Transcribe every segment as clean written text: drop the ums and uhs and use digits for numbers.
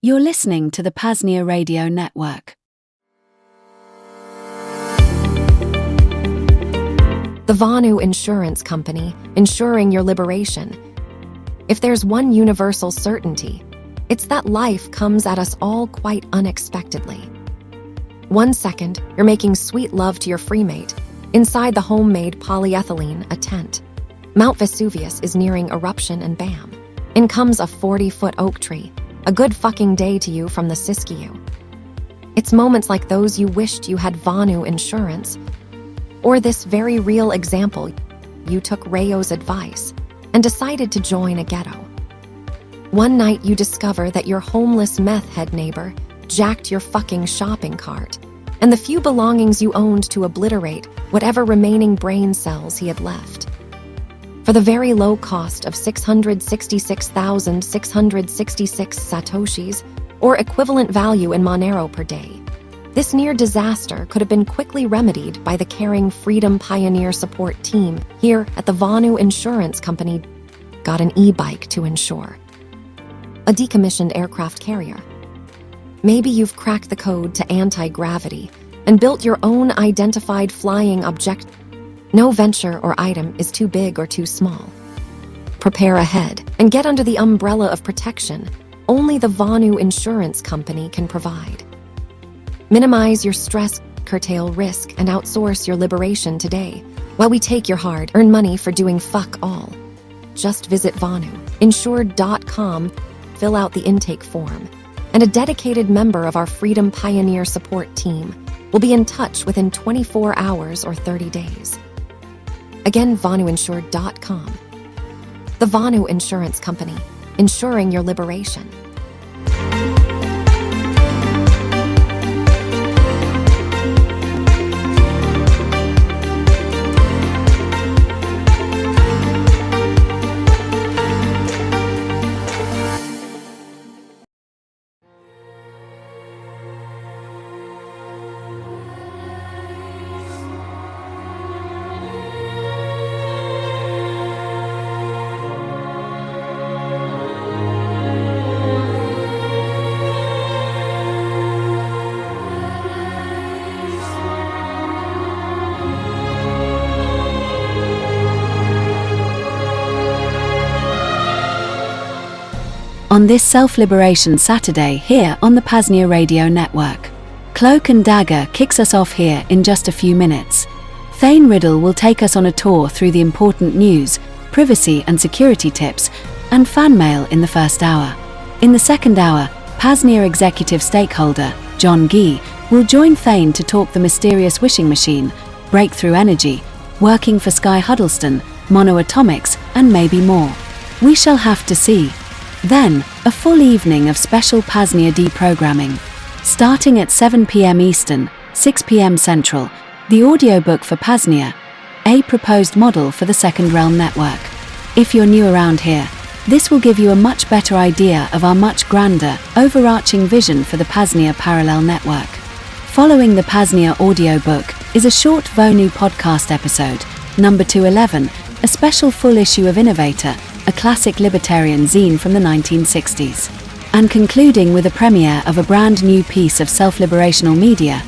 You're listening to the PAZNIA Radio Network. The Vonu Insurance Company, ensuring your liberation. If there's one universal certainty, it's that life comes at us all quite unexpectedly. 1 second, you're making sweet love to your freemate, inside the homemade polyethylene, a tent. Mount Vesuvius is nearing eruption and bam, in comes a 40-foot oak tree. A good fucking day to you from the Siskiyou. It's moments like those you wished you had Vonu insurance. Or this very real example, you took Rayo's advice and decided to join a ghetto. One night you discover that your homeless meth head neighbor jacked your fucking shopping cart and the few belongings you owned to obliterate whatever remaining brain cells he had left. For the very low cost of 666,666 satoshis, or equivalent value in Monero per day, this near disaster could have been quickly remedied by the caring Freedom Pioneer support team here at the Vonu Insurance Company. Got an e-bike to insure. A decommissioned aircraft carrier. Maybe you've cracked the code to anti-gravity and built your own identified flying object. No venture or item is too big or too small. Prepare ahead and get under the umbrella of protection only the Vonu Insurance Company can provide. Minimize your stress, curtail risk, and outsource your liberation today while we take your hard-earned money for doing fuck all. Just visit VonuInsured.com, fill out the intake form, and a dedicated member of our Freedom Pioneer support team will be in touch within 24 hours or 30 days. Again, VonuInsured.com. The Vonu Insurance Company, ensuring your liberation. On this Self-Liberation Saturday here on the PAZNIA Radio Network. Cloak and Dagger kicks us off here in just a few minutes. Thane Riddle will take us on a tour through the important news, privacy and security tips, and fan mail in the first hour. In the second hour, PAZNIA Executive STEAKholder, Gier, will join Thane to talk the mysterious wishing machine, breakthrough energy, working for Sky Huddleston, monoatomics, and maybe more. We shall have to see. Then, a full evening of special PAZNIA deprogramming. Starting at 7 p.m. Eastern, 6 p.m. Central, the audiobook for PAZNIA, a proposed model for the Second Realm network. If you're new around here, this will give you a much better idea of our much grander, overarching vision for the PAZNIA parallel network. Following the PAZNIA audiobook is a short Vonu podcast episode, number 211, a special full issue of Innovator, a classic libertarian zine from the 1960s. And concluding with a premiere of a brand new piece of self-liberational media,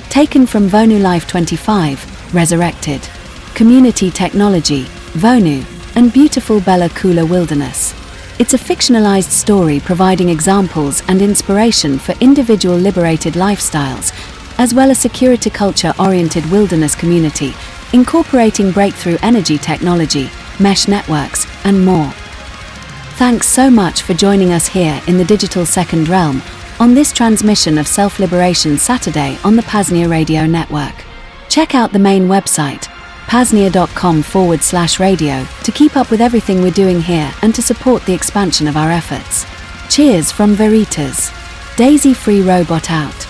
taken from VonuLife 25, Resurrected, Community Technology, Vonu, and beautiful Bella Coola Wilderness. It's a fictionalized story providing examples and inspiration for individual liberated lifestyles, as well as security culture-oriented wilderness community, incorporating breakthrough energy technology, mesh networks, and more. Thanks so much for joining us here in the digital Second Realm on this transmission of Self-Liberation Saturday on the PAZNIA Radio Network. Check out the main website, paznia.com/radio, to keep up with everything we're doing here and to support the expansion of our efforts. Cheers from Veritas. Daisy Free Robot out.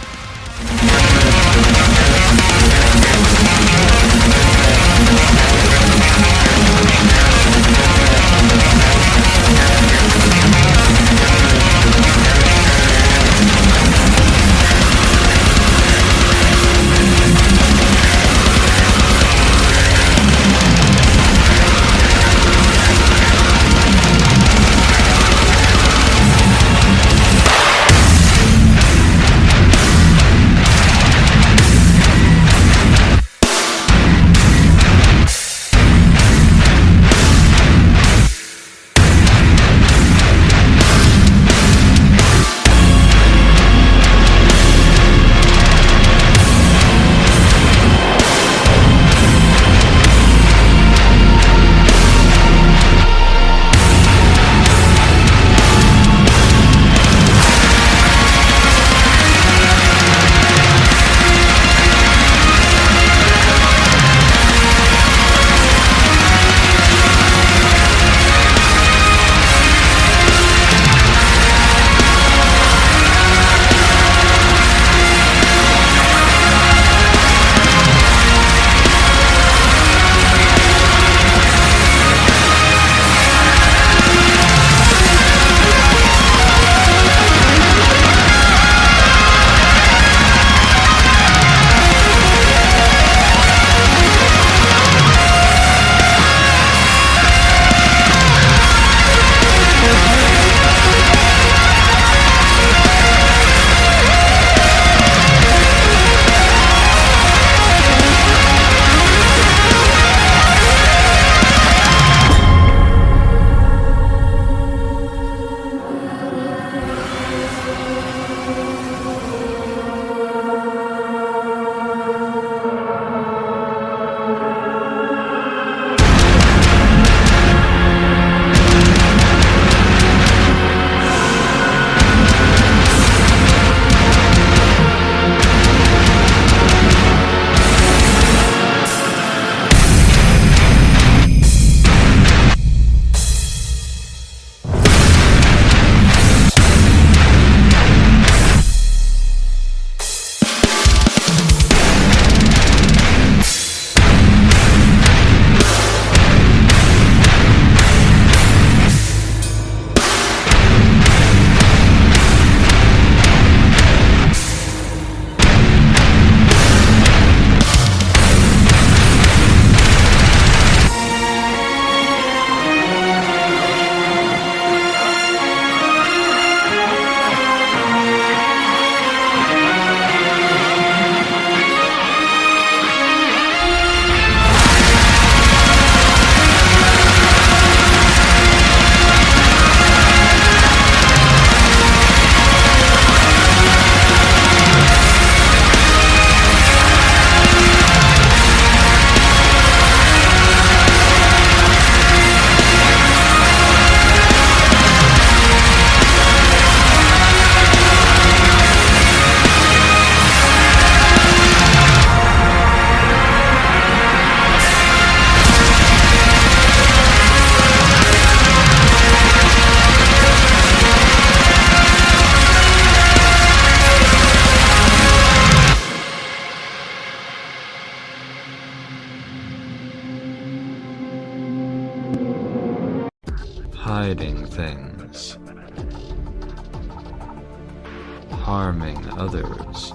harming others,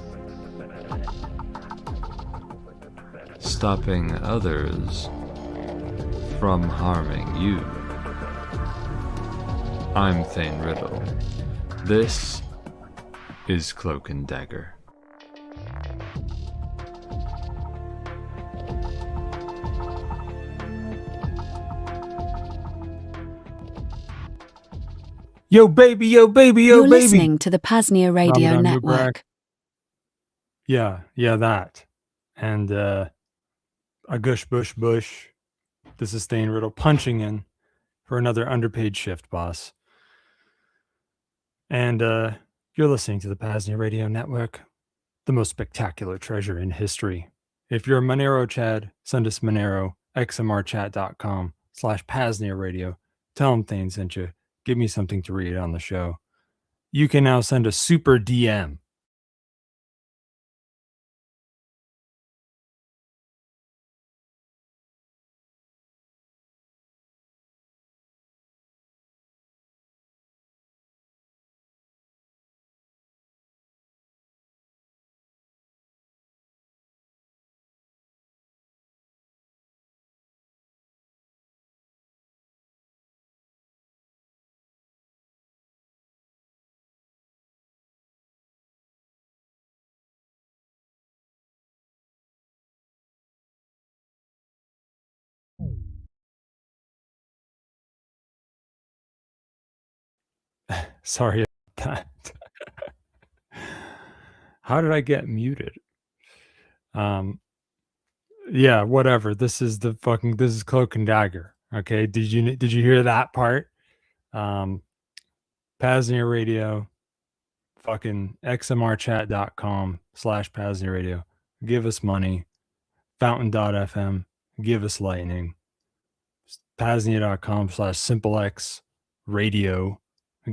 stopping others from harming you. I'm Thane Riddle. This is Cloak and Dagger. Yo, baby, yo, baby, yo, You're baby. listening to the PAZNIA Radio Ramadan Network. Mubarak. Yeah, that. And a gush, bush. This is Thane Riddle punching in for another underpaid shift, boss. And you're listening to the PAZNIA Radio Network, the most spectacular treasure in history. If you're a Monero Chad, send us Monero, xmrchat.com/PAZNIA Radio. Tell them Thane sent you. Give me something to read on the show. You can now send a super DM. Sorry about that. How did I get muted? Yeah, whatever. This is Cloak and Dagger. Okay. Did you hear that part? PAZNIA Radio, fucking xmrchat.com/PAZNIA Radio. Give us money. Fountain.fm. Give us lightning. PAZNIA.com/SimpleX Radio.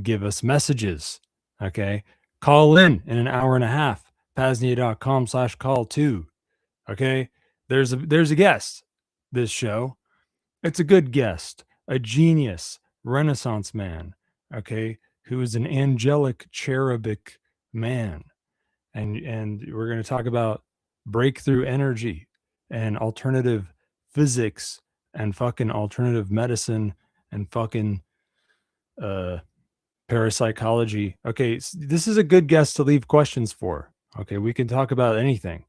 Give us messages. Okay. Call in an hour and a half. PAZNIA.com/call2. Okay. There's a guest this show. It's a good guest, a genius, Renaissance man, okay, who is an angelic, cherubic man. And we're going to talk about breakthrough energy and alternative physics and fucking alternative medicine and fucking parapsychology. Okay, this is a good guest to leave questions for. Okay, we can talk about anything.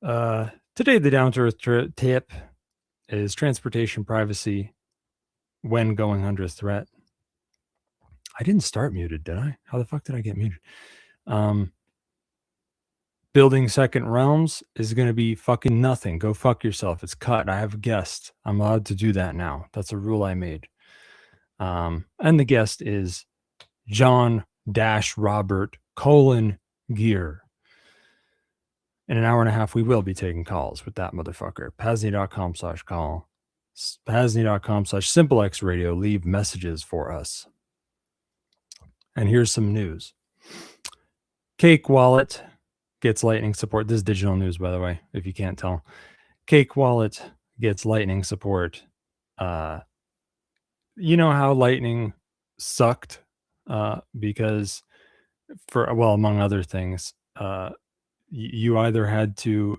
Today, the down-to-earth tip is transportation privacy when going under threat. I didn't start muted, did I? How the fuck did I get muted? Building second realms is going to be fucking nothing. Go fuck yourself. It's cut. I have a guest. I'm allowed to do that now. That's a rule I made. And the guest is John-Robert Gier. In an hour and a half, we will be taking calls with that motherfucker. PAZNIA.com/call. PAZNIA.com/SimpleX Radio. Leave messages for us. And here's some news. Cake Wallet gets Lightning support. This is digital news, by the way, if you can't tell. Cake Wallet gets Lightning support. You know how Lightning sucked? Because among other things, it either had to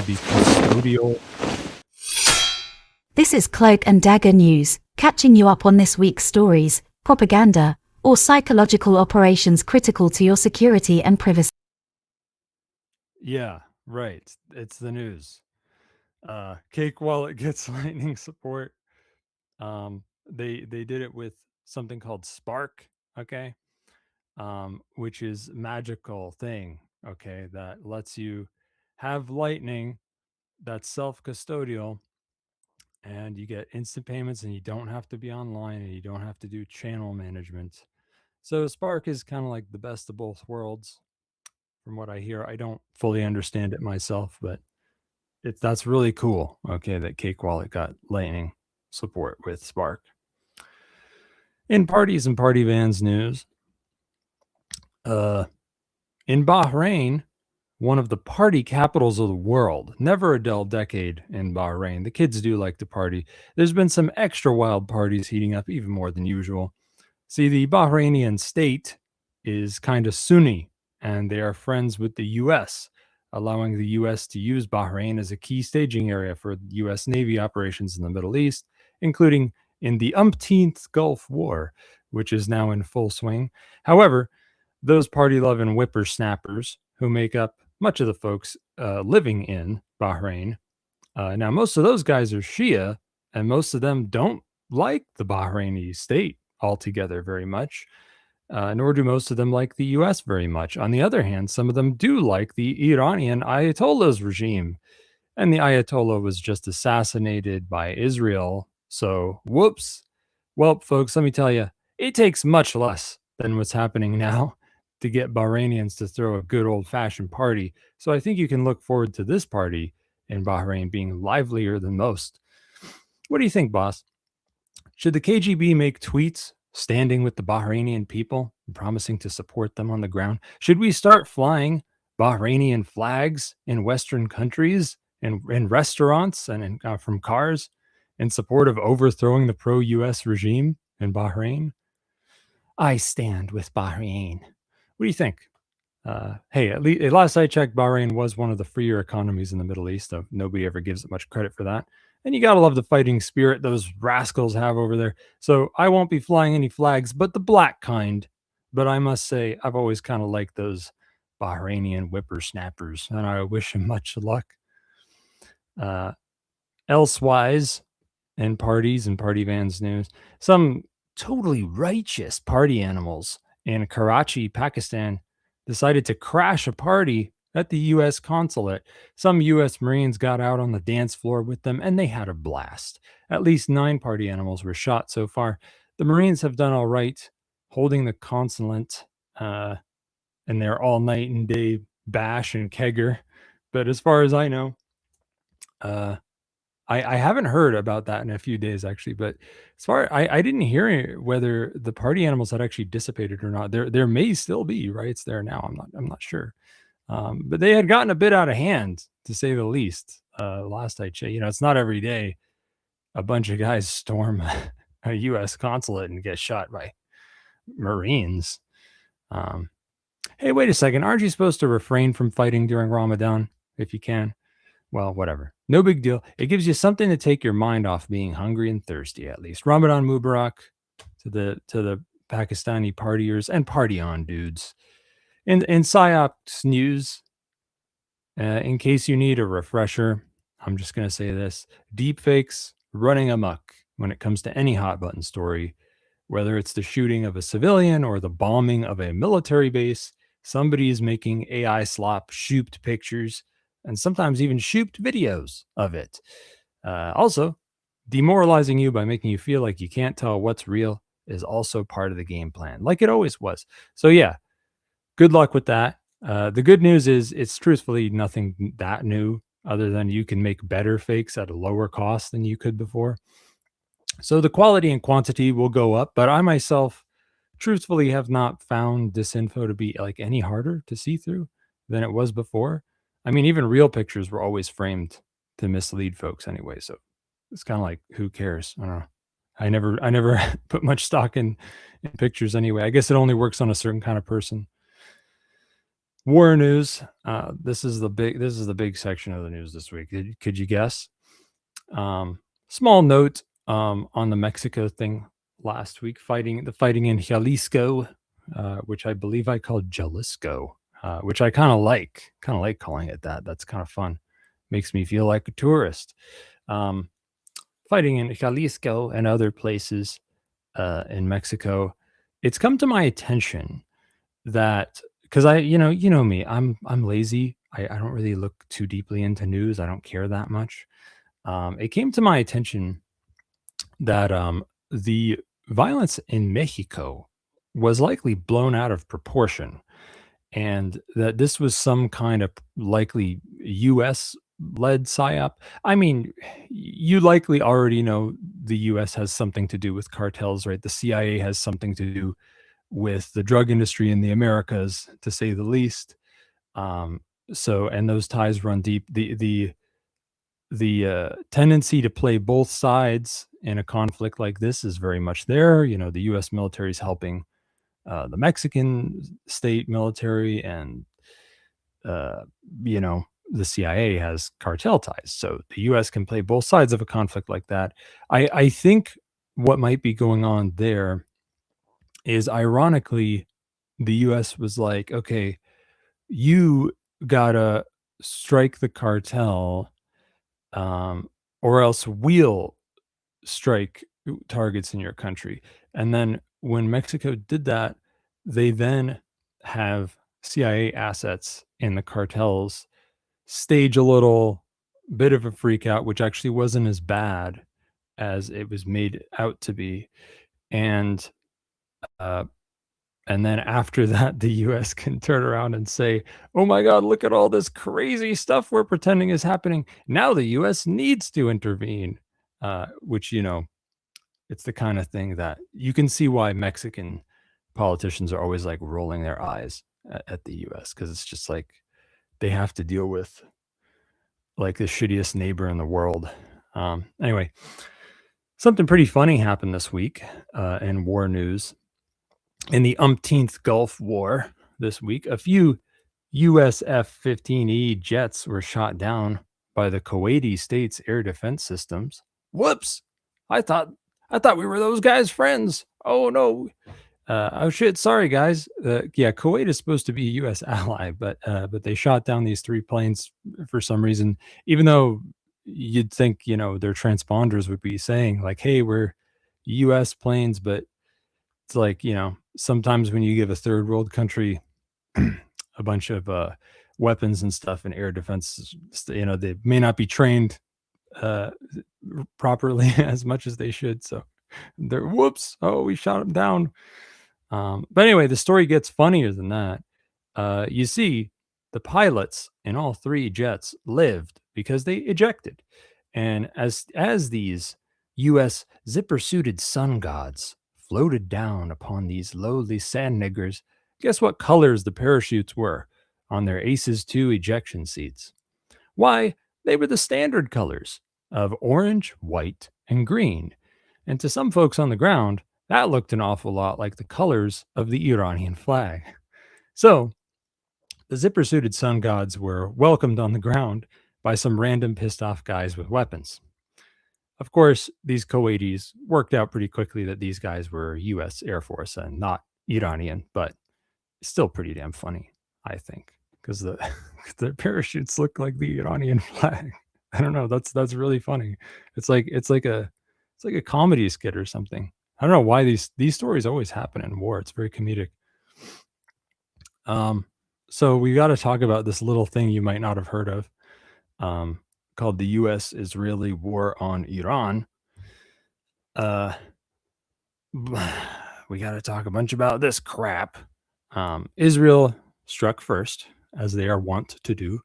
be custodial. This is Cloak and Dagger News, catching you up on this week's stories, propaganda, or psychological operations critical to your security and privacy. Yeah, right. It's the news. Cake Wallet gets Lightning support. They did it with something called Spark, okay? Which is magical thing, okay, that lets you have Lightning that's self-custodial, and you get instant payments, and you don't have to be online, and you don't have to do channel management. So Spark is kind of like the best of both worlds, from what I hear. I don't fully understand it myself, but that's really cool, okay, that Cake Wallet got Lightning support with Spark. In parties and party vans news, in Bahrain, one of the party capitals of the world, never a dull decade in Bahrain. The kids do like to party. There's been some extra wild parties heating up, even more than usual. See, the Bahrainian state is kind of Sunni, and they are friends with the U.S., allowing the U.S. to use Bahrain as a key staging area for U.S. Navy operations in the Middle East, including in the umpteenth Gulf War, which is now in full swing. However, those party-loving whippersnappers who make up much of the folks living in Bahrain, now most of those guys are Shia, and most of them don't like the Bahraini state altogether very much. Nor do most of them like the US very much. On the other hand, some of them do like the Iranian Ayatollah's regime. And the Ayatollah was just assassinated by Israel. So, whoops. Well, folks, let me tell you, it takes much less than what's happening now to get Bahrainians to throw a good old fashioned party. So, I think you can look forward to this party in Bahrain being livelier than most. What do you think, boss? Should the KGB make tweets standing with the Bahrainian people and promising to support them on the ground? Should we start flying Bahrainian flags in Western countries and in restaurants and from cars in support of overthrowing the pro-US regime in Bahrain? I stand with Bahrain. What do you think? Hey, at last I checked, Bahrain was one of the freer economies in the Middle East, though nobody ever gives it much credit for that. And you gotta love the fighting spirit those rascals have over there. So I won't be flying any flags, but the black kind. But I must say, I've always kind of liked those Bahrainian whippersnappers, and I wish them much luck. Elsewise, in parties and party vans news, some totally righteous party animals in Karachi, Pakistan, decided to crash a party at the U.S. consulate. Some U.S. Marines got out on the dance floor with them, and they had a blast. At least 9 party animals were shot so far. The Marines have done all right holding the consulate in their all night and day bash and kegger. But as far as I know, I haven't heard about that in a few days, actually. But as far I didn't hear whether the party animals had actually dissipated or not. There may still be riots there now. I'm not sure. But they had gotten a bit out of hand, to say the least. Last I checked, it's not every day a bunch of guys storm a U.S. consulate and get shot by Marines. Hey, wait a second. Aren't you supposed to refrain from fighting during Ramadan if you can? Well, whatever. No big deal. It gives you something to take your mind off being hungry and thirsty, at least. Ramadan Mubarak to the Pakistani partiers, and party on, dudes. In PSYOPs news, in case you need a refresher, I'm just going to say this. Deepfakes running amok when it comes to any hot button story, whether it's the shooting of a civilian or the bombing of a military base. Somebody is making AI slop shooped pictures and sometimes even shooped videos of it. Also, demoralizing you by making you feel like you can't tell what's real is also part of the game plan, like it always was. So yeah, good luck with that. The good news is it's truthfully nothing that new, other than you can make better fakes at a lower cost than you could before. So the quality and quantity will go up, but I myself truthfully have not found this info to be like any harder to see through than it was before. I mean, even real pictures were always framed to mislead folks anyway. So it's kind of like, who cares? I don't know. I never put much stock in pictures anyway. I guess it only works on a certain kind of person. War news. This is the big section of the news this week. Could you guess? Small note on the Mexico thing last week, the fighting in Jalisco, which I believe I called Jalisco, which I kind of like calling it that. That's kind of fun. Makes me feel like a tourist. Fighting in Jalisco and other places in Mexico, it's come to my attention that, because you know me, I'm lazy. I don't really look too deeply into news. I don't care that much. It came to my attention that the violence in Mexico was likely blown out of proportion, and that this was some kind of likely U.S. led psyop. I mean, you likely already know the U.S. has something to do with cartels, right? The CIA has something to do with the drug industry in the Americas, to say the least. So, and those ties run deep. The tendency to play both sides in a conflict like this is very much there. The U.S. military is helping the Mexican state military and the CIA has cartel ties, so the U.S. can play both sides of a conflict like that. I think what might be going on there is, ironically, the U.S. was like, okay, you gotta strike the cartel, or else we'll strike targets in your country. And then when Mexico did that, they then have CIA assets in the cartels stage a little bit of a freak out, which actually wasn't as bad as it was made out to be. And uh, and then after that, the US can turn around and say, oh my God, look at all this crazy stuff we're pretending is happening. Now the US needs to intervene, which, it's the kind of thing that you can see why Mexican politicians are always like rolling their eyes at the US, because it's just like they have to deal with like the shittiest neighbor in the world. Anyway, something pretty funny happened this week in war news. In the umpteenth Gulf War this week, a few US F-15E jets were shot down by the Kuwaiti state's air defense systems. Whoops! I thought we were those guys' friends. Oh no! Oh shit! Sorry, guys. Yeah, Kuwait is supposed to be a U.S. ally, but they shot down these 3 planes for some reason, even though you'd think their transponders would be saying like, "Hey, we're U.S. planes," but it's like, sometimes when you give a third world country a bunch of weapons and stuff and air defense, they may not be trained properly as much as they should. So they're, whoops, oh, we shot them down. But anyway, the story gets funnier than that. You see, the pilots in all 3 jets lived because they ejected. And as these U.S. zipper-suited sun gods floated down upon these lowly sand niggers, guess what colors the parachutes were on their Aces 2 ejection seats? Why, they were the standard colors of orange, white, and green. And to some folks on the ground, that looked an awful lot like the colors of the Iranian flag. So, the zipper-suited sun gods were welcomed on the ground by some random pissed off guys with weapons. Of course, these Kuwaitis worked out pretty quickly that these guys were U.S. Air Force and not Iranian, but still pretty damn funny, I think, because the parachutes look like the Iranian flag. I don't know. That's really funny. It's like a comedy skit or something. I don't know why these stories always happen in war. It's very comedic. So we got to talk about this little thing you might not have heard of, called the U.S.-Israeli war on Iran. We got to talk a bunch about this crap. Israel struck first, as they are wont to do.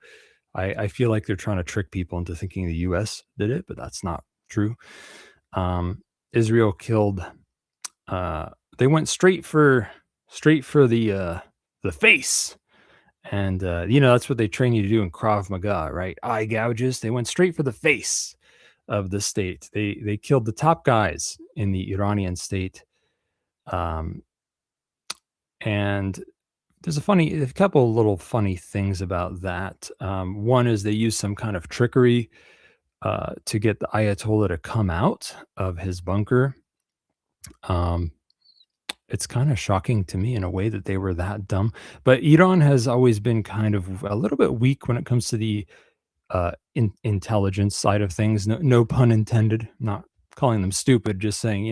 I feel like they're trying to trick people into thinking the U.S. did it, but that's not true. Israel killed. They went straight for the face, and that's what they train you to do in Krav Maga, right? Eye gouges. They went straight for the face of the state. They killed the top guys in the Iranian state, and there's a couple little funny things about that. One is they used some kind of trickery to get the Ayatollah to come out of his bunker. It's kind of shocking to me in a way that they were that dumb. But Iran has always been kind of a little bit weak when it comes to the intelligence side of things. No pun intended. I'm not calling them stupid, just saying,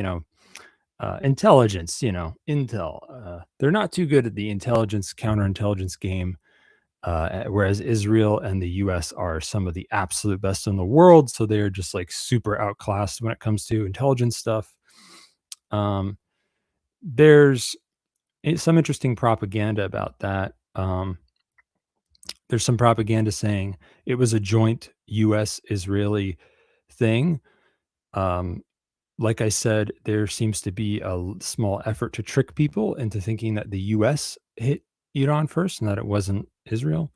intelligence, intel. They're not too good at the intelligence, counterintelligence game. Whereas Israel and the US are some of the absolute best in the world. So they're just like super outclassed when it comes to intelligence stuff. There's some interesting propaganda about that. There's some propaganda saying it was a joint US-Israeli thing. Like I said, there seems to be a small effort to trick people into thinking that the US hit Iran first and that it wasn't Israel.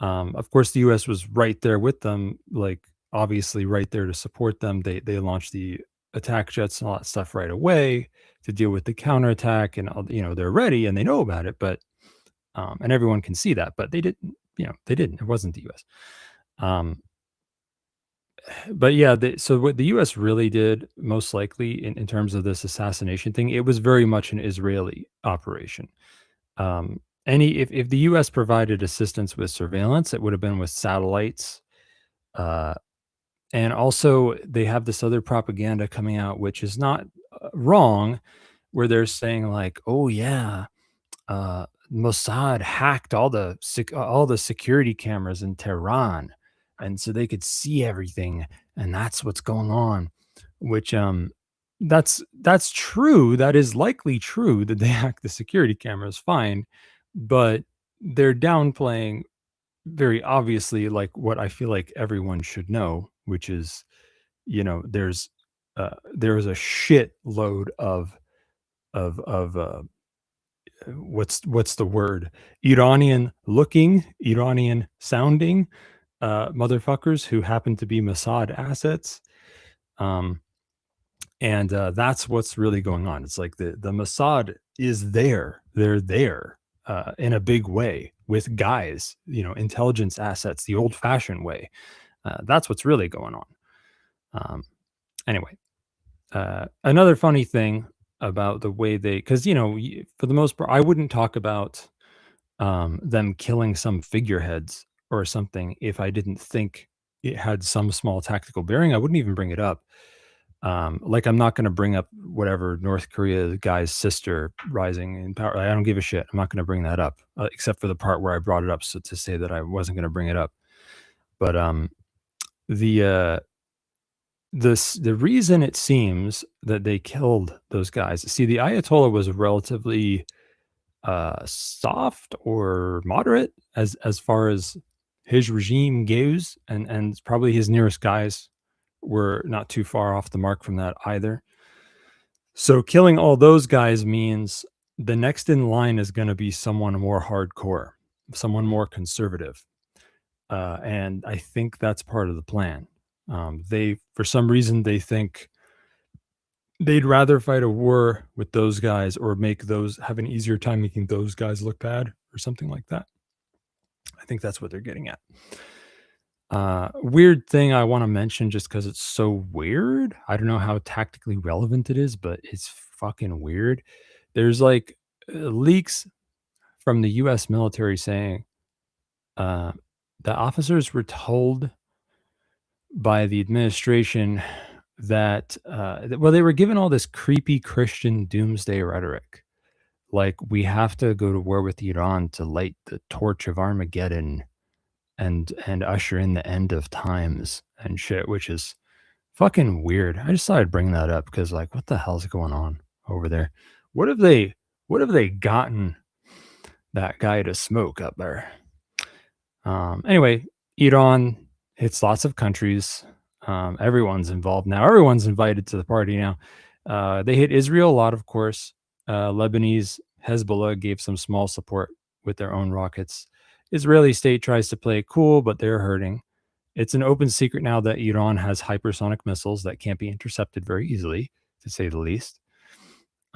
Of course, the US was right there with them, like obviously right there to support them. They launched the attack jets and all that stuff right away to deal with the counterattack, and all, they're ready and they know about it, but and everyone can see that, but they didn't. They didn't. It wasn't the U.S. But yeah, so what the U.S. really did, most likely in terms of this assassination thing, it was very much an Israeli operation. If the U.S. provided assistance with surveillance, it would have been with satellites. And also, they have this other propaganda coming out, which is not wrong, where they're saying like, "Oh yeah, Mossad hacked all the security cameras in Tehran, and so they could see everything, and that's what's going on." Which that's true. That is likely true that they hacked the security cameras. Fine, but they're downplaying very obviously like what I feel like everyone should know, which is, there's a shit load of what's the word? Iranian looking, Iranian sounding motherfuckers who happen to be Mossad assets. And that's what's really going on. It's like the Mossad is there. They're there in a big way with guys, intelligence assets, the old fashioned way. That's what's really going on. Anyway, another funny thing about the way because for the most part, I wouldn't talk about them killing some figureheads or something if I didn't think it had some small tactical bearing. I wouldn't even bring it up. Like I'm not going to bring up whatever North Korea guy's sister rising in power. I don't give a shit. I'm not going to bring that up, except for the part where I brought it up to say that I wasn't going to bring it up. But the reason it seems that they killed those guys. See, the Ayatollah was relatively soft or moderate as far as his regime goes, and probably his nearest guys were not too far off the mark from that either. So killing all those guys means the next in line is going to be someone more hardcore, someone more conservative. And I think that's part of the plan. For some reason, they think they'd rather fight a war with those guys or have an easier time making those guys look bad or something like that. I think that's what they're getting at. Weird thing I want to mention just because it's so weird. I don't know how tactically relevant it is, but it's fucking weird. There's like leaks from the U.S. military saying the officers were told by the administration that, they were given all this creepy Christian doomsday rhetoric. Like, we have to go to war with Iran to light the torch of Armageddon and usher in the end of times and shit, which is fucking weird. I just thought I'd bring that up because, like, what the hell's going on over there? What have they gotten that guy to smoke up there? Anyway, Iran hits lots of countries. Everyone's involved now. Everyone's invited to the party now. They hit Israel a lot, of course. Lebanese Hezbollah gave some small support with their own rockets. Israeli state tries to play it cool, but they're hurting. It's an open secret now that Iran has hypersonic missiles that can't be intercepted very easily, to say the least.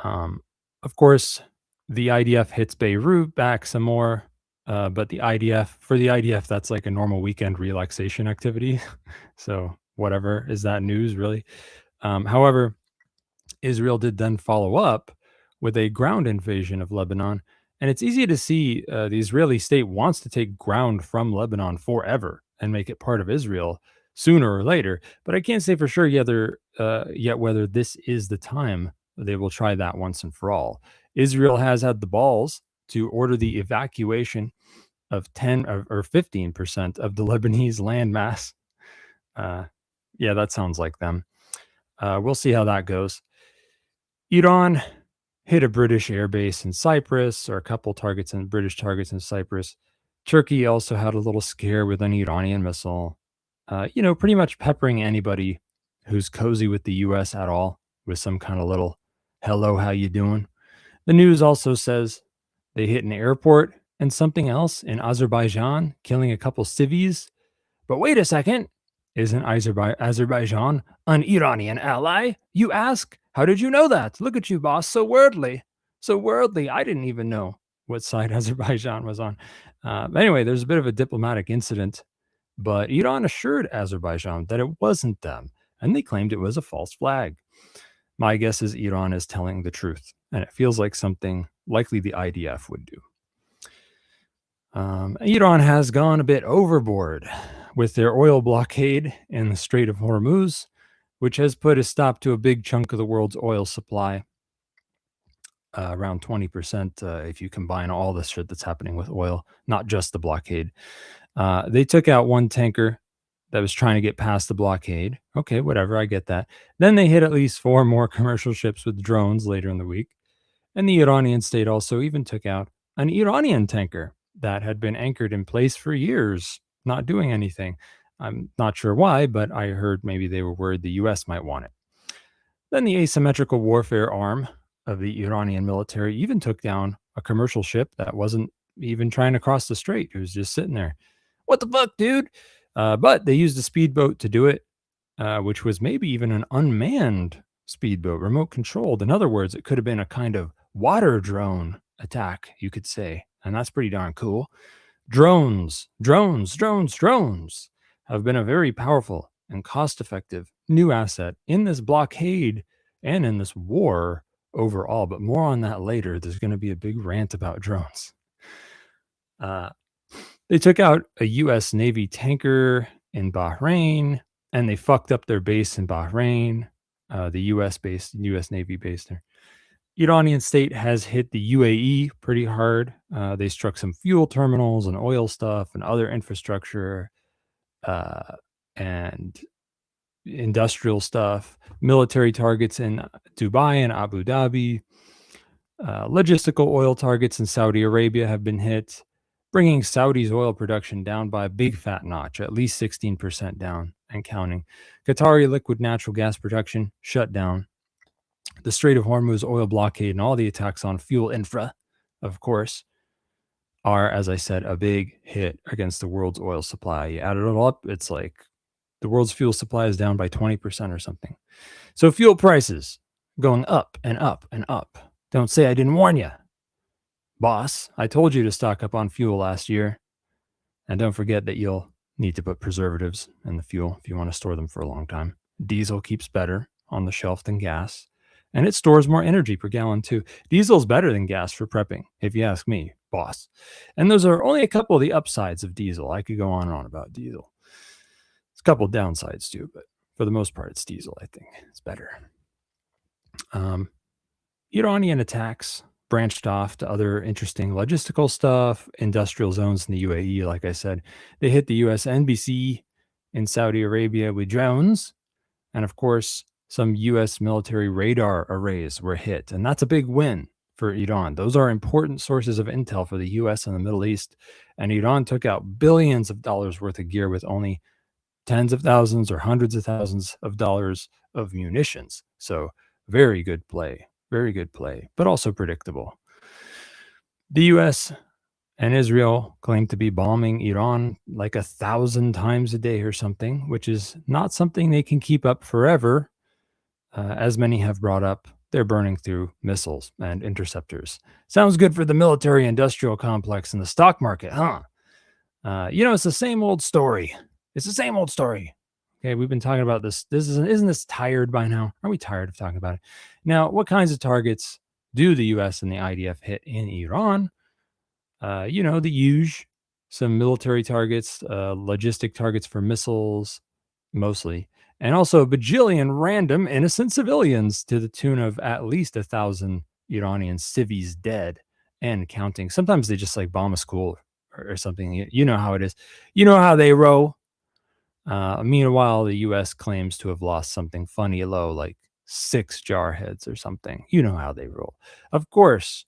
Of course, the IDF hits Beirut back some more, but for the IDF, that's like a normal weekend relaxation activity. So whatever, is that news, really? However, Israel did then follow up with a ground invasion of Lebanon. And it's easy to see the Israeli state wants to take ground from Lebanon forever and make it part of Israel sooner or later. But I can't say for sure yet whether this is the time they will try that once and for all. Israel has had the balls to order the evacuation of 10 or 15% of the Lebanese landmass. Yeah, that sounds like them. We'll see how that goes. Iran hit a British airbase in Cyprus, or a couple British targets in Cyprus. Turkey also had a little scare with an Iranian missile. Pretty much peppering anybody who's cozy with the U.S. at all with some kind of little, hello, how you doing? The news also says they hit an airport and something else in Azerbaijan, killing a couple civvies. But wait a second, Isn't Azerbaijan an Iranian ally? You ask? How did you know that? Look at you, boss. So worldly. So worldly. I didn't even know what side Azerbaijan was on. Anyway, there's a bit of a diplomatic incident, but Iran assured Azerbaijan that it wasn't them, and they claimed it was a false flag. My guess is Iran is telling the truth, and it feels like something likely the IDF would do. Iran has gone a bit overboard with their oil blockade in the Strait of Hormuz, which has put a stop to a big chunk of the world's oil supply, around 20% if you combine all the shit that's happening with oil, not just the blockade. They took out one tanker that was trying to get past the blockade. Okay, whatever, I get that. Then they hit at least 4 more commercial ships with drones later in the week. And the Iranian state also even took out an Iranian tanker that had been anchored in place for years, not doing anything. I'm not sure why, but I heard maybe they were worried the US might want it. Then the asymmetrical warfare arm of the Iranian military even took down a commercial ship that wasn't even trying to cross the strait. It was just sitting there. What the fuck, dude? But they used a speedboat to do it, which was maybe even an unmanned speedboat, remote controlled. In other words, it could have been a kind of water drone attack, you could say. And that's pretty darn cool. Drones have been a very powerful and cost-effective new asset in this blockade and in this war overall. But more on that later. There's going to be a big rant about drones. They took out a U.S. Navy tanker in Bahrain, and they fucked up their base in Bahrain, the U.S. Navy base there. Iranian state has hit the UAE pretty hard. They struck some fuel terminals and oil stuff and other infrastructure and industrial stuff, military targets in Dubai and Abu Dhabi. Logistical oil targets in Saudi Arabia have been hit, bringing Saudi's oil production down by a big fat notch, at least 16% down and counting. Qatari liquid natural gas production shut down. The Strait of Hormuz oil blockade and all the attacks on fuel infra, of course, are, as I said, a big hit against the world's oil supply. You add it all up, it's like the world's fuel supply is down by 20% or something. So fuel prices going up and up and up. Don't say I didn't warn you. Boss, I told you to stock up on fuel last year. And don't forget that you'll need to put preservatives in the fuel if you want to store them for a long time. Diesel keeps better on the shelf than gas. And it stores more energy per gallon too. Diesel's better than gas for prepping, if you ask me, boss. And those are only a couple of the upsides of diesel. I could go on and on about diesel. There's a couple of downsides too, but for the most part, it's diesel, I think. It's better. Iranian attacks branched off to other interesting logistical stuff, industrial zones in the UAE, like I said. They hit the US embassy in Saudi Arabia with drones. And of course, some US military radar arrays were hit. And that's a big win for Iran. Those are important sources of intel for the US and the Middle East. And Iran took out billions of dollars worth of gear with only tens of thousands or hundreds of thousands of dollars of munitions. So very good play, but also predictable. The US and Israel claim to be bombing Iran like 1,000 times a day or something, which is not something they can keep up forever. As many have brought up, they're burning through missiles and interceptors. Sounds good for the military-industrial complex and the stock market, huh? It's the same old story. Okay, we've been talking about this. Isn't this tired by now? Are we tired of talking about it? Now, what kinds of targets do the U.S. and the IDF hit in Iran? The usual, some military targets, logistic targets for missiles, mostly, and also a bajillion random innocent civilians to the tune of at least 1,000 Iranian civvies dead and counting. Sometimes they just like bomb a school or something. You know how it is. You know how they roll. Meanwhile, the U.S. claims to have lost something funny low, like 6 jarheads or something. You know how they roll. Of course,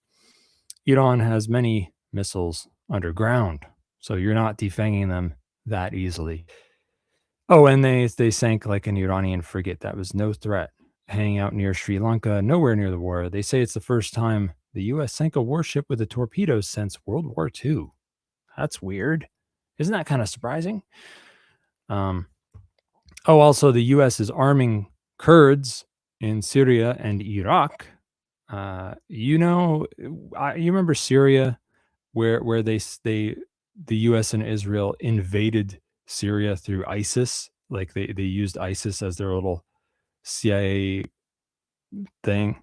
Iran has many missiles underground, so you're not defanging them that easily. Oh, and they sank like an Iranian frigate that was no threat, hanging out near Sri Lanka, nowhere near the war. They say it's the first time the U.S. sank a warship with a torpedo since World War II. That's weird. Isn't that kind of surprising? Oh, also, the U.S. is arming Kurds in Syria and Iraq. You remember Syria, where the U.S. and Israel invaded Syria through ISIS. Like they used ISIS as their little CIA thing.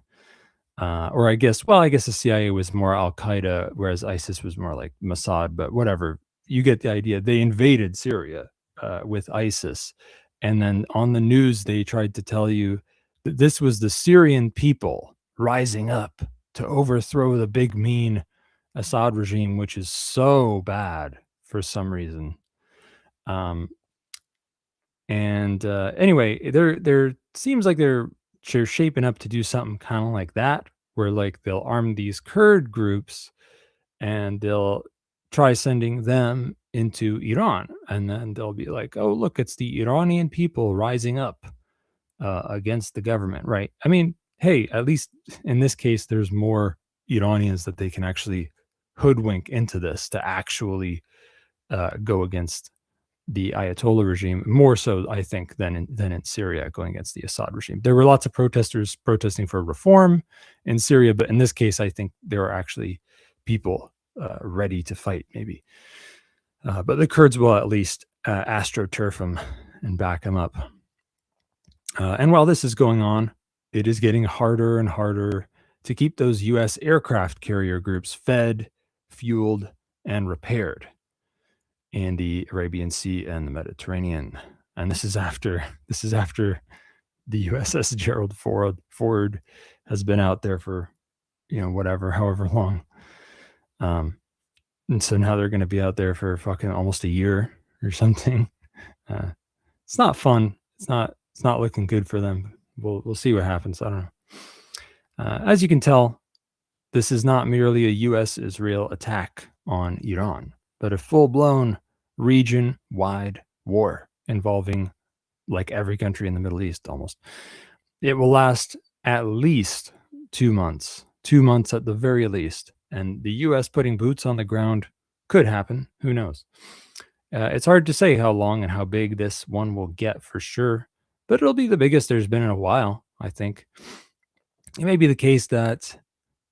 Or I guess the CIA was more Al Qaeda, whereas ISIS was more like Mossad. But whatever, you get the idea. They invaded Syria with ISIS, and then on the news they tried to tell you that this was the Syrian people rising up to overthrow the big mean Assad regime, which is so bad for some reason. Anyway, there seems like they're shaping up to do something kind of like that, where like they'll arm these Kurd groups and they'll try sending them into Iran, and then they'll be like, "Oh, look, it's the Iranian people rising up against the government." Right? I mean, hey, at least in this case, there's more Iranians that they can actually hoodwink into this to actually go against the Ayatollah regime, more so, I think, than in Syria, going against the Assad regime. There were lots of protesters protesting for reform in Syria, but in this case, I think there are actually people ready to fight, maybe. But the Kurds will at least astroturf them and back them up. And while this is going on, it is getting harder and harder to keep those U.S. aircraft carrier groups fed, fueled, and repaired in the Arabian Sea and the Mediterranean. And this is after the USS Gerald Ford has been out there for, however long. And so now they're going to be out there for fucking almost a year or something. It's not fun. It's not looking good for them. We'll see what happens. I don't know. As you can tell, this is not merely a U.S.-Israel attack on Iran, but a full-blown region-wide war involving like every country in the Middle East almost. It will last at least 2 months at the very least. And the U.S. putting boots on the ground could happen. Who knows? It's hard to say how long and how big this one will get for sure, but it'll be the biggest there's been in a while, I think. It may be the case that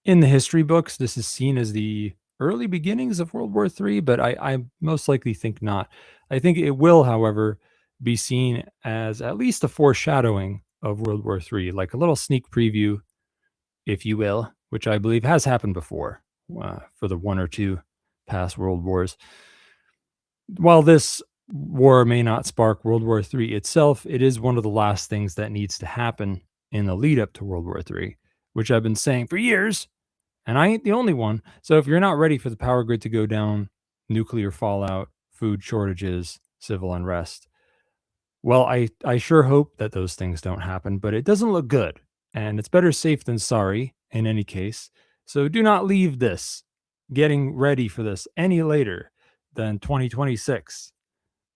in the history books, this is seen as the early beginnings of World War III, but I most likely think not. I think it will, however, be seen as at least a foreshadowing of World War III, like a little sneak preview, if you will, which I believe has happened before for the one or two past world wars. While this war may not spark World War III itself, it is one of the last things that needs to happen in the lead up to World War III, which I've been saying for years. And I ain't the only one. So if you're not ready for the power grid to go down, nuclear fallout, food shortages, civil unrest, well, I sure hope that those things don't happen, but it doesn't look good. And it's better safe than sorry in any case. So do not leave this getting ready for this any later than 2026.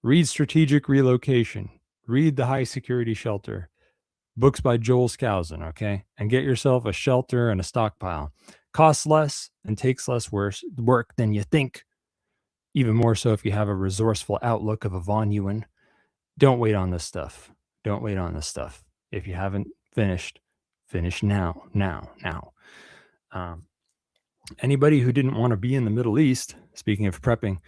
Read Strategic Relocation. Read The High Security Shelter. Books by Joel Skousen, okay? And get yourself a shelter and a stockpile. Costs less and takes less work than you think. Even more so if you have a resourceful outlook of a Vonuan. Don't wait on this stuff. Don't wait on this stuff. If you haven't finished, finish now. Anybody who didn't want to be in the Middle East, speaking of prepping,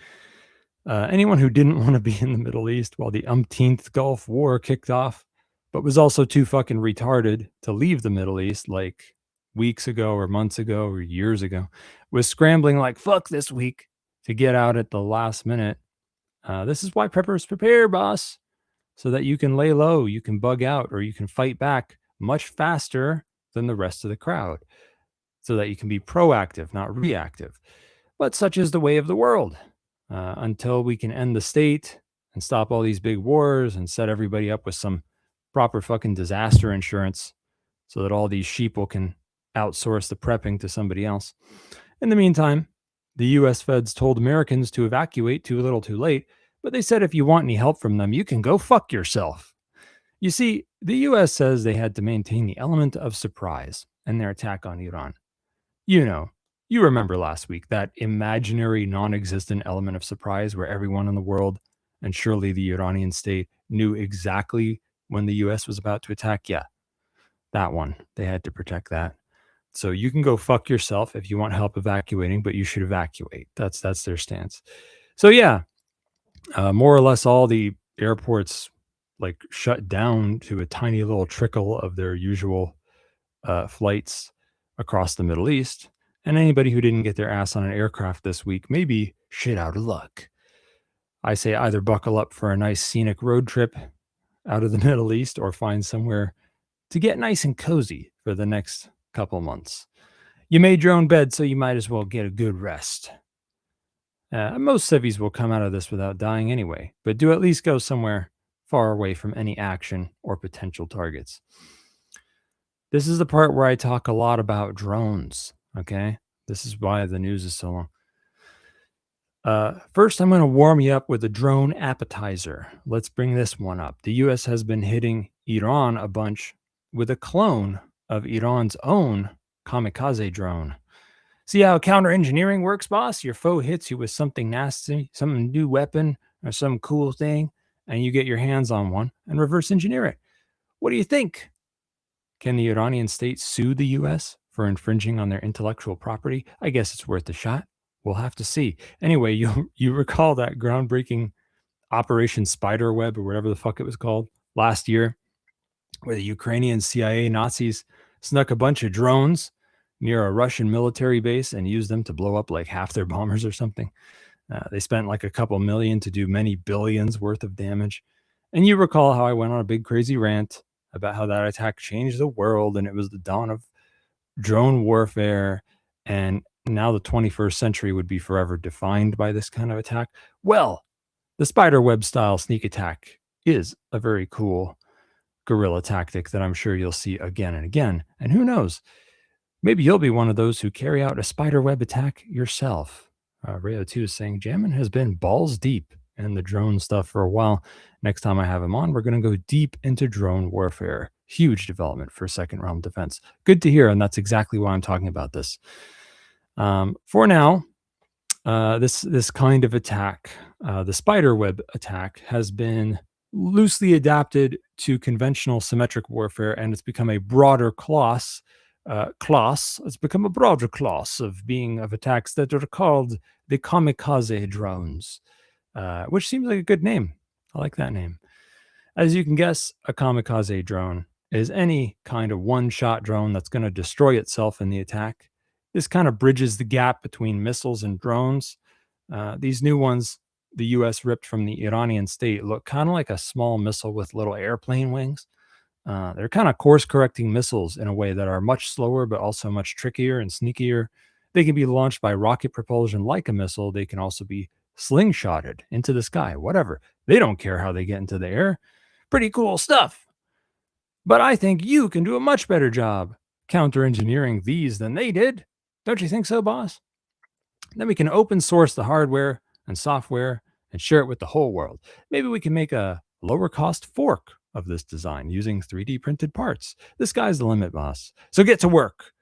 anyone who didn't want to be in the Middle East while the umpteenth Gulf War kicked off, but was also too fucking retarded to leave the Middle East like weeks ago or months ago or years ago, was scrambling like fuck this week to get out at the last minute. This is why preppers prepare, boss, so that you can lay low, you can bug out, or you can fight back much faster than the rest of the crowd, so that you can be proactive, not reactive. But such is the way of the world. Until we can end the state and stop all these big wars and set everybody up with some proper fucking disaster insurance so that all these sheeple can outsource the prepping to somebody else. In the meantime, the US feds told Americans to evacuate too little too late, but they said if you want any help from them, you can go fuck yourself. You see, the US says they had to maintain the element of surprise in their attack on Iran. You remember last week, that imaginary non-existent element of surprise where everyone in the world, and surely the Iranian state, knew exactly when the US was about to attack? Yeah, that one. They had to protect that. So you can go fuck yourself if you want help evacuating, but you should evacuate. That's their stance. So yeah, more or less all the airports like shut down to a tiny little trickle of their usual flights across the Middle East. And anybody who didn't get their ass on an aircraft this week may be shit out of luck. I say either buckle up for a nice scenic road trip out of the Middle East or find somewhere to get nice and cozy for the next couple months. You made your own bed, so you might as well get a good rest. Most civvies will come out of this without dying anyway, but do at least go somewhere far away from any action or potential targets. This is the part where I talk a lot about drones, okay? This is why the news is so long. First, I'm going to warm you up with a drone appetizer. Let's bring this one up. The U.S. has been hitting Iran a bunch with a clone of Iran's own kamikaze drone. See how counter engineering works, boss? Your foe hits you with something nasty, some new weapon, or some cool thing, and you get your hands on one and reverse engineer it. What do you think? Can the Iranian state sue the U.S. for infringing on their intellectual property? I guess it's worth a shot. We'll have to see. Anyway, you recall that groundbreaking Operation Spiderweb, or whatever the fuck it was called, last year, where the Ukrainian CIA Nazis snuck a bunch of drones near a Russian military base and used them to blow up like half their bombers or something. They spent like a couple million to do many billions worth of damage. And you recall how I went on a big crazy rant about how that attack changed the world and it was the dawn of drone warfare. And now the 21st century would be forever defined by this kind of attack. Well, the spiderweb style sneak attack is a very cool guerrilla tactic that I'm sure you'll see again and again. And who knows? Maybe you'll be one of those who carry out a spiderweb attack yourself. Rayo2 is saying, Jammin has been balls deep in the drone stuff for a while. Next time I have him on, we're going to go deep into drone warfare. Huge development for second realm defense. Good to hear, and that's exactly why I'm talking about this. For now, this kind of attack, the spiderweb attack, has been loosely adapted to conventional symmetric warfare, and it's become a broader class. It's become a broader class of attacks that are called the kamikaze drones, which seems like a good name. I like that name. As you can guess, a kamikaze drone is any kind of one-shot drone that's going to destroy itself in the attack. This kind of bridges the gap between missiles and drones. These new ones the U.S. ripped from the Iranian state look kind of like a small missile with little airplane wings. They're kind of course-correcting missiles in a way that are much slower, but also much trickier and sneakier. They can be launched by rocket propulsion like a missile. They can also be slingshotted into the sky, whatever. They don't care how they get into the air. Pretty cool stuff. But I think you can do a much better job counter-engineering these than they did. Don't you think so, boss? Then we can open source the hardware and software and share it with the whole world. Maybe we can make a lower-cost fork of this design using 3D printed parts. The sky's the limit, boss. So get to work.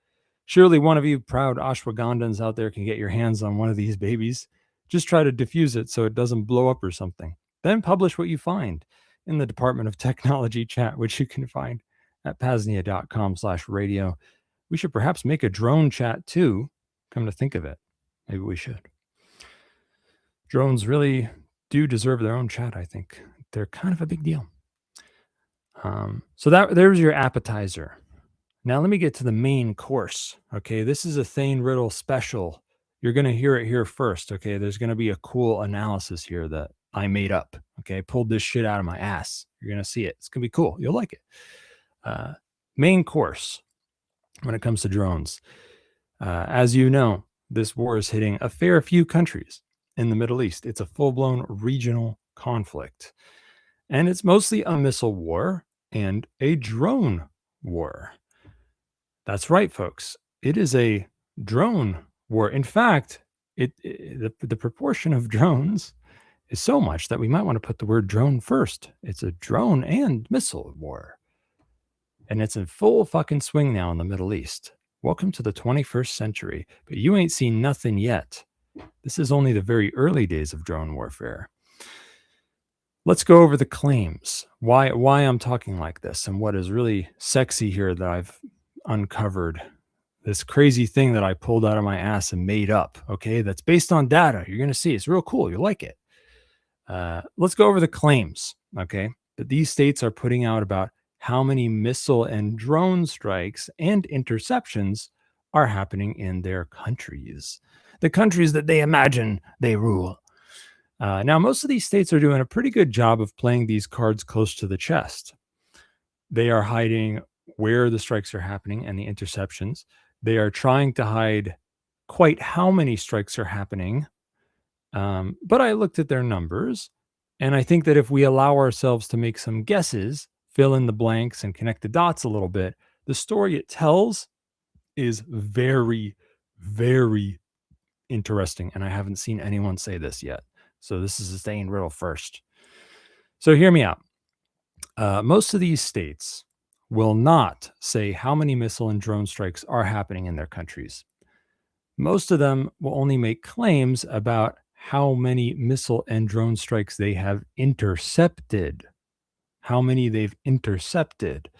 Surely one of you proud ashwagandhas out there can get your hands on one of these babies. Just try to diffuse it so it doesn't blow up or something. Then publish what you find in the Department of Technology chat, which you can find at PAZNIA.com/radio. We should perhaps make a drone chat too. Come to think of it. Maybe we should. Drones really do deserve their own chat, I think. They're kind of a big deal. So there's your appetizer. Now let me get to the main course. Okay, this is a Thane Riddle special. You're going to hear it here first. Okay, there's going to be a cool analysis here that I made up. Okay, pulled this shit out of my ass. You're going to see it. It's going to be cool. You'll like it. Main course when it comes to drones. As you know, this war is hitting a fair few countries in the Middle East. It's a full-blown regional conflict. And it's mostly a missile war and a drone war. That's right, folks. It is a drone war. In fact, the proportion of drones is so much that we might want to put the word drone first. It's a drone and missile war. And it's in full fucking swing now in the Middle East. Welcome to the 21st century, but you ain't seen nothing yet. This is only the very early days of drone warfare. Let's go over the claims. Why I'm talking like this and what is really sexy here that I've uncovered. This crazy thing that I pulled out of my ass and made up, okay? That's based on data. You're going to see it's real cool. You'll like it. Let's go over the claims, okay? That these states are putting out about how many missile and drone strikes and interceptions are happening in their countries, the countries that they imagine they rule. Now, most of these states are doing a pretty good job of playing these cards close to the chest. They are hiding where the strikes are happening and the interceptions. They are trying to hide quite how many strikes are happening. But I looked at their numbers, and I think that if we allow ourselves to make some guesses, fill in the blanks, and connect the dots a little bit, the story it tells is very, very interesting. And I haven't seen anyone say this yet. So this is a Thane riddle first. So hear me out. Most of these states will not say how many missile and drone strikes are happening in their countries. Most of them will only make claims about how many missile and drone strikes they have intercepted, how many they've intercepted.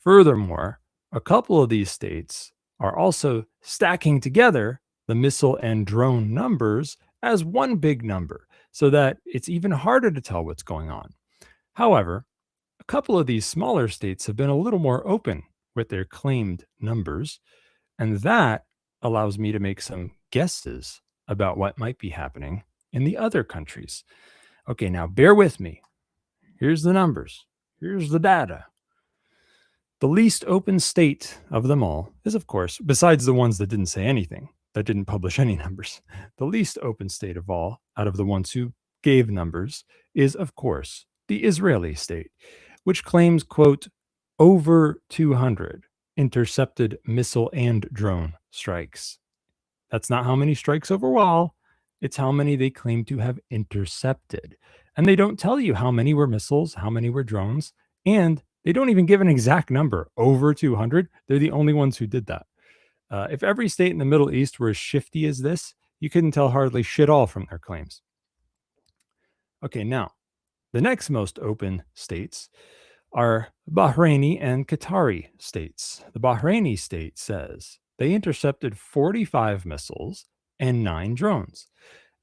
Furthermore, a couple of these states are also stacking together the missile and drone numbers as one big number so that it's even harder to tell what's going on. However, a couple of these smaller states have been a little more open with their claimed numbers, and that allows me to make some guesses about what might be happening in the other countries. Okay, now bear with me. Here's the numbers. Here's the data. The least open state of them all is, of course, besides the ones that didn't say anything, that didn't publish any numbers, the least open state of all, out of the ones who gave numbers, is, of course, the Israeli state, which claims, quote, over 200 intercepted missile and drone strikes. That's not how many strikes overall. It's how many they claim to have intercepted. And they don't tell you how many were missiles, how many were drones, and they don't even give an exact number, over 200. They're the only ones who did that. If every state in the Middle East were as shifty as this, you couldn't tell hardly shit all from their claims. Okay, now, the next most open states are Bahraini and Qatari states. The Bahraini state says they intercepted 45 missiles and 9 drones.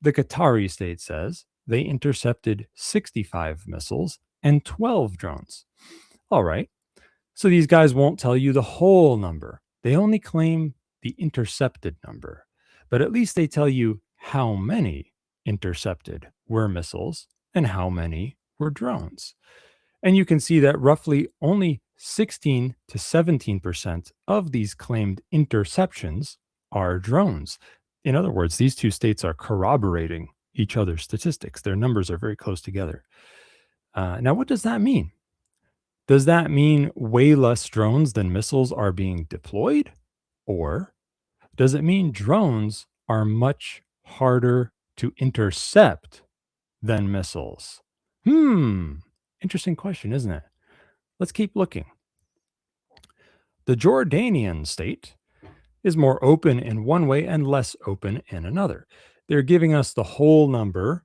The Qatari state says they intercepted 65 missiles and 12 drones. All right, so these guys won't tell you the whole number. They only claim the intercepted number, but at least they tell you how many intercepted were missiles and how many were drones. And you can see that roughly only 16 to 17% of these claimed interceptions are drones. In other words, these two states are corroborating each other's statistics. Their numbers are very close together. Now, what does that mean? Does that mean way less drones than missiles are being deployed? Or does it mean drones are much harder to intercept than missiles? Interesting question, isn't it? Let's keep looking. The Jordanian state is more open in one way and less open in another. They're giving us the whole number,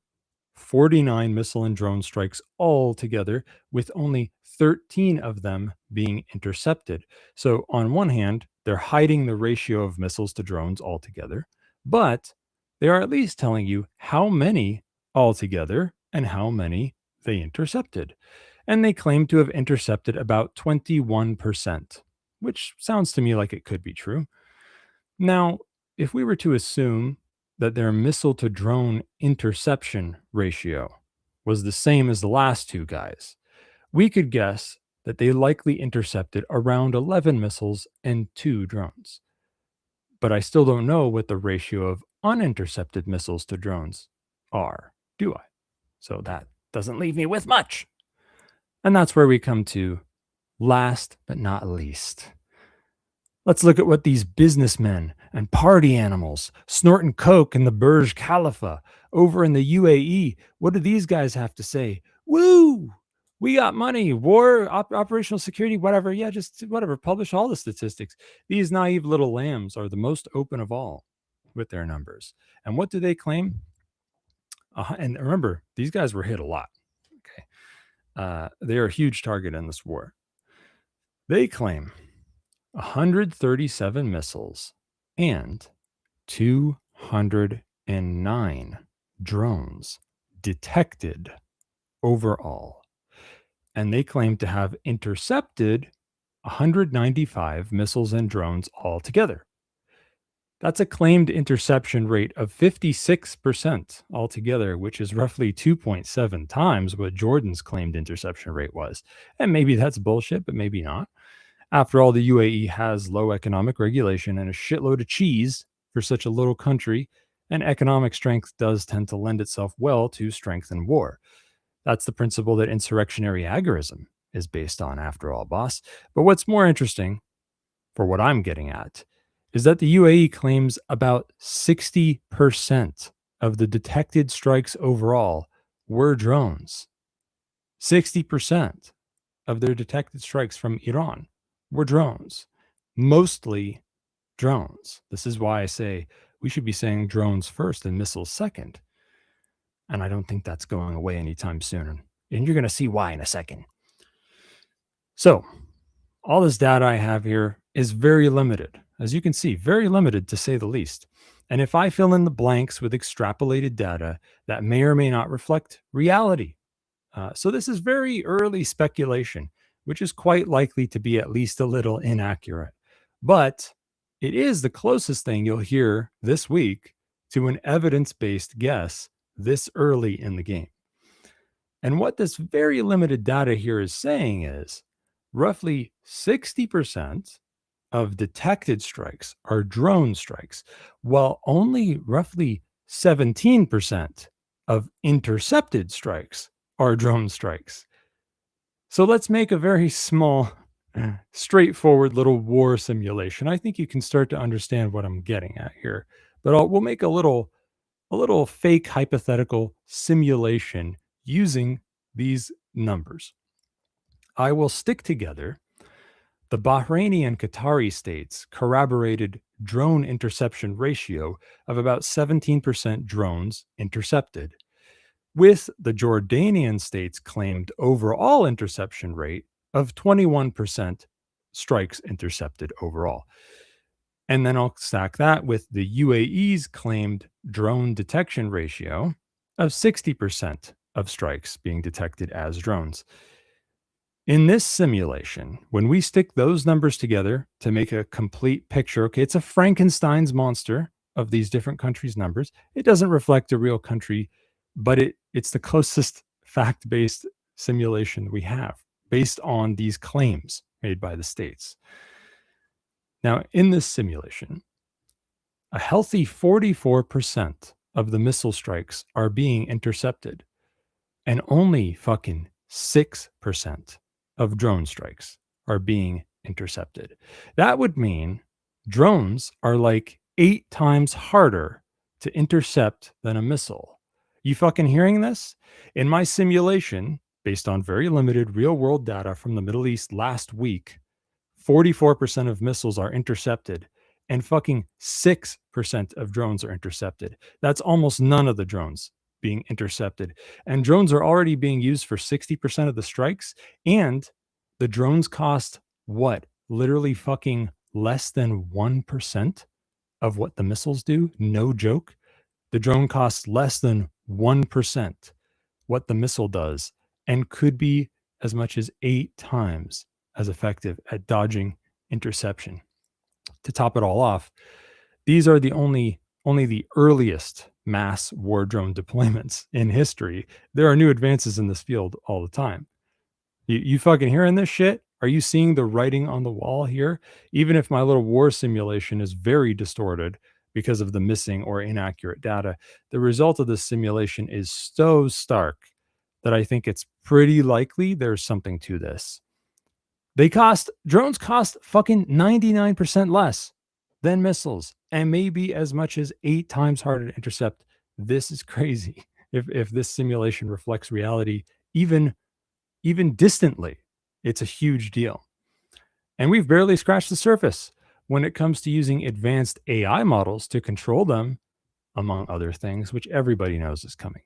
49 missile and drone strikes all together, with only 13 of them being intercepted. So on one hand, they're hiding the ratio of missiles to drones altogether, but they are at least telling you how many altogether and how many they intercepted. And they claim to have intercepted about 21%, which sounds to me like it could be true. Now, if we were to assume that their missile to drone interception ratio was the same as the last two guys, we could guess that they likely intercepted around 11 missiles and 2 drones. But I still don't know what the ratio of unintercepted missiles to drones are, do I? So that doesn't leave me with much. And that's where we come to last but not least. Let's look at what these businessmen and party animals snorting coke in the Burj Khalifa over in the UAE. What do these guys have to say? Woo! We got money, war, operational security, whatever. Yeah, just whatever. Publish all the statistics. These naive little lambs are the most open of all with their numbers. And what do they claim? And remember, these guys were hit a lot. Okay. They are a huge target in this war. They claim 137 missiles and 209 drones detected overall. And they claim to have intercepted 195 missiles and drones altogether. That's a claimed interception rate of 56% altogether, which is roughly 2.7 times what Jordan's claimed interception rate was. And maybe that's bullshit, but maybe not. After all, the UAE has low economic regulation and a shitload of cheese for such a little country, and economic strength does tend to lend itself well to strength in war. That's the principle that insurrectionary agorism is based on, after all, boss. But what's more interesting, for what I'm getting at, is that the UAE claims about 60% of the detected strikes overall were drones. 60% of their detected strikes from Iran were drones, mostly drones. This is why I say we should be saying drones first and missiles second. And I don't think that's going away anytime soon. And you're going to see why in a second. So, all this data I have here is very limited. As you can see, very limited to say the least. And if I fill in the blanks with extrapolated data, that may or may not reflect reality. So this is very early speculation, which is quite likely to be at least a little inaccurate. But it is the closest thing you'll hear this week to an evidence-based guess this early in the game. And what this very limited data here is saying is roughly 60% of detected strikes are drone strikes, while only roughly 17% of intercepted strikes are drone strikes. So let's make a very small, straightforward little war simulation. I think you can start to understand what I'm getting at here. But we'll make a little fake hypothetical simulation using these numbers. I will stick together the Bahraini and Qatari states' corroborated drone interception ratio of about 17% drones intercepted, with the Jordanian state's claimed overall interception rate of 21% strikes intercepted overall. And then I'll stack that with the UAE's claimed drone detection ratio of 60% of strikes being detected as drones. In this simulation, when we stick those numbers together to make a complete picture, okay, it's a Frankenstein's monster of these different countries' numbers. It doesn't reflect a real country, but it's the closest fact-based simulation we have based on these claims made by the states. Now, in this simulation, a healthy 44% of the missile strikes are being intercepted, and only fucking 6% of drone strikes are being intercepted. That would mean drones are like 8 times harder to intercept than a missile. You fucking hearing this? In my simulation, based on very limited real-world data from the Middle East last week, 44% of missiles are intercepted and fucking 6% of drones are intercepted. That's almost none of the drones being intercepted. And drones are already being used for 60% of the strikes. And the drones cost what? Literally fucking less than 1% of what the missiles do? No joke. The drone costs less than 1% what the missile does and could be as much as 8 times as effective at dodging interception. To top it all off, these are the only the earliest mass war drone deployments in history. There are new advances in this field all the time. You fucking hearing this shit? Are you seeing the writing on the wall here? Even if my little war simulation is very distorted because of the missing or inaccurate data, the result of this simulation is so stark that I think it's pretty likely there's something to this. Drones cost fucking 99% less than missiles and maybe as much as 8 times harder to intercept. This is crazy. If this simulation reflects reality, even distantly, it's a huge deal. And we've barely scratched the surface when it comes to using advanced AI models to control them, among other things, which everybody knows is coming.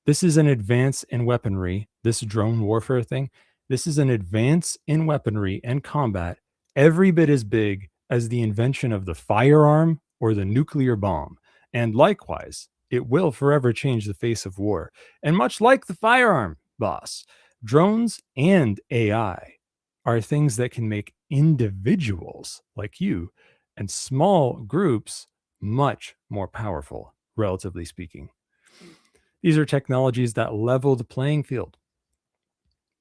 This is an advance in weaponry, this drone warfare thing. This is an advance in weaponry and combat every bit as big as the invention of the firearm or the nuclear bomb. And likewise, it will forever change the face of war. And much like the firearm, boss, drones and AI are things that can make individuals like you and small groups much more powerful, relatively speaking. These are technologies that level the playing field.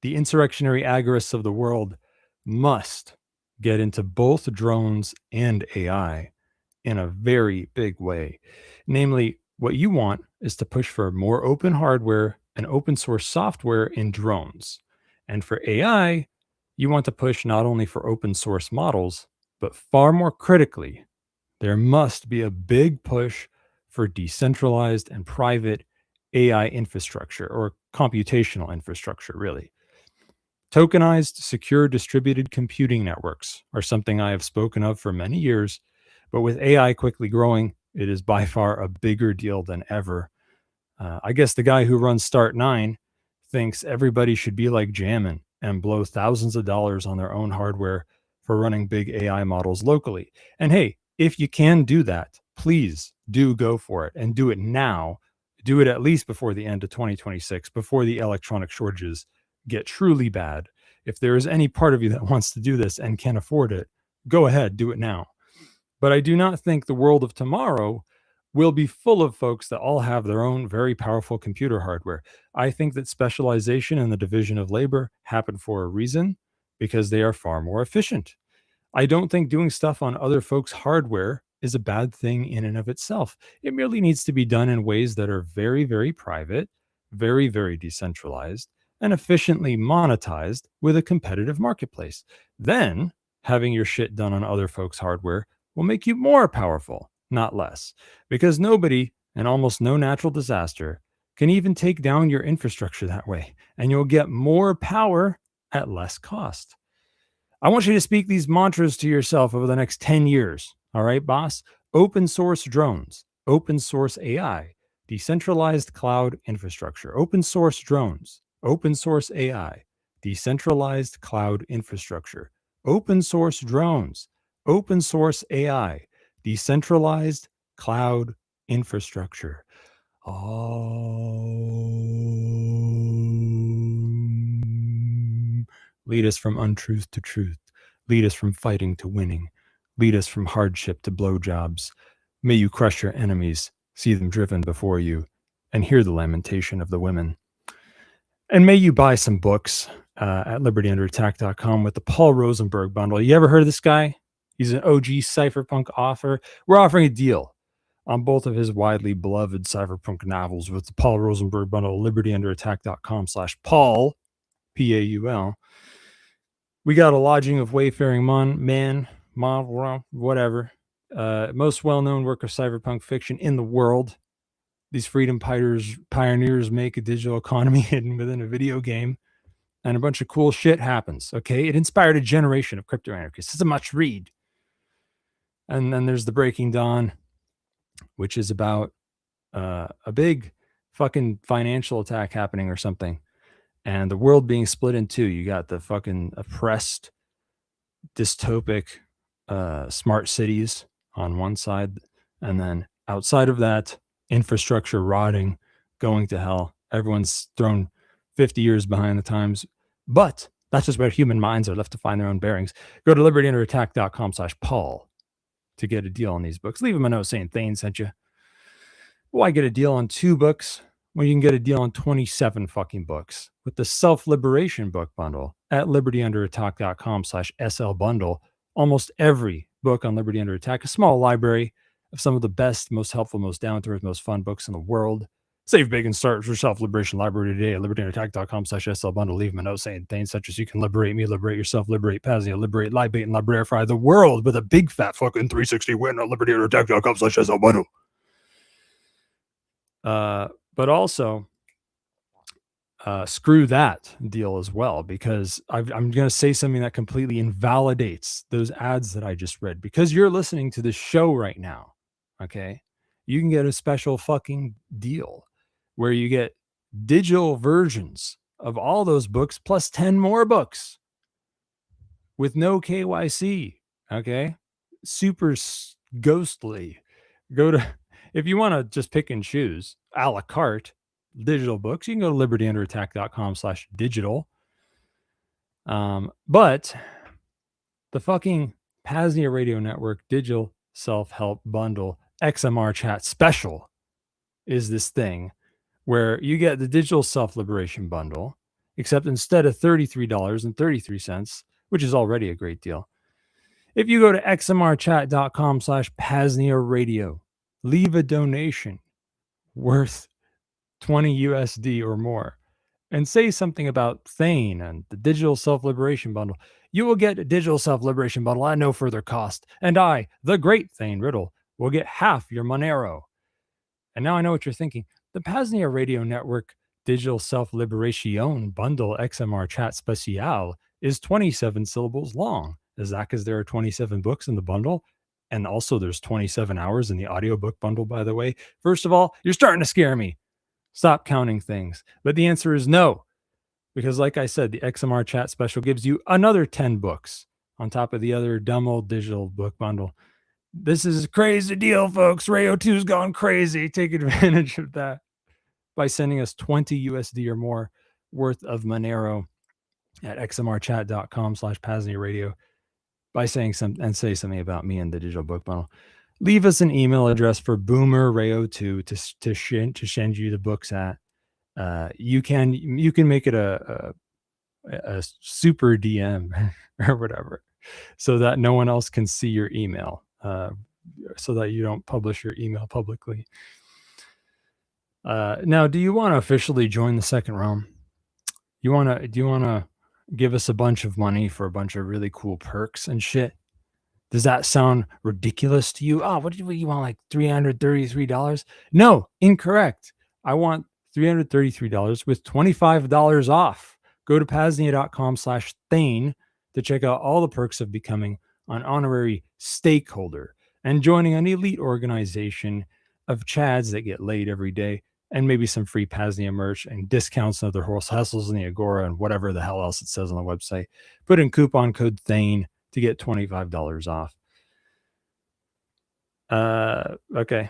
The insurrectionary agorists of the world must get into both drones and AI in a very big way. Namely, what you want is to push for more open hardware and open source software in drones. And for AI, you want to push not only for open source models, but far more critically, there must be a big push for decentralized and private AI infrastructure, or computational infrastructure, really. Tokenized, secure, distributed computing networks are something I have spoken of for many years, but with AI quickly growing, it is by far a bigger deal than ever. I guess the guy who runs Start9 thinks everybody should be like Jammin and blow thousands of dollars on their own hardware for running big AI models locally. And hey, if you can do that, please do go for it, and do it now. Do it at least before the end of 2026, before the electronic shortages get truly bad. If there is any part of you that wants to do this and can afford it, go ahead, do it now. But I do not think the world of tomorrow will be full of folks that all have their own very powerful computer hardware. I think that specialization and the division of labor happen for a reason, because they are far more efficient. I don't think doing stuff on other folks' hardware is a bad thing in and of itself. It merely needs to be done in ways that are very, very private, very, very decentralized, and efficiently monetized with a competitive marketplace. Then, having your shit done on other folks' hardware will make you more powerful, not less, because nobody and almost no natural disaster can even take down your infrastructure that way, and you'll get more power at less cost. I want you to speak these mantras to yourself over the next 10 years. All right, boss? Open source drones, open source AI, decentralized cloud infrastructure, open source drones, open source AI, decentralized cloud infrastructure, open source drones, open source AI, decentralized cloud infrastructure. Lead us from untruth to truth. Lead us from fighting to winning. Lead us from hardship to blowjobs. May you crush your enemies, see them driven before you, and hear the lamentation of the women. And may you buy some books at libertyunderattack.com with the Paul Rosenberg bundle. You ever heard of this guy? He's an OG cypherpunk author. We're offering a deal on both of his widely beloved cypherpunk novels with the Paul Rosenberg bundle, libertyunderattack.com/Paul, P-A-U-L. We got a lodging of wayfaring man, whatever. Most well-known work of cypherpunk fiction in the world. These freedom pioneers make a digital economy hidden within a video game, and a bunch of cool shit happens. Okay, it inspired a generation of crypto anarchists. It's a must read. And then there's The Breaking Dawn, which is about a big fucking financial attack happening or something, and the world being split in two. You got the fucking oppressed, dystopic, smart cities on one side, and then outside of that, infrastructure rotting, going to hell. Everyone's thrown 50 years behind the times, but that's just where human minds are left to find their own bearings. Go to libertyunderattack.com/Paul to get a deal on these books. Leave them a note saying Thane sent you. Why get a deal on 2 books when you can get a deal on 27 fucking books with the self-liberation book bundle at libertyunderattack.com/SL bundle? Almost every book on Liberty Under Attack, a small library of some of the best, most helpful, most down-to-earth, most fun books in the world. Save big and start your self-liberation library today at libertyunderattack.com/SL bundle. Leave them a note saying Thane such as you can liberate me, liberate yourself, liberate PAZNIA, liberate Libate, and liberarify the world with a big fat fucking 360 win at libertyunderattack.com/SL bundle. But also, screw that deal as well, because I'm going to say something that completely invalidates those ads that I just read. Because you're listening to this show right now, okay? You can get a special fucking deal where you get digital versions of all those books plus 10 more books with no KYC. Okay. Super ghostly. Go to, if you want to just pick and choose a la carte digital books, you can go to libertyunderattack.com/digital. But the fucking PAZNIA Radio Network Digital Self-Help Bundle XMR Chat Special is this thing where you get the Digital Self-Liberation Bundle, except instead of $33.33, which is already a great deal, if you go to xmrchat.com/PAZNIA Radio, leave a donation worth 20 USD or more, and say something about Thane and the Digital Self-Liberation Bundle, you will get a Digital Self-Liberation Bundle at no further cost. And I, the great Thane Riddle, will get half your Monero. And now I know what you're thinking. The PAZNIA Radio Network Digital Self-Liberation Bundle XMR Chat Special is 27 syllables long. Is that because there are 27 books in the bundle? And also there's 27 hours in the audiobook bundle, by the way. First of all, you're starting to scare me. Stop counting things. But the answer is no. Because like I said, the XMR Chat Special gives you another 10 books on top of the other dumb old digital book bundle. This is a crazy deal, folks. Rayo 2's gone crazy. Take advantage of that by sending us 20 USD or more worth of Monero at xmrchat.com/PAZNIA Radio by saying say something about me and the digital book bundle. Leave us an email address for Boomer Rayo2 to send you the books at. You can make it a super DM or whatever, so that no one else can see your email, so that you don't publish your email publicly. Now, do you want to officially join the Second Realm? Do you want to give us a bunch of money for a bunch of really cool perks and shit? Does that sound ridiculous to you? Oh, what do you want, like $333? No, incorrect. I want $333 with $25 off. Go to PAZNIA.com/Thane to check out all the perks of becoming an honorary stakeholder and joining an elite organization of Chads that get laid every day, and maybe some free PAZNIA merch and discounts and other horse hassles in the Agora and whatever the hell else it says on the website. Put in coupon code Thane to get $25 off. Okay.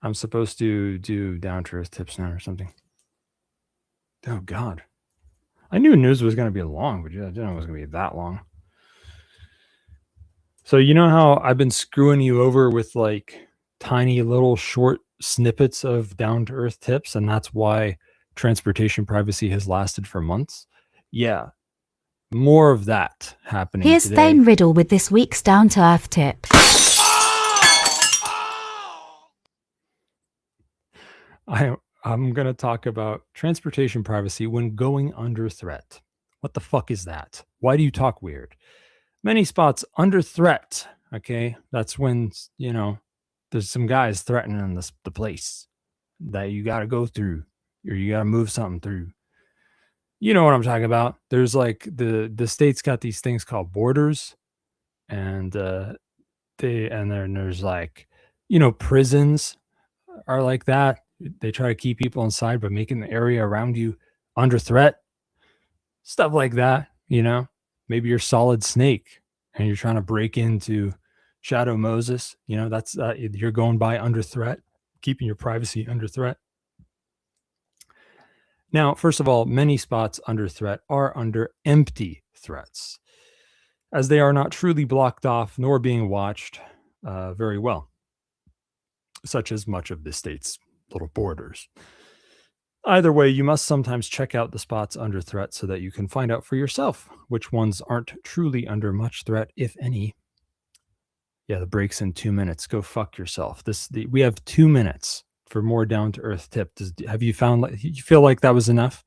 I'm supposed to do down to earth tips now or something. Oh God. I knew news was going to be long, but I didn't know it was going to be that long. So you know how I've been screwing you over with like tiny little short snippets of down to earth tips, and that's why transportation privacy has lasted for months? Yeah. More of that happening Here's today. Thane Riddle with this week's Down to Earth tip. I'm going to talk about transportation privacy when going under threat. What the fuck is that? Why do you talk weird? Many spots under threat. Okay. That's when, there's some guys threatening the place that you got to go through, or you got to move something through. You know what I'm talking about. There's like the state's got these things called borders, and then there's like, prisons are like that. They try to keep people inside by making the area around you under threat. Stuff like that, Maybe you're Solid Snake and you're trying to break into Shadow Moses. That's you're going by under threat, keeping your privacy under threat. Now, first of all, many spots under threat are under empty threats, as they are not truly blocked off nor being watched very well, such as much of the state's little borders. Either way, you must sometimes check out the spots under threat so that you can find out for yourself which ones aren't truly under much threat, if any. Yeah, the break's in 2 minutes. Go fuck yourself. We have 2 minutes for more down-to-earth tip. Have you found, you feel like that was enough?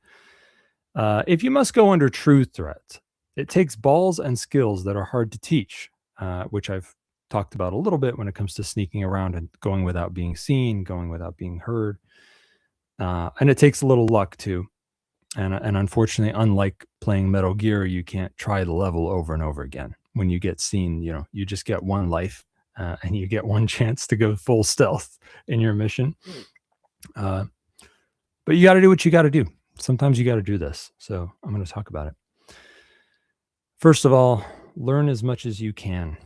If you must go under true threat, it takes balls and skills that are hard to teach, which I've talked about a little bit when it comes to sneaking around and going without being seen, going without being heard. And it takes a little luck too. And unfortunately, unlike playing Metal Gear, you can't try the level over and over again. When you get seen, you just get one life and you get one chance to go full stealth in your mission. But you got to do what you got to do. Sometimes you got to do this. So I'm going to talk about it. First of all, learn as much as you can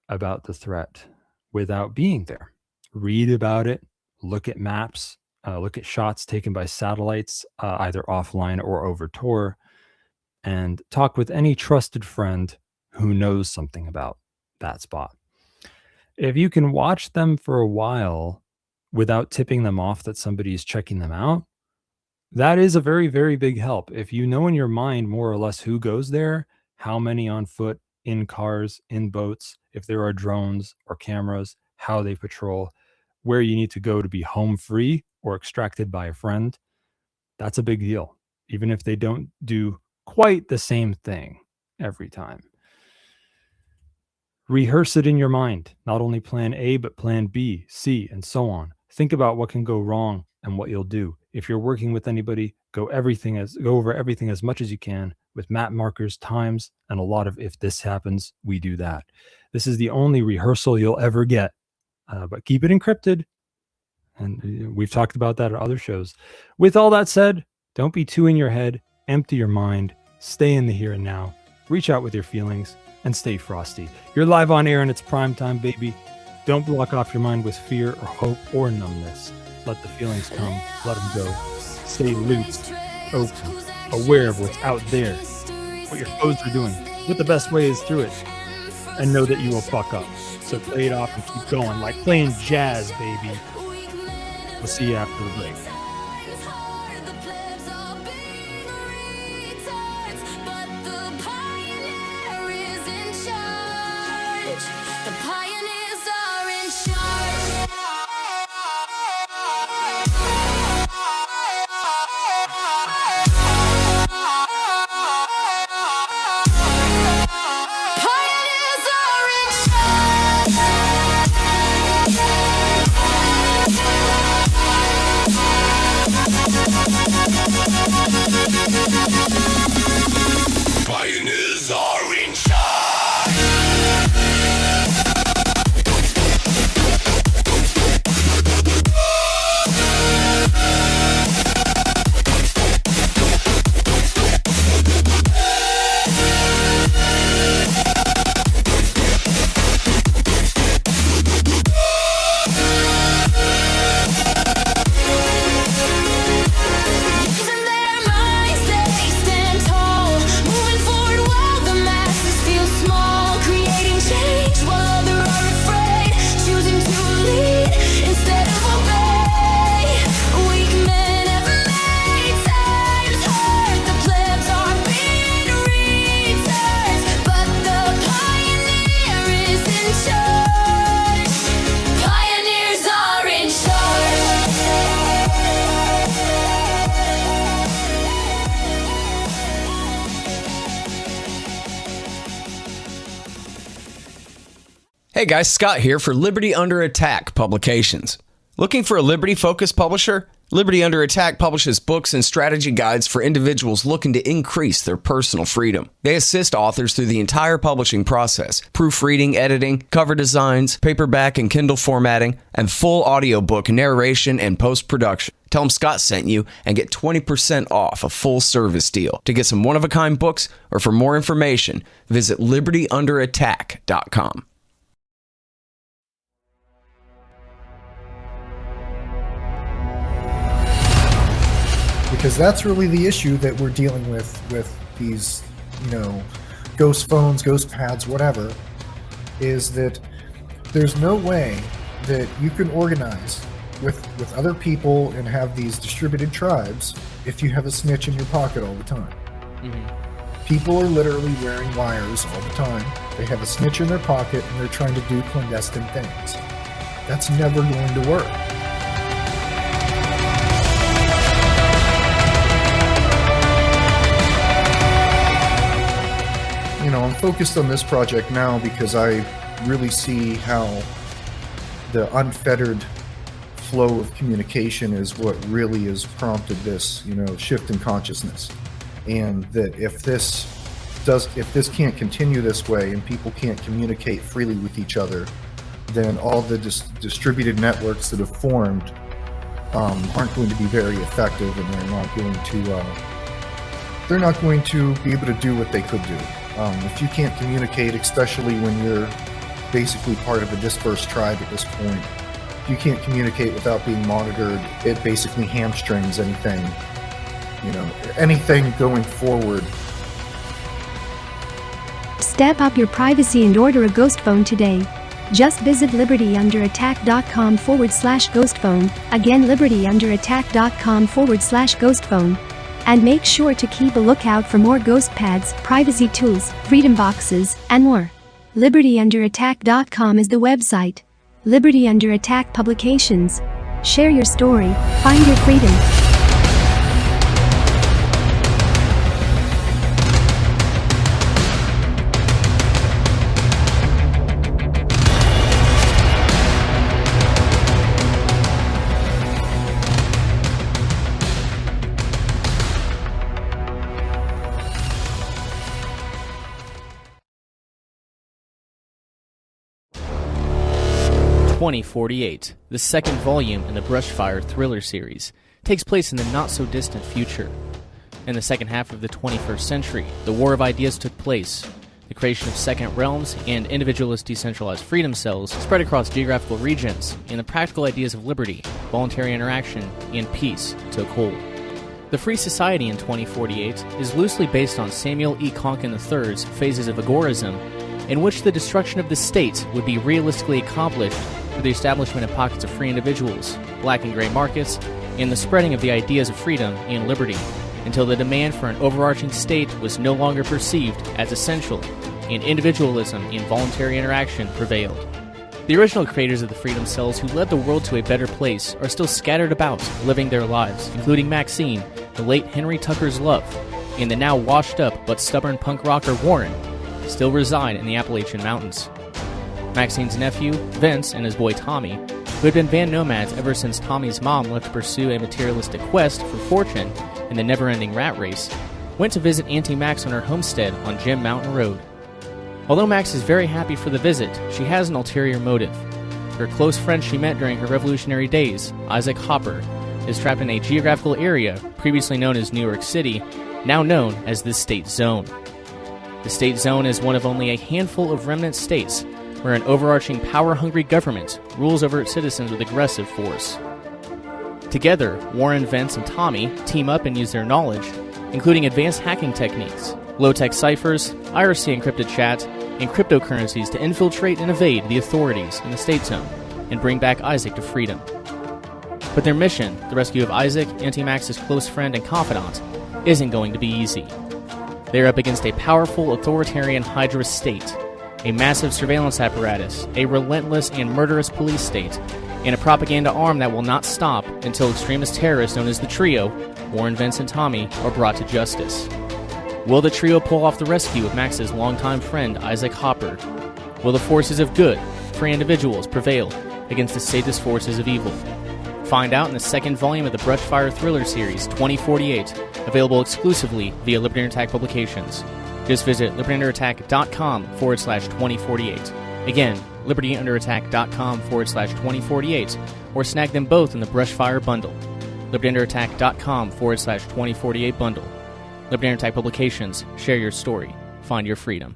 about the threat without being there. Read about it, look at maps, look at shots taken by satellites, either offline or over Tor, and talk with any trusted friend who knows something about that spot. If you can watch them for a while without tipping them off that somebody is checking them out, that is a very, very big help. If you know in your mind more or less who goes there, how many on foot, in cars, in boats, if there are drones or cameras, how they patrol, where you need to go to be home free or extracted by a friend, that's a big deal, even if they don't do quite the same thing every time. Rehearse it in your mind, not only plan A, but plan B, C, and so on. Think about what can go wrong and what you'll do. If you're working with anybody, go over everything as much as you can with map markers, times, and a lot of if this happens, we do that. This is the only rehearsal you'll ever get, but keep it encrypted. And we've talked about that at other shows. With all that said, don't be too in your head, empty your mind, stay in the here and now, reach out with your feelings, and stay frosty. You're live on air and it's prime time, baby. Don't block off your mind with fear or hope or numbness. Let the feelings come, let them go. Stay loose, open, aware of what's out there, what your foes are doing, what the best way is through it, and know that you will fuck up. So play it off and keep going, like playing jazz, baby. We'll see you after the break. Pioneers are in charge. Hey guys, Scott here for Liberty Under Attack Publications. Looking for a Liberty-focused publisher? Liberty Under Attack publishes books and strategy guides for individuals looking to increase their personal freedom. They assist authors through the entire publishing process: proofreading, editing, cover designs, paperback and Kindle formatting, and full audiobook narration and post-production. Tell them Scott sent you and get 20% off a full service deal. To get some one-of-a-kind books or for more information, visit libertyunderattack.com. Because that's really the issue that we're dealing with these, ghost phones, ghost pads, whatever, is that there's no way that you can organize with other people and have these distributed tribes if you have a snitch in your pocket all the time. Mm-hmm. People are literally wearing wires all the time. They have a snitch in their pocket and they're trying to do clandestine things. That's never going to work. I'm focused on this project now because I really see how the unfettered flow of communication is what really has prompted this, shift in consciousness. And that if this can't continue this way and people can't communicate freely with each other, then all the distributed networks that have formed aren't going to be very effective, and they're not going to be able to do what they could do. If you can't communicate, especially when you're basically part of a dispersed tribe at this point, if you can't communicate without being monitored, it basically hamstrings anything going forward. Step up your privacy and order a ghost phone today. Just visit libertyunderattack.com/ghostphone, again libertyunderattack.com/ghostphone. And make sure to keep a lookout for more ghost pads, privacy tools, freedom boxes, and more. libertyunderattack.com is the website. Liberty Under Attack Publications. Share your story, find your freedom. .2048, the second volume in the Brushfire thriller series, takes place in the not-so-distant future. In the second half of the 21st century, the War of Ideas took place. The creation of second realms and individualist decentralized freedom cells spread across geographical regions, and the practical ideas of liberty, voluntary interaction, and peace took hold. The Free Society in 2048 is loosely based on Samuel E. Konkin III's Phases of Agorism, in which the destruction of the state would be realistically accomplished through the establishment of pockets of free individuals, black and gray markets, and the spreading of the ideas of freedom and liberty, until the demand for an overarching state was no longer perceived as essential, and individualism and voluntary interaction prevailed. The original creators of the Freedom Cells who led the world to a better place are still scattered about, living their lives, including Maxine, the late Henry Tucker's love, and the now washed-up but stubborn punk rocker Warren, still reside in the Appalachian Mountains. Maxine's nephew, Vince, and his boy Tommy, who had been van nomads ever since Tommy's mom left to pursue a materialistic quest for fortune in the never-ending rat race, went to visit Auntie Max on her homestead on Jim Mountain Road. Although Max is very happy for the visit, she has an ulterior motive. Her close friend she met during her revolutionary days, Isaac Hopper, is trapped in a geographical area previously known as New York City, now known as the State Zone. The State Zone is one of only a handful of remnant states where an overarching power-hungry government rules over its citizens with aggressive force. Together, Warren, Vince, and Tommy team up and use their knowledge, including advanced hacking techniques, low-tech ciphers, IRC encrypted chat, and cryptocurrencies to infiltrate and evade the authorities in the State Zone and bring back Isaac to freedom. But their mission, the rescue of Isaac, Auntie Max's close friend and confidant, isn't going to be easy. They're up against a powerful authoritarian Hydra state, a massive surveillance apparatus, a relentless and murderous police state, and a propaganda arm that will not stop until extremist terrorists known as the Trio, Warren, Vince, and Tommy, are brought to justice. Will the trio pull off the rescue of Max's longtime friend Isaac Hopper? Will the forces of good, free individuals, prevail against the sadist forces of evil? Find out in the second volume of the Brushfire thriller series, 2048, available exclusively via Liberty Under Attack Publications. Just visit libertyunderattack.com/2048. Again, libertyunderattack.com/2048, or snag them both in the Brushfire bundle. libertyunderattack.com/2048 bundle. Liberty Under Attack Publications. Share your story. Find your freedom.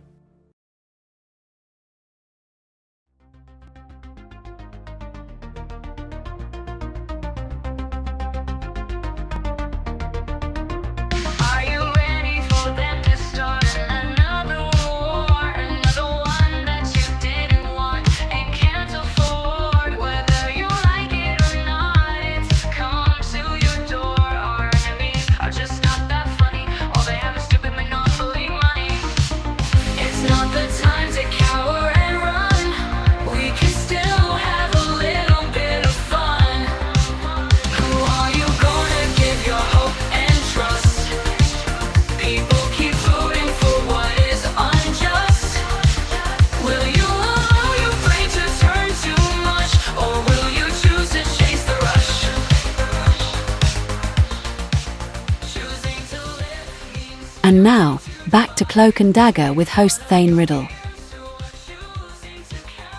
And now, back to Cloak and Dagger with host Thane Riddle.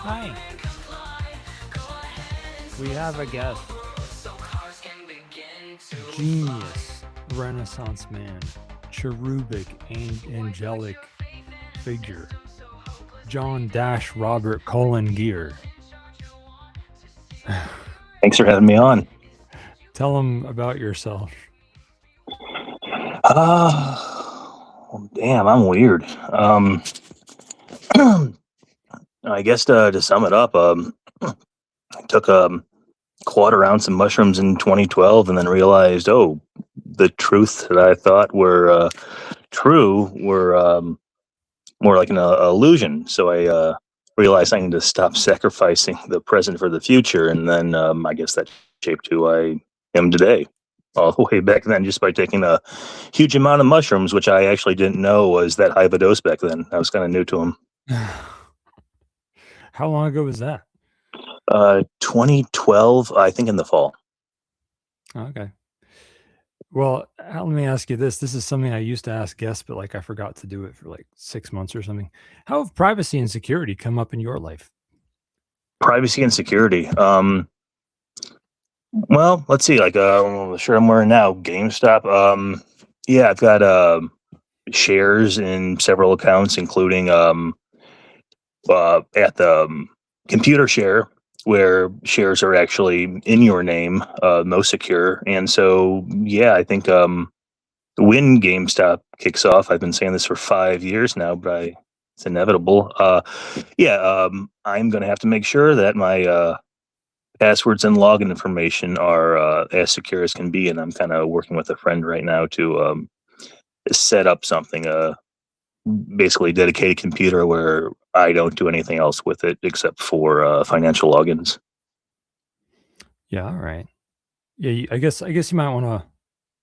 Hi. We have a guest. genius Renaissance man, cherubic and angelic figure, John Dash Robert Gier. Thanks for having me on. Tell them about yourself. Damn, I'm weird. I guess to sum it up, I took a quarter ounce of mushrooms in 2012 and then realized, the truths that I thought were true were more like an illusion. So I realized I need to stop sacrificing the present for the future. And then I guess that shaped who I am today. All the way back then, just by taking a huge amount of mushrooms, which I actually didn't know was that high of a dose back then. I was kind of new to them. How long ago was that? 2012, I think in the fall. Okay. Well, let me ask you this. This is something I used to ask guests, but I forgot to do it for 6 months or something. How have privacy and security come up in your life? Privacy and security. Well, let's see. The shirt I'm wearing now, GameStop. Yeah, I've got shares in several accounts, including at the computer share, where shares are actually in your name, most secure. And so, yeah, I think when GameStop kicks off, I've been saying this for 5 years now, but it's inevitable. I'm going to have to make sure that my passwords and login information are as secure as can be, and I'm kind of working with a friend right now to set up something, basically dedicated computer where I don't do anything else with it except for financial logins. Yeah, all right. Yeah, I guess you might want to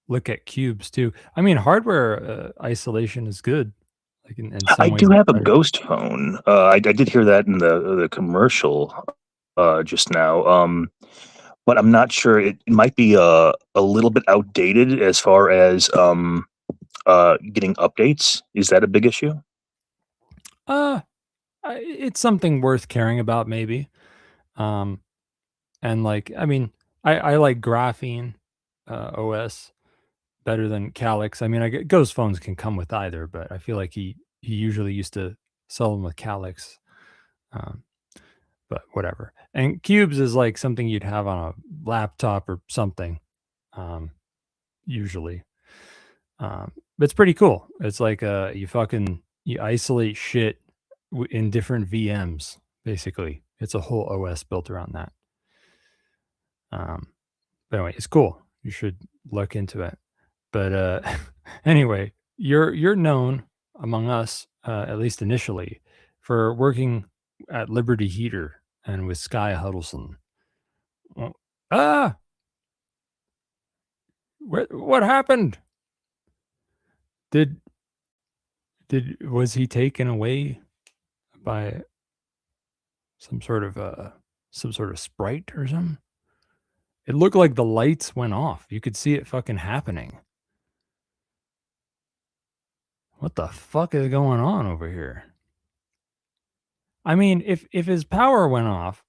look at cubes too. I mean, hardware isolation is good. In some I ways do have a better. ghost phone. I did hear that in the commercial just now. But I'm not sure. It might be a little bit outdated as far as getting updates. Is that a big issue? It's something worth caring about, maybe. And I mean, I like Graphene OS better than Calyx. I mean, Ghost phones can come with either, but I feel like he usually used to sell them with Calyx. But whatever. And Cubes is something you'd have on a laptop or something, usually. But it's pretty cool. It's you isolate shit in different VMs, basically. It's a whole OS built around that. But anyway, it's cool. You should look into it. But anyway, you're known among us, at least initially, for working at Liberty Heater and with Sky Huddleston. What happened? Was he taken away by some sort of sprite or something? It looked like the lights went off. You could see it fucking happening. What the fuck is going on over here? I mean, if his power went off,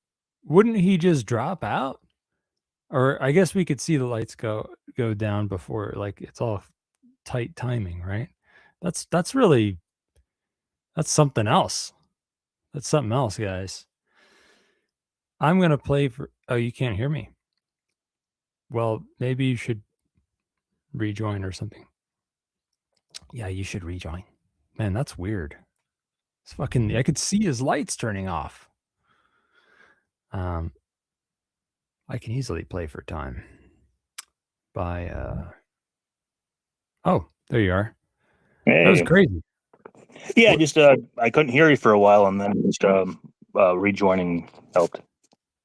wouldn't he just drop out? Or I guess we could see the lights go down before, it's all tight timing, right? That's something else. That's something else, guys. I'm gonna play for. Oh, you can't hear me. Well, maybe you should rejoin or something. Yeah, you should rejoin. Man, that's weird. It's fucking. I could see his lights turning off. I can easily play for time. By Oh, there you are. Hey. That was crazy. Yeah, just I couldn't hear you for a while, and then just rejoining helped.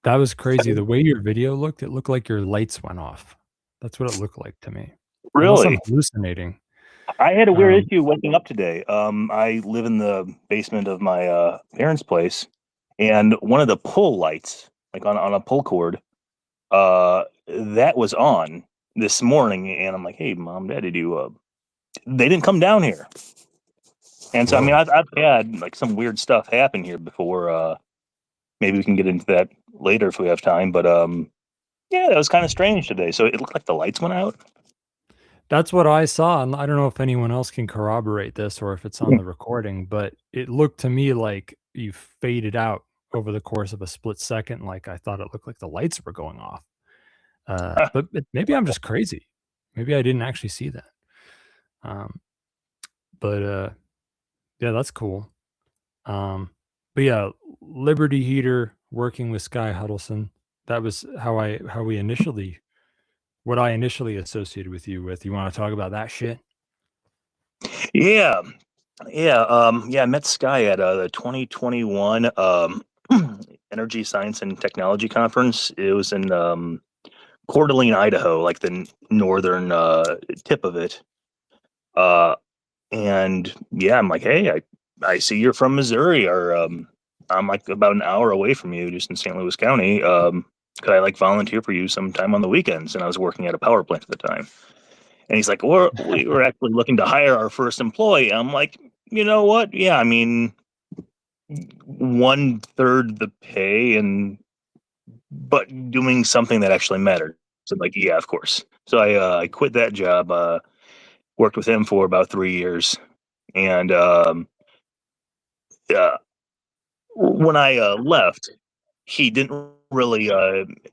That was crazy. The way your video looked, it looked like your lights went off. That's what it looked like to me. Unless Really? I'm hallucinating. I had a weird issue waking up today. I live in the basement of my parents' place, and one of the pull lights, on a pull cord, that was on this morning, and I'm like, "Hey, Mom, Dad, did you?" They didn't come down here, and so I mean, I've had some weird stuff happen here before. Maybe we can get into that later if we have time, but yeah, that was kind of strange today. So it looked like the lights went out. That's what I saw, and I don't know if anyone else can corroborate this or if it's on the recording, but it looked to me like you faded out over the course of a split second, like, I thought it looked like the lights were going off. But maybe I'm just crazy. Maybe I didn't actually see that. Um, but yeah, that's cool. But yeah, Liberty Heater working with Sky Huddleston. That was how I initially associated with you with. You want to talk about that shit? Yeah, yeah. I met Sky at the 2021 Energy Science and Technology Conference. It was in Coeur d'Alene, Idaho, like the northern tip of it. And yeah, I'm like, hey, I see you're from Missouri, or I'm like about an hour away from you, just in St. Louis County. Could I like volunteer for you sometime on the weekends? And I was working at a power plant at the time. And he's like, we were actually looking to hire our first employee. I'm like, you know what? Yeah, I mean, 1/3 the pay, but doing something that actually mattered. So I'm like, yeah, of course. So I quit that job. Worked with him for about 3 years, and uh, when I left, he didn't really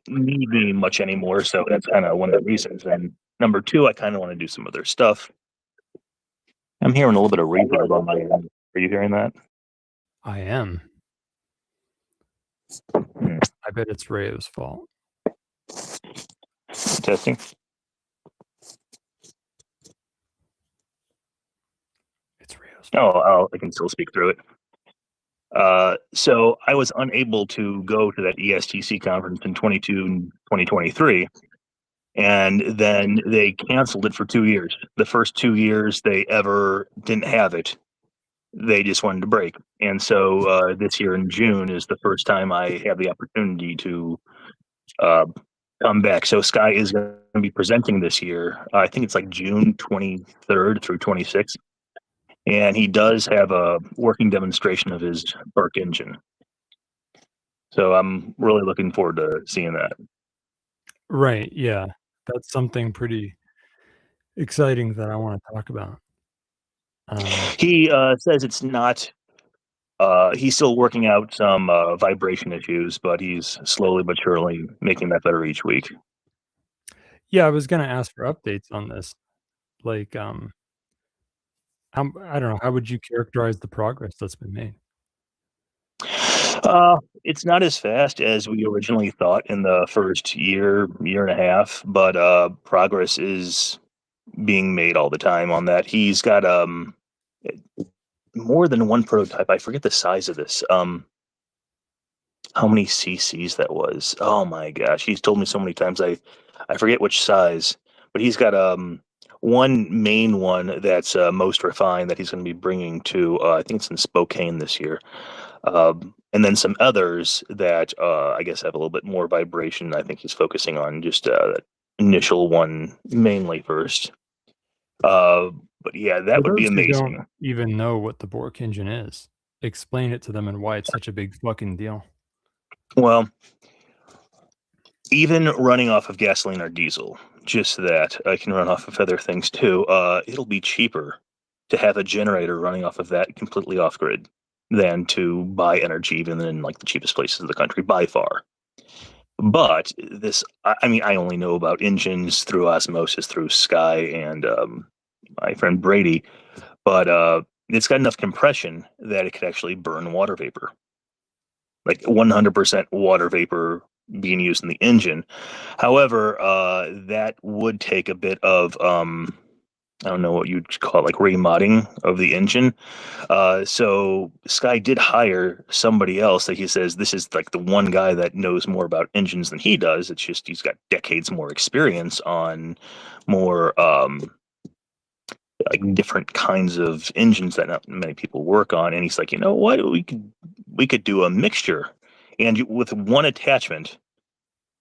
need me much anymore. So that's kind of one of the reasons. And number two, I kind of want to do some other stuff. I'm hearing a little bit of reverb on my end. Are you hearing that? I am. I bet it's Rayo's fault. Testing. It's Rayo's fault. I can still speak through it. So I was unable to go to that ESTC conference in 2023. And then they canceled it for 2 years. The first 2 years they ever didn't have it. They just wanted to break. And so this year in June is the first time I have the opportunity to come back. So Sky is going to be presenting this year. I think it's like June 23rd through 26th. And he does have a working demonstration of his Burke engine. So I'm really looking forward to seeing that. Right, yeah. That's something pretty exciting that I want to talk about. He says it's not. He's still working out some vibration issues, but he's slowly but surely making that better each week. Yeah, I was gonna ask for updates on this. Like, I don't know, how would you characterize the progress that's been made? It's not as fast as we originally thought in the first year and a half, but progress is being made all the time on that. He's got more than one prototype. I forget the size of this. How many cc's that was? Oh my gosh, he's told me so many times. I forget which size, but he's got one main one that's most refined that he's going to be bringing to. I think it's in Spokane this year. And then some others that I guess have a little bit more vibration. I think he's focusing on just that initial one mainly first. But yeah, that would be For those who amazing. don't even know what the Bork engine is, explain it to them and why it's such a big fucking deal. Well, even running off of gasoline or diesel, just that, I can run off of other things too. It'll be cheaper to have a generator running off of that completely off grid than to buy energy even in like the cheapest places in the country by far. But this, I mean, I only know about engines through osmosis through Sky and my friend Brady, but it's got enough compression that it could actually burn water vapor, like 100% water vapor being used in the engine. However, that would take a bit of I don't know what you'd call it, like remodding of the engine. So Sky did hire somebody else that he says this is like the one guy that knows more about engines than he does. It's just he's got decades more experience on more like different kinds of engines that not many people work on. And he's like, you know what, we could do a mixture, and with one attachment.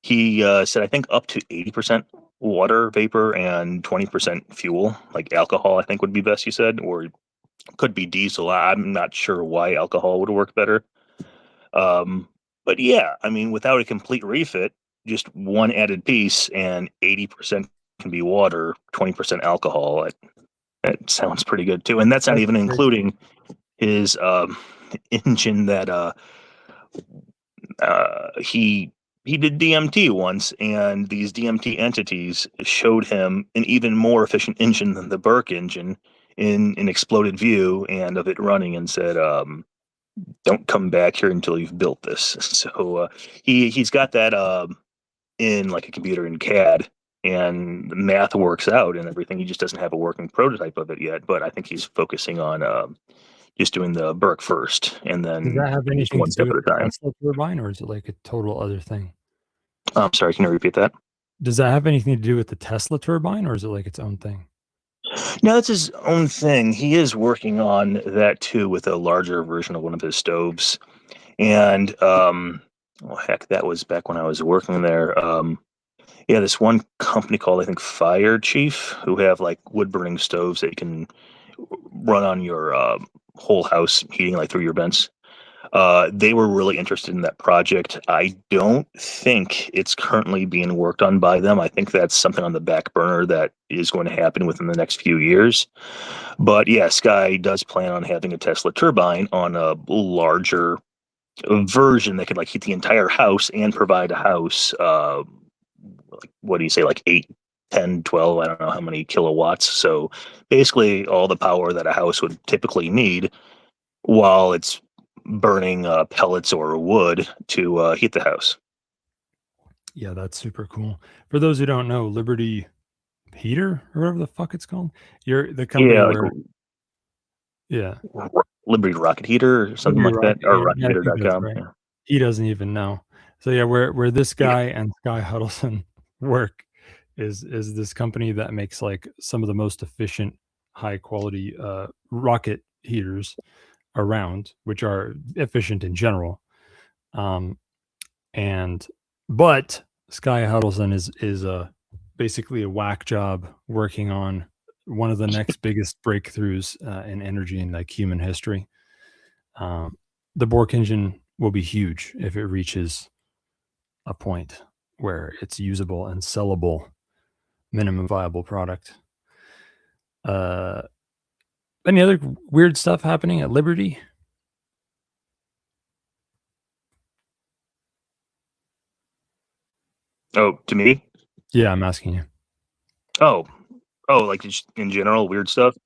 He said, I think up to 80% water vapor and 20% fuel, like alcohol, I think would be best, he said, or could be diesel. I'm not sure why alcohol would work better. But yeah, I mean, without a complete refit, just one added piece and 80% can be water, 20% alcohol. That sounds pretty good too. And that's not even including his engine that he did DMT once, and these DMT entities showed him an even more efficient engine than the Burke engine in an exploded view and of it running, and said, "Don't come back here until you've built this." So he's got that in like a computer in CAD, and the math works out and everything. He just doesn't have a working prototype of it yet. But I think he's focusing on just doing the Burke first, and then Does that have just anything one to step do at a with the time. Tesla turbine, or is it like a total other thing? I'm sorry, can you repeat that? Does that have anything to do with the Tesla turbine, or is it like its own thing? No, that's his own thing. He is working on that too with a larger version of one of his stoves. And well, heck, that was back when I was working there. Yeah, this one company called, I think, Fire Chief, who have like wood burning stoves that you can run on your whole house heating like through your vents. They were really interested in that project. I don't think it's currently being worked on by them. I think that's something on the back burner that is going to happen within the next few years. But yeah, Sky does plan on having a Tesla turbine on a larger version that could like heat the entire house and provide a house. Like, what do you say, like 8, 10, 12, I don't know how many kilowatts. So basically all the power that a house would typically need while it's burning pellets or wood to heat the house. Yeah, that's super cool. For those who don't know, Liberty Heater or whatever the fuck it's called, you're the company Yeah, like where yeah, Liberty Rocket Heater or something Liberty like that, Rocket or Heater. Yeah, I think that's rocketheater.com. right. Yeah. He doesn't even know. So yeah, where this Yeah. guy and Sky Huddleston work is this company that makes like some of the most efficient, high quality rocket heaters around, which are efficient in general. And but Sky Huddleston is basically a whack job working on one of the next biggest breakthroughs in energy in like human history. The Bork engine will be huge if it reaches a point where it's usable and sellable, minimum viable product. Any other weird stuff happening at Liberty? Oh, to me? Yeah, I'm asking you. Oh, like just in general, weird stuff.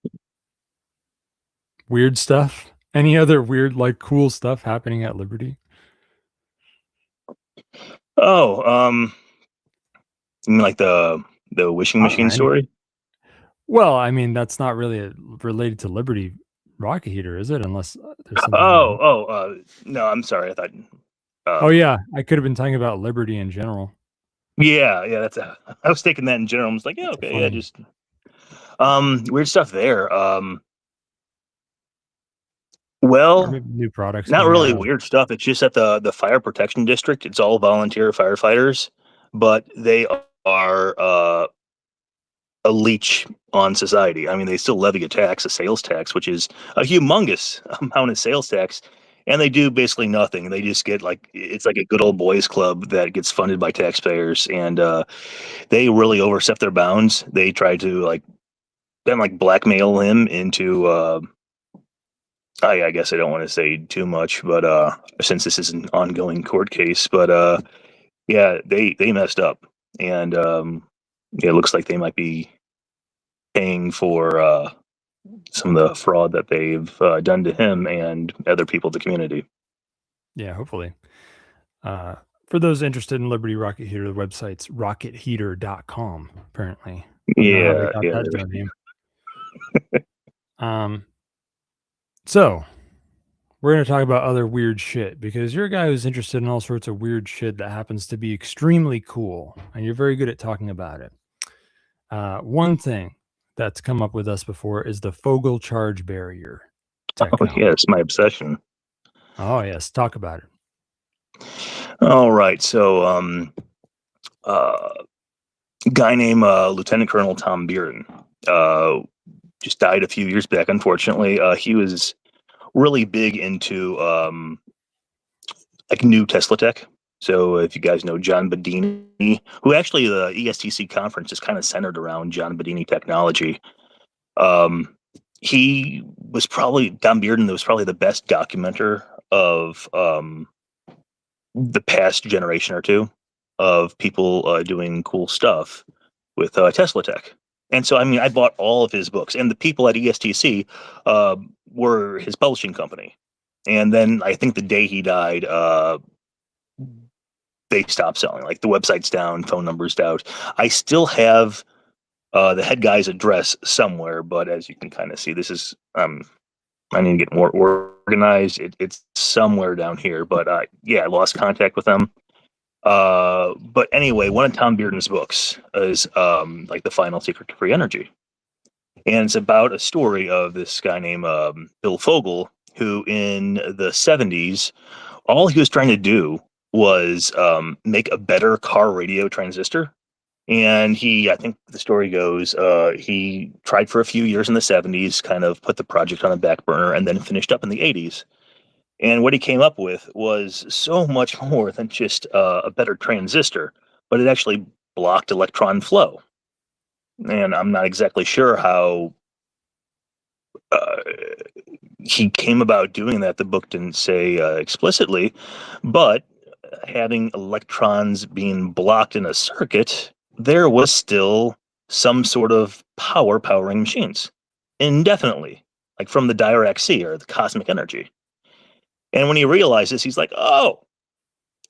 Weird stuff? Any other weird, like cool stuff happening at Liberty? Oh, you mean like the wishing machine story? Well, I mean, that's not really related to Liberty rocket heater, is it? Unless there's something. No, I'm sorry. I thought. Oh yeah, I could have been talking about Liberty in general. Yeah, that's. I was thinking that in general. I was like, yeah, okay, yeah, Funny. just weird stuff there. Or Well, maybe new products not coming really out. weird stuff. It's just at the fire protection district. It's all volunteer firefighters, but they are a leech on society. I mean, they still levy a sales tax, which is a humongous amount of sales tax, and they do basically nothing. They just get like, it's like a good old boys club that gets funded by taxpayers, and they really overstep their bounds. They try to like blackmail him into. I guess I don't want to say too much, but since this is an ongoing court case, but yeah, they messed up, and yeah, it looks like they might be paying for some of the fraud that they've done to him and other people in the community. Yeah, hopefully. For those interested in Liberty Rocket Heater, the website's rocketheater.com, apparently. I don't know how they got that domain. So we're going to talk about other weird shit because you're a guy who's interested in all sorts of weird shit that happens to be extremely cool, and you're very good at talking about it. One thing that's come up with us before is the Fogel charge barrier technology. Oh, yeah, it's my obsession. Oh, yes. Talk about it. All right. So, guy named Lieutenant Colonel Tom Bearden just died a few years back, unfortunately. He was really big into like new Tesla tech. So if you guys know John Bedini, who actually the ESTC conference is kind of centered around John Bedini technology. He was probably, Don Bearden was probably the best documenter of the past generation or two of people doing cool stuff with Tesla tech. And so, I mean, I bought all of his books, and the people at ESTC were his publishing company. And then I think the day he died, they stopped selling. Like the website's down, phone numbers down. I still have the head guy's address somewhere, but as you can kind of see, this is I need to get more organized. It's somewhere down here, but yeah, I lost contact with them. But anyway, one of Tom Bearden's books is like The Final Secret to Free Energy, and it's about a story of this guy named Bill Fogel, who in the 70s, all he was trying to do was make a better car radio transistor. And I think the story goes, he tried for a few years in the 70s, kind of put the project on the back burner, and then finished up in the 80s. And what he came up with was so much more than just a better transistor, but it actually blocked electron flow. And I'm not exactly sure how he came about doing that. The book didn't say explicitly, but having electrons being blocked in a circuit, there was still some sort of power powering machines indefinitely, like from the Dirac Sea or the cosmic energy. And when he realized this, he's like, "Oh,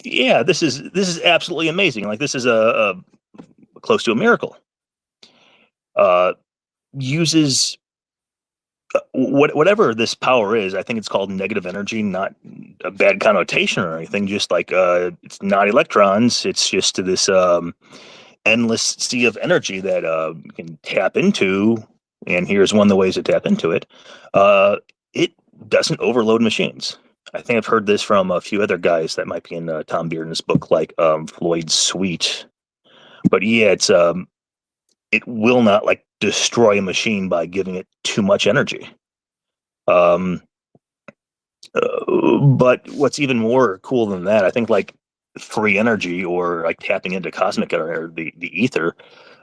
yeah, this is absolutely amazing. Like this is a close to a miracle." Uses whatever this power is. I think it's called negative energy, not a bad connotation or anything. Just like it's not electrons. It's just this endless sea of energy that you can tap into. And here's one of the ways to tap into it. It doesn't overload machines. I think I've heard this from a few other guys that might be in Tom Bearden's book, like Floyd Sweet. But yeah, it will not like destroy a machine by giving it too much energy. But what's even more cool than that, I think like free energy or like tapping into cosmic energy or the ether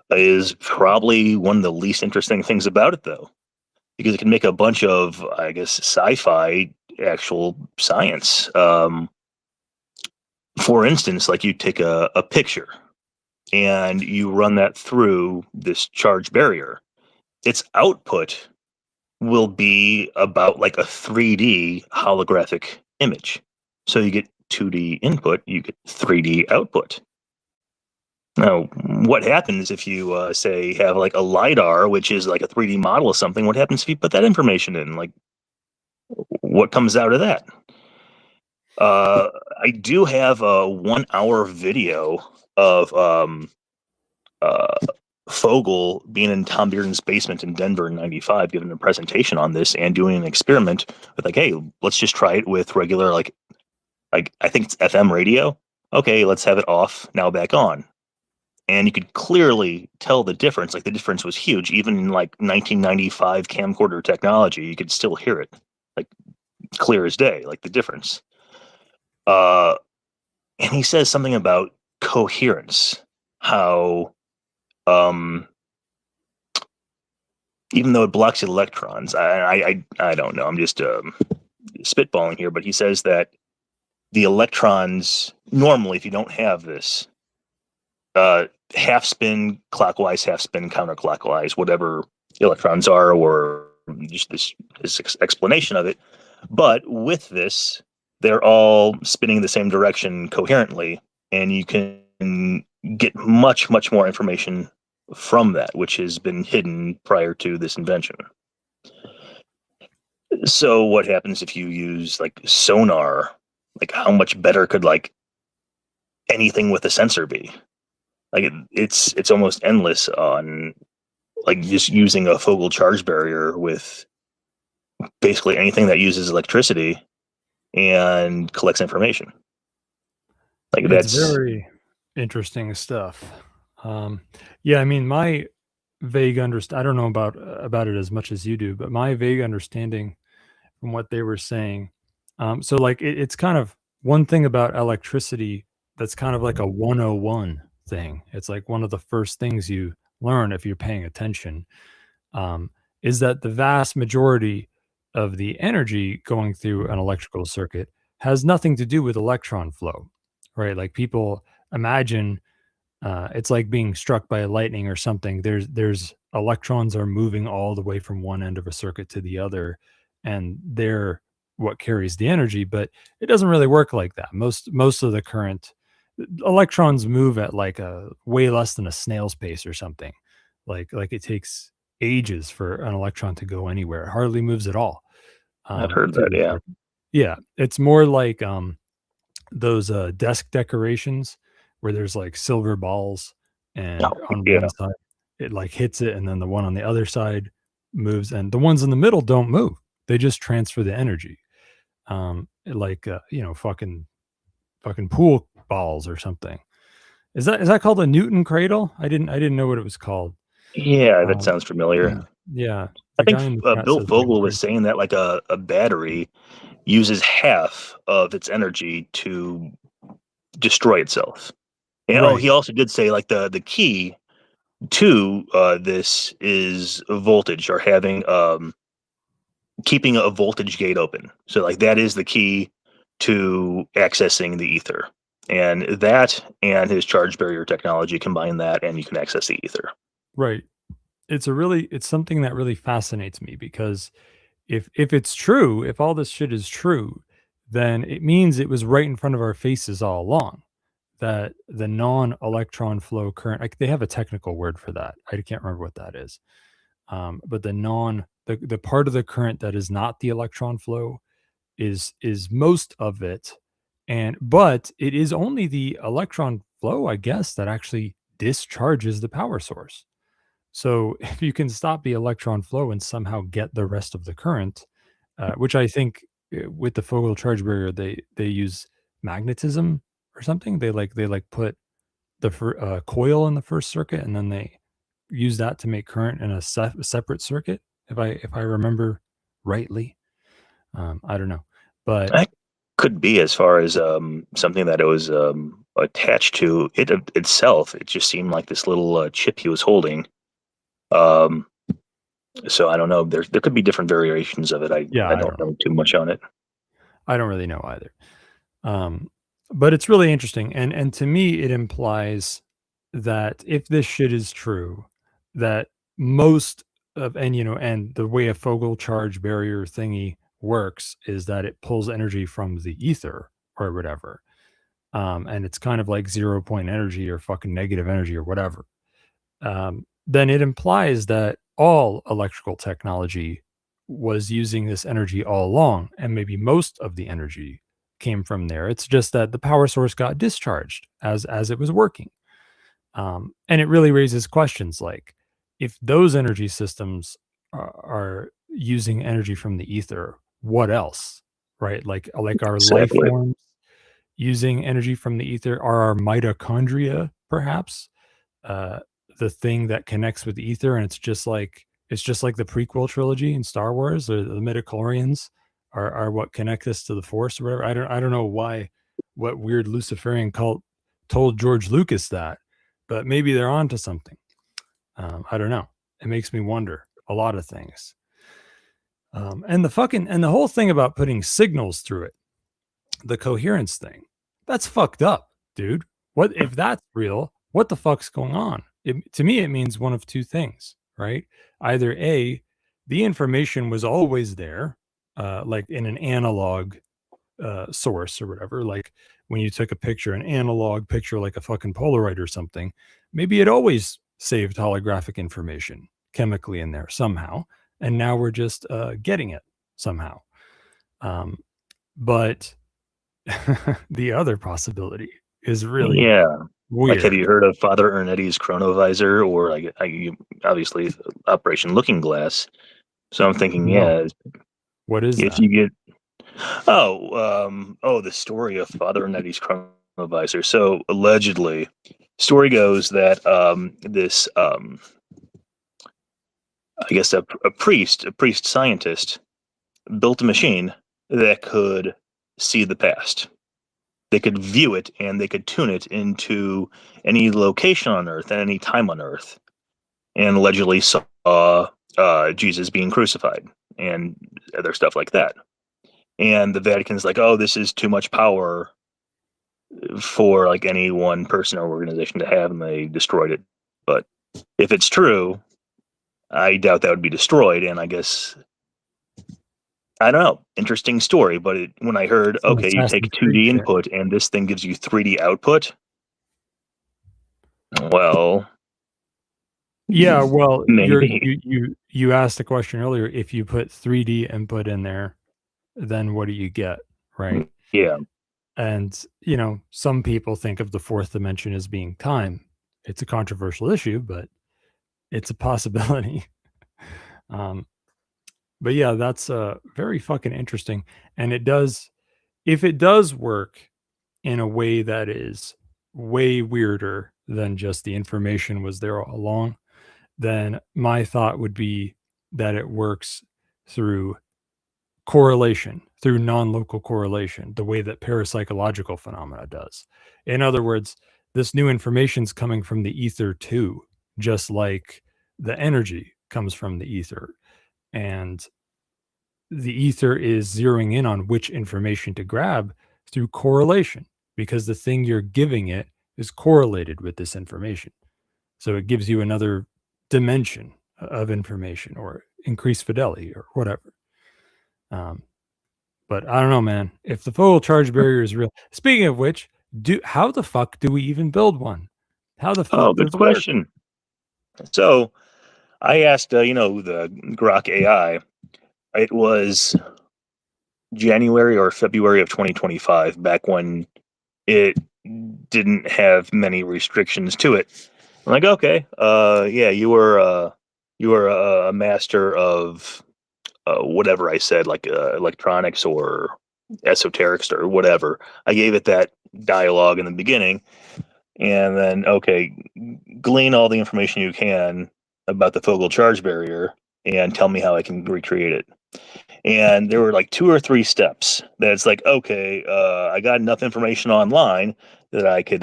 is probably one of the least interesting things about it, though, because it can make a bunch of, I guess, sci-fi actual science. For instance, like you take a picture and you run that through this charge barrier, its output will be about like a 3D holographic image. So you get 2D input, you get 3D output. Now, what happens if you say have like a LiDAR, which is like a 3D model of something? What happens if you put that information in? Like, what comes out of that? I do have a 1 hour video of Fogel being in Tom Bearden's basement in Denver in '95, giving a presentation on this and doing an experiment with like, hey, let's just try it with regular like I think it's FM radio. Okay, let's have it off, now back on. And you could clearly tell the difference. Like the difference was huge. Even in like 1995 camcorder technology, you could still hear it, like clear as day, like the difference. And he says something about coherence, how even though it blocks electrons, I don't know. I'm just spitballing here, but he says that the electrons normally, if you don't have this, half spin clockwise, half spin counterclockwise, whatever electrons are, or just this explanation of it. But with this, they're all spinning the same direction coherently, and you can get much, much more information from that, which has been hidden prior to this invention. So what happens if you use like sonar? Like how much better could like anything with a sensor be? Like it's almost endless on like just using a Fogel charge barrier with basically anything that uses electricity and collects information. Like It's that's very interesting stuff. Yeah, I mean, my vague I don't know about it as much as you do, but my vague understanding from what they were saying. So like it's kind of one thing about electricity that's kind of like a 101 thing. It's like one of the first things you learn if you're paying attention, is that the vast majority of the energy going through an electrical circuit has nothing to do with electron flow, right? Like people imagine it's like being struck by lightning or something. There's electrons are moving all the way from one end of a circuit to the other, and they're what carries the energy. But it doesn't really work like that. Most of the current electrons move at like a way less than a snail's pace or something. Like it takes ages for an electron to go anywhere. It hardly moves at all. I've heard Through that. the Yeah. circuit. Yeah, it's more like those desk decorations where there's like silver balls, and Oh, on yeah. one side it like hits it, and then the one on the other side moves, and the ones in the middle don't move. They just transfer the energy. Like fucking pool balls or something. Is that called a Newton cradle? I didn't know what it was called. Yeah, that Um, sounds familiar. yeah, I the think guy in the chat Bill says Newton Vogel was cradle. saying that like a battery uses half of its energy to destroy itself. And Right, he also did say like the key to this is voltage, or having keeping a voltage gate open. So like that is the key to accessing the ether. And that and his charge barrier technology, combine that and you can access the ether. right. It's something that really fascinates me because if it's true, if all this shit is true, then it means it was right in front of our faces all along. That the non-electron flow current, like they have a technical word for that. I can't remember what that is. But the part of the current that is not the electron flow is most of it, but it is only the electron flow, I guess, that actually discharges the power source. So if you can stop the electron flow and somehow get the rest of the current, which I think with the Fogel charge barrier, they use magnetism or something. They put the coil in the first circuit, and then they use that to make current in a separate circuit. If I remember rightly, I don't know, but That could be, as far as something that it was attached to it itself. It just seemed like this little chip he was holding. Um, so I don't know. There could be different variations of it. yeah, I I don't don't know. know too much on it. I don't really know either. Um, but it's really interesting, and to me, it implies that if this shit is true, that most of and the way a Fogel charge barrier thingy works is that it pulls energy from the ether or whatever, and it's kind of like 0 point energy or fucking negative energy or whatever. Then it implies that all electrical technology was using this energy all along, and maybe most of the energy came from there. It's just that the power source got discharged as it was working. And it really raises questions like, if those energy systems are using energy from the ether, what else? Right? Like our life Exactly. forms using energy from the ether, are our mitochondria perhaps uh, the thing that connects with ether, and it's just like the prequel trilogy in Star Wars, or the midichlorians are what connect us to the Force or whatever. I don't know why, what weird Luciferian cult told George Lucas that, but maybe they're onto something. I don't know. It makes me wonder a lot of things. And the whole thing about putting signals through it, the coherence thing, that's fucked up, dude. What if that's real? What the fuck's going on? To me, it means one of two things, right? Either A, the information was always there, like in an analog source or whatever. Like when you took a picture, an analog picture, like a fucking Polaroid or something, maybe it always saved holographic information chemically in there somehow, and now we're just getting it somehow. But the other possibility is really Yeah. Like, have weird. you heard of Father Ernetti's chronovisor, or like obviously Operation Looking Glass? So I'm thinking, No. yeah, What is if that? you get the story of Father Ernetti's chronovisor. So allegedly, story goes that this I guess a priest scientist built a machine that could see the past. they could view it and they could tune it into any location on Earth at any time on Earth, and allegedly saw Jesus being crucified and other stuff like that. And the Vatican's like, oh, this is too much power for like any one person or organization to have, and they destroyed it. But if it's true, I doubt that would be destroyed. And I guess, I don't know, interesting story. But when I heard, Some okay, you take Assassin's 2D Creed shit. input and this thing gives you 3D output, well, Yeah, well, maybe. you asked the question earlier. If you put 3D input in there, then what do you get, right? Yeah. And some people think of the fourth dimension as being time. It's a controversial issue, but it's a possibility. But yeah, that's very fucking interesting. And if it does work in a way that is way weirder than just the information was there all along, then my thought would be that it works through correlation, through non-local correlation, the way that parapsychological phenomena does. In other words, this new information's coming from the ether too, just like the energy comes from the ether. And the ether is zeroing in on which information to grab through correlation, because the thing you're giving it is correlated with this information. So it gives you another dimension of information or increased fidelity or whatever. But I don't know, man. If the focal charge barrier is real, speaking of which, how the fuck do we even build one? How the fuck Oh, good does it work? question. So I asked, the Grok AI. It was January or February of 2025, back when it didn't have many restrictions to it. I'm like, okay, yeah, you were a master of whatever I said, like electronics or esoterics or whatever. I gave it that dialogue in the beginning, and then, okay, glean all the information you can about the focal charge barrier and tell me how I can recreate it. And there were like 2 or 3 steps that it's like, okay, I got enough information online that I could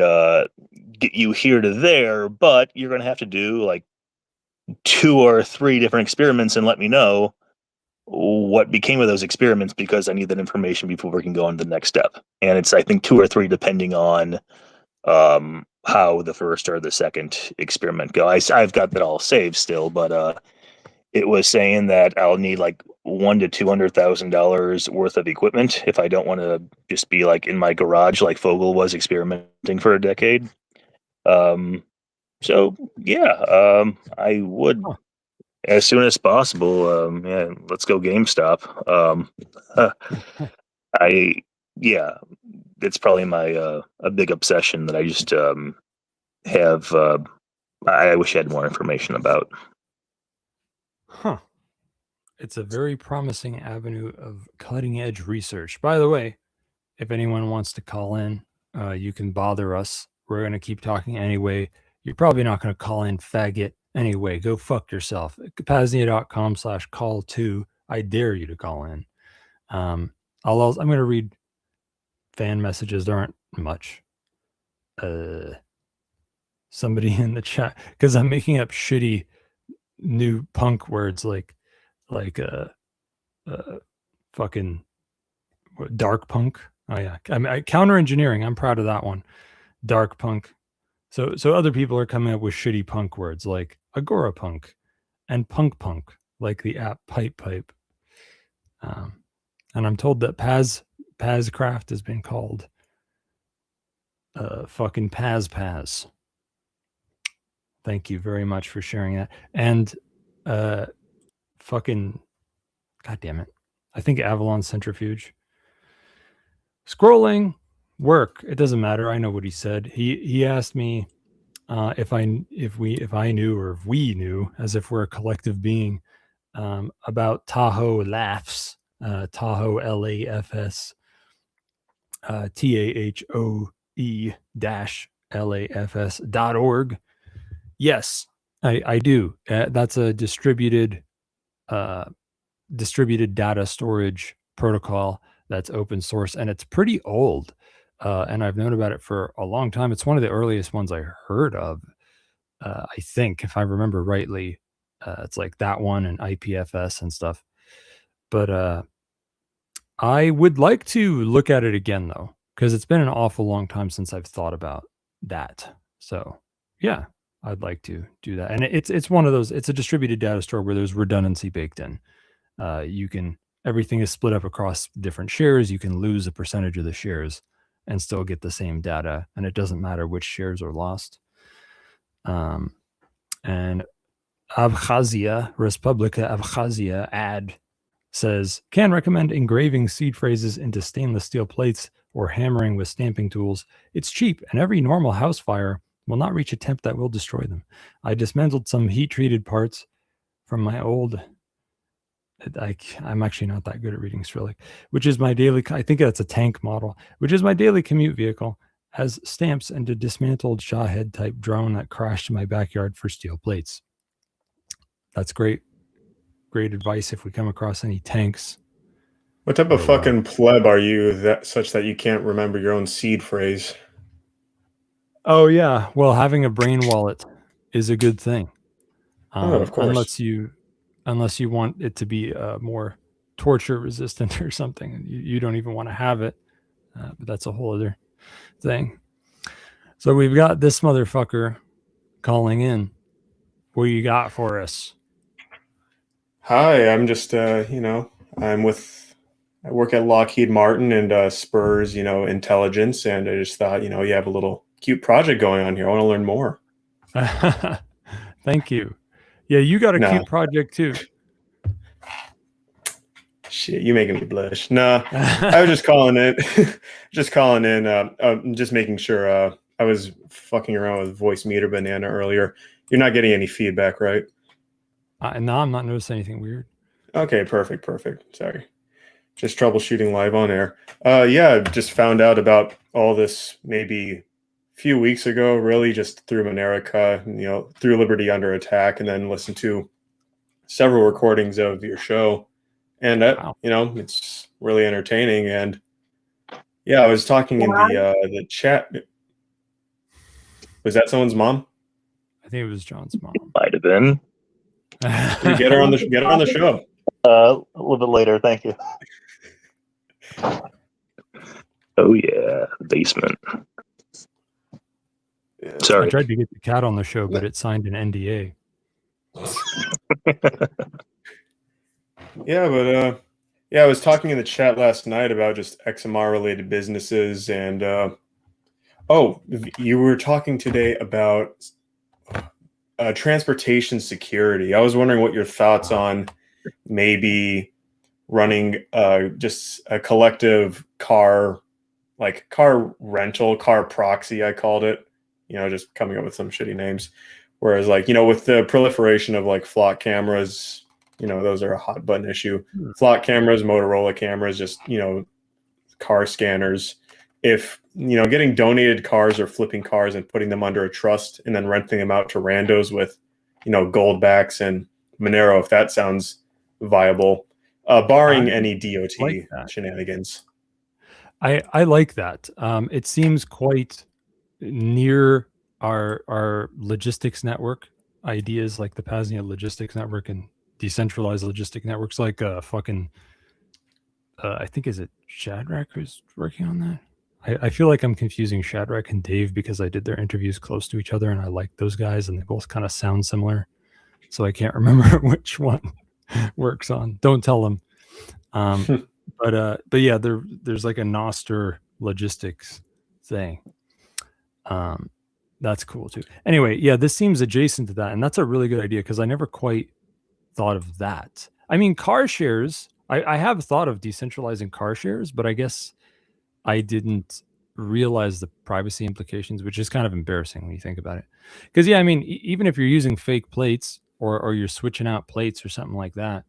get you here to there, but you're going to have to do like 2 or 3 different experiments and let me know what became of those experiments, because I need that information before we can go on to the next step. And it's, I think, 2 or 3 depending on how the first or the second experiment go. I've got that all saved still, but it was saying that I'll need like $100,000 to $200,000 worth of equipment if I don't want to just be like in my garage like Fogel was experimenting for a decade. So yeah, I would, as soon as possible. Yeah, let's go GameStop. Yeah, it's probably my a big obsession that I just have. I wish I had more information about. Huh. It's a very promising avenue of cutting edge research. By the way, if anyone wants to call in, you can bother us. We're going to keep talking anyway. You're probably not going to call in, faggot. Anyway, go fuck yourself. PAZNIA.com/call2. I dare you to call in. I'm going to read fan messages. There aren't much. Somebody in the chat, because I'm making up shitty new punk words like fucking dark punk. Oh yeah, counter engineering. I'm proud of that one. Dark punk. So other people are coming up with shitty punk words like agora punk and punk like the app pipe. And I'm told that Pazcraft has been called fucking Paz. Thank you very much for sharing that. And fucking, god damn it, I think Avalon Centrifuge. Scrolling, work. It doesn't matter. I know what he said. He asked me if I knew, or if we knew, as if we're a collective being, about Tahoe Laughs, Tahoe LAFS, TAHOE-LAFS.org. Yes, I do. That's a distributed data storage protocol that's open source, and it's pretty old. and I've known about it for a long time. It's one of the earliest ones I heard of. I think, if I remember rightly, it's like that one and IPFS and stuff. But I would like to look at it again though, because it's been an awful long time since I've thought about that. So yeah, I'd like to do that. And it's one of those. It's a distributed data store where there's redundancy baked in. Everything is split up across different shares. You can lose a percentage of the shares and still get the same data, and it doesn't matter which shares are lost. And Abkhazia, Respublika Abkhazia ad says, can recommend engraving seed phrases into stainless steel plates or hammering with stamping tools. It's cheap, and every normal house fire will not reach a temp that will destroy them. I dismantled some heat-treated parts from my old... I'm actually not that good at reading Cyrillic, which is my daily... I think that's a tank model, which is my daily commute vehicle, has stamps and a dismantled Shahed-type drone that crashed in my backyard for steel plates. That's great. Great advice if we come across any tanks. What type of fucking pleb are you such that you can't remember your own seed phrase? Oh yeah, well, having a brain wallet is a good thing. Of course. Unless you want it to be more torture resistant or something. You don't even want to have it, but that's a whole other thing. So we've got this motherfucker calling in. What you got for us? Hi, I'm just, I work at Lockheed Martin and Spurs, intelligence. And I just thought, you have a little cute project going on here. I want to learn more. Thank you. Yeah, you got a cute project too. Shit, you making me blush. No, I was just calling in. Just making sure. I was fucking around with Voice Meter Banana earlier. You're not getting any feedback, right? No, I'm not noticing anything weird. Okay, perfect. Sorry. Just troubleshooting live on air. Yeah, just found out about all this maybe a few weeks ago, really just through Monerica, through Liberty Under Attack, and then listened to several recordings of your show. And that, it's really entertaining. And yeah, I was talking in the chat. Was that someone's mom? I think it was John's mom. Might have been. Get her on the show. A little bit later, thank you. Oh yeah, the basement. Sorry. I tried to get the cat on the show, but it signed an NDA. Yeah, but I was talking in the chat last night about just XMR related businesses, and you were talking today about transportation security. I was wondering what your thoughts on maybe running just a collective car rental, car proxy, I called it, just coming up with some shitty names. Whereas with the proliferation of flock cameras, those are a hot button issue. Flock cameras, Motorola cameras, just, car scanners. If, getting donated cars or flipping cars and putting them under a trust and then renting them out to randos with, Goldbacks and Monero, if that sounds viable, barring any DOT shenanigans. I like that. It seems quite near our logistics network ideas, like the PAZNIA logistics network and decentralized logistic networks, like I think, is it Shadrach who's working on that? I feel like I'm confusing Shadrach and Dave because I did their interviews close to each other and I like those guys and they both kind of sound similar. So I can't remember which one works on. Don't tell them. But yeah, there's like a Noster logistics thing. That's cool too. Anyway, yeah, this seems adjacent to that. And that's a really good idea because I never quite thought of that. I mean, car shares, I have thought of decentralizing car shares, but I guess I didn't realize the privacy implications, which is kind of embarrassing when you think about it. Because yeah, I mean, even if you're using fake plates or you're switching out plates or something like that,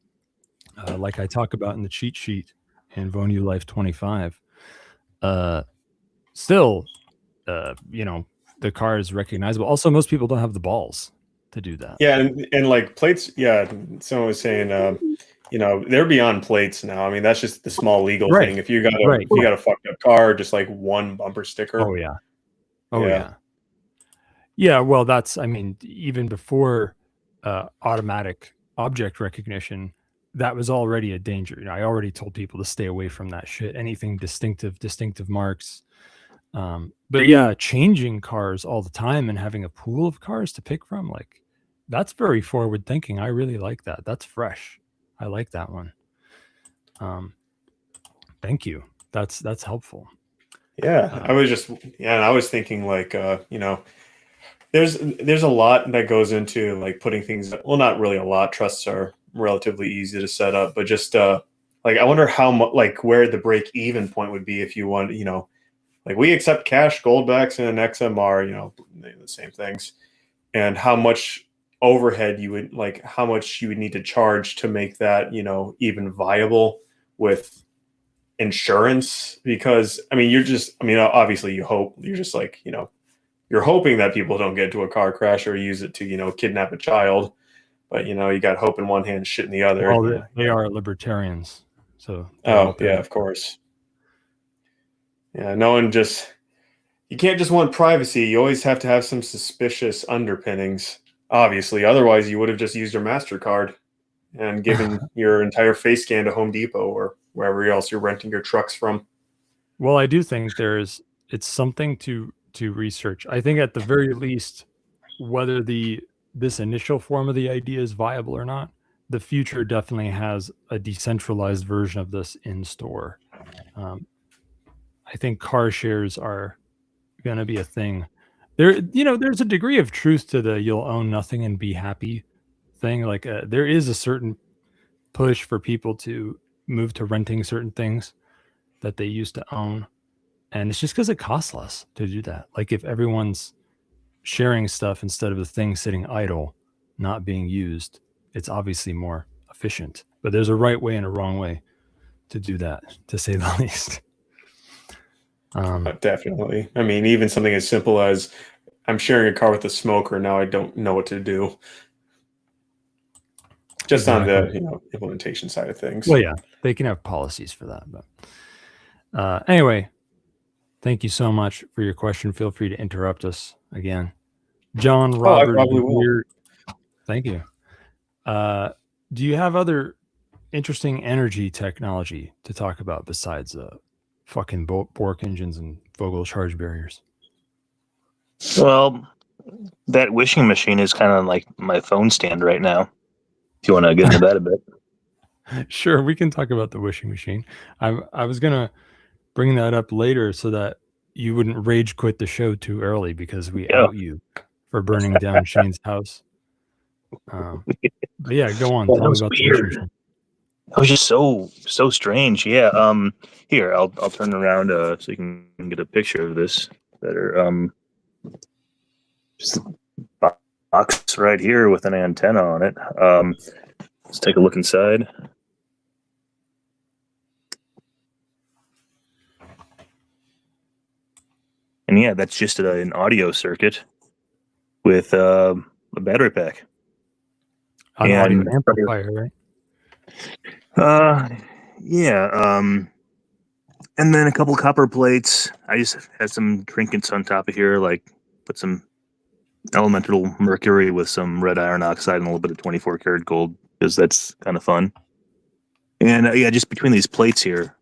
like I talk about in the cheat sheet in VonuLife 25, still, the car is recognizable. Also, most people don't have the balls to do that. Yeah, and plates. Yeah, someone was saying, you know, they're beyond plates now. I mean, that's just the small legal Right. thing. If you got a Right. if you got a fucked up car, just like one bumper sticker. Oh yeah. Oh Yeah. yeah. Yeah, well, that's, I mean, even before automatic object recognition, that was already a danger. You know, I already told people to stay away from that shit. Anything distinctive marks. But yeah, changing cars all the time and having a pool of cars to pick from, like, that's very forward thinking. I really like that. That's fresh. I like that one. Thank you. That's helpful. Yeah, I was thinking like, you know, there's a lot that goes into like putting things. Well, not really a lot. Trusts are relatively easy to set up, but just like I wonder how much, like where the break even point would be if you want, you know, like we accept cash, goldbacks, and an XMR, you know, the same things, and how much overhead you would like, how much you would need to charge to make that, you know, even viable with insurance. Because I mean, obviously you hope, you're just like, you know, you're hoping that people don't get into a car crash or use it to, you know, kidnap a child, but you know, you got hope in one hand, shit in the other. Well, they are libertarians, so oh yeah, of course. Yeah, no one just, you can't just want privacy. You always have to have some suspicious underpinnings, obviously. Otherwise, you would have just used your MasterCard and given your entire face scan to Home Depot or wherever else you're renting your trucks from. Well, I do think it's something to research. I think at the very least, whether this initial form of the idea is viable or not, the future definitely has a decentralized version of this in store. I think car shares are going to be a thing. There, you know, there's a degree of truth to the "you'll own nothing and be happy" thing. Like, there is a certain push for people to move to renting certain things that they used to own, and it's just because it costs less to do that. Like, if everyone's sharing stuff instead of the thing sitting idle, not being used, it's obviously more efficient. But there's a right way and a wrong way to do that, to say the least. Definitely. I mean, even something as simple as I'm sharing a car with a smoker. Now I don't know what to do. Just Exactly. on the, you know, implementation side of things. Well, yeah, they can have policies for that. But anyway, thank you so much for your question. Feel free to interrupt us again. John Robert. I probably will. Thank you. Do you have other interesting energy technology to talk about besides fucking Bork engines and Vogel charge barriers? Well, that wishing machine is kind of like my phone stand right now. If you want to get into that a bit. Sure, we can talk about the wishing machine. I was gonna bring that up later so that you wouldn't rage quit the show too early because we out you for burning down Shane's house. But yeah, go on. That Tell me was about the weird. wishing machine. It was just so strange. Yeah. Here, I'll turn around so you can get a picture of this better. Just a box right here with an antenna on it. Let's take a look inside. And yeah, that's just an audio circuit with a battery pack. An audio amplifier, right? Yeah. And then a couple copper plates. I just had some trinkets on top of here, like put some elemental mercury with some red iron oxide and a little bit of 24 karat gold, because that's kind of fun. And yeah, just between these plates here,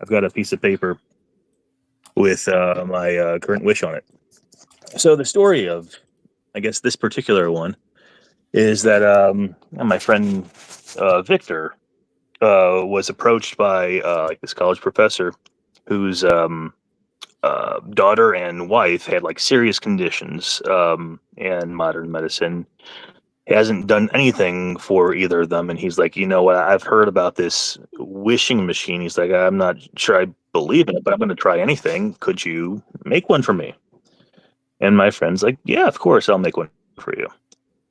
I've got a piece of paper with my current wish on it. So the story of, I guess, this particular one is that my friend Victor was approached by like this college professor whose daughter and wife had like serious conditions, and modern medicine hasn't done anything for either of them. And he's like, you know what? I've heard about this wishing machine. He's like, I'm not sure I believe in it, but I'm going to try anything. Could you make one for me? And my friend's like, yeah, of course, I'll make one for you.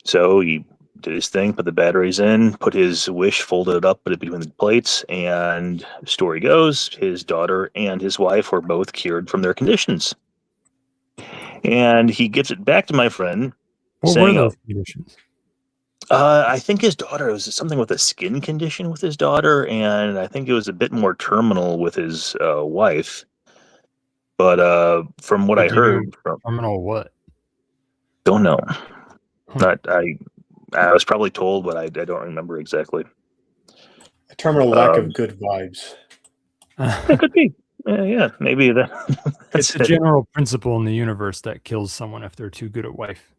So he did his thing, put the batteries in, put his wish, folded it up, put it between the plates, and story goes, his daughter and his wife were both cured from their conditions. And he gives it back to my friend. What were those conditions? I think his daughter, it was something with a skin condition with his daughter, and I think it was a bit more terminal with his wife. But from what But I do you know heard, from terminal what? don't know. Huh. Not I was probably told, but I don't remember exactly. A terminal lack of good vibes. It could be. Yeah, maybe that. It's That's a it. general principle in the universe that kills someone if they're too good at wife.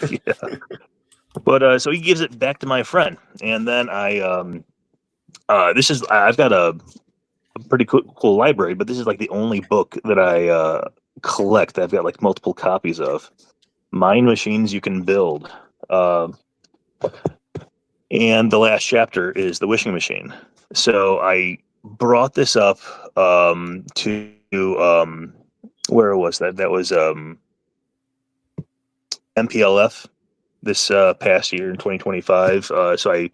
Yeah. But so he gives it back to my friend, and then I've got a pretty cool library, but this is like the only book that I collect. I've got like multiple copies of Mind Machines You Can Build, and the last chapter is the Wishing Machine. So I brought this up to where was that? That was MPLF this past year in 2025. So I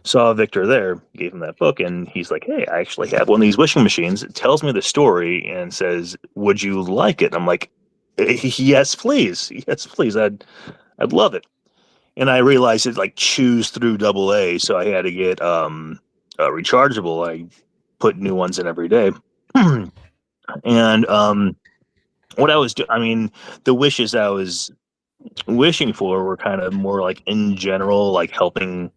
saw Victor there, gave him that book, and he's like, "Hey, I actually have one of these wishing machines." It tells me the story and says, "Would you like it?" And I'm like, "Yes, please. Yes, please. I'd love it." And I realized it like chews through AA, so I had to get rechargeable. I put new ones in every day, and what I was doing, I mean, the wishes I was wishing for were kind of more like in general, like helping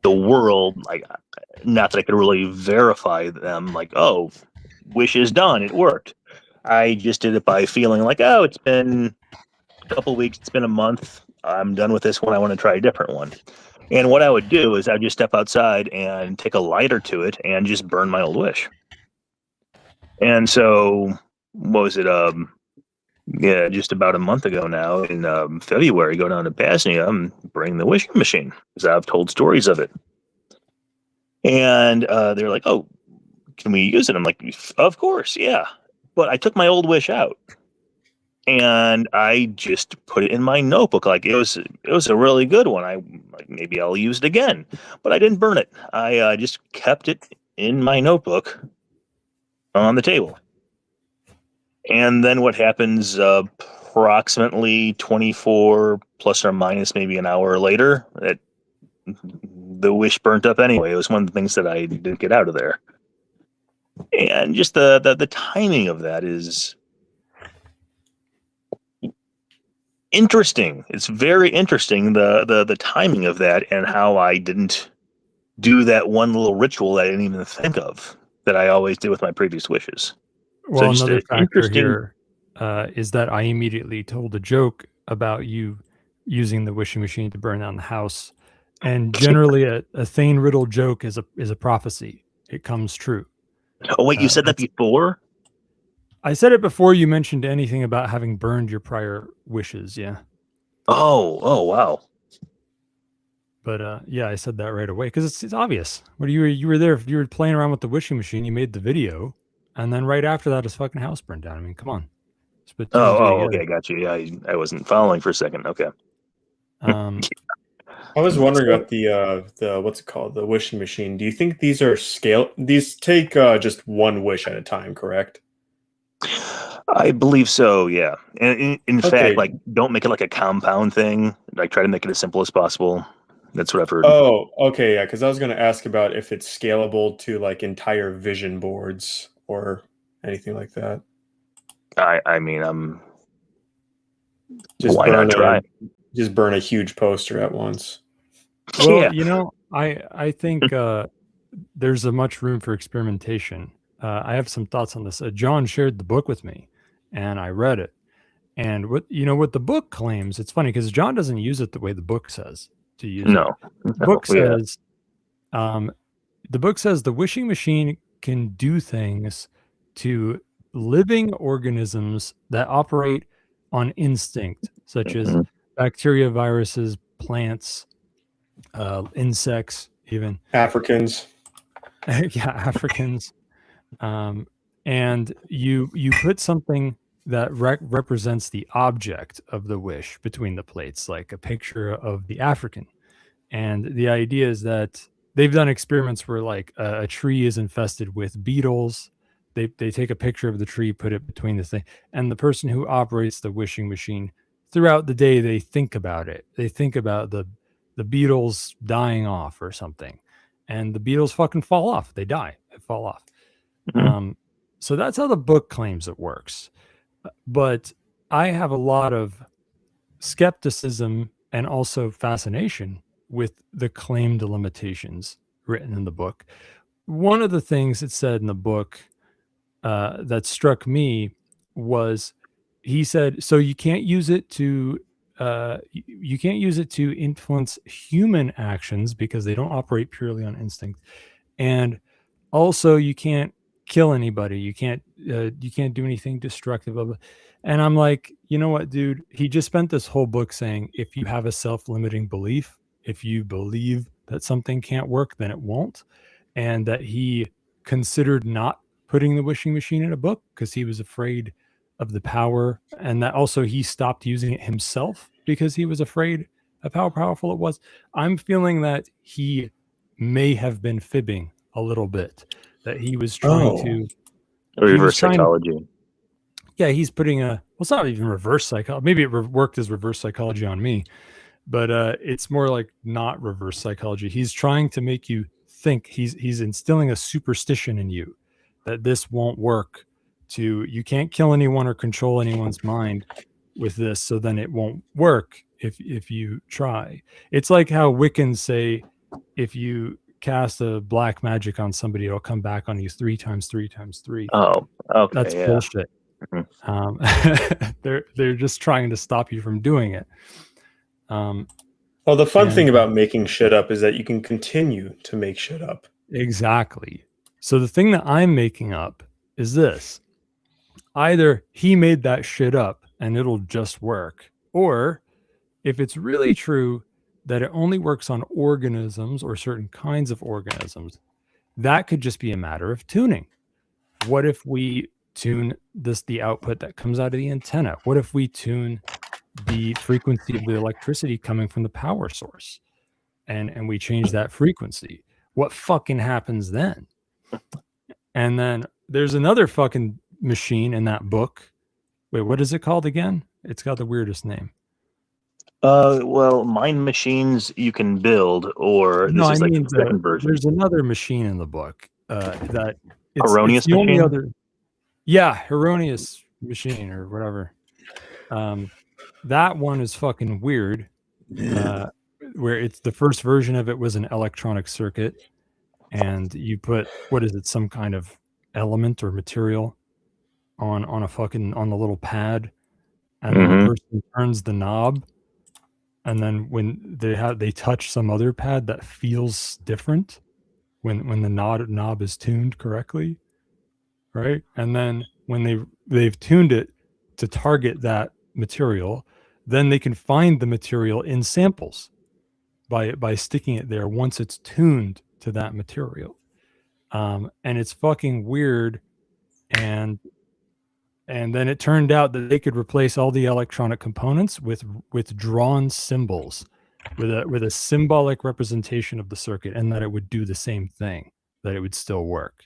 the world, like not that I could really verify them, like, oh, wish is done, it worked. I just did it by feeling like, oh, it's been a couple weeks, it's been a month, I'm done with this one, I want to try a different one. And what I would do is I'd just step outside and take a lighter to it and just burn my old wish. And so, what was it? Yeah, just about a month ago now, in February, go down to PAZNIA and bring the wishing machine because I've told stories of it. And they're like, "Oh, can we use it?" I'm like, "Of course, yeah." But I took my old wish out and I just put it in my notebook. Like it was a really good one. Maybe I'll use it again, but I didn't burn it. I just kept it in my notebook on the table. And then what happens? Approximately 24 plus or minus maybe an hour later, the wish burnt up anyway. It was one of the things that I didn't get out of there. And just the timing of that is interesting. It's very interesting, the timing of that and how I didn't do that one little ritual that I didn't even think of that I always did with my previous wishes. Well, So just another an factor interesting. here is that I immediately told a joke about you using the wishing machine to burn down the house, and generally, a Thane Riddle joke is a prophecy. It comes true. Oh wait, you said that before? I said it before you mentioned anything about having burned your prior wishes. Yeah. Oh wow. But yeah, I said that right away because it's obvious. What you were there? You were playing around with the wishing machine. You made the video, and then right after that, his fucking house burned down. I mean, come on. Just put two and two Okay, together. I got you. Yeah, I wasn't following for a second. Okay. I was wondering about the what's it called, the wishing machine. Do you think these are scale? These take just one wish at a time, correct? I believe so. Yeah, and in fact, Okay. like, don't make it like a compound thing. Like, try to make it as simple as possible. That's what I've heard. Oh, okay, yeah. Because I was going to ask about if it's scalable to like entire vision boards or anything like that. I mean, Just why not try? just burn a huge poster at once. Well, Yeah. you know, I think there's a much room for experimentation. I have some thoughts on this. John shared the book with me, and I read it. And what the book claims, it's funny because John doesn't use it the way the book says to use it. No. The book Yeah. says, the wishing machine can do things to living organisms that operate on instinct, such as bacteria, viruses, plants, insects, even Africans. yeah, Africans. And you put something that represents the object of the wish between the plates, like a picture of the African. And the idea is that they've done experiments where like a tree is infested with beetles. They take a picture of the tree, put it between the thing, and the person who operates the wishing machine throughout the day they think about it. They think about the Beatles dying off or something, and the Beatles fucking fall off. They die. They fall off. So that's how the book claims it works. But I have a lot of skepticism and also fascination with the claimed limitations written in the book. One of the things it said in the book that struck me was he said, so you can't use it to you can't use it to influence human actions because they don't operate purely on instinct, and also you can't kill anybody. You can't do anything destructive of it. And I'm like, you know what, dude? He just spent this whole book saying if you have a self-limiting belief, if you believe that something can't work, then it won't, and that he considered not putting the wishing machine in a book because he was afraid of the power, and that also he stopped using it himself because he was afraid of how powerful it was. I'm feeling that he may have been fibbing a little bit, that he was trying to reverse psychology. Yeah, he's putting well, it's not even reverse psychology. Maybe it worked as reverse psychology on me, but it's more like not reverse psychology. He's trying to make you think. He's instilling a superstition in you that this won't work. You can't kill anyone or control anyone's mind with this, so then it won't work if you try. It's like how Wiccans say if you cast a black magic on somebody, it'll come back on you 3 times 3 times 3. Oh, okay. That's bullshit. They're just trying to stop you from doing it. Well, the fun thing about making shit up is that you can continue to make shit up. Exactly. So the thing that I'm making up is this. Either he made that shit up and it'll just work, or if it's really true that it only works on organisms or certain kinds of organisms, that could just be a matter of tuning. What if we tune the output that comes out of the antenna? What if we tune the frequency of the electricity coming from the power source and we change that frequency? What fucking happens then? And then there's another fucking machine in that book. Wait, what is it called again? It's got the weirdest name. Well, mind machines you can build, or this is like the second version. There's another machine in the book that it's erroneous the only machine. Other, yeah, erroneous machine or whatever. That one is fucking weird. Where it's the first version of it was an electronic circuit, and you put some kind of element or material on the little pad, and then the person turns the knob. And then when they touch some other pad that feels different when the knob is tuned correctly, right? And then when they've tuned it to target that material, then they can find the material in samples by sticking it there once it's tuned to that material. And it's fucking weird. And then it turned out that they could replace all the electronic components with drawn symbols, with a symbolic representation of the circuit, and that it would do the same thing, that it would still work,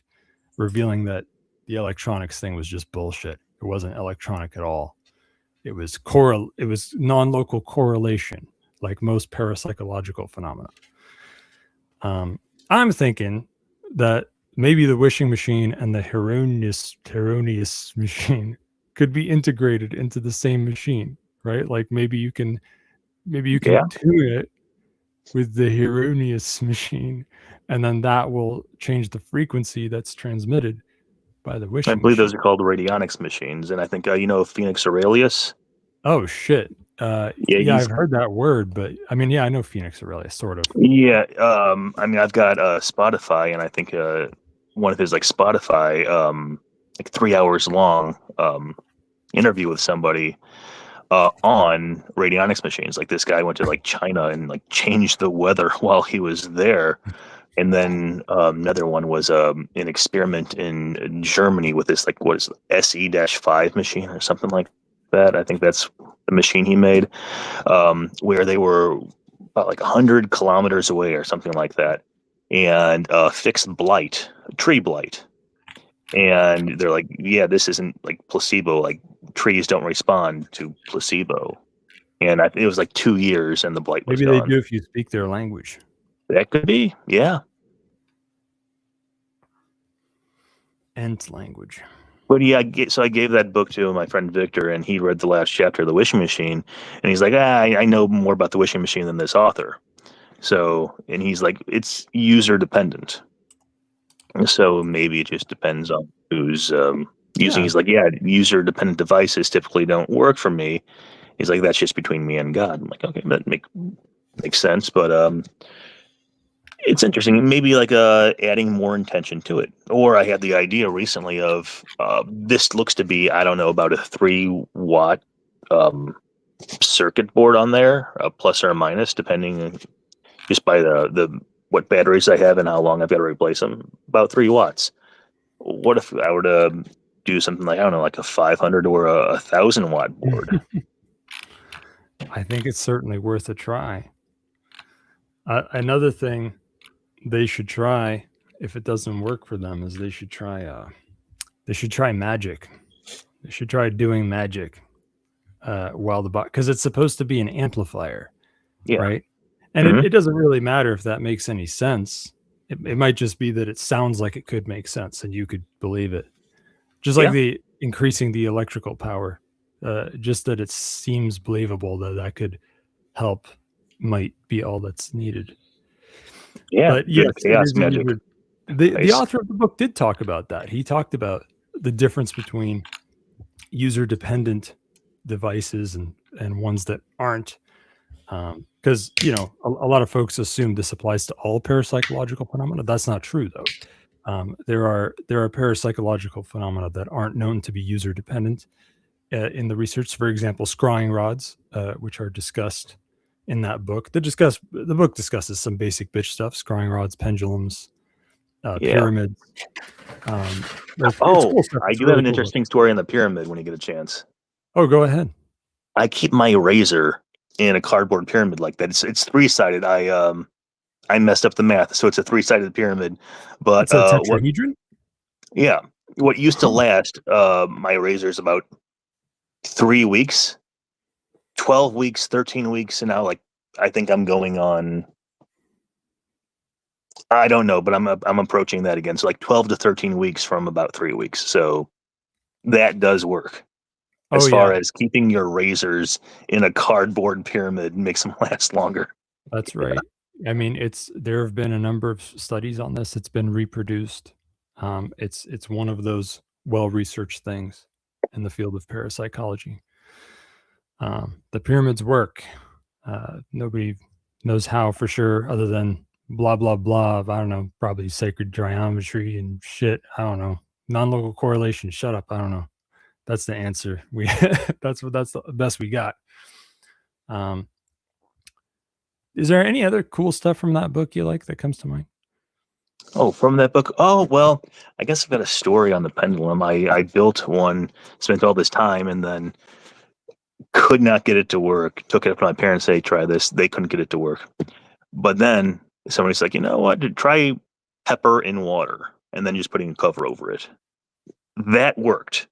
revealing that the electronics thing was just bullshit. It wasn't electronic at all. It was non-local correlation, like most parapsychological phenomena. I'm thinking that maybe the wishing machine and the erroneous machine could be integrated into the same machine, right? Like maybe you can tune it with the erroneous machine, and then that will change the frequency that's transmitted by the wishing I believe machine. those are called radionics machines, and I think Phoenix Aurelius. Oh shit! I've heard that word, but I mean, I know Phoenix Aurelius, sort of. Yeah, I mean, I've got Spotify, and I think one of his Spotify 3 hours long interview with somebody on radionics machines. Like this guy went to China and changed the weather while he was there. And then another one was an experiment in Germany with this SE-5 machine or something like that. I think that's the machine he made, where they were about 100 kilometers away or something like that, and fixed tree blight. And they're like, yeah, this isn't placebo. Trees don't respond to placebo. and it was like 2 years, and the blight was Maybe they gone. do if you speak their language. That could be, yeah. Ent language. But yeah, so I gave that book to my friend Victor, and he read the last chapter of The Wishing Machine, and he's like, I know more about The Wishing Machine than this author. So, and he's like, it's user dependent. So maybe it just depends on who's using. Yeah. He's like, yeah, user dependent devices typically don't work for me. He's like, that's just between me and God. I'm like, okay, that makes sense, but it's interesting. Maybe like adding more intention to it. Or I had the idea recently of this looks to be, I don't know, about a 3-watt circuit board on there, plus or minus, depending just by the what batteries I have and how long I've got to replace them. About 3 watts. What if I were to do something like, I don't know, like a 500 or a 1,000-watt board? I think it's certainly worth a try. Another thing they should try, if it doesn't work for them, is they should try magic. They should try doing magic while the box, because it's supposed to be an amplifier, right? And it doesn't really matter if that makes any sense. It might just be that it sounds like it could make sense and you could believe it. Just like the increasing the electrical power, just that it seems believable that could help might be all that's needed. Yeah, but yes, chaos magic. The author of the book did talk about that. He talked about the difference between user-dependent devices and ones that aren't. Because a lot of folks assume this applies to all parapsychological phenomena. That's not true, though. There are parapsychological phenomena that aren't known to be user dependent in the research. For example, scrying rods, which are discussed in that book. The book discusses some basic bitch stuff: scrying rods, pendulums, pyramids. Cool stuff. I do have an interesting story on the pyramid when you get a chance. Oh, go ahead. I keep my razor in a cardboard pyramid like that. It's 3-sided. I messed up the math, so it's a 3-sided pyramid. But it's a tetrahedron? What used to last my razors about 3 weeks, 12 weeks, 13 weeks, and now I think I'm going on, I don't know, but I'm approaching that again. So 12 to 13 weeks from about 3 weeks. So that does work. As far as keeping your razors in a cardboard pyramid makes them last longer. That's right. I mean, there have been a number of studies on this. It's been reproduced. It's one of those well-researched things in the field of parapsychology. The pyramids work. Nobody knows how for sure, other than blah blah blah. I don't know, probably sacred geometry and shit. I don't know. Non-local correlation. Shut up. I don't know. That's the answer. That's the best we got. Is there any other cool stuff from that book you like that comes to mind? Oh, from that book? Oh, well, I guess I've got a story on the pendulum. I built one, spent all this time, and then could not get it to work. Took it up to my parents, say, try this. They couldn't get it to work. But then somebody's like, you know what? Try pepper in water and then just putting a cover over it. That worked.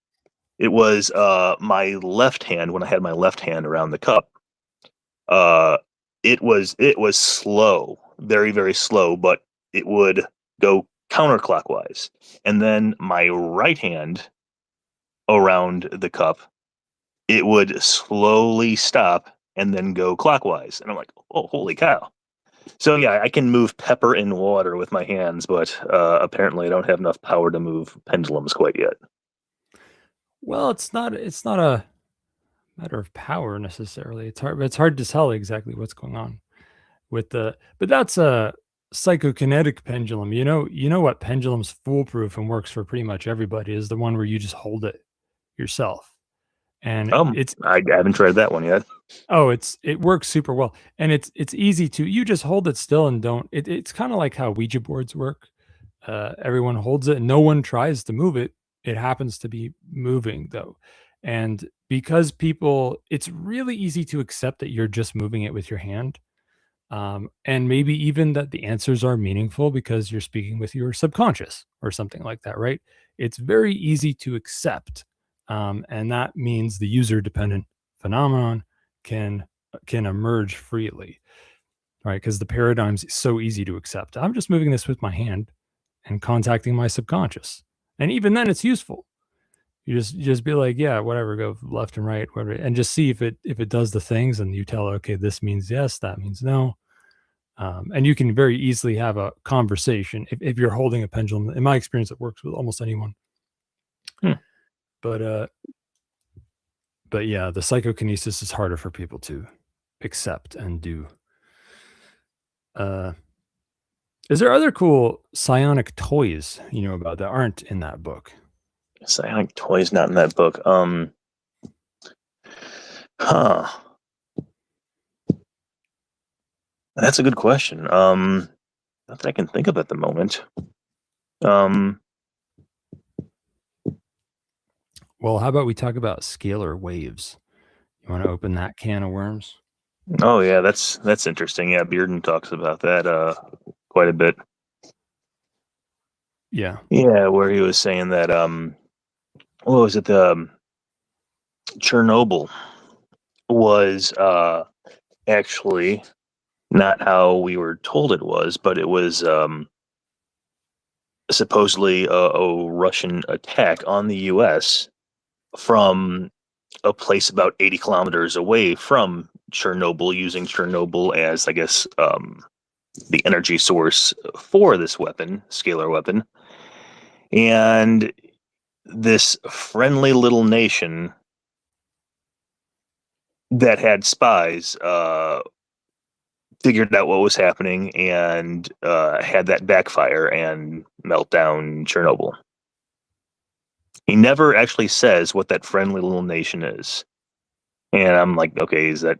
It was my left hand, when I had my left hand around the cup. It was slow, very, very slow, but it would go counterclockwise. And then my right hand around the cup, it would slowly stop and then go clockwise. And I'm like, oh, holy cow. So yeah, I can move pepper in water with my hands, but apparently I don't have enough power to move pendulums quite yet. Well, it's not a matter of power necessarily. It's hard to tell exactly what's going on with but that's a psychokinetic pendulum. You know what pendulum's foolproof and works for pretty much everybody is the one where you just hold it yourself. And I haven't tried that one yet. Oh, it works super well. And it's easy to, you just hold it still and it's kind of like how Ouija boards work. Everyone holds it and no one tries to move it. It happens to be moving though. And because it's really easy to accept that you're just moving it with your hand. And maybe even that the answers are meaningful because you're speaking with your subconscious or something like that, right? It's very easy to accept. And that means the user-dependent phenomenon can can emerge freely, right? Because the paradigm's so easy to accept. I'm just moving this with my hand and contacting my subconscious, and even then, it's useful. You just be like, yeah, whatever, go left and right, whatever, and just see if it does the things, and you tell, okay, this means yes, that means no. And you can very easily have a conversation if you're holding a pendulum. In my experience, it works with almost anyone. But yeah, the psychokinesis is harder for people to accept and do. Is there other cool psionic toys you know about that aren't in that book? Psionic toys not in that book. Huh. That's a good question. Not that I can think of at the moment. Well, how about we talk about scalar waves? You want to open that can of worms? Oh yeah, that's interesting. Yeah, Bearden talks about that quite a bit. Yeah. Yeah, where he was saying that what was it, the Chernobyl was actually not how we were told it was, but it was supposedly a Russian attack on the US from a place about 80 kilometers away from Chernobyl, using Chernobyl as, I guess, the energy source for this weapon, scalar weapon. And this friendly little nation that had spies figured out what was happening and had that backfire and melt down Chernobyl. He never actually says what that friendly little nation is. And I'm like, okay, is that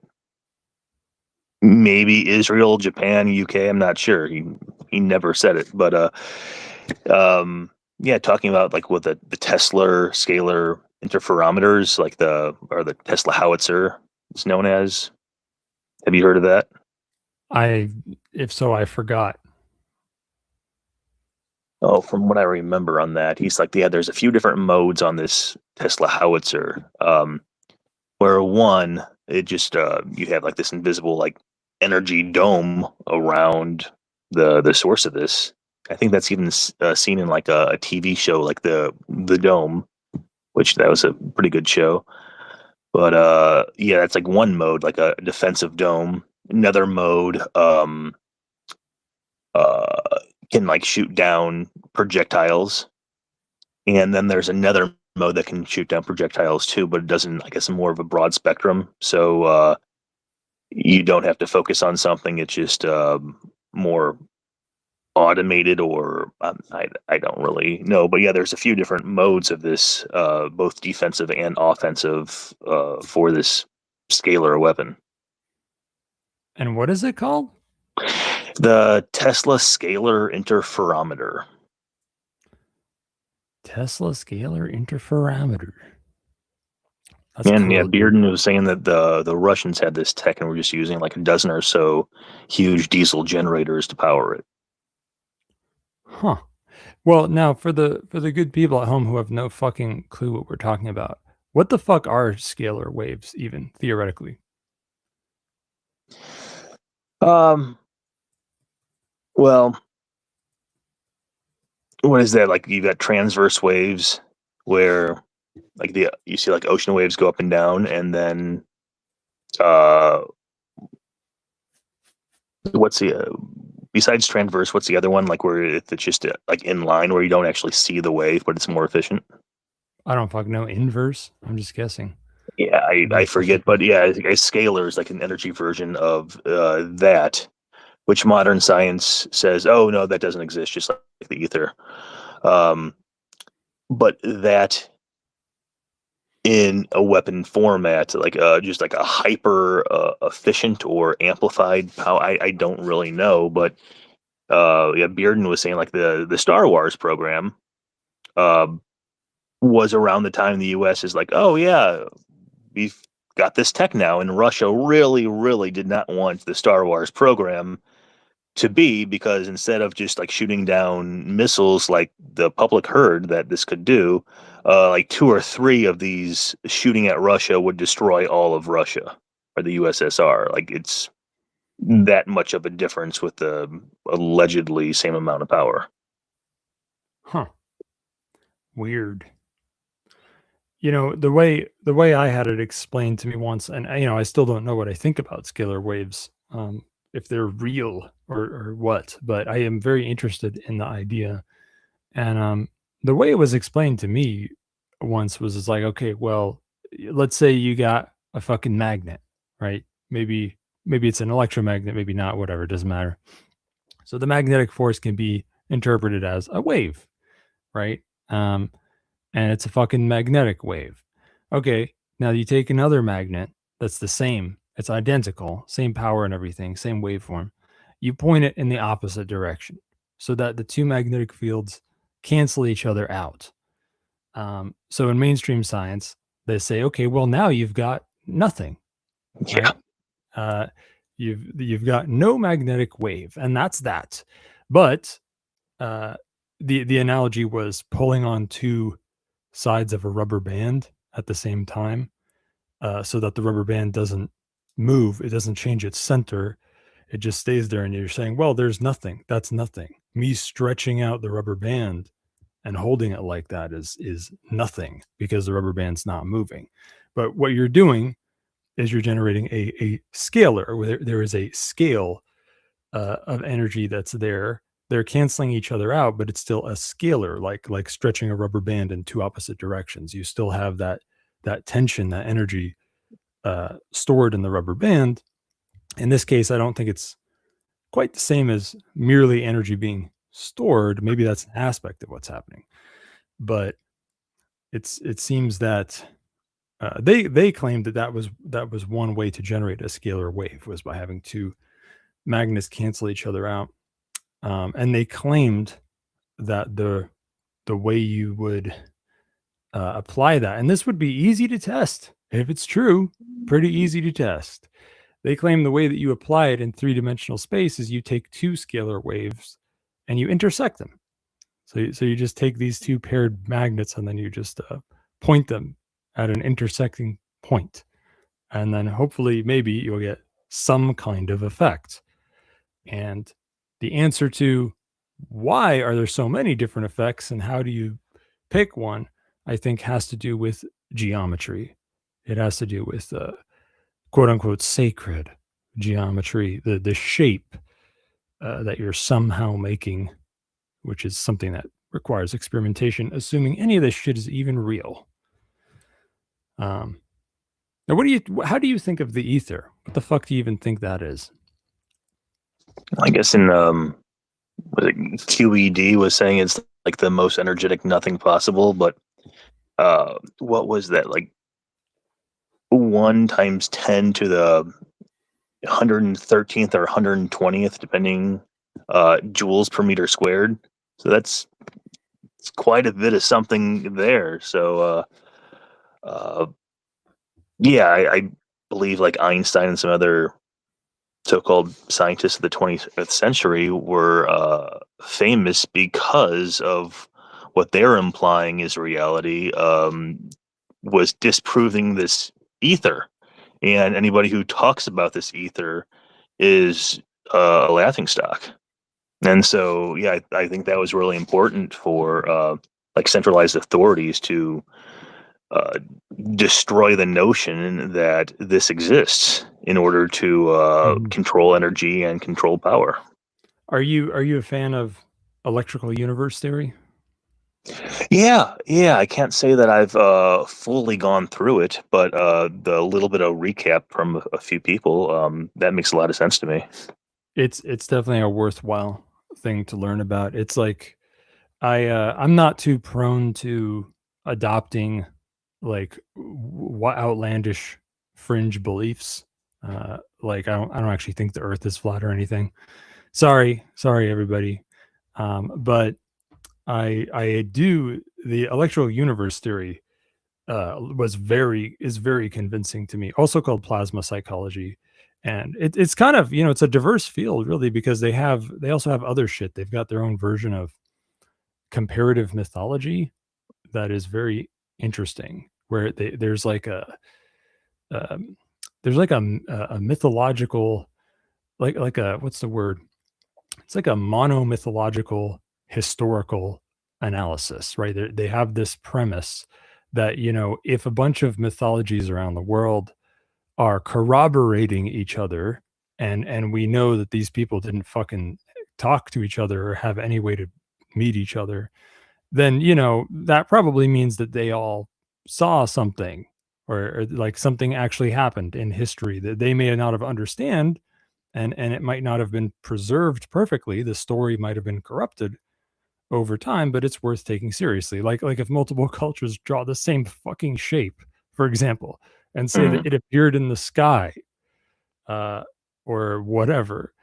maybe Israel, Japan, UK? I'm not sure. He never said it. But yeah, talking about like what the Tesla scalar interferometers, like the Tesla howitzer is known as. Have you heard of that? If so, I forgot. Oh, from what I remember on that, he's like, yeah, there's a few different modes on this Tesla howitzer. Where one, it just you have like this invisible like energy dome around the source of this. I think that's even seen in like a TV show, like the Dome, which that was a pretty good show. But yeah, that's like one mode, like a defensive dome. Another mode can like shoot down projectiles, and then there's another mode that can shoot down projectiles too, but it doesn't. I guess more of a broad spectrum, so you don't have to focus on something. It's just more automated, or I don't really know. But yeah, there's a few different modes of this, both defensive and offensive, for this scalar weapon. And what is it called? The Tesla Scalar Interferometer. Tesla scalar interferometer. That's and cool. Yeah, Bearden was saying that the Russians had this tech and were just using like a dozen or so huge diesel generators to power it. Huh. Well, now for the good people at home who have no fucking clue what we're talking about, what the fuck are scalar waves even theoretically? Well, what is that? Like, you got transverse waves where like you see like ocean waves go up and down, and then what's the besides transverse, what's the other one, like where it's just like in line where you don't actually see the wave but it's more efficient? I don't fucking know. Inverse? I'm just guessing. Yeah, I forget, but yeah, a scalar is like an energy version of that, which modern science says, oh no, that doesn't exist, just like the ether. But that in a weapon format, like just like a hyper efficient or amplified power, I don't really know, but yeah, Bearden was saying like the Star Wars program was around the time the US is like, oh yeah, we've got this tech now, and Russia really did not want the Star Wars program to be, because instead of just like shooting down missiles like the public heard that this could do, like 2 or 3 of these shooting at Russia would destroy all of Russia. or the USSR. Like, it's that much of a difference with the allegedly same amount of power. Huh. Weird. You know, the way I had it explained to me once, and I still don't know what I think about scalar waves, if they're real or what, but I am very interested in the idea. And the way it was explained to me once was, it's like, okay, well, let's say you got a fucking magnet, right? Maybe it's an electromagnet, maybe not, whatever, it doesn't matter. So the magnetic force can be interpreted as a wave, right? And it's a fucking magnetic wave. Okay, now you take another magnet that's the same, it's identical, same power and everything, same waveform. You point it in the opposite direction so that the two magnetic fields cancel each other out. So in mainstream science, they say, okay, well, now you've got nothing, Yeah. right? You've got no magnetic wave, and that's that. But the analogy was pulling on two sides of a rubber band at the same time, so that the rubber band doesn't move, it doesn't change its center, it just stays there. And you're saying, well, there's nothing, that's nothing. Me stretching out the rubber band and holding it like that is nothing, because the rubber band's not moving. But what you're doing is you're generating a scalar, where there is a scale of energy that's there. They're canceling each other out, but it's still a scalar, like stretching a rubber band in two opposite directions. You still have that tension, that energy stored in the rubber band. In this case, I don't think it's quite the same as merely energy being stored. Maybe that's an aspect of what's happening, but it seems that they claimed that was one way to generate a scalar wave, was by having two magnets cancel each other out. And they claimed that the way you would apply that, and this would be easy to test if it's true, pretty easy to test. They claim the way that you apply it in three-dimensional space is you take two scalar waves and you intersect them. So you just take these two paired magnets and then you just point them at an intersecting point, and then hopefully maybe you'll get some kind of effect. And the answer to why are there so many different effects and how do you pick one, I think has to do with geometry. It has to do with quote unquote sacred geometry, the shape that you're somehow making, which is something that requires experimentation, assuming any of this shit is even real. Now, how do you think of the ether? What the fuck do you even think that is? I guess in was it QED was saying it's like the most energetic nothing possible, but what was that, like 1 times 10 to the 113th or 120th, depending, joules per meter squared. So it's quite a bit of something there. So yeah, I believe like Einstein and some other so-called scientists of the 20th century were famous because of what they're implying is reality, was disproving this ether. And anybody who talks about this ether is a laughingstock. And so, yeah, I think that was really important for like centralized authorities to destroy the notion that this exists in order to control energy and control power. Are you a fan of electrical universe theory? Yeah. I can't say that I've fully gone through it, but the little bit of recap from a few people, that makes a lot of sense to me. It's definitely a worthwhile thing to learn about. It's like I'm not too prone to adopting like outlandish fringe beliefs. Like I don't actually think the Earth is flat or anything. Sorry, everybody. But I do. The electrical universe theory is very convincing to me. Also called plasma psychology, and it's kind of, it's a diverse field really, because they also have other shit. They've got their own version of comparative mythology that is very interesting, where there's like there's like a mythological, like a, what's the word? It's like a monomythological historical analysis, right? They have this premise that, you know, if a bunch of mythologies around the world are corroborating each other, and we know that these people didn't fucking talk to each other or have any way to meet each other, then, you know, that probably means that they all saw something, or like something actually happened in history that they may not have understand, and it might not have been preserved perfectly. The story might have been corrupted over time, but it's worth taking seriously. Like if multiple cultures draw the same fucking shape, for example, and say that it appeared in the sky, uh, or whatever,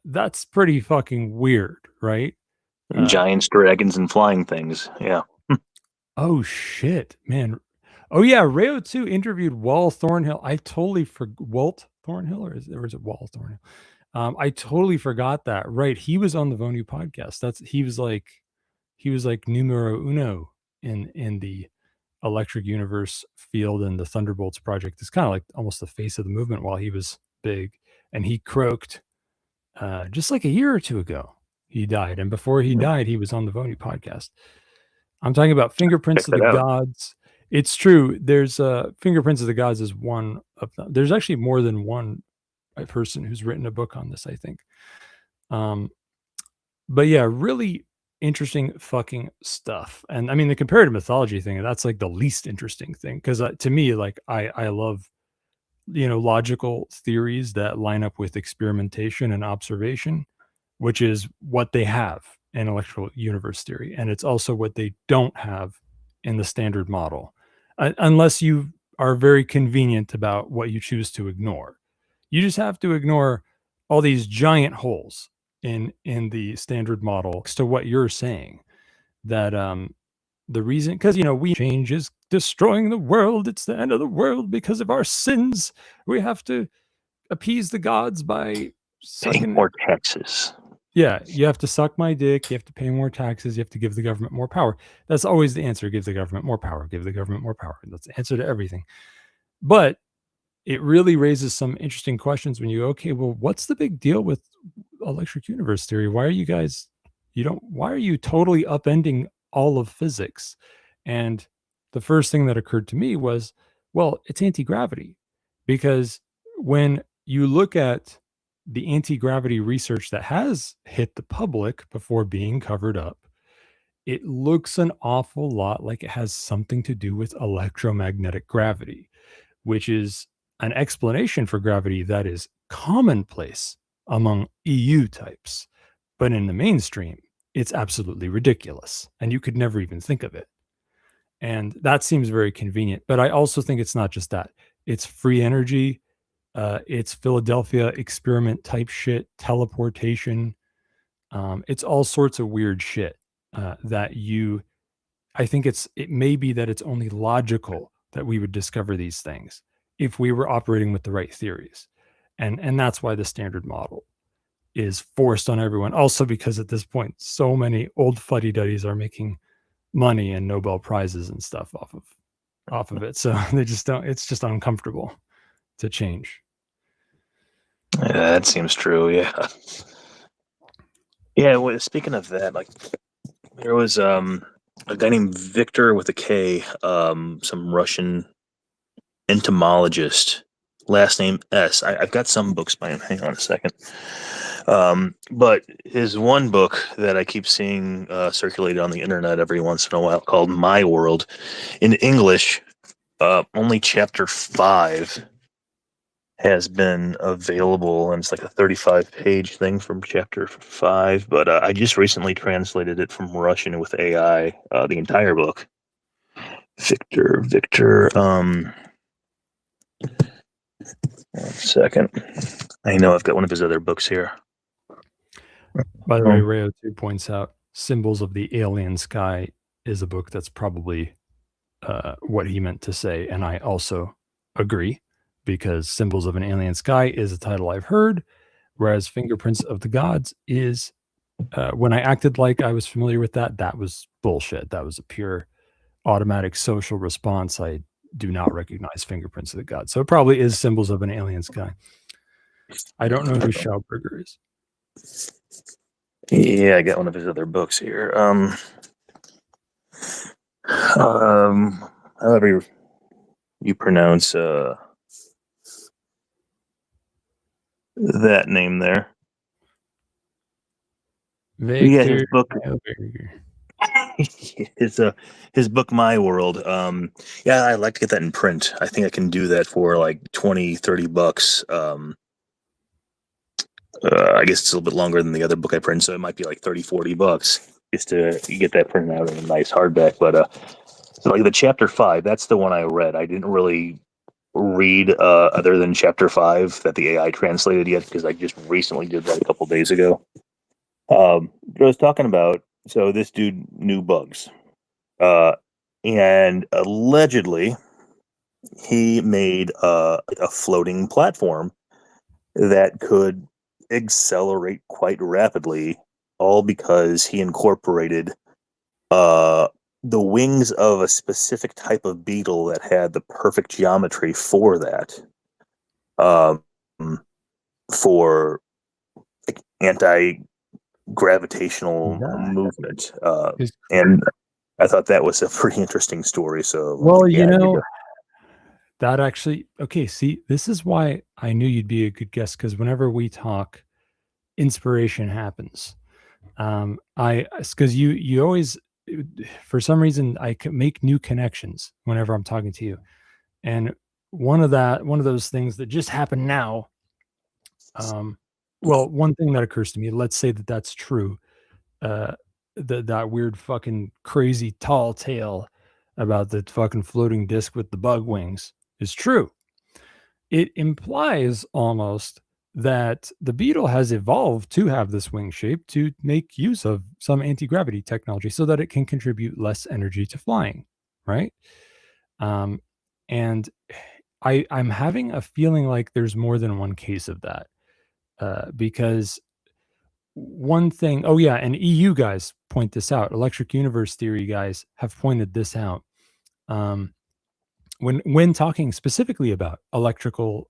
that's pretty fucking weird, right? Giants, dragons, and flying things. Yeah. Oh shit, man. Oh yeah, Rayo 2 interviewed Walt Thornhill. I totally Walt Thornhill, or is it Walt Thornhill? I totally forgot that. Right, he was on the Vonu podcast. He was like numero uno in the electric universe field, and the Thunderbolts project is kind of like almost the face of the movement while he was big. And he croaked just like a year or two ago. He died, and before he died, he was on the Vonu podcast. I'm talking about Fingerprints of the Gods. It's true. There's Fingerprints of the Gods is one of them. There's actually more than one person who's written a book on this, I think. But yeah, really interesting fucking stuff. And I mean, the comparative mythology thing, that's like the least interesting thing, because to me, like I love, you know, logical theories that line up with experimentation and observation, which is what they have in electrical universe theory, and it's also what they don't have in the standard model, unless you are very convenient about what you choose to ignore. You just have to ignore all these giant holes in the standard model to what you're saying, that the reason, because, you know, change is destroying the world, it's the end of the world because of our sins, we have to appease the gods by paying more taxes. Yeah, you have to suck my dick, you have to pay more taxes, you have to give the government more power. That's always the answer. Give the government more power, give the government more power. That's the answer to everything. But it really raises some interesting questions when you, okay, well, what's the big deal with electric universe theory? Why are you guys, why are you totally upending all of physics? And the first thing that occurred to me was, well, it's anti-gravity. Because when you look at the anti-gravity research that has hit the public before being covered up, it looks an awful lot like it has something to do with electromagnetic gravity, which is an explanation for gravity that is commonplace among EU types. But in the mainstream, it's absolutely ridiculous, and you could never even think of it. And that seems very convenient. But I also think it's not just that. It's free energy. It's Philadelphia experiment type shit, teleportation. It's all sorts of weird shit that I think it may be that it's only logical that we would discover these things if we were operating with the right theories. And that's why the standard model is forced on everyone. Also, because at this point, so many old fuddy-duddies are making money and Nobel Prizes and stuff off of it. So they just don't, it's just uncomfortable to change. Yeah, that seems true. Yeah. Yeah. Well, speaking of that, like there was a guy named Victor with a K, some Russian entomologist, last name S. I've got some books by him. Hang on a second. But his one book that I keep seeing circulated on the internet every once in a while, called My World, in English, only chapter 5 has been available, and it's like a 35-page thing from chapter 5. But I just recently translated it from Russian with AI, the entire book. Victor. 1 second. I know I've got one of his other books here. By the way, Rayo 2 points out Symbols of the Alien Sky is a book that's probably what he meant to say. And I also agree, because Symbols of an Alien Sky is a title I've heard, whereas Fingerprints of the Gods is, when I acted like I was familiar with that, that was bullshit. That was a pure automatic social response. I do not recognize fingerprints of the gods. So it probably is symbols of an alien sky. I don't know who Schauberger is. Yeah, I got one of his other books here. However you pronounce that name there. Yeah, his book. His book, My World. Yeah, I'd like to get that in print. I think I can do that for like $20-$30. I guess it's a little bit longer than the other book I print, so it might be like $30-$40 just to get that printed out in a nice hardback. But so like the chapter 5, that's the one I read. I didn't really read other than chapter 5 that the AI translated yet, because I just recently did that a couple days ago. I was talking about, so this dude knew bugs, and allegedly he made a floating platform that could accelerate quite rapidly, all because he incorporated the wings of a specific type of beetle that had the perfect geometry for that, for like anti-gravitational movement, and I thought that was a pretty interesting story. So, well, yeah, you know, that actually, okay, see, this is why I knew you'd be a good guest, because whenever we talk, inspiration happens. Because you always, for some reason, I can make new connections whenever I'm talking to you. And one of those things that just happened now, well, one thing that occurs to me, let's say that that's true. That weird fucking crazy tall tale about the fucking floating disc with the bug wings is true. It implies almost that the beetle has evolved to have this wing shape to make use of some anti-gravity technology so that it can contribute less energy to flying, right? And I'm having a feeling like there's more than one case of that, because one thing, oh yeah, and EU guys point this out. Electric universe theory guys have pointed this out. When talking specifically about electrical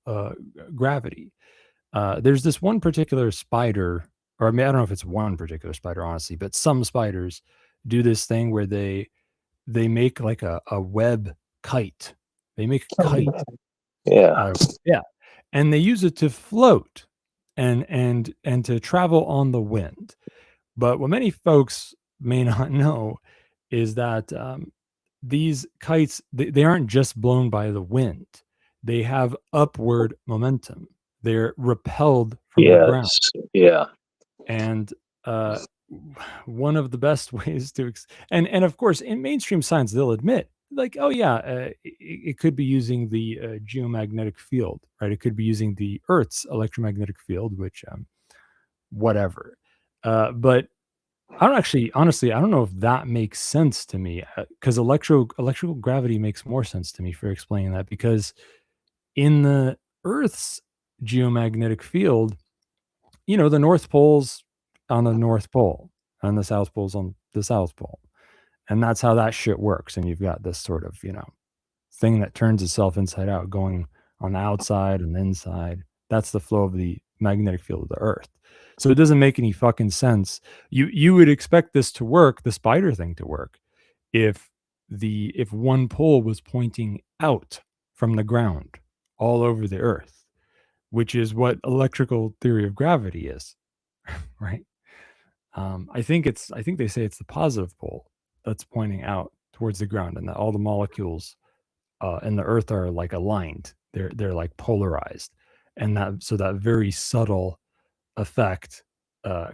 gravity, there's this one particular spider, or I mean, I don't know if it's one particular spider, honestly, but some spiders do this thing where they make like a web kite. They make a kite. Yeah. Yeah. And they use it to float and to travel on the wind. But what many folks may not know is that these kites, they aren't just blown by the wind. They have upward momentum. They're repelled from the ground. Yeah. And one of the best ways to, and of course, in mainstream science, they'll admit, like, oh yeah, it could be using the geomagnetic field, right? It could be using the Earth's electromagnetic field, which, whatever. But I don't actually, honestly, I don't know if that makes sense to me, because electrical gravity makes more sense to me for explaining that, because in the Earth's geomagnetic field, you know, the North Pole's on the North Pole and the South Pole's on the South Pole. And that's how that shit works. And you've got this sort of, you know, thing that turns itself inside out, going on the outside and the inside. That's the flow of the magnetic field of the Earth. So it doesn't make any fucking sense. You would expect this to work, the spider thing to work, if one pole was pointing out from the ground all over the Earth, which is what electrical theory of gravity is, right? I think they say it's the positive pole that's pointing out towards the ground, and that all the molecules in the Earth are like aligned. They're like polarized, and that very subtle effect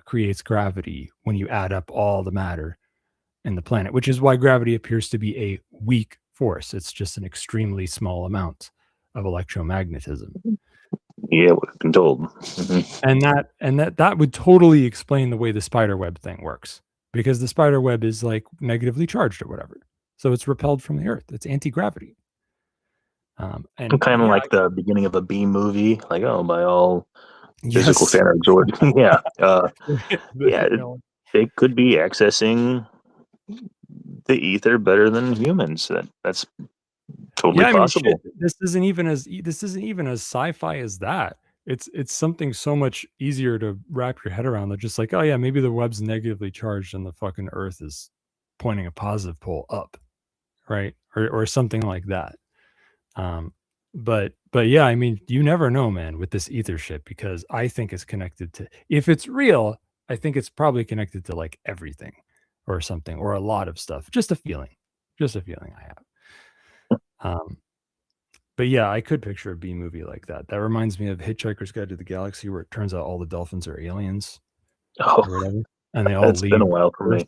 creates gravity when you add up all the matter in the planet, which is why gravity appears to be a weak force. It's just an extremely small amount of electromagnetism. Yeah, we've been told. Mm-hmm. And that would totally explain the way the spider web thing works, because the spider web is like negatively charged or whatever. So it's repelled from the Earth. It's anti-gravity. And kind of like the beginning of a B movie, like, oh, by all physical standards, or yeah, they could be accessing the ether better than humans. That's totally Yeah, I mean, possible. shit, this isn't even as sci-fi as that. It's something so much easier to wrap your head around. That just like, oh yeah, maybe the web's negatively charged and the fucking Earth is pointing a positive pole up, right? Or something like that. But yeah, I mean, you never know, man, with this ether shit, because I think it's connected to, if it's real, I think it's probably connected to like everything or something or a lot of stuff. Just a feeling I have. But yeah, I could picture a B movie like that. That reminds me of Hitchhiker's Guide to the Galaxy, where it turns out all the dolphins are aliens Oh, or whatever, and they all it's leave. been a while for me.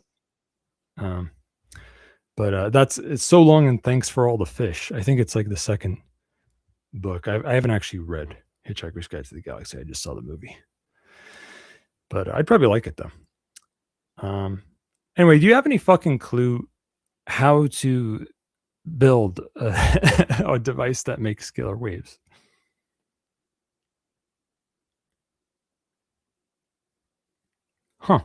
But it's So Long and Thanks for All the Fish. I think it's like the second book. I haven't actually read Hitchhiker's Guide to the Galaxy. I just saw the movie, but I'd probably like it though. Anyway, do you have any fucking clue how to build a device that makes scalar waves? Huh.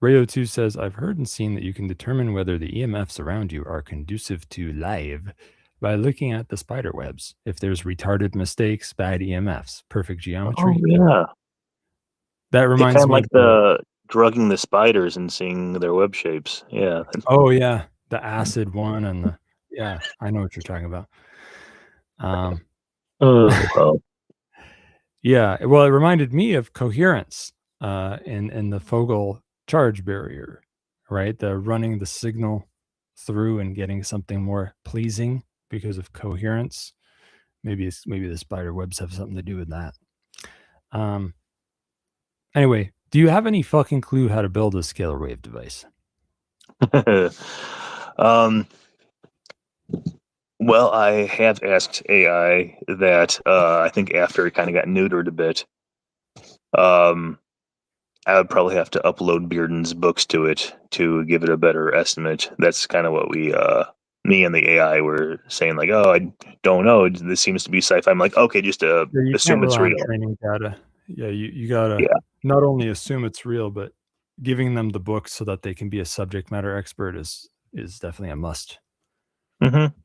Rayo2 says, I've heard and seen that you can determine whether the EMFs around you are conducive to live by looking at the spider webs. If there's retarded mistakes, bad EMFs, perfect geometry. Oh yeah, That reminds kind of me like of the drugging the spiders and seeing their web shapes. Yeah. oh yeah, the acid one and the, yeah, I know what you're talking about. Oh well. Yeah, well, it reminded me of coherence in the Fogel charge barrier, right? The running the signal through and getting something more pleasing because of coherence. Maybe the spider webs have something to do with that. Anyway, do you have any fucking clue how to build a scalar wave device? Well, I have asked AI that. I think after it kind of got neutered a bit, I would probably have to upload Bearden's books to it to give it a better estimate. That's kind of what me and the AI were saying, like, oh, I don't know. This seems to be sci-fi. I'm like, okay, just Yeah, you assume can't it's rely on real. training data. Yeah, you gotta Yeah. not only assume it's real, but giving them the books so that they can be a subject matter expert is definitely a must. Mm-hmm.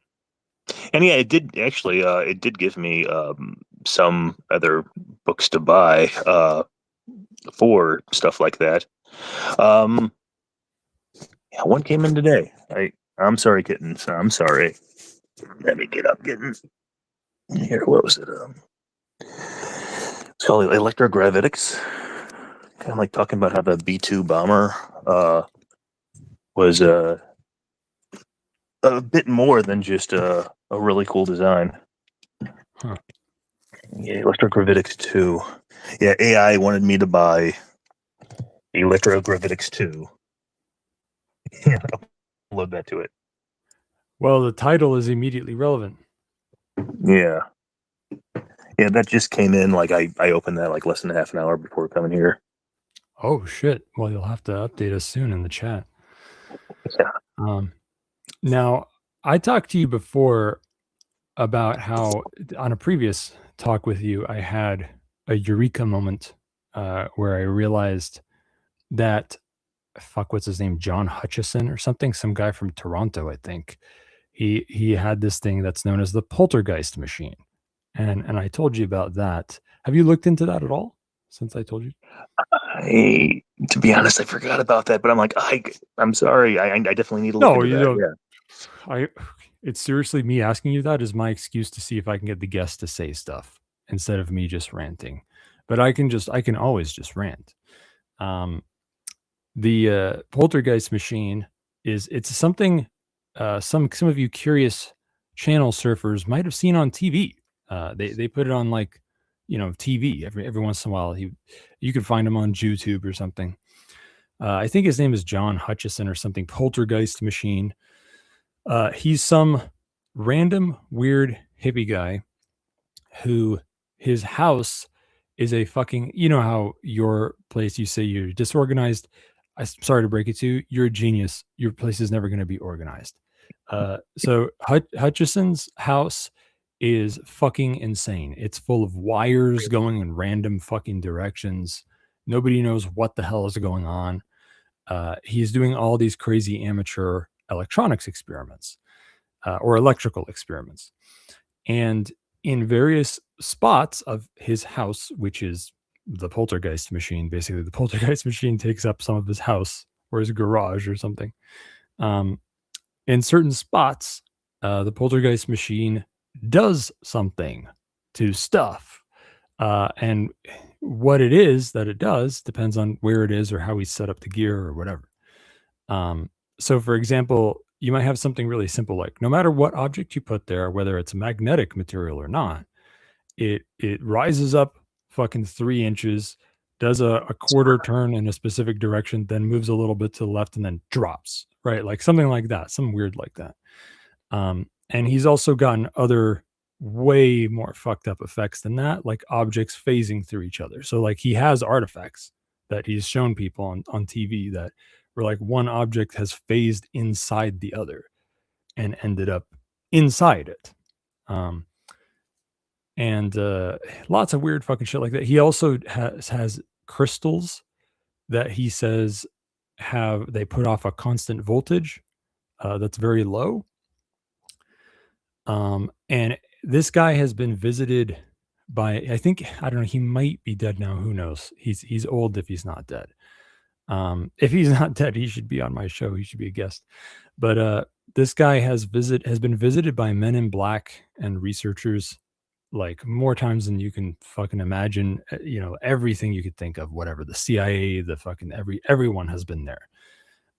And yeah, it did actually. It did give me some other books to buy for stuff like that. Yeah, one came in today. I'm sorry, kittens. I'm sorry. Let me get up, kittens. Here, what was it? It's called Electrogravitics. Kind of like talking about how the B-2 bomber was a bit more than just a really cool design. Huh. Yeah, Electrogravitics 2. Yeah, AI wanted me to buy Electrogravitics 2. Yeah, upload that to it. Well, the title is immediately relevant. Yeah. Yeah, that just came in. Like I opened that like less than half an hour before coming here. Oh shit. Well, you'll have to update us soon in the chat. Yeah. Now, I talked to you before about how on a previous talk with you, I had a eureka moment where I realized that what's his name? John Hutchison or something, some guy from Toronto, I think. He had this thing that's known as the poltergeist machine. And I told you about that. Have you looked into that at all since I told you? To be honest, I forgot about that, but I'm like, I'm sorry. I definitely need to look into that. Don't. Yeah. It's seriously me asking you that is my excuse to see if I can get the guest to say stuff instead of me just ranting. But I can always just rant. The poltergeist machine it's something some of you curious channel surfers might have seen on TV. They put it on like, TV every once in a while. You could find him on YouTube or something. I think his name is John Hutchison or something. Poltergeist machine. He's some random weird hippie guy who his house is a fucking, how your place, you say you're disorganized. I'm sorry to break it to you. You're a genius. Your place is never going to be organized. So Hutchison's house is fucking insane. It's full of wires going in random fucking directions. Nobody knows what the hell is going on. He's doing all these crazy amateur electronics experiments. or electrical experiments. And in various spots of his house, which is the poltergeist machine, basically the poltergeist machine takes up some of his house or his garage or something. In certain spots, the poltergeist machine does something to stuff. And what it is that it does depends on where it is or how we set up the gear or whatever. So, for example, you might have something really simple like no matter what object you put there, whether it's a magnetic material or not, it rises up fucking 3 inches, does a quarter turn in a specific direction, then moves a little bit to the left and then drops, right? Like something like that, some weird like that. And he's also gotten other way more fucked up effects than that, like objects phasing through each other. So like he has artifacts that he's shown people on TV that where like one object has phased inside the other and ended up inside it. And lots of weird fucking shit like that. He also has crystals that he says they put off a constant voltage that's very low. And this guy has been visited by, I don't know, he might be dead now. Who knows? He's old if he's not dead. If he's not dead, he should be on my show. He should be a guest. But this guy has been visited by men in black and researchers like more times than you can fucking imagine. You know, everything you could think of, whatever, the CIA, the fucking everyone has been there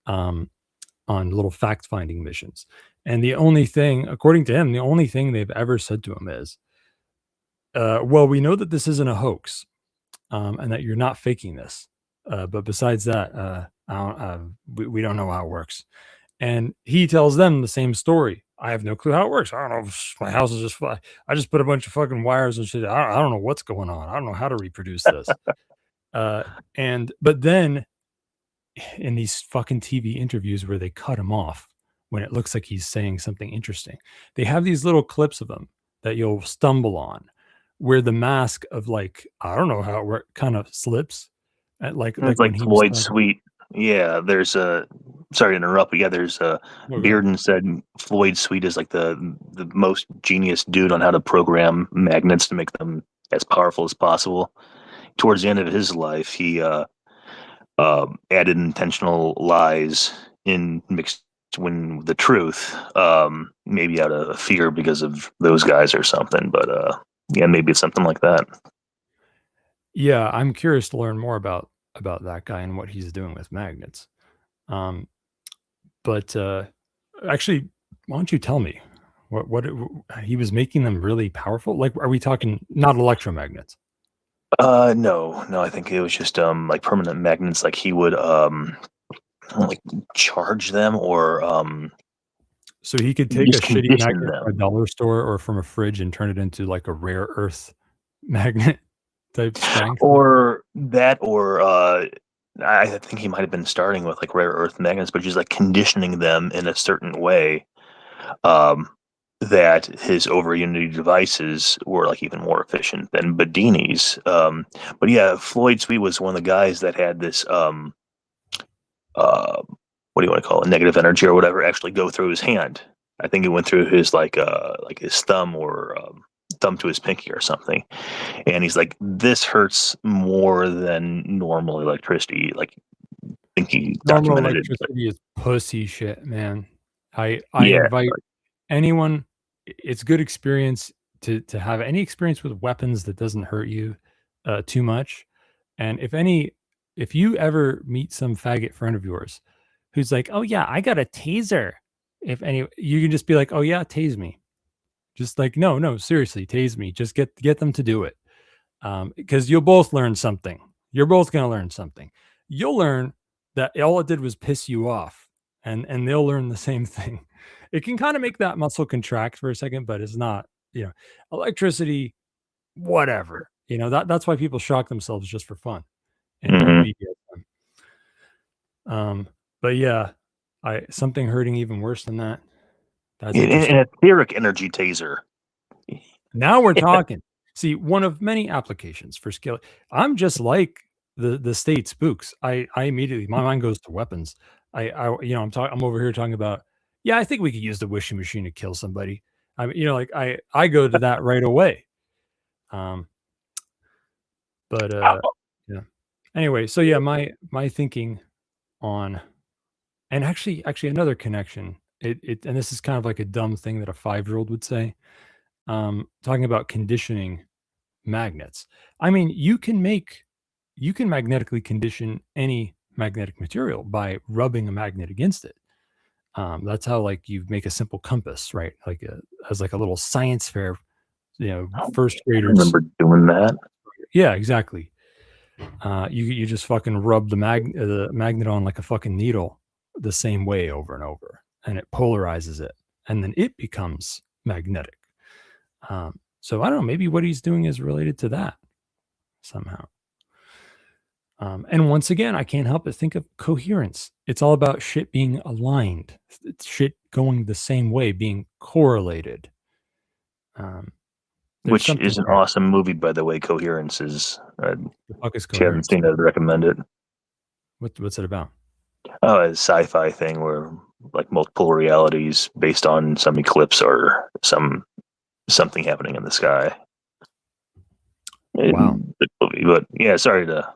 on little fact-finding missions. And the only thing, according to him, the only thing they've ever said to him is, well, we know that this isn't a hoax and that you're not faking this. But besides that, we don't know how it works. And he tells them the same story. I have no clue how it works. I don't know. My house is just fly. I just put a bunch of fucking wires and shit. I don't know what's going on. I don't know how to reproduce this. But then in these fucking TV interviews where they cut him off when it looks like he's saying something interesting, they have these little clips of him that you'll stumble on where the mask of like, I don't know how it works, kind of slips. It's like Floyd Sweet. Yeah, there's sorry to interrupt, but yeah, there's Bearden said Floyd Sweet is like the most genius dude on how to program magnets to make them as powerful as possible. Towards the end of his life, he added intentional lies in mixed with the truth, maybe out of fear because of those guys or something. But yeah, maybe it's something like that. Yeah, I'm curious to learn more about that guy and what he's doing with magnets. But actually, why don't you tell me what he was making them really powerful? Like, are we talking not electromagnets? No, I think it was just like permanent magnets. Like he would like charge them or so he could take a shitty magnet from a dollar store or from a fridge and turn it into like a rare earth magnet type strength. Or that, or I think he might have been starting with like rare earth magnets, but just like conditioning them in a certain way that his over Unity devices were like even more efficient than Bedini's. But yeah, Floyd Sweet was one of the guys that had this what do you want to call it, negative energy or whatever, actually go through his hand. I think it went through his like his thumb or thumb to his pinky or something. And he's like, this hurts more than normal electricity. Like, I think he normal documented electricity is pussy shit, man. I invite anyone. It's good experience to have any experience with weapons that doesn't hurt you too much. And if you ever meet some faggot friend of yours who's like, oh yeah, I got a taser. You can just be like, oh yeah, tase me. Just like, no, seriously, tase me. Just get them to do it. Because you'll both learn something. You're both going to learn something. You'll learn that all it did was piss you off, and they'll learn the same thing. It can kind of make that muscle contract for a second, but it's not, electricity, whatever. That's why people shock themselves just for fun. And but yeah, something hurting even worse than that. That's an etheric energy taser. Now we're talking. See, one of many applications for skill. I'm just like the state spooks. I immediately, my mind goes to weapons. I'm over here talking about Yeah, I think we could use the wishing machine to kill somebody. I mean, like I go to that right away. But yeah. Anyway, so yeah, my thinking on, and actually another connection. It and this is kind of like a dumb thing that a 5-year-old would say. Talking about conditioning magnets. I mean, you can magnetically condition any magnetic material by rubbing a magnet against it. That's how like you make a simple compass, right? Like as like a little science fair, first I graders. remember doing that. Yeah, exactly. You just fucking rub the magnet on like a fucking needle the same way over and over, and it polarizes it, and then it becomes magnetic. So I don't know, maybe what he's doing is related to that somehow. And once again, I can't help but think of coherence. It's all about shit being aligned, it's shit going the same way, being correlated. Which is an awesome movie, by the way. Coherence is. The fuck is If you haven't Coherence? seen it, I'd recommend it. What's it about? Oh, a sci-fi thing where like multiple realities based on some eclipse or something happening in the sky. Wow. Good movie, but yeah, sorry to.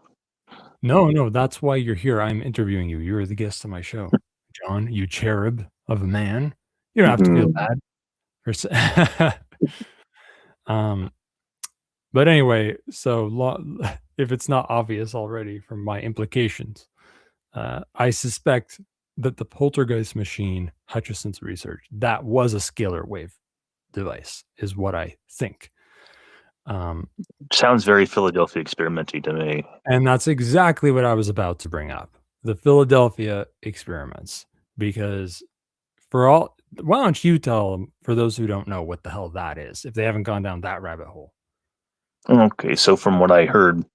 No, that's why you're here. I'm interviewing you. You're the guest of my show, John. You cherub of a man. You don't have to feel bad. But anyway, so if it's not obvious already from my implications, I suspect that the poltergeist machine, Hutchison's research, that was a scalar wave device, is what I think. Sounds very Philadelphia experimenty to me. And that's exactly what I was about to bring up. The Philadelphia experiments. Because why don't you tell them, for those who don't know what the hell that is, if they haven't gone down that rabbit hole? Okay, so from what I heard,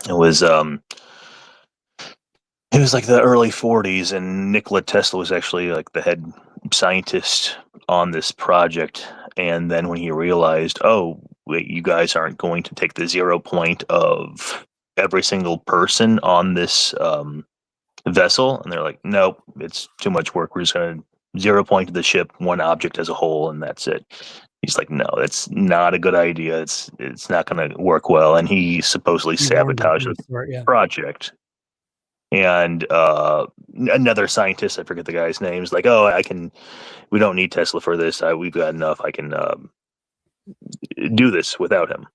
it was like the early 40s, and Nikola Tesla was actually like the head scientist on this project. And then when he realized, oh, wait, you guys aren't going to take the 0 point of every single person on this vessel, and they're like, nope, it's too much work. We're just going to 0 point the ship, one object as a whole, and that's it. He's like, no, that's not a good idea. It's not going to work well. And he supposedly sabotaged the project. And another scientist, I forget the guy's name, is like, oh, we don't need Tesla for this. We've got enough. I can do this without him.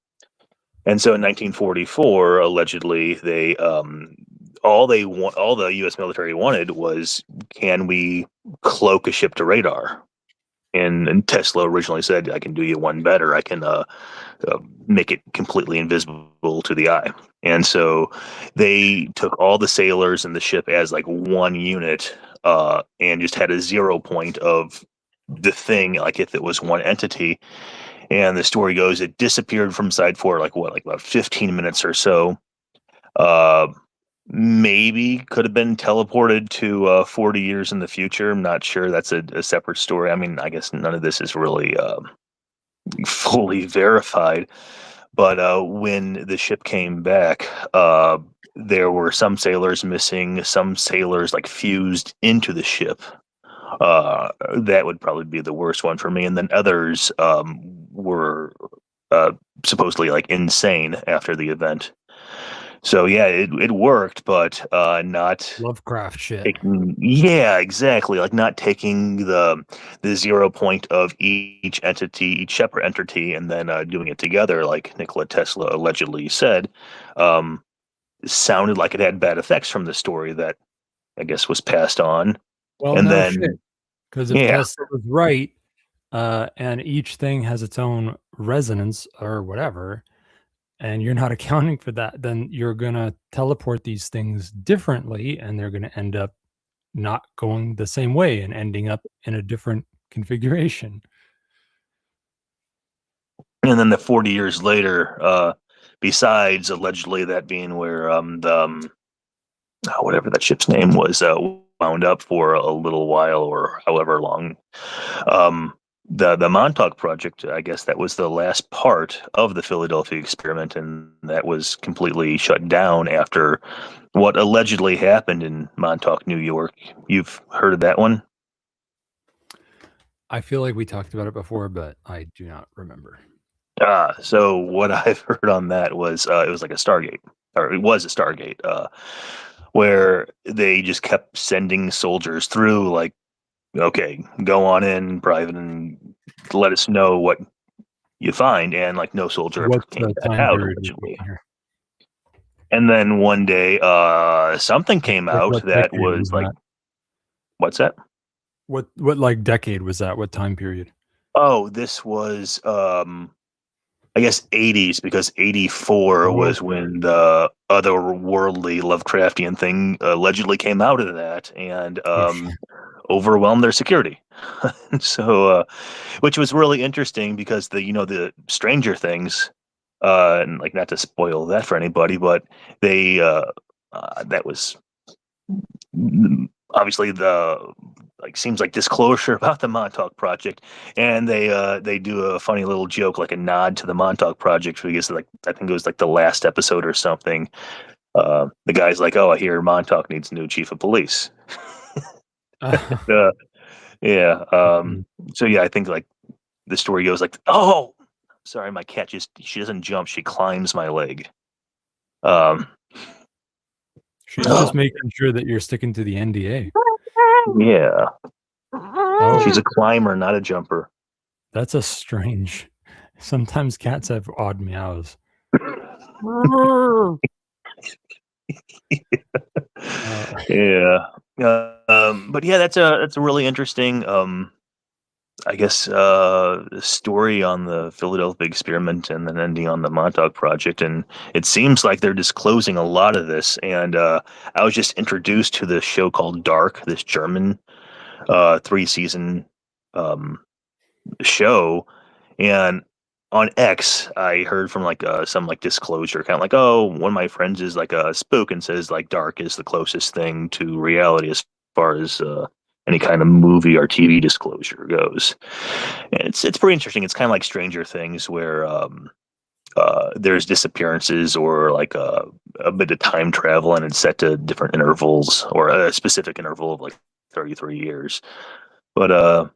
And so in 1944, allegedly, they all the U.S. military wanted was, can we cloak a ship to radar? And Tesla originally said, I can do you one better. I can make it completely invisible to the eye. And so they took all the sailors in the ship as like one unit and just had a 0 point of the thing, like if it was one entity. And the story goes, it disappeared from side 4, like about 15 minutes or so. Maybe could have been teleported to 40 years in the future. I'm not sure. That's a separate story. I mean, I guess none of this is really fully verified. But when the ship came back, there were some sailors missing, some sailors like fused into the ship. That would probably be the worst one for me. And then others were supposedly like insane after the event. So yeah, it worked, but not Lovecraft shit. Yeah, exactly. Like not taking the 0 point of each entity, each separate entity, and then doing it together, like Nikola Tesla allegedly said, sounded like it had bad effects from the story that I guess was passed on. Well, and no then, shit. Because if Tesla was right, and each thing has its own resonance or whatever, and you're not accounting for that, then you're going to teleport these things differently, and they're going to end up not going the same way and ending up in a different configuration. And then the 40 years later, besides allegedly that being where whatever that ship's name was wound up for a little while or however long, the Montauk project, I guess that was the last part of the Philadelphia experiment, and that was completely shut down after what allegedly happened in Montauk, New York. You've heard of that one? I feel like we talked about it before, but I do not remember. So what I've heard on that was it was like a Stargate, or it was a Stargate, where they just kept sending soldiers through, like, okay, go on in, private, and let us know what you find, and like no soldier ever What's came the back time out period we're originally. talking here? And then one day, something came Like out what that decade was was like, that? what's that? What like decade was that? What time period? Oh, this was I guess 80s, because 84 Oh, was when the otherworldly Lovecraftian thing allegedly came out of that and oh shit. overwhelmed their security. So, which was really interesting because the Stranger Things, and like not to spoil that for anybody, but they that was obviously the like seems like disclosure about the Montauk Project, and they do a funny little joke, like a nod to the Montauk Project, because like I think it was like the last episode or something. The guy's like, "Oh, I hear Montauk needs a new chief of police." uh, yeah. So yeah, I think like the story goes like, "Oh, sorry, my cat she doesn't jump, she climbs my leg." Um, She's just making sure that you're sticking to the NDA. yeah, Oh, she's a climber, not a jumper. that's a strange. Sometimes cats have odd meows. Yeah. But yeah, that's a really interesting, I guess, story on the Philadelphia experiment, and then ending on the Montauk Project. And it seems like they're disclosing a lot of this. And I was just introduced to this show called Dark, this German 3-season um, show. And on X, I heard from like some like disclosure, kind of like, oh, one of my friends is like a spook and says like Dark is the closest thing to reality as far as any kind of movie or TV disclosure goes. And it's pretty interesting. It's kind of like Stranger Things, where there's disappearances or like a bit of time travel, and it's set to different intervals or a specific interval of like 33 years. But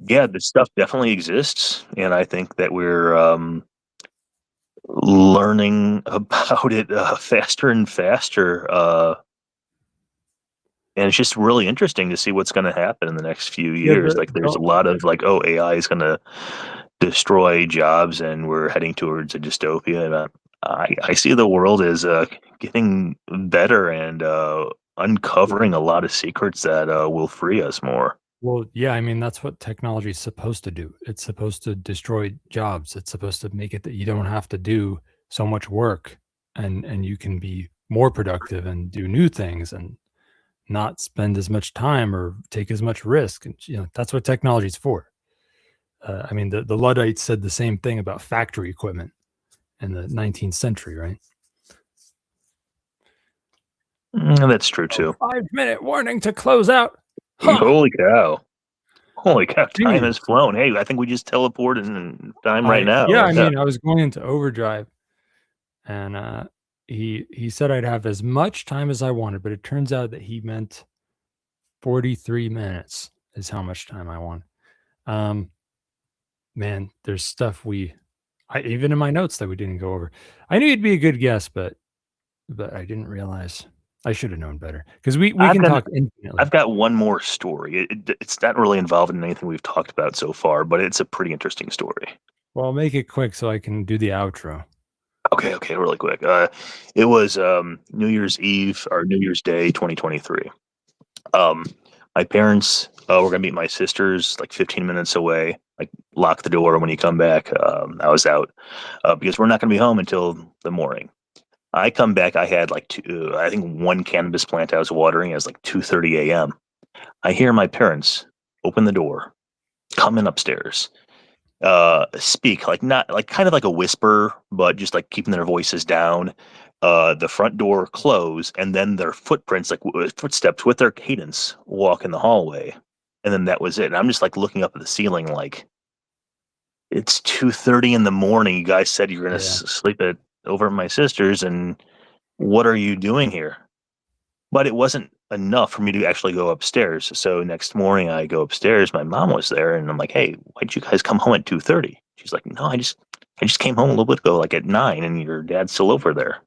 yeah, this stuff definitely exists, and I think that we're learning about it faster and faster. And it's just really interesting to see what's going to happen in the next few Yeah, years. Like, there's a lot of like, oh, AI is going to destroy jobs, and we're heading towards a dystopia. And I see the world as getting better and uncovering a lot of secrets that will free us more. well, yeah, I mean, that's what technology is supposed to do. It's supposed to destroy jobs. It's supposed to make it that you don't have to do so much work, and you can be more productive and do new things and not spend as much time or take as much risk. And that's what technology is for. I mean, the Luddites said the same thing about factory equipment in the 19th century, right? That's true too. 5-minute warning to close out. Holy cow. Holy cow, time Jeez. has flown. Hey, I think we just teleported in time right now. Yeah, I mean, I was going into overdrive, and he said I'd have as much time as I wanted, but it turns out that he meant 43 minutes is how much time I want. Man, there's stuff even in my notes that we didn't go over. I knew you'd be a good guest, but I didn't realize. I should have known better, because we can talk infinitely. I've got one more story. It's not really involved in anything we've talked about so far, but it's a pretty interesting story. Well, I'll make it quick so I can do the outro. Okay, really quick. It was New Year's Eve or New Year's Day 2023. My parents were going to meet my sisters like 15 minutes away. Like, lock the door when you come back. I was out because we're not going to be home until the morning. I come back. I had like I think one cannabis plant I was watering. It was like 2:30 a.m. I hear my parents open the door, come in upstairs, speak, like not like kind of like a whisper, but just like keeping their voices down. The front door close, and then their footprints, like footsteps with their cadence, walk in the hallway, and then that was it. And I'm just like looking up at the ceiling, like, it's 2:30 in the morning. You guys said you're gonna sleep over at my sister's, and what are you doing here? But it wasn't enough for me to actually go upstairs. So next morning I go upstairs, my mom was there, and I'm like, "Hey, why'd you guys come home at 2:30?" She's like, "No, I just came home a little bit ago, like at 9, and your dad's still over there."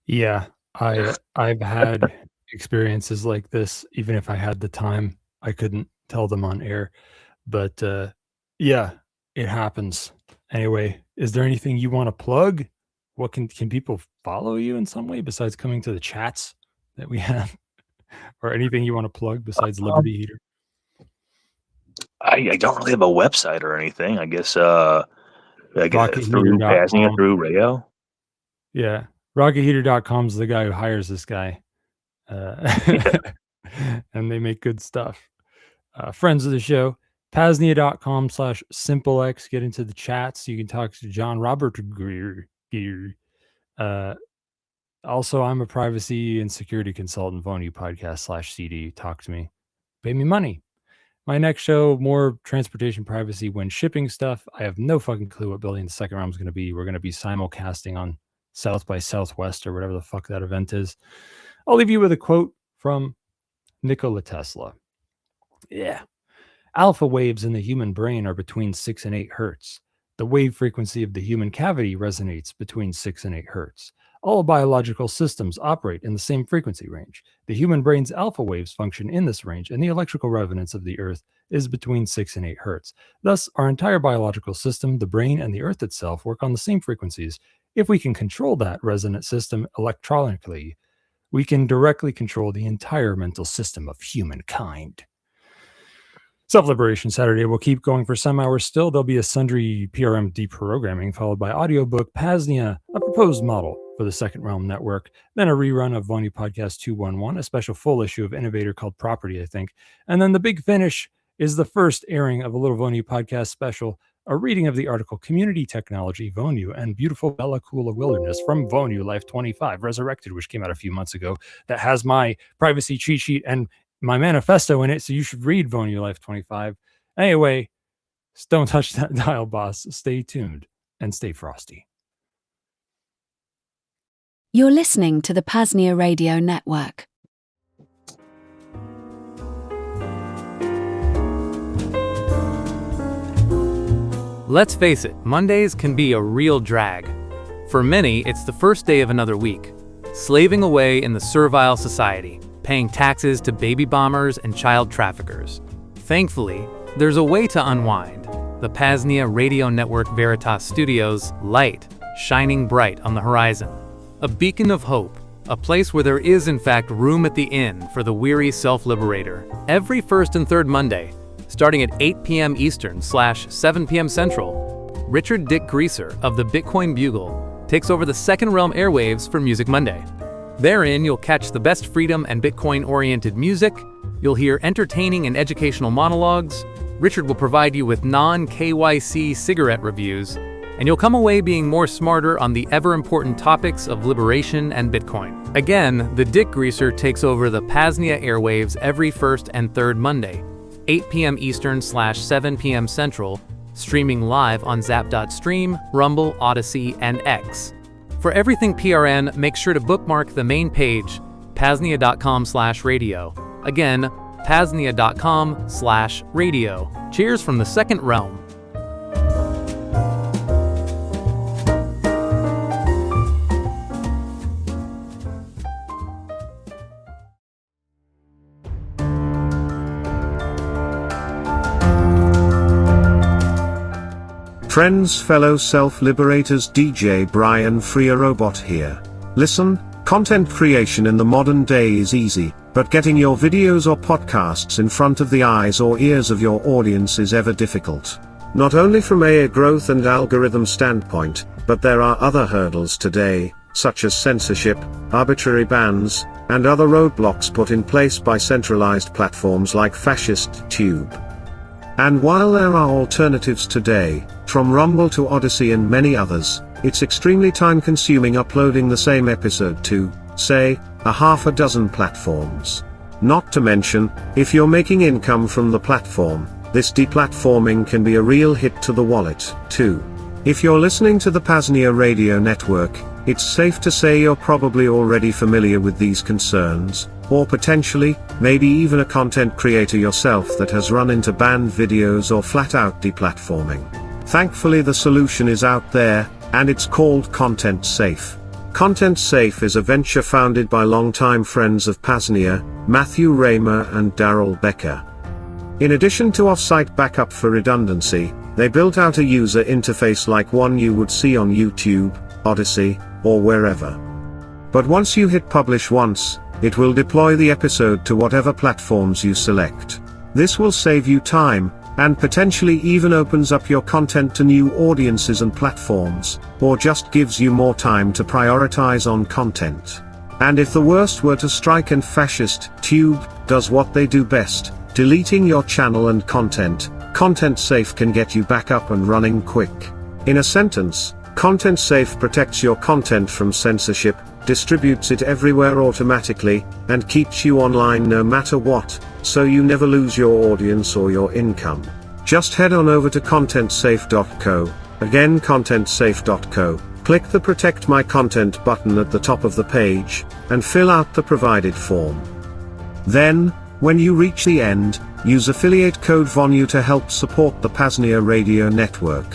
Yeah, I've had experiences like this. Even if I had the time, I couldn't tell them on air. But yeah, it happens. Anyway, is there anything you want to plug? What can people follow you in some way besides coming to the chats that we have, or anything you want to plug besides Liberty Heater? I don't really have a website or anything. I guess through PAZNIA, through Rayo. Yeah, RocketHeater.com is the guy who hires this guy, and they make good stuff. Friends of the show, PAZNIA.com/SimpleX. Get into the chats. You can talk to John Robert Gier. Also, I'm a privacy and security consultant. Vonu podcast/CD. Talk to me. Pay me money. My next show, more transportation privacy when shipping stuff. I have no fucking clue what Building the Second Realm is going to be. We're going to be simulcasting on South by Southwest or whatever the fuck that event is. I'll leave you with a quote from Nikola Tesla. Yeah. Alpha waves in the human brain are between 6 and 8 hertz. The wave frequency of the human cavity resonates between 6 and 8 hertz. All biological systems operate in the same frequency range. The human brain's alpha waves function in this range, and the electrical resonance of the Earth is between 6 and 8 hertz. Thus, our entire biological system, the brain, and the Earth itself work on the same frequencies. If we can control that resonant system electronically, we can directly control the entire mental system of humankind. Self-Liberation Saturday will keep going for some hours still. There'll be a sundry PRM deprogramming, followed by audiobook PAZNIA, a proposed model for the Second Realm Network, then a rerun of Vonu Podcast 211, a special full issue of Innovator called Property, I think. And then the big finish is the first airing of a little Vonu Podcast special, a reading of the article Community Technology, Vonu, and Beautiful Bella Coola Wilderness from VonuLife 25, Resurrected, which came out a few months ago, that has my privacy cheat sheet and my manifesto in it, so you should read VonuLife 25. Anyway, don't touch that dial, boss. Stay tuned and stay frosty. You're listening to the PAZNIA Radio Network. Let's face it, Mondays can be a real drag. For many, it's the first day of another week, slaving away in the servile society, paying taxes to baby bombers and child traffickers. Thankfully, there's a way to unwind. The PAZNIA Radio Network Veritas Studios, light, shining bright on the horizon. A beacon of hope, a place where there is in fact room at the inn for the weary self-liberator. Every first and third Monday, starting at 8 p.m. Eastern/7 p.m. Central, Richard Dick Greaser of the Bitcoin Bugle takes over the Second Realm airwaves for Music Monday. Therein, you'll catch the best freedom and Bitcoin-oriented music, you'll hear entertaining and educational monologues, Richard will provide you with non-KYC cigarette reviews, and you'll come away being more smarter on the ever-important topics of liberation and Bitcoin. Again, the Dick Greaser takes over the PAZNIA airwaves every first and third Monday, 8 p.m. Eastern/7 p.m. Central, streaming live on Zap.stream, Rumble, Odyssey, and X. For everything PRN, make sure to bookmark the main page, PAZNIA.com/radio. Again, PAZNIA.com/radio. Cheers from the Second Realm. Friends, fellow self-liberators, DJ Brian Freer Robot here. Listen, content creation in the modern day is easy, but getting your videos or podcasts in front of the eyes or ears of your audience is ever difficult. Not only from a growth and algorithm standpoint, but there are other hurdles today, such as censorship, arbitrary bans, and other roadblocks put in place by centralized platforms like fascist Tube. And while there are alternatives today, from Rumble to Odyssey and many others, it's extremely time-consuming uploading the same episode to, say, a half a dozen platforms. Not to mention, if you're making income from the platform, this deplatforming can be a real hit to the wallet, too. If you're listening to the PAZNIA Radio Network, it's safe to say you're probably already familiar with these concerns, or potentially, maybe even a content creator yourself that has run into banned videos or flat-out deplatforming. Thankfully, the solution is out there, and it's called Content Safe. Content Safe is a venture founded by longtime friends of PAZNIA, Matthew Raymer and Daryl Becker. In addition to off-site backup for redundancy, they built out a user interface like one you would see on YouTube, Odyssey, or wherever. But once you hit publish once, it will deploy the episode to whatever platforms you select. This will save you time, and potentially even opens up your content to new audiences and platforms, or just gives you more time to prioritize on content. And if the worst were to strike and fascist Tube does what they do best, deleting your channel and content, Content Safe can get you back up and running quick. In a sentence, Content Safe protects your content from censorship, distributes it everywhere automatically, and keeps you online no matter what, so you never lose your audience or your income. Just head on over to contentsafe.co, again contentsafe.co, click the Protect My Content button at the top of the page, and fill out the provided form. Then, when you reach the end, use affiliate code VONU to help support the PAZNIA radio network.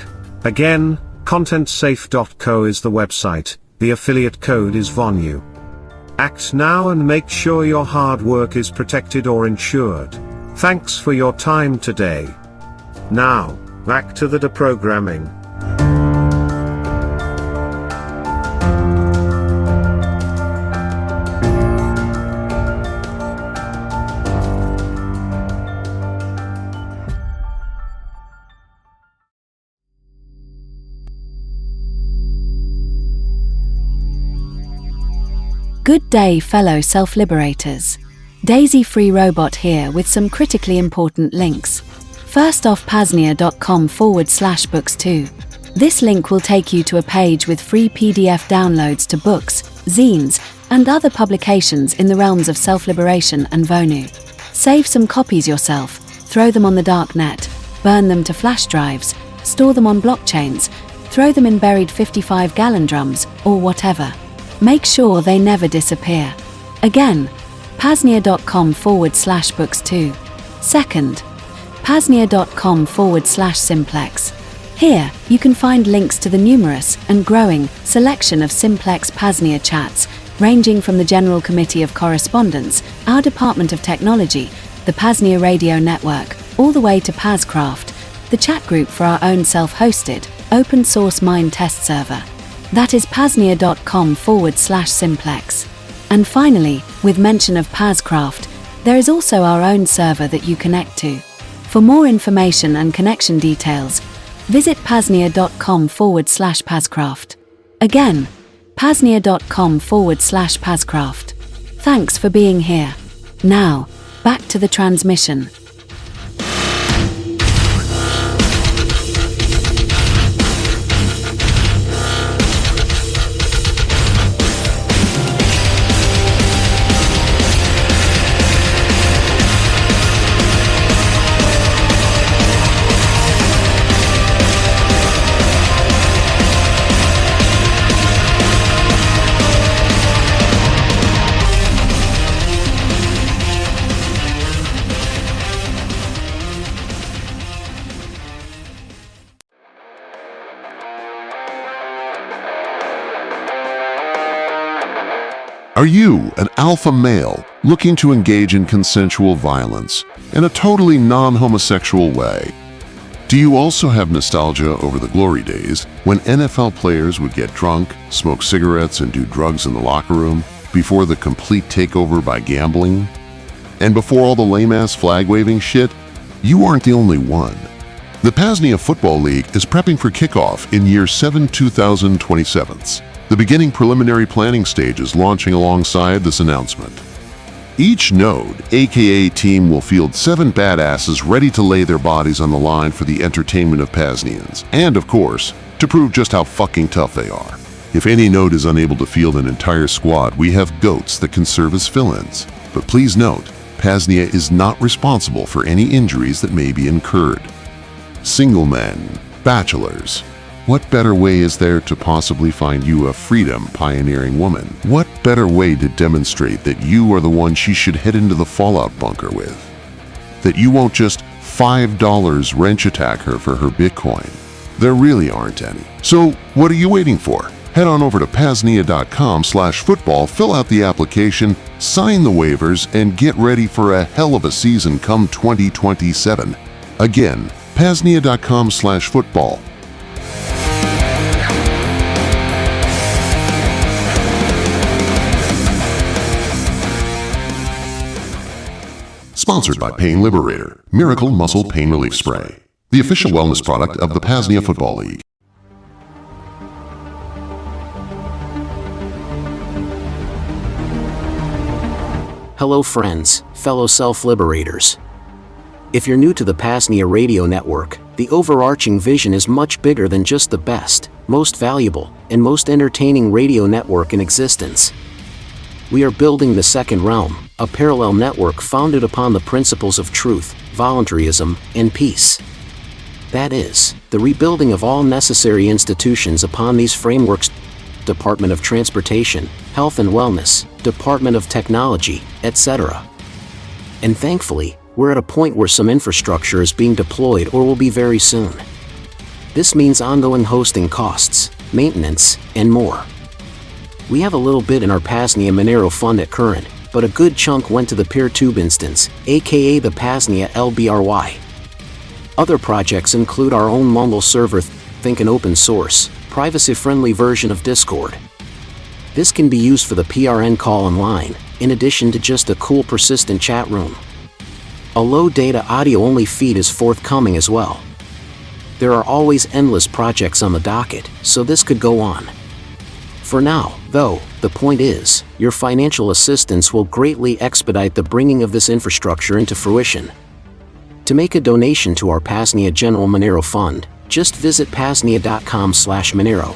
Again, contentsafe.co is the website, the affiliate code is VONU. Act now and make sure your hard work is protected or insured. Thanks for your time today. Now, back to the deprogramming. Good day, fellow self-liberators. Daisy Free Robot here with some critically important links. First off, PAZNIA.com/books2. This link will take you to a page with free PDF downloads to books, zines, and other publications in the realms of self-liberation and Vonu. Save some copies yourself, throw them on the dark net, burn them to flash drives, store them on blockchains, throw them in buried 55-gallon drums, or whatever. Make sure they never disappear. Again, PAZNIA.com/books2. Second, PAZNIA.com/simplex. Here, you can find links to the numerous and growing selection of simplex PAZNIA chats, ranging from the General Committee of Correspondence, our Department of Technology, the PAZNIA Radio Network, all the way to PAZcraft, the chat group for our own self-hosted, open-source mine test server. That is PAZNIA.com/simplex. And finally, with mention of PAZcraft, there is also our own server that you connect to. For more information and connection details, visit PAZNIA.com/PAZcraft. Again, PAZNIA.com/PAZcraft. Thanks for being here. Now, back to the transmission. Are you an alpha male looking to engage in consensual violence in a totally non-homosexual way? Do you also have nostalgia over the glory days when NFL players would get drunk, smoke cigarettes, and do drugs in the locker room before the complete takeover by gambling? And before all the lame-ass flag-waving shit? You aren't the only one. The PAZNIA Football League is prepping for kickoff in year 7 2027. The beginning preliminary planning stage is launching alongside this announcement. Each node, aka team, will field 7 badasses ready to lay their bodies on the line for the entertainment of PAZNIans, and of course, to prove just how fucking tough they are. If any node is unable to field an entire squad, we have goats that can serve as fill-ins. But please note, PAZNIA is not responsible for any injuries that may be incurred. Single men, bachelors, What better way is there to possibly find you a freedom pioneering woman? What better way to demonstrate that you are the one she should head into the fallout bunker with? That you won't just $5 wrench attack her for her Bitcoin. There really aren't any. So what are you waiting for? Head on over to PAZNIA.com/football, fill out the application, sign the waivers, and get ready for a hell of a season come 2027. Again, PAZNIA.com/football. Sponsored by Pain Liberator, Miracle Muscle Pain Relief Spray, the official wellness product of the PAZNIA Football League. Hello friends, fellow self-liberators. If you're new to the PAZNIA radio network, the overarching vision is much bigger than just the best, most valuable, and most entertaining radio network in existence. We are building the second realm, a parallel network founded upon the principles of truth, voluntarism, and peace. That is, the rebuilding of all necessary institutions upon these frameworks: Department of Transportation, Health and Wellness, Department of Technology, etc. And thankfully, we're at a point where some infrastructure is being deployed or will be very soon. This means ongoing hosting costs, maintenance, and more. We have a little bit in our PAZNIA Monero fund at current, but a good chunk went to the PeerTube instance, aka the PAZNIA LBRY. Other projects include our own Mumble server, think an open source, privacy-friendly version of Discord. This can be used for the PRN call online, in addition to just a cool persistent chat room. A low-data audio-only feed is forthcoming as well. There are always endless projects on the docket, so this could go on. For now, though, the point is, your financial assistance will greatly expedite the bringing of this infrastructure into fruition. To make a donation to our PAZNIA General Monero Fund, just visit PAZNIA.com/Monero.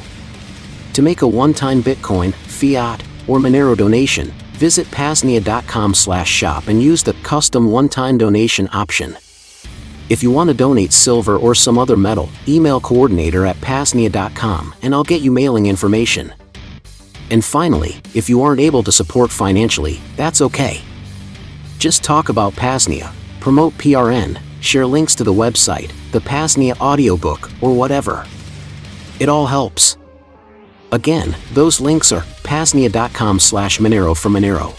To make a one-time Bitcoin, fiat, or Monero donation, visit PAZNIA.com/shop and use the custom one-time donation option. If you want to donate silver or some other metal, email coordinator@PAZNIA.com and I'll get you mailing information. And finally, if you aren't able to support financially, that's okay. Just talk about PAZNIA, promote PRN, share links to the website, the PAZNIA audiobook, or whatever. It all helps. Again, those links are PAZNIA.com/Monero for Monero,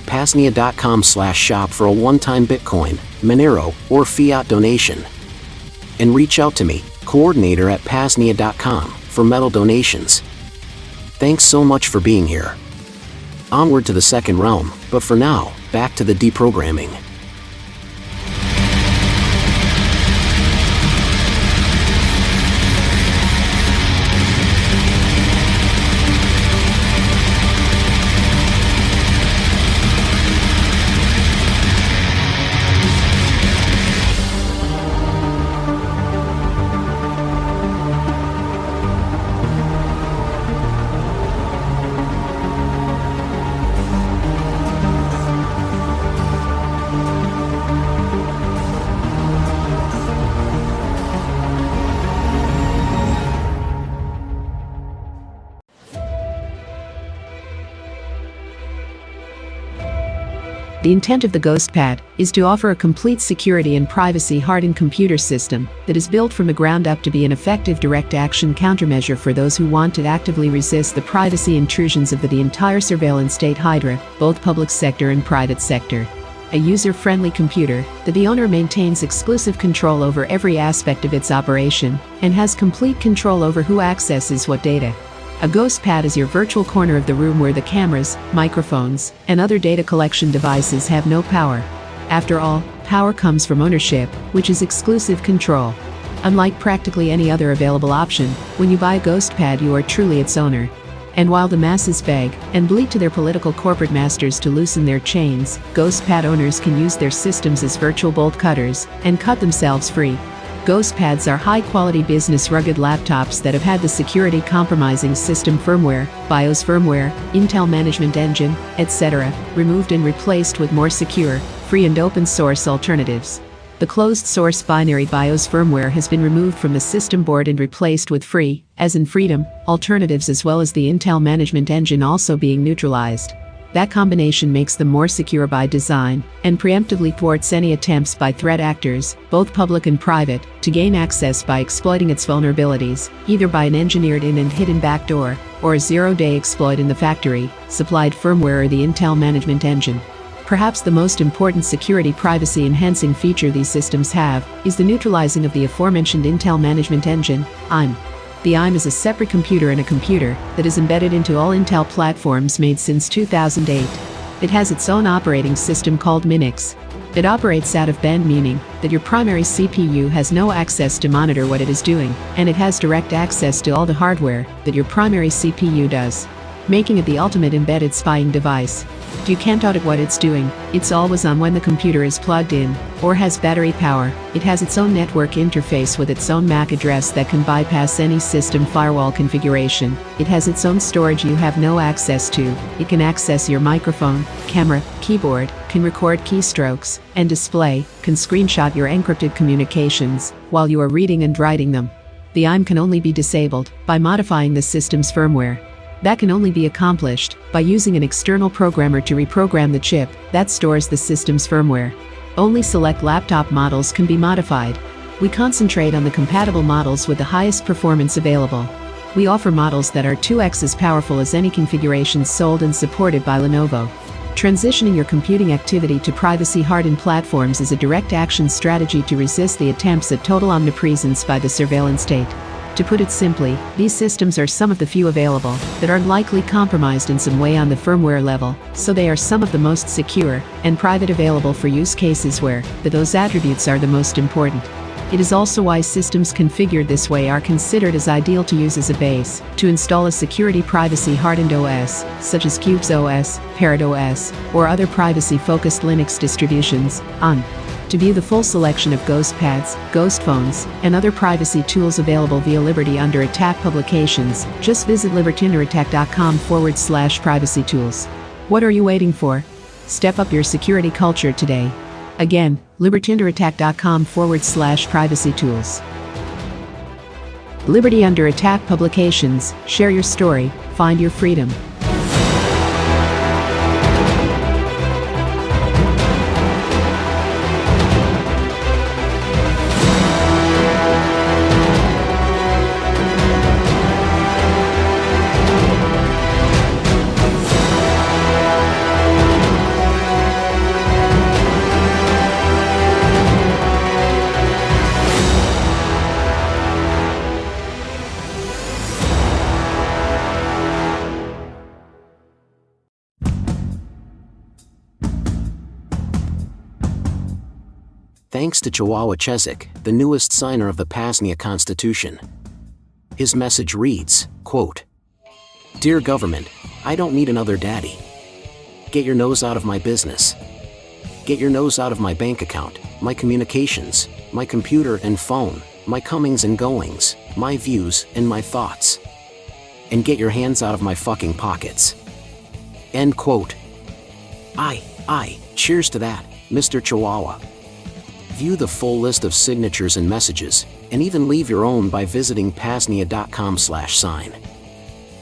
PAZNIA.com/shop for a one-time Bitcoin, Monero, or fiat donation. And reach out to me, coordinator@PAZNIA.com, for metal donations. Thanks so much for being here. Onward to the second realm, but for now, back to the deprogramming. The intent of the GhostPad is to offer a complete security and privacy hardened computer system that is built from the ground up to be an effective direct action countermeasure for those who want to actively resist the privacy intrusions of the entire surveillance state hydra, both public sector and private sector. A user-friendly computer that the owner maintains exclusive control over every aspect of its operation and has complete control over who accesses what data. A GhostPad is your virtual corner of the room where the cameras, microphones, and other data collection devices have no power. After all, power comes from ownership, which is exclusive control. Unlike practically any other available option, when you buy a GhostPad you are truly its owner. And while the masses beg and bleat to their political corporate masters to loosen their chains, GhostPad owners can use their systems as virtual bolt cutters and cut themselves free. GhostPads are high-quality business rugged laptops that have had the security-compromising system firmware, BIOS firmware, Intel management engine, etc., removed and replaced with more secure, free and open-source alternatives. The closed-source binary BIOS firmware has been removed from the system board and replaced with free, as in freedom, alternatives as well as the Intel management engine also being neutralized. That combination makes them more secure by design, and preemptively thwarts any attempts by threat actors, both public and private, to gain access by exploiting its vulnerabilities, either by an engineered in and hidden backdoor, or a zero-day exploit in the factory, supplied firmware or the Intel management engine. Perhaps the most important security privacy-enhancing feature these systems have is the neutralizing of the aforementioned Intel management engine, IM. The IM is a separate computer in a computer that is embedded into all Intel platforms made since 2008. It has its own operating system called Minix. It operates out of band, meaning that your primary CPU has no access to monitor what it is doing, and it has direct access to all the hardware that your primary CPU does, making it the ultimate embedded spying device. You can't audit what it's doing. It's always on when the computer is plugged in, or has battery power. It has its own network interface with its own MAC address that can bypass any system firewall configuration. It has its own storage you have no access to. It can access your microphone, camera, keyboard, can record keystrokes, and display, can screenshot your encrypted communications, while you are reading and writing them. The IM can only be disabled by modifying the system's firmware. That can only be accomplished by using an external programmer to reprogram the chip that stores the system's firmware. Only select laptop models can be modified. We concentrate on the compatible models with the highest performance available. We offer models that are 2x as powerful as any configurations sold and supported by Lenovo. Transitioning your computing activity to privacy-hardened platforms is a direct action strategy to resist the attempts at total omnipresence by the surveillance state. To put it simply, these systems are some of the few available that are likely compromised in some way on the firmware level, so they are some of the most secure and private available for use cases where those attributes are the most important. It is also why systems configured this way are considered as ideal to use as a base to install a security privacy-hardened OS, such as Qubes OS, Parrot OS, or other privacy-focused Linux distributions, on. To view the full selection of ghost pads, ghost phones, and other privacy tools available via Liberty Under Attack publications, just visit libertyunderattack.com/privacy tools. What are you waiting for? Step up your security culture today. Again, libertyunderattack.com/privacy tools. Liberty Under Attack publications, share your story, find your freedom. Thanks to Chihuahua Chezik, the newest signer of the PAZNIA Constitution. His message reads, quote, "Dear government, I don't need another daddy. Get your nose out of my business. Get your nose out of my bank account, my communications, my computer and phone, my comings and goings, my views and my thoughts. And get your hands out of my fucking pockets." End quote. Aye, cheers to that, Mr. Chihuahua. View the full list of signatures and messages, and even leave your own by visiting PAZNIA.com/sign.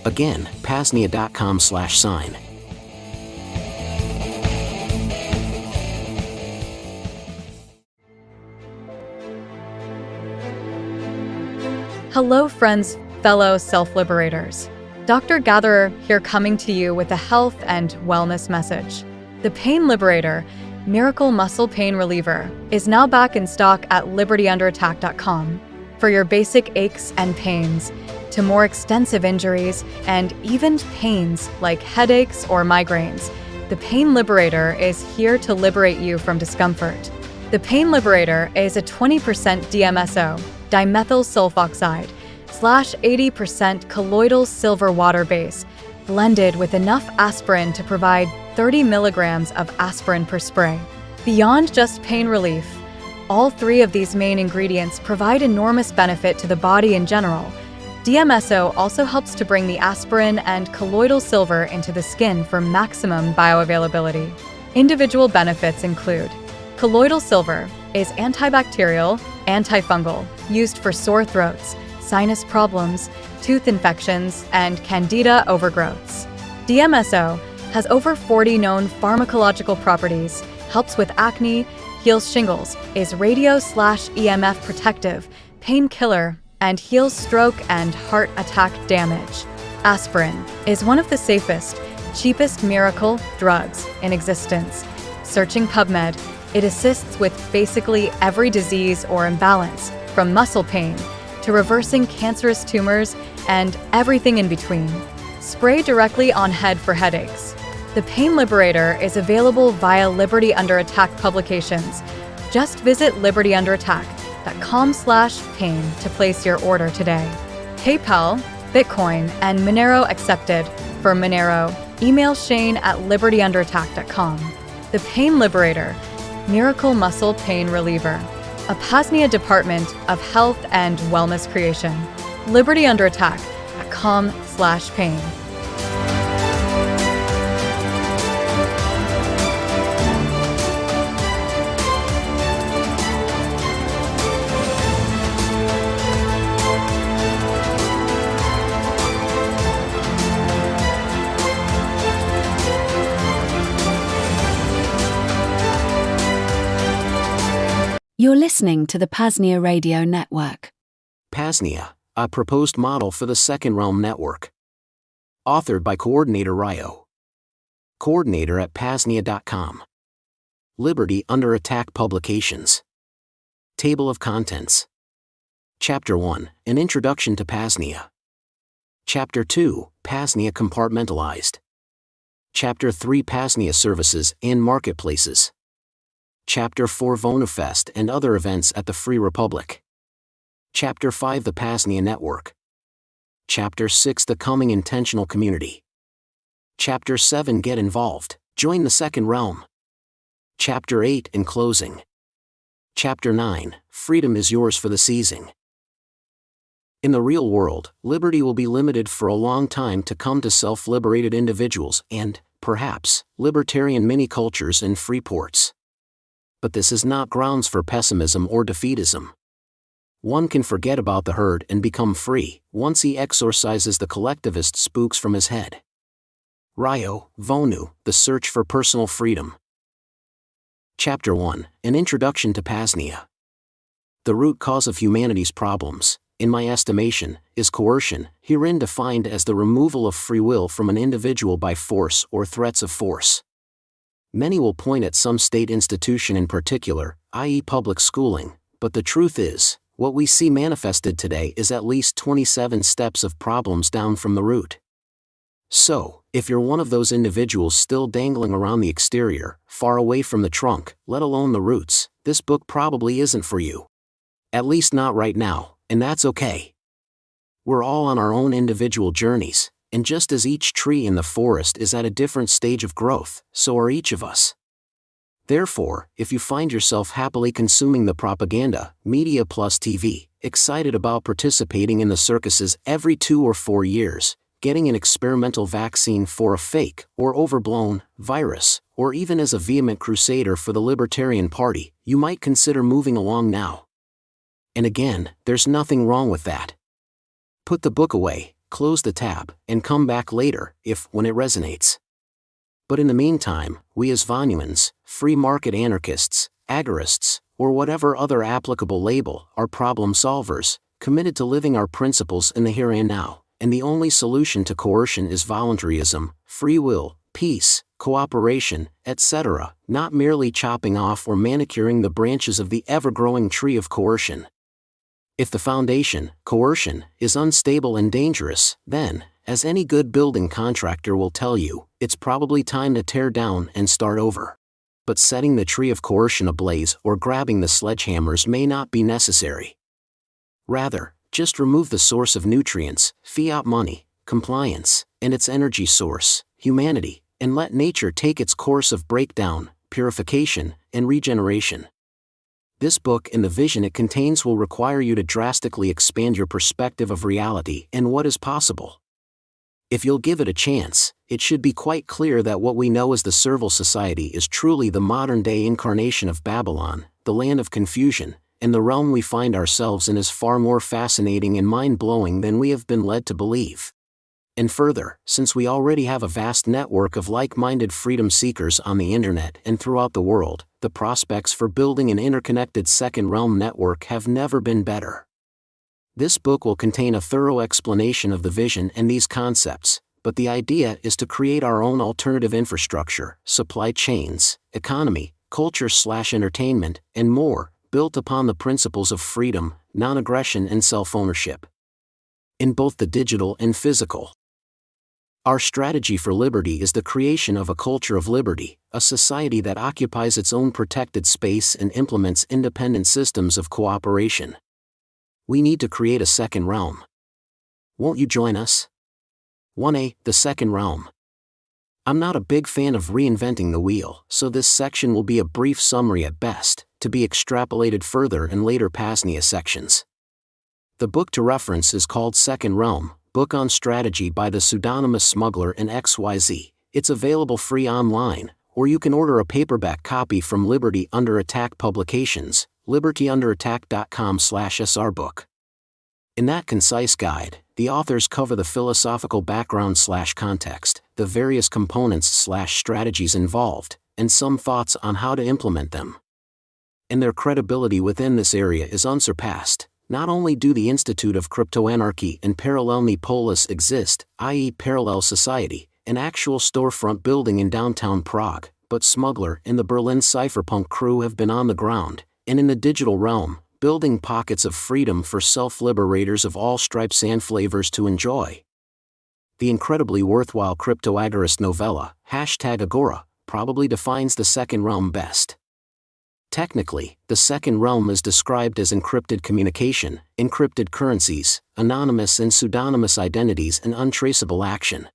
Again, PAZNIA.com/sign. Hello, friends, fellow self-liberators. Dr. Gatherer here, coming to you with a health and wellness message. The Pain Liberator, Miracle Muscle Pain Reliever, is now back in stock at libertyunderattack.com. For your basic aches and pains, to more extensive injuries, and even pains like headaches or migraines, the Pain Liberator is here to liberate you from discomfort. The Pain Liberator is a 20% DMSO, dimethyl sulfoxide, /80% colloidal silver water base, blended with enough aspirin to provide 30 milligrams of aspirin per spray. Beyond just pain relief, all three of these main ingredients provide enormous benefit to the body in general. DMSO also helps to bring the aspirin and colloidal silver into the skin for maximum bioavailability. Individual benefits include colloidal silver, is antibacterial, antifungal, used for sore throats, sinus problems, tooth infections, and candida overgrowths. DMSO has over 40 known pharmacological properties, helps with acne, heals shingles, is radio/EMF protective, painkiller, and heals stroke and heart attack damage. Aspirin is one of the safest, cheapest miracle drugs in existence. Searching PubMed, it assists with basically every disease or imbalance, from muscle pain to reversing cancerous tumors and everything in between. Spray directly on head for headaches. The Pain Liberator is available via Liberty Under Attack publications. Just visit libertyunderattack.com/pain to place your order today. PayPal, Bitcoin, and Monero accepted. For Monero, email shane@libertyunderattack.com. The Pain Liberator, Miracle Muscle Pain Reliever, a PAZNIA Department of Health and Wellness creation. libertyunderattack.com/pain. You're listening to the PAZNIA Radio Network. PAZNIA, a proposed model for the Second Realm Network. Authored by Coordinator Ryo. Coordinator at PAZNIA.com. Liberty Under Attack Publications. Table of Contents. Chapter 1, An Introduction to PAZNIA. Chapter 2, PAZNIA Compartmentalized. Chapter 3, PAZNIA Services and Marketplaces. Chapter 4, VonuFest and other events at the Free Republic. Chapter 5, the PAZNIA Network. Chapter 6, the Coming Intentional Community. Chapter 7, Get Involved, Join the Second Realm. Chapter 8, In Closing. Chapter 9, Freedom is Yours for the Seizing. In the real world, liberty will be limited for a long time to come to self-liberated individuals and, perhaps, libertarian mini-cultures and free ports. But this is not grounds for pessimism or defeatism. One can forget about the herd and become free once he exorcises the collectivist spooks from his head. Ryo, Vonu, The Search for Personal Freedom. Chapter 1, An Introduction to PAZNIA. The root cause of humanity's problems, in my estimation, is coercion, herein defined as the removal of free will from an individual by force or threats of force. Many will point at some state institution in particular, i.e. public schooling, but the truth is, what we see manifested today is at least 27 steps of problems down from the root. So, if you're one of those individuals still dangling around the exterior, far away from the trunk, let alone the roots, this book probably isn't for you. At least not right now, and that's okay. We're all on our own individual journeys, and just as each tree in the forest is at a different stage of growth, so are each of us. Therefore, if you find yourself happily consuming the propaganda, media plus TV, excited about participating in the circuses every 2 or 4 years, getting an experimental vaccine for a fake or overblown virus, or even as a vehement crusader for the Libertarian Party, you might consider moving along now. And again, there's nothing wrong with that. Put the book away, close the tab, and come back later, when it resonates. But in the meantime, we as Vonuans, free market anarchists, agorists, or whatever other applicable label, are problem solvers, committed to living our principles in the here and now, and the only solution to coercion is voluntarism, free will, peace, cooperation, etc., not merely chopping off or manicuring the branches of the ever-growing tree of coercion. If the foundation, coercion, is unstable and dangerous, then, as any good building contractor will tell you, it's probably time to tear down and start over. But setting the tree of coercion ablaze or grabbing the sledgehammers may not be necessary. Rather, just remove the source of nutrients, fiat money, compliance, and its energy source, humanity, and let nature take its course of breakdown, purification, and regeneration. This book and the vision it contains will require you to drastically expand your perspective of reality and what is possible. If you'll give it a chance, it should be quite clear that what we know as the Servile Society is truly the modern-day incarnation of Babylon, the land of confusion, and the realm we find ourselves in is far more fascinating and mind-blowing than we have been led to believe. And further, since we already have a vast network of like-minded freedom seekers on the internet and throughout the world, the prospects for building an interconnected second realm network have never been better. This book will contain a thorough explanation of the vision and these concepts, but the idea is to create our own alternative infrastructure, supply chains, economy, culture/entertainment, and more, built upon the principles of freedom, non-aggression and self-ownership. In both the digital and physical. Our strategy for liberty is the creation of a culture of liberty, a society that occupies its own protected space and implements independent systems of cooperation. We need to create a second realm. Won't you join us? 1A, the second realm. I'm not a big fan of reinventing the wheel, so this section will be a brief summary at best, to be extrapolated further in later PAZNIA sections. The book to reference is called Second Realm, Book on Strategy by the pseudonymous Smuggler in XYZ. It's available free online, or you can order a paperback copy from Liberty Under Attack Publications, libertyunderattack.com/srbook. In that concise guide, the authors cover the philosophical background/context, the various components/strategies involved, and some thoughts on how to implement them. And their credibility within this area is unsurpassed. Not only do the Institute of Cryptoanarchy and Parallelny Polis exist, i.e. Parallel Society, an actual storefront building in downtown Prague, but Smuggler and the Berlin cypherpunk crew have been on the ground, and in the digital realm, building pockets of freedom for self-liberators of all stripes and flavors to enjoy. The incredibly worthwhile crypto-agorist novella, #Agora, probably defines the second realm best. Technically, the second realm is described as encrypted communication, encrypted currencies, anonymous and pseudonymous identities and untraceable action.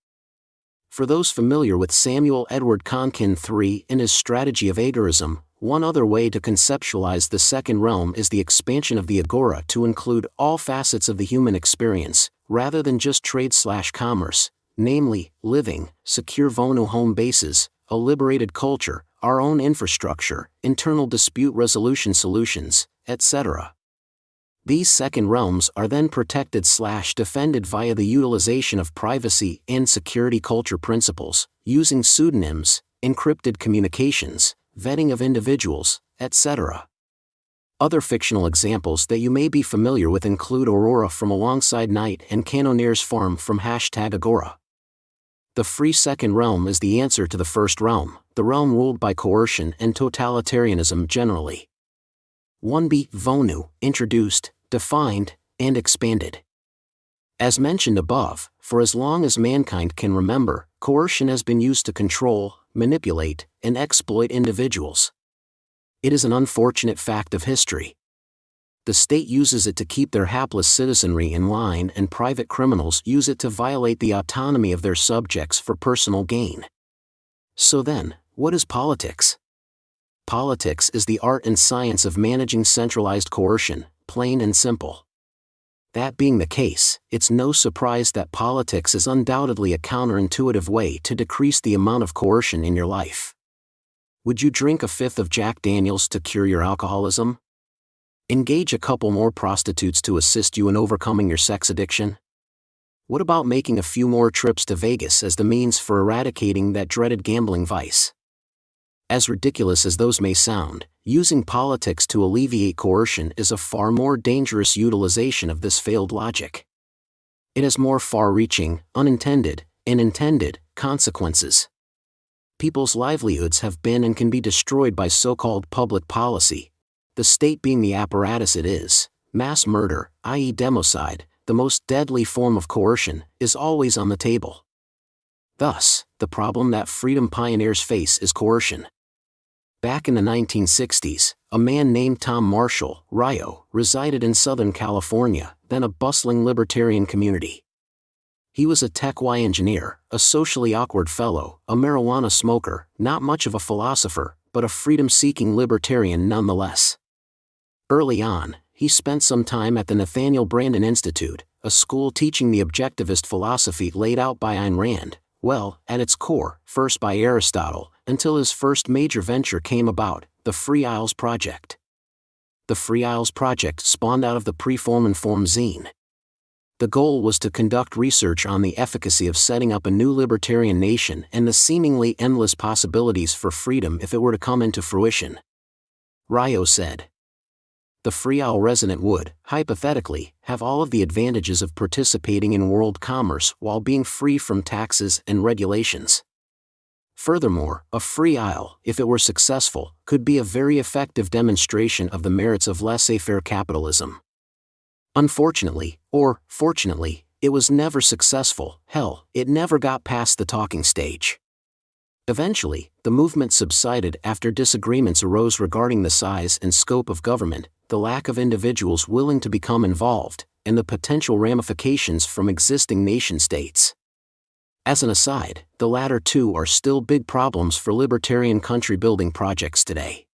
For those familiar with Samuel Edward Konkin III and his strategy of agorism, one other way to conceptualize the second realm is the expansion of the agora to include all facets of the human experience, rather than just trade/commerce, namely, living, secure Vonu home bases, a liberated culture, our own infrastructure, internal dispute resolution solutions, etc. These second realms are then protected/defended via the utilization of privacy and security culture principles, using pseudonyms, encrypted communications, vetting of individuals, etc. Other fictional examples that you may be familiar with include Aurora from Alongside Night and Cannonier's Farm from #Agora. The free second realm is the answer to the first realm, the realm ruled by coercion and totalitarianism generally. 1b. Vonu, introduced, defined, and expanded. As mentioned above, for as long as mankind can remember, coercion has been used to control, manipulate, and exploit individuals. It is an unfortunate fact of history. The state uses it to keep their hapless citizenry in line, and private criminals use it to violate the autonomy of their subjects for personal gain. So then, what is politics? Politics is the art and science of managing centralized coercion, plain and simple. That being the case, it's no surprise that politics is undoubtedly a counterintuitive way to decrease the amount of coercion in your life. Would you drink a fifth of Jack Daniels to cure your alcoholism? Engage a couple more prostitutes to assist you in overcoming your sex addiction? What about making a few more trips to Vegas as the means for eradicating that dreaded gambling vice? As ridiculous as those may sound, using politics to alleviate coercion is a far more dangerous utilization of this failed logic. It has more far-reaching, unintended, and intended consequences. People's livelihoods have been and can be destroyed by so-called public policy, the state being the apparatus it is. Mass murder, i.e. democide, the most deadly form of coercion, is always on the table. Thus, the problem that freedom pioneers face is coercion. Back in the 1960s, a man named Tom Marshall, Rio, resided in Southern California, then a bustling libertarian community. He was a Tech Y engineer, a socially awkward fellow, a marijuana smoker, not much of a philosopher, but a freedom-seeking libertarian nonetheless. Early on, he spent some time at the Nathaniel Branden Institute, a school teaching the objectivist philosophy laid out by Ayn Rand, well, at its core, first by Aristotle, until his first major venture came about, the Free Isles Project. the Free Isles Project spawned out of the Preform Inform zine. The goal was to conduct research on the efficacy of setting up a new libertarian nation and the seemingly endless possibilities for freedom if it were to come into fruition. Ryo said, "The Free Isle resident would, hypothetically, have all of the advantages of participating in world commerce while being free from taxes and regulations. Furthermore, a Free Isle, if it were successful, could be a very effective demonstration of the merits of laissez-faire capitalism. Unfortunately, or fortunately, it was never successful. Hell, it never got past the talking stage. Eventually, the movement subsided after disagreements arose regarding the size and scope of government, the lack of individuals willing to become involved, and the potential ramifications from existing nation-states. As an aside, the latter two are still big problems for libertarian country-building projects today.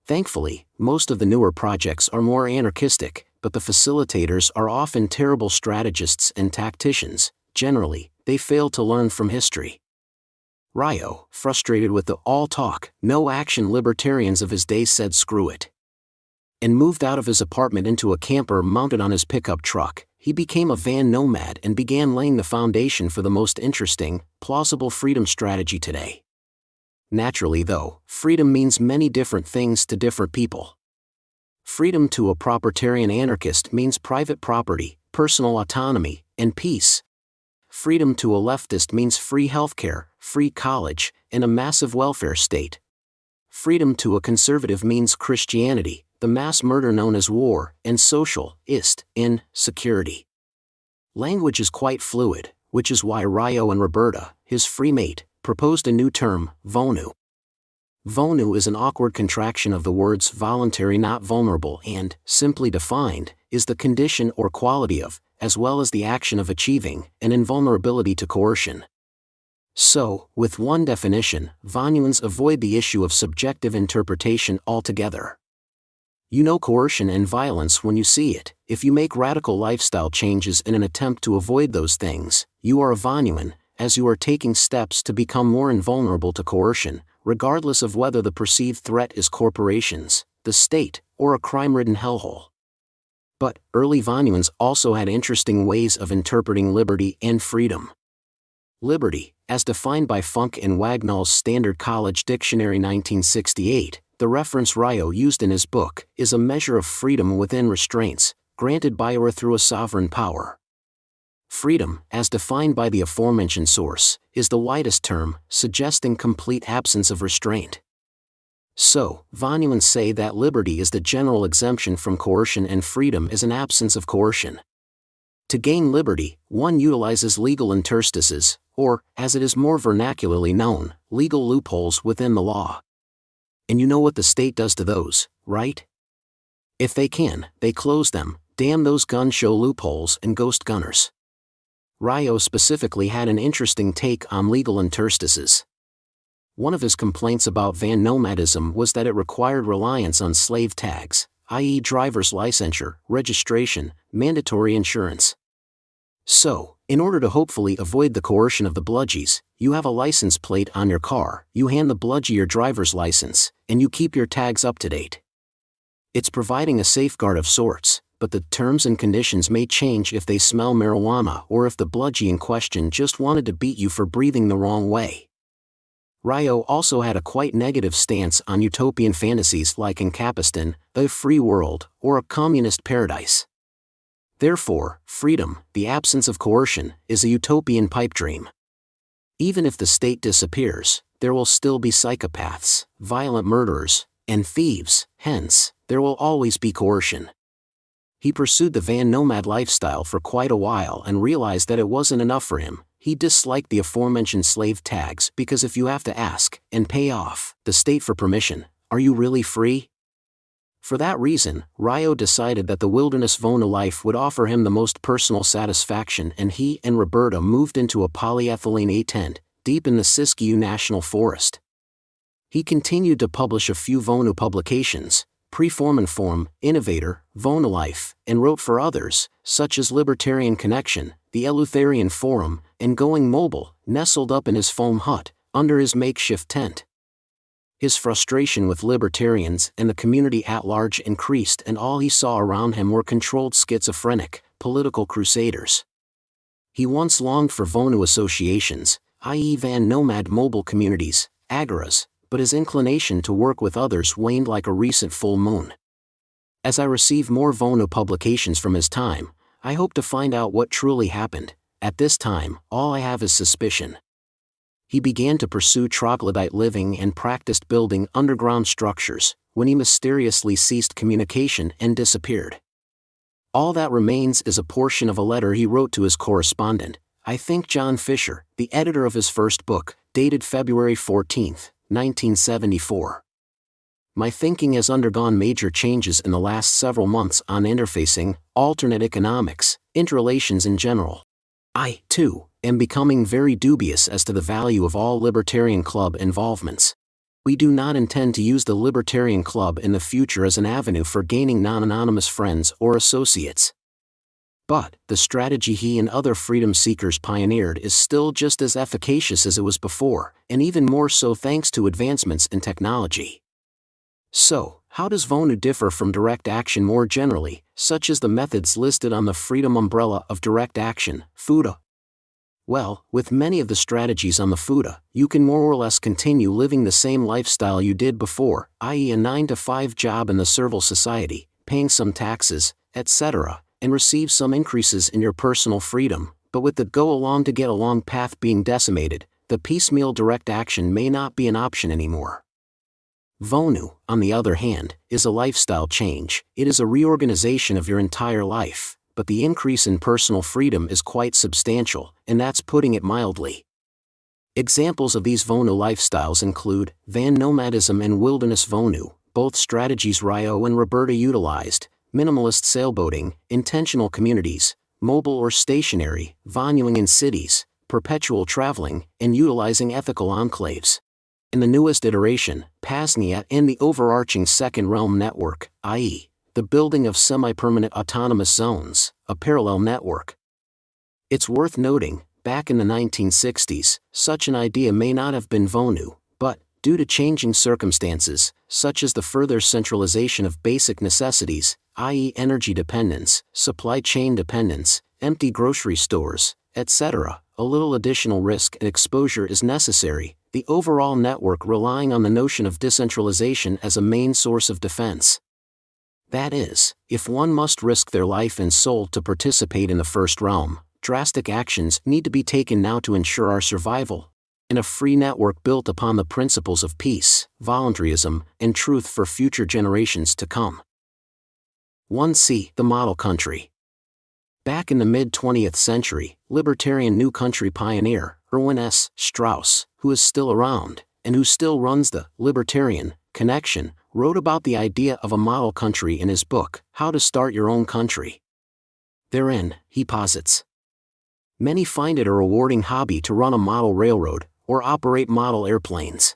Thankfully, most of the newer projects are more anarchistic, but the facilitators are often terrible strategists and tacticians. Generally, they fail to learn from history." Ryo, frustrated with the all-talk, no-action libertarians of his day, said screw it, and moved out of his apartment into a camper mounted on his pickup truck. He became a van nomad and began laying the foundation for the most interesting, plausible freedom strategy today. Naturally though, freedom means many different things to different people. Freedom to a propertarian anarchist means private property, personal autonomy, and peace. Freedom to a leftist means free healthcare, free college, and a massive welfare state. Freedom to a conservative means Christianity, the mass murder known as war, and social insecurity. Language is quite fluid, which is why Ryo and Roberta, his free mate, proposed a new term, Vonu. Vonu is an awkward contraction of the words voluntary not vulnerable and, simply defined, is the condition or quality of, as well as the action of achieving, an invulnerability to coercion. So, with one definition, Vonuans avoid the issue of subjective interpretation altogether. You know coercion and violence when you see it. If you make radical lifestyle changes in an attempt to avoid those things, you are a Vonuan, as you are taking steps to become more invulnerable to coercion, regardless of whether the perceived threat is corporations, the state, or a crime-ridden hellhole. But, early Vonuans also had interesting ways of interpreting liberty and freedom. Liberty, as defined by Funk and Wagnall's Standard College Dictionary 1968, the reference Ryo used in his book, is a measure of freedom within restraints, granted by or through a sovereign power. Freedom, as defined by the aforementioned source, is the widest term, suggesting complete absence of restraint. So, Vonuans say that liberty is the general exemption from coercion and freedom is an absence of coercion. To gain liberty, one utilizes legal interstices, or, as it is more vernacularly known, legal loopholes within the law. And you know what the state does to those, right? If they can, they close them. Damn those gun show loopholes and ghost gunners. Ryo specifically had an interesting take on legal interstices. One of his complaints about van nomadism was that it required reliance on slave tags, i.e. driver's licensure, registration, mandatory insurance. So, in order to hopefully avoid the coercion of the bludgies, you have a license plate on your car, you hand the bludgie your driver's license, and you keep your tags up to date. It's providing a safeguard of sorts, but the terms and conditions may change if they smell marijuana or if the bludgie in question just wanted to beat you for breathing the wrong way. Ryo also had a quite negative stance on utopian fantasies like Encapistan, a free world, or a communist paradise. Therefore, freedom, the absence of coercion, is a utopian pipe dream. Even if the state disappears, there will still be psychopaths, violent murderers, and thieves, hence, there will always be coercion. He pursued the van nomad lifestyle for quite a while and realized that it wasn't enough for him. He disliked the aforementioned slave tags because if you have to ask, and pay off, the state for permission, are you really free? For that reason, Ryo decided that the wilderness VonuLife would offer him the most personal satisfaction, and he and Roberta moved into a polyethylene A-tent, deep in the Siskiyou National Forest. He continued to publish a few Vonu publications, Preform Inform, Innovator, VonuLife, and wrote for others, such as Libertarian Connection, the Eleutherian Forum, and Going Mobile, nestled up in his foam hut, under his makeshift tent. His frustration with libertarians and the community at large increased, and all he saw around him were controlled schizophrenic, political crusaders. He once longed for Vonu associations, i.e. van nomad mobile communities, agoras, but his inclination to work with others waned like a recent full moon. As I receive more Vonu publications from his time, I hope to find out what truly happened. At this time, all I have is suspicion. He began to pursue troglodyte living and practiced building underground structures, when he mysteriously ceased communication and disappeared. All that remains is a portion of a letter he wrote to his correspondent, I think John Fisher, the editor of his first book, dated February 14, 1974. My thinking has undergone major changes in the last several months on interfacing, alternate economics, interrelations in general. I, too, am becoming very dubious as to the value of all Libertarian Club involvements. We do not intend to use the Libertarian Club in the future as an avenue for gaining non-anonymous friends or associates. But, the strategy he and other freedom seekers pioneered is still just as efficacious as it was before, and even more so thanks to advancements in technology. So, how does Vonu differ from direct action more generally, such as the methods listed on the freedom umbrella of direct action, FUDA? Well, with many of the strategies on the FUDA, you can more or less continue living the same lifestyle you did before, i.e. a 9-to-5 job in the servile society, paying some taxes, etc., and receive some increases in your personal freedom, but with the go-along-to-get-along path being decimated, the piecemeal direct action may not be an option anymore. Vonu, on the other hand, is a lifestyle change. It is a reorganization of your entire life, but the increase in personal freedom is quite substantial, and that's putting it mildly. Examples of these Vonu lifestyles include van nomadism and wilderness Vonu, both strategies Rio and Roberta utilized, minimalist sailboating, intentional communities, mobile or stationary, Vonuing in cities, perpetual traveling, and utilizing ethical enclaves. In the newest iteration, PAZNIA and the overarching Second Realm network, i.e., the building of semi-permanent autonomous zones, a parallel network. It's worth noting, back in the 1960s, such an idea may not have been Vonu, but, due to changing circumstances, such as the further centralization of basic necessities, i.e. energy dependence, supply chain dependence, empty grocery stores, etc., a little additional risk and exposure is necessary, the overall network relying on the notion of decentralization as a main source of defense. That is, if one must risk their life and soul to participate in the first realm, drastic actions need to be taken now to ensure our survival. In a free network built upon the principles of peace, voluntarism, and truth for future generations to come. 1c. The model country. Back in the mid-20th century, libertarian New Country pioneer, Erwin S. Strauss, who is still around, and who still runs the Libertarian Connection, wrote about the idea of a model country in his book, How to Start Your Own Country. Therein, he posits, many find it a rewarding hobby to run a model railroad, or operate model airplanes.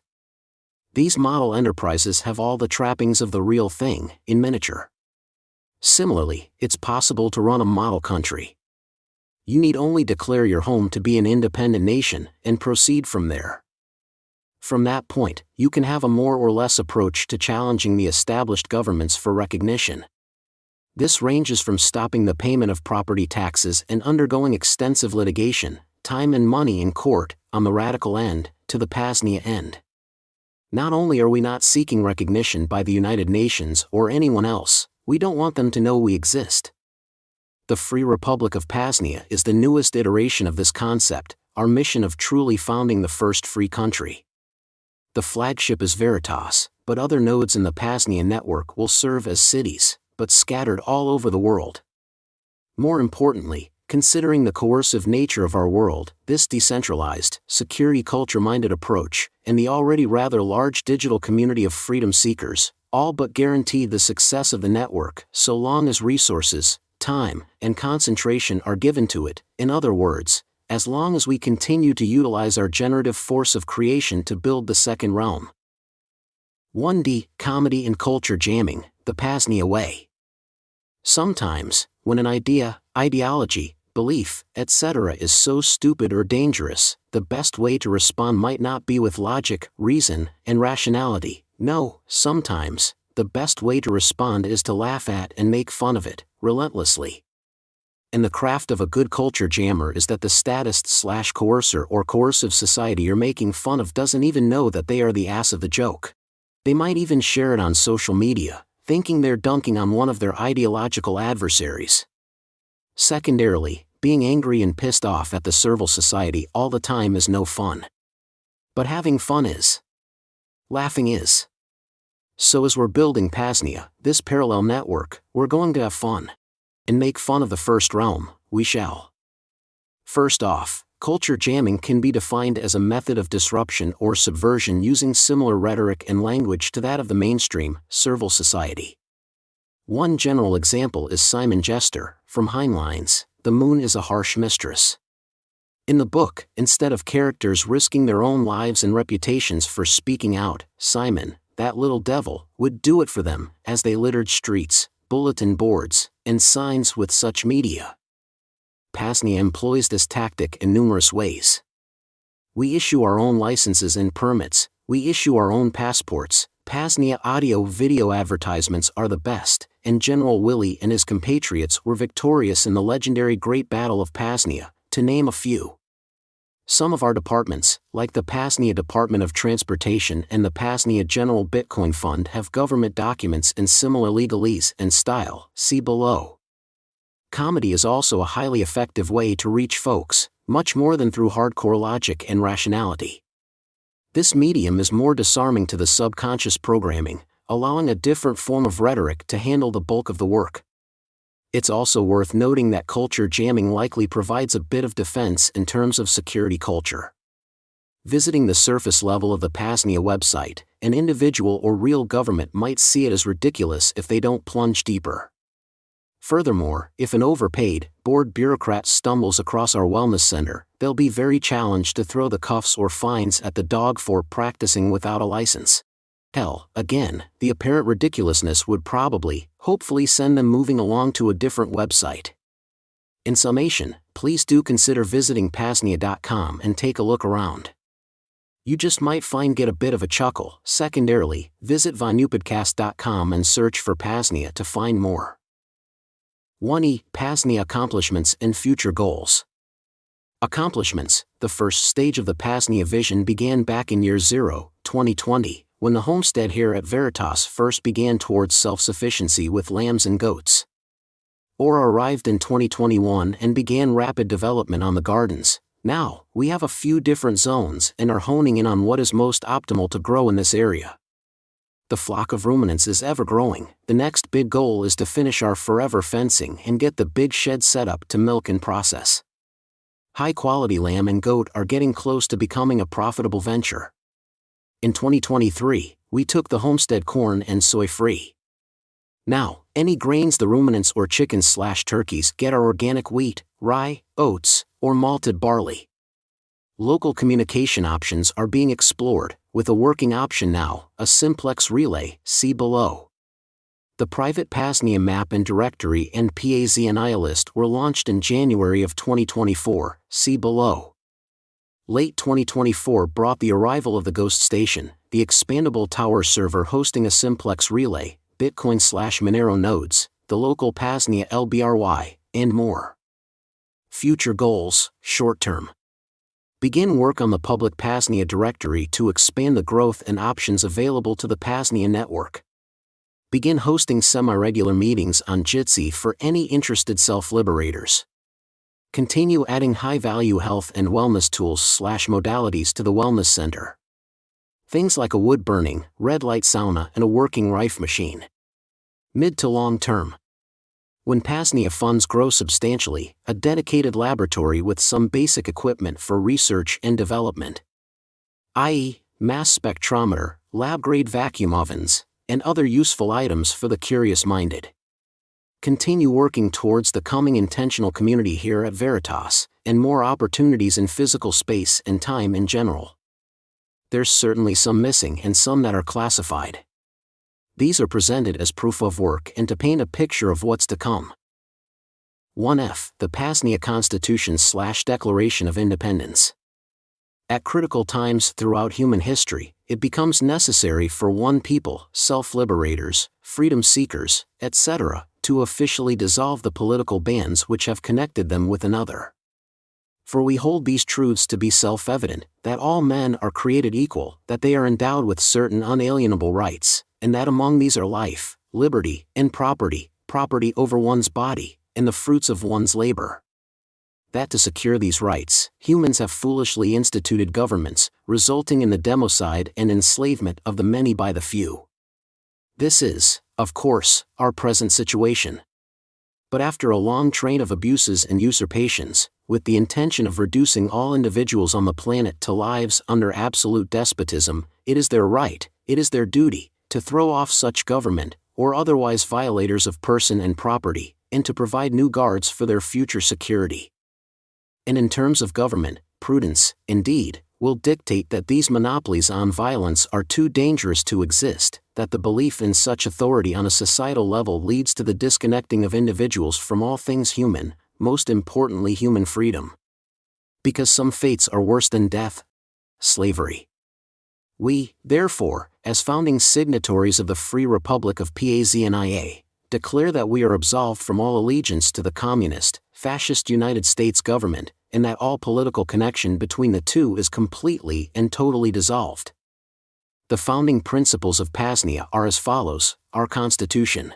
These model enterprises have all the trappings of the real thing, in miniature. Similarly, it's possible to run a model country. You need only declare your home to be an independent nation, and proceed from there. From that point, you can have a more or less approach to challenging the established governments for recognition. This ranges from stopping the payment of property taxes and undergoing extensive litigation, time and money in court, on the radical end, to the PAZNIA end. Not only are we not seeking recognition by the United Nations or anyone else, we don't want them to know we exist. The Free Republic of PAZNIA is the newest iteration of this concept, our mission of truly founding the first free country. The flagship is Veritas, but other nodes in the PAZNIA network will serve as cities, but scattered all over the world. More importantly, considering the coercive nature of our world, this decentralized, security culture-minded approach, and the already rather large digital community of freedom seekers, all but guarantee the success of the network, so long as resources, time, and concentration are given to it. In other words, as long as we continue to utilize our generative force of creation to build the second realm. 1d. Comedy and culture jamming, the PAZNIA way. Sometimes, when an ideology, belief, etc. is so stupid or dangerous, the best way to respond might not be with logic, reason, and rationality. No, sometimes, the best way to respond is to laugh at and make fun of it, relentlessly. And the craft of a good culture jammer is that the statist/coercer or coercive society you're making fun of doesn't even know that they are the ass of the joke. They might even share it on social media, thinking they're dunking on one of their ideological adversaries. Secondarily, being angry and pissed off at the servile society all the time is no fun. But having fun is. Laughing is. So as we're building PAZNIA, this parallel network, we're going to have fun. And make fun of the first realm, we shall. First off, culture jamming can be defined as a method of disruption or subversion using similar rhetoric and language to that of the mainstream, servile society. One general example is Simon Jester, from Heinlein's The Moon is a Harsh Mistress. In the book, instead of characters risking their own lives and reputations for speaking out, Simon, that little devil, would do it for them, as they littered streets, bulletin boards, and signs with such media. PAZNIA employs this tactic in numerous ways. We issue our own licenses and permits, we issue our own passports. PAZNIA audio-video advertisements are the best, and General Willie and his compatriots were victorious in the legendary Great Battle of PAZNIA, to name a few. Some of our departments, like the PAZNIA Department of Transportation and the PAZNIA General Bitcoin Fund, have government documents in similar legalese and style, see below. Comedy is also a highly effective way to reach folks, much more than through hardcore logic and rationality. This medium is more disarming to the subconscious programming, allowing a different form of rhetoric to handle the bulk of the work. It's also worth noting that culture jamming likely provides a bit of defense in terms of security culture. Visiting the surface level of the PAZNIA website, an individual or real government might see it as ridiculous if they don't plunge deeper. Furthermore, if an overpaid, bored bureaucrat stumbles across our wellness center, they'll be very challenged to throw the cuffs or fines at the dog for practicing without a license. Hell, again, the apparent ridiculousness would probably, hopefully send them moving along to a different website. In summation, please do consider visiting PAZNIA.com and take a look around. You just might get a bit of a chuckle. Secondarily, visit VonuPodcast.com and search for PAZNIA to find more. 1e. PAZNIA Accomplishments and Future Goals. Accomplishments. The first stage of the PAZNIA vision began back in year 0, 2020, when the homestead here at Veritas first began towards self-sufficiency with lambs and goats. Aura arrived in 2021 and began rapid development on the gardens. Now, we have a few different zones and are honing in on what is most optimal to grow in this area. The flock of ruminants is ever growing. The next big goal is to finish our forever fencing and get the big shed set up to milk and process. High-quality lamb and goat are getting close to becoming a profitable venture. In 2023, we took the homestead corn and soy free. Now, any grains the ruminants or chickens/turkeys get are organic wheat, rye, oats, or malted barley. Local communication options are being explored, with a working option now, a simplex relay, see below. The private PAZNIA map and directory and P.A.Z.NIA list were launched in January of 2024, see below. Late 2024 brought the arrival of the Ghost Station, the expandable tower server hosting a simplex relay, Bitcoin/Monero nodes, the local PAZNIA LBRY, and more. Future goals, short term. Begin work on the public PAZNIA directory to expand the growth and options available to the PAZNIA network. Begin hosting semi-regular meetings on Jitsi for any interested self-liberators. Continue adding high-value health and wellness tools/modalities to the wellness center. Things like a wood-burning, red light sauna and a working rife machine. Mid to long term. When PAZNIA funds grow substantially, a dedicated laboratory with some basic equipment for research and development, i.e., mass spectrometer, lab-grade vacuum ovens, and other useful items for the curious-minded. Continue working towards the coming intentional community here at Veritas, and more opportunities in physical space and time in general. There's certainly some missing and some that are classified. These are presented as proof of work and to paint a picture of what's to come. 1F. The PAZNIA Constitution/Declaration of Independence. At critical times throughout human history, it becomes necessary for one people, self-liberators, freedom seekers, etc., to officially dissolve the political bands which have connected them with another. For we hold these truths to be self-evident, that all men are created equal, that they are endowed with certain unalienable rights, and that among these are life, liberty, and property, property over one's body, and the fruits of one's labor. That to secure these rights, humans have foolishly instituted governments, resulting in the democide and enslavement of the many by the few. This is, of course, our present situation. But after a long train of abuses and usurpations, with the intention of reducing all individuals on the planet to lives under absolute despotism, it is their right, it is their duty, to throw off such government, or otherwise violators of person and property, and to provide new guards for their future security. And in terms of government, prudence, indeed, will dictate that these monopolies on violence are too dangerous to exist, that the belief in such authority on a societal level leads to the disconnecting of individuals from all things human, most importantly human freedom. Because some fates are worse than death, slavery. We, therefore, as founding signatories of the Free Republic of PAZNIA, declare that we are absolved from all allegiance to the communist, fascist United States government, and that all political connection between the two is completely and totally dissolved. The founding principles of PAZNIA are as follows: our Constitution.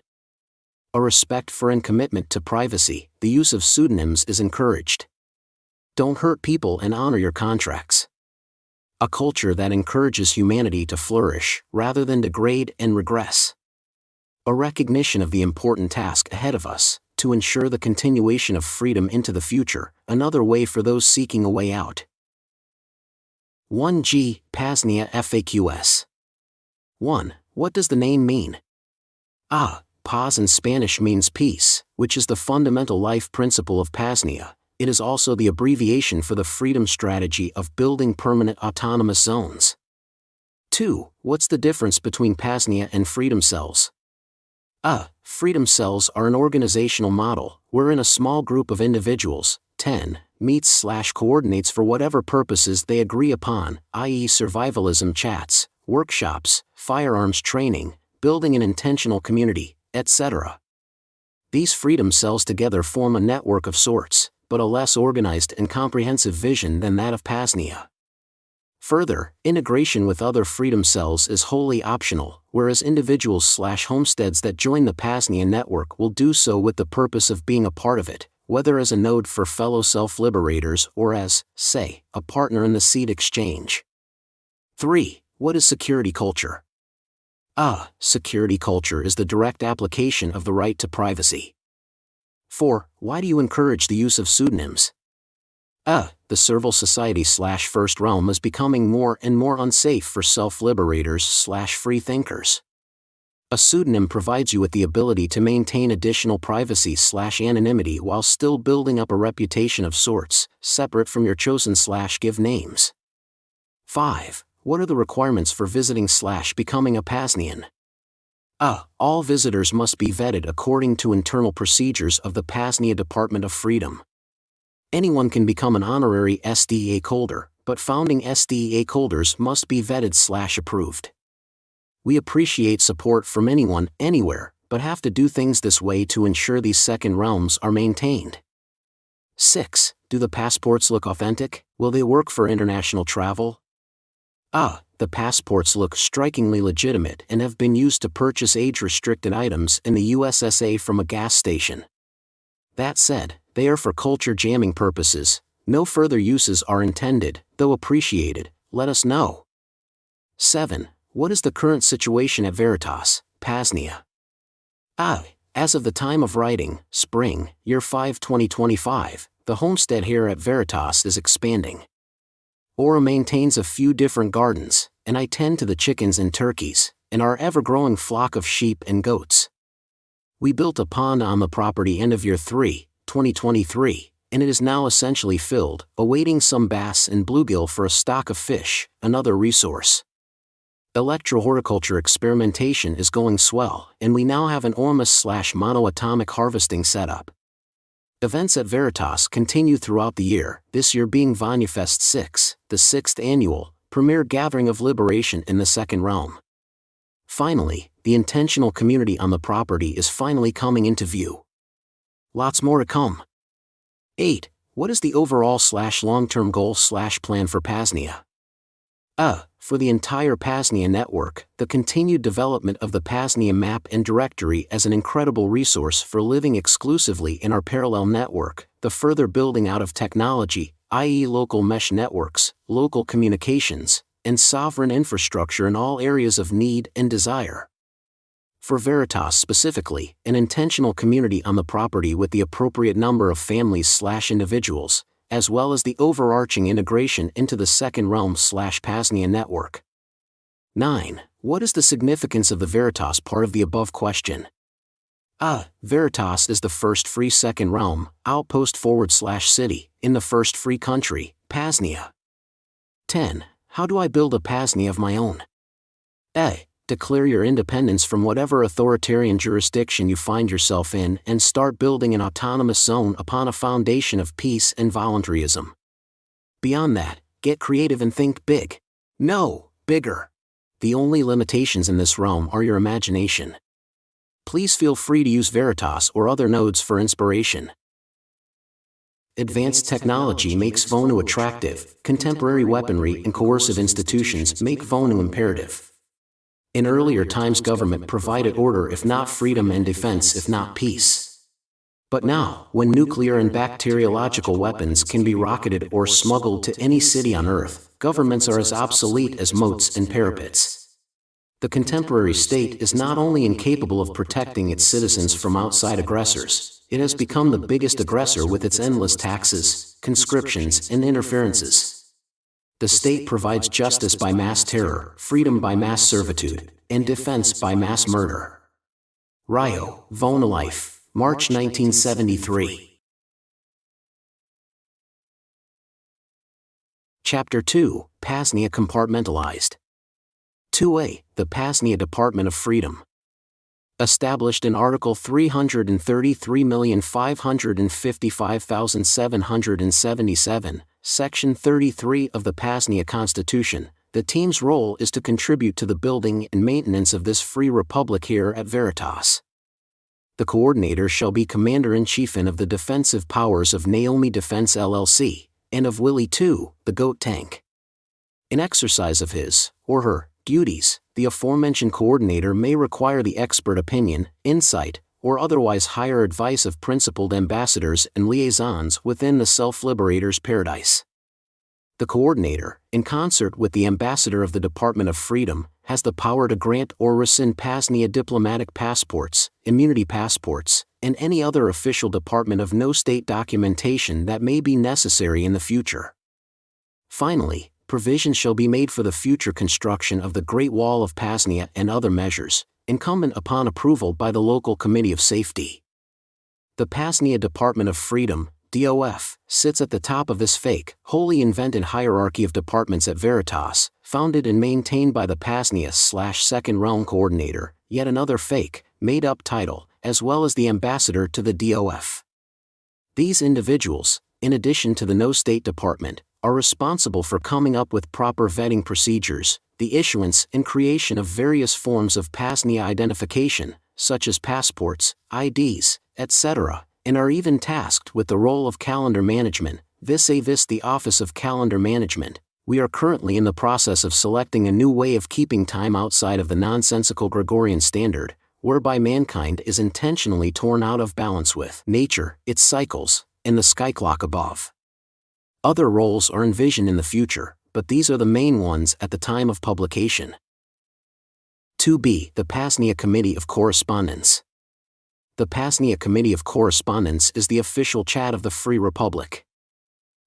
A respect for and commitment to privacy, the use of pseudonyms is encouraged. Don't hurt people and honor your contracts. A culture that encourages humanity to flourish, rather than degrade and regress. A recognition of the important task ahead of us, to ensure the continuation of freedom into the future, another way for those seeking a way out. 1G. PAZNIA FAQs. 1. What does the name mean? Paz in Spanish means peace, which is the fundamental life principle of PAZNIA. It is also the abbreviation for the freedom strategy of building permanent autonomous zones. 2. What's the difference between PAZNIA and freedom cells? Freedom cells are an organizational model, wherein a small group of individuals, 10, meets/coordinates for whatever purposes they agree upon, i.e. survivalism chats, workshops, firearms training, building an intentional community, etc. These freedom cells together form a network of sorts, but a less organized and comprehensive vision than that of PAZNIA. Further, integration with other freedom cells is wholly optional, whereas individuals/homesteads that join the PAZNIA network will do so with the purpose of being a part of it, whether as a node for fellow self-liberators or as, say, a partner in the seed exchange. 3. What is security culture? Security culture is the direct application of the right to privacy. 4. Why do you encourage the use of pseudonyms? The servile society/first realm is becoming more and more unsafe for self-liberators/free thinkers. A pseudonym provides you with the ability to maintain additional privacy/anonymity while still building up a reputation of sorts, separate from your chosen/give names. 5. What are the requirements for visiting/becoming a PAZNIAN? All visitors must be vetted according to internal procedures of the PAZNIA Department of Freedom. Anyone can become an honorary STEAKholder, but founding STEAKholders must be vetted/approved. We appreciate support from anyone, anywhere, but have to do things this way to ensure these second realms are maintained. 6. Do the passports look authentic? Will they work for international travel? The passports look strikingly legitimate and have been used to purchase age-restricted items in the USSA from a gas station. That said, they are for culture jamming purposes. No further uses are intended, though appreciated. Let us know. 7. What is the current situation at Veritas, PAZNIA? As of the time of writing, spring, year 5 2025, the homestead here at Veritas is expanding. Aura maintains a few different gardens, and I tend to the chickens and turkeys, and our ever-growing flock of sheep and goats. We built a pond on the property end of year 3, 2023, and it is now essentially filled, awaiting some bass and bluegill for a stock of fish, another resource. Electrohorticulture experimentation is going swell, and we now have an ormus/monoatomic harvesting setup. Events at Veritas continue throughout the year, this year being VonuFest 6, the 6th annual, premier gathering of liberation in the Second Realm. Finally, the intentional community on the property is finally coming into view. Lots more to come. 8. What is the overall long-term goal plan for PAZNIA? For the entire PAZNIA network, the continued development of the PAZNIA map and directory as an incredible resource for living exclusively in our parallel network, the further building out of technology, i.e. local mesh networks, local communications, and sovereign infrastructure in all areas of need and desire. For Veritas specifically, an intentional community on the property with the appropriate number of families/individuals, as well as the overarching integration into the Second Realm/PAZNIA network. 9. What is the significance of the Veritas part of the above question? Veritas is the first free Second Realm outpost /city in the first free country, PAZNIA. 10. How do I build a PAZNIA of my own? Declare your independence from whatever authoritarian jurisdiction you find yourself in and start building an autonomous zone upon a foundation of peace and voluntarism. Beyond that, get creative and think big. No, bigger. The only limitations in this realm are your imagination. Please feel free to use Veritas or other nodes for inspiration. Advanced technology makes Vonu attractive, contemporary weaponry and coercive institutions make Vonu imperative. In earlier times government provided order if not freedom and defense if not peace. But now, when nuclear and bacteriological weapons can be rocketed or smuggled to any city on Earth, governments are as obsolete as moats and parapets. The contemporary state is not only incapable of protecting its citizens from outside aggressors, it has become the biggest aggressor with its endless taxes, conscriptions, and interferences. The state provides justice by mass terror, freedom by mass servitude, and defense by mass murder. Rio, VonuLife, March 1973. Chapter 2, PAZNIA Compartmentalized. 2a. The PAZNIA Department of Freedom. Established in Article 333,555,777, Section 33 of the PAZNIA Constitution, the team's role is to contribute to the building and maintenance of this free republic here at Veritas. The coordinator shall be Commander-in-Chief of the Defensive Powers of Naomi Defense LLC, and of Willie II, the Goat Tank. In exercise of his, or her, duties, the aforementioned coordinator may require the expert opinion, insight, or otherwise hire advice of principled ambassadors and liaisons within the self-liberator's paradise. The coordinator, in concert with the ambassador of the Department of Freedom, has the power to grant or rescind PAZNIA diplomatic passports, immunity passports, and any other official department of no state documentation that may be necessary in the future. Finally, provision shall be made for the future construction of the Great Wall of PAZNIA and other measures, incumbent upon approval by the local Committee of Safety. The PAZNIA Department of Freedom, DOF, sits at the top of this fake, wholly invented hierarchy of departments at Veritas, founded and maintained by the PAZNIA/Second Realm Coordinator, yet another fake, made-up title, as well as the ambassador to the DOF. These individuals, in addition to the No State Department, are responsible for coming up with proper vetting procedures, the issuance and creation of various forms of PAZNIA identification, such as passports, IDs, etc., and are even tasked with the role of calendar management, vis-a-vis the Office of Calendar Management. We are currently in the process of selecting a new way of keeping time outside of the nonsensical Gregorian standard, whereby mankind is intentionally torn out of balance with nature, its cycles, and the sky clock above. Other roles are envisioned in the future, but these are the main ones at the time of publication. 2b. The PAZNIA Committee of Correspondence. The PAZNIA Committee of Correspondence is the official chat of the Free Republic.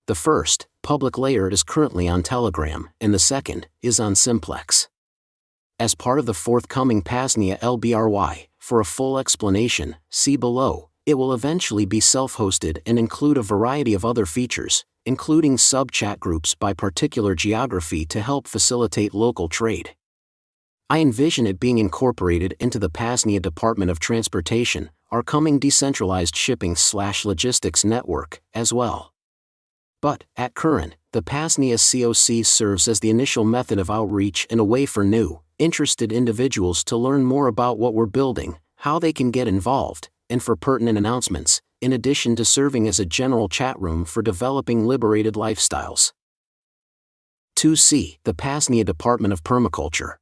The first, public layer is currently on Telegram, and the second, is on Simplex. As part of the forthcoming PAZNIA LBRY, for a full explanation, see below, it will eventually be self-hosted and include a variety of other features, including sub-chat groups by particular geography to help facilitate local trade. I envision it being incorporated into the PAZNIA Department of Transportation, our coming decentralized shipping/logistics network, as well. But, at current, the PAZNIA COC serves as the initial method of outreach and a way for new, interested individuals to learn more about what we're building, how they can get involved, and for pertinent announcements, in addition to serving as a general chat room for developing liberated lifestyles. 2C. The PAZNIA Department of Permaculture.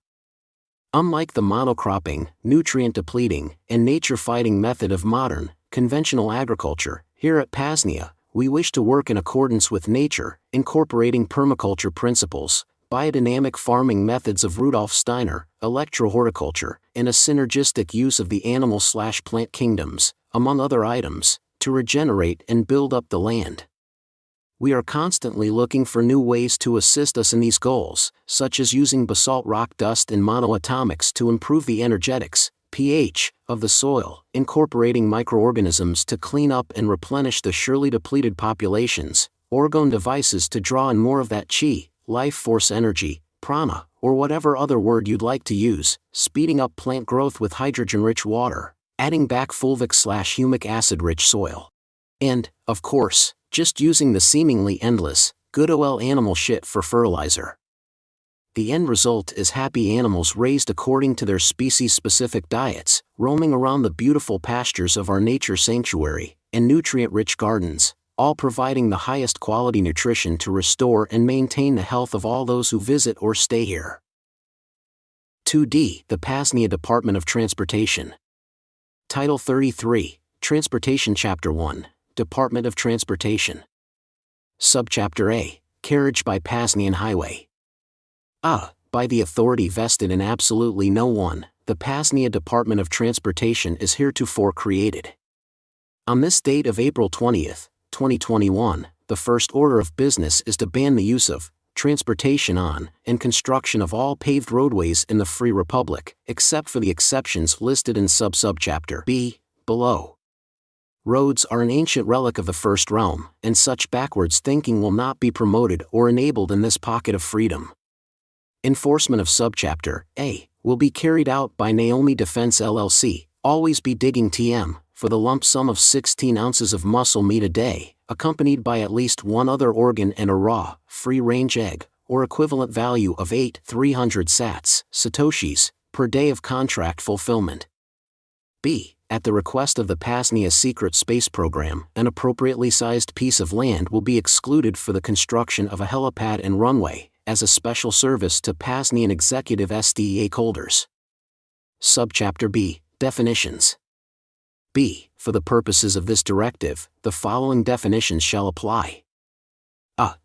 Unlike the monocropping, nutrient-depleting, and nature-fighting method of modern, conventional agriculture, here at PAZNIA, we wish to work in accordance with nature, incorporating permaculture principles, biodynamic farming methods of Rudolf Steiner, electrohorticulture, and a synergistic use of the animal/plant kingdoms, among other items, to regenerate and build up the land. We are constantly looking for new ways to assist us in these goals, such as using basalt rock dust and monoatomics to improve the energetics, pH, of the soil, incorporating microorganisms to clean up and replenish the surely depleted populations, orgone devices to draw in more of that chi, life force energy, prana, or whatever other word you'd like to use, speeding up plant growth with hydrogen-rich water, adding back fulvic/humic acid-rich soil. And, of course, just using the seemingly endless, good OL animal shit for fertilizer. The end result is happy animals raised according to their species-specific diets, roaming around the beautiful pastures of our nature sanctuary, and nutrient-rich gardens, all providing the highest quality nutrition to restore and maintain the health of all those who visit or stay here. 2D. The PAZNIA Department of Transportation. Title 33, Transportation Chapter 1, Department of Transportation. Subchapter A, Carriage by PAZNIA Highway. By the authority vested in absolutely no one, the PAZNIA Department of Transportation is heretofore created. On this date of April 20th, 2021, the first order of business is to ban the use of, transportation on, and construction of all paved roadways in the Free Republic, except for the exceptions listed in subchapter B, below. Roads are an ancient relic of the First Realm, and such backwards thinking will not be promoted or enabled in this pocket of freedom. Enforcement of subchapter A will be carried out by Naomi Defense LLC, always be digging TM, for the lump sum of 16 ounces of muscle meat a day, accompanied by at least one other organ and a raw, free-range egg, or equivalent value of 8,300 satoshis, per day of contract fulfillment. B. At the request of the PAZNIA Secret Space Program, an appropriately sized piece of land will be excluded for the construction of a helipad and runway, as a special service to PAZNIA Executive STEAKholders. Subchapter B, Definitions. B. For the purposes of this directive, the following definitions shall apply.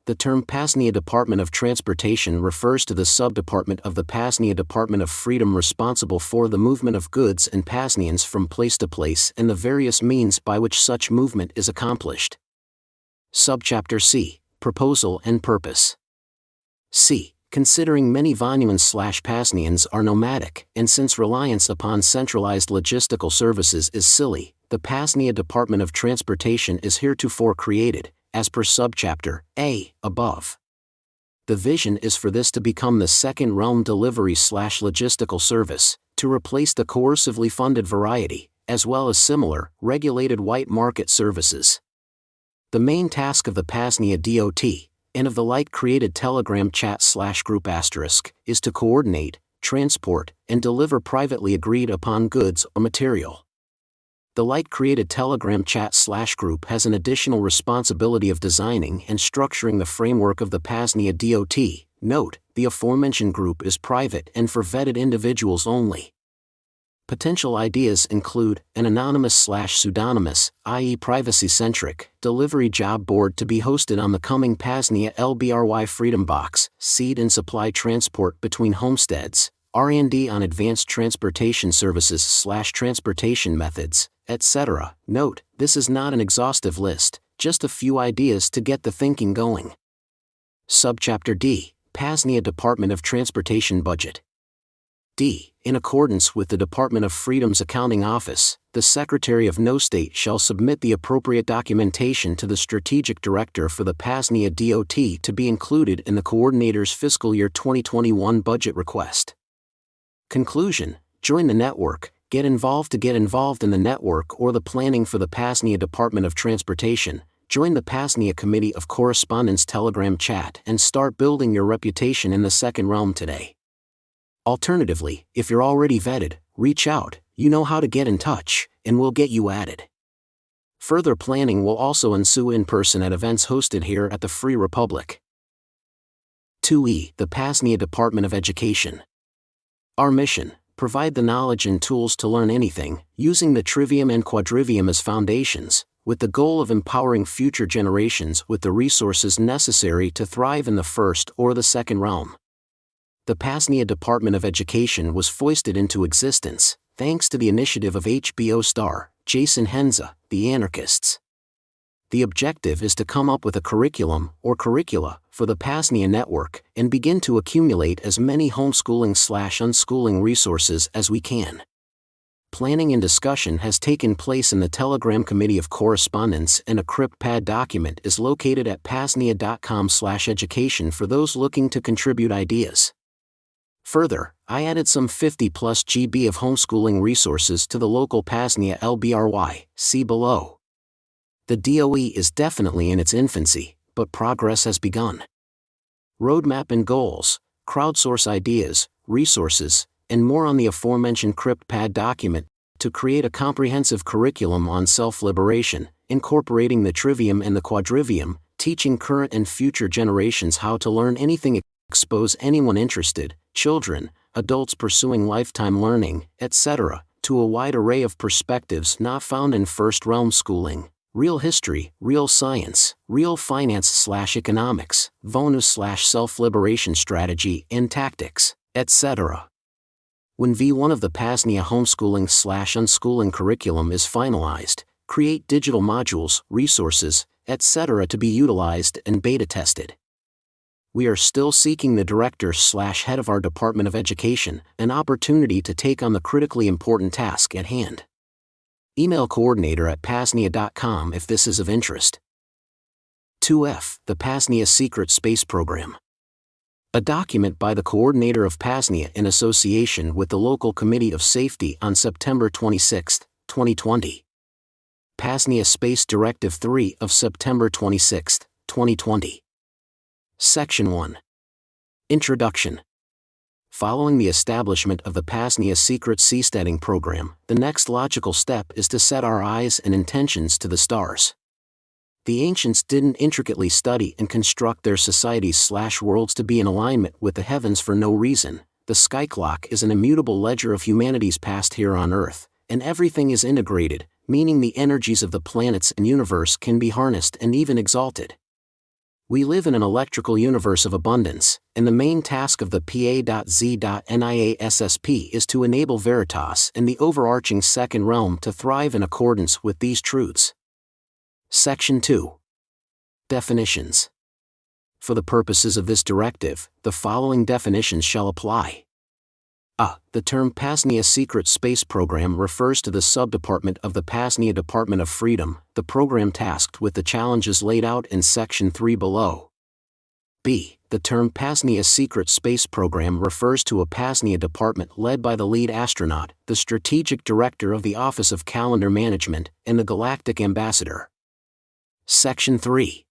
The term PAZNIA Department of Transportation refers to the subdepartment of the PAZNIA Department of Freedom responsible for the movement of goods and PAZNIANs from place to place and the various means by which such movement is accomplished. Subchapter C, Proposal and Purpose. C. Considering many Vonuans/PAZNIANs are nomadic, and since reliance upon centralized logistical services is silly, the PAZNIA Department of Transportation is heretofore created, as per subchapter A, above. The vision is for this to become the second realm delivery/logistical service, to replace the coercively funded variety, as well as similar, regulated white market services. The main task of the PAZNIA DOT, and of the like-created Telegram chat/group *, is to coordinate, transport, and deliver privately agreed upon goods or material. The like-created Telegram chat/group has an additional responsibility of designing and structuring the framework of the PAZNIA DOT. Note, the aforementioned group is private and for vetted individuals only. Potential ideas include an anonymous/pseudonymous, i.e. privacy-centric, delivery job board to be hosted on the coming PAZNIA LBRY Freedom Box, seed and supply transport between homesteads, R&D on advanced transportation services/transportation methods, etc. Note, this is not an exhaustive list, just a few ideas to get the thinking going. Subchapter D, PAZNIA Department of Transportation Budget. D. In accordance with the Department of Freedom's Accounting Office, the Secretary of No State shall submit the appropriate documentation to the Strategic Director for the PAZNIA DOT to be included in the Coordinator's fiscal year 2021 budget request. Conclusion: join the network, get involved in the network or the planning for the PAZNIA Department of Transportation, join the PAZNIA Committee of Correspondence Telegram chat and start building your reputation in the second realm today. Alternatively, if you're already vetted, reach out, you know how to get in touch, and we'll get you added. Further planning will also ensue in person at events hosted here at the Free Republic. 2E, the PAZNIA Department of Education. Our mission: provide the knowledge and tools to learn anything, using the trivium and quadrivium as foundations, with the goal of empowering future generations with the resources necessary to thrive in the first or the second realm. The PAZNIA Department of Education was foisted into existence, thanks to the initiative of HBO star, Jason Henza, the anarchists. The objective is to come up with a curriculum, or curricula, for the PAZNIA network, and begin to accumulate as many homeschooling/unschooling resources as we can. Planning and discussion has taken place in the Telegram Committee of Correspondence, and a CryptPad document is located at paznia.com/education for those looking to contribute ideas. Further, I added some 50+ GB of homeschooling resources to the local PAZNIA LBRY, see below. The DOE is definitely in its infancy, but progress has begun. Roadmap and goals, crowdsource ideas, resources, and more on the aforementioned CryptPad document, to create a comprehensive curriculum on self-liberation, incorporating the trivium and the quadrivium, teaching current and future generations how to learn anything, expose anyone interested, children, adults pursuing lifetime learning, etc., to a wide array of perspectives not found in first realm schooling. Real history, real science, real finance/economics, Vonu/self-liberation strategy and tactics, etc. When V1 of the PAZNIA homeschooling/unschooling curriculum is finalized, create digital modules, resources, etc. to be utilized and beta tested. We are still seeking the director/head of our Department of Education, an opportunity to take on the critically important task at hand. Email coordinator at paznia.com if this is of interest. 2F, the PAZNIA Secret Space Program. A document by the coordinator of PAZNIA in association with the local Committee of Safety on September 26, 2020. PAZNIA Space Directive 3 of September 26, 2020. Section 1. Introduction. Following the establishment of the PAZNIA Secret Seasteading Program, the next logical step is to set our eyes and intentions to the stars. The ancients didn't intricately study and construct their societies/worlds to be in alignment with the heavens for no reason. The sky clock is an immutable ledger of humanity's past here on Earth, and everything is integrated, meaning the energies of the planets and universe can be harnessed and even exalted. We live in an electrical universe of abundance, and the main task of the P.A.Z.NIA SSP is to enable Veritas and the overarching second realm to thrive in accordance with these truths. Section 2. Definitions. For the purposes of this directive, the following definitions shall apply. The term PAZNIA Secret Space Program refers to the subdepartment of the PAZNIA Department of Freedom, the program tasked with the challenges laid out in Section 3 below. B. The term PAZNIA Secret Space Program refers to a PAZNIA department led by the lead astronaut, the strategic director of the Office of Calendar Management, and the Galactic Ambassador. Section 3.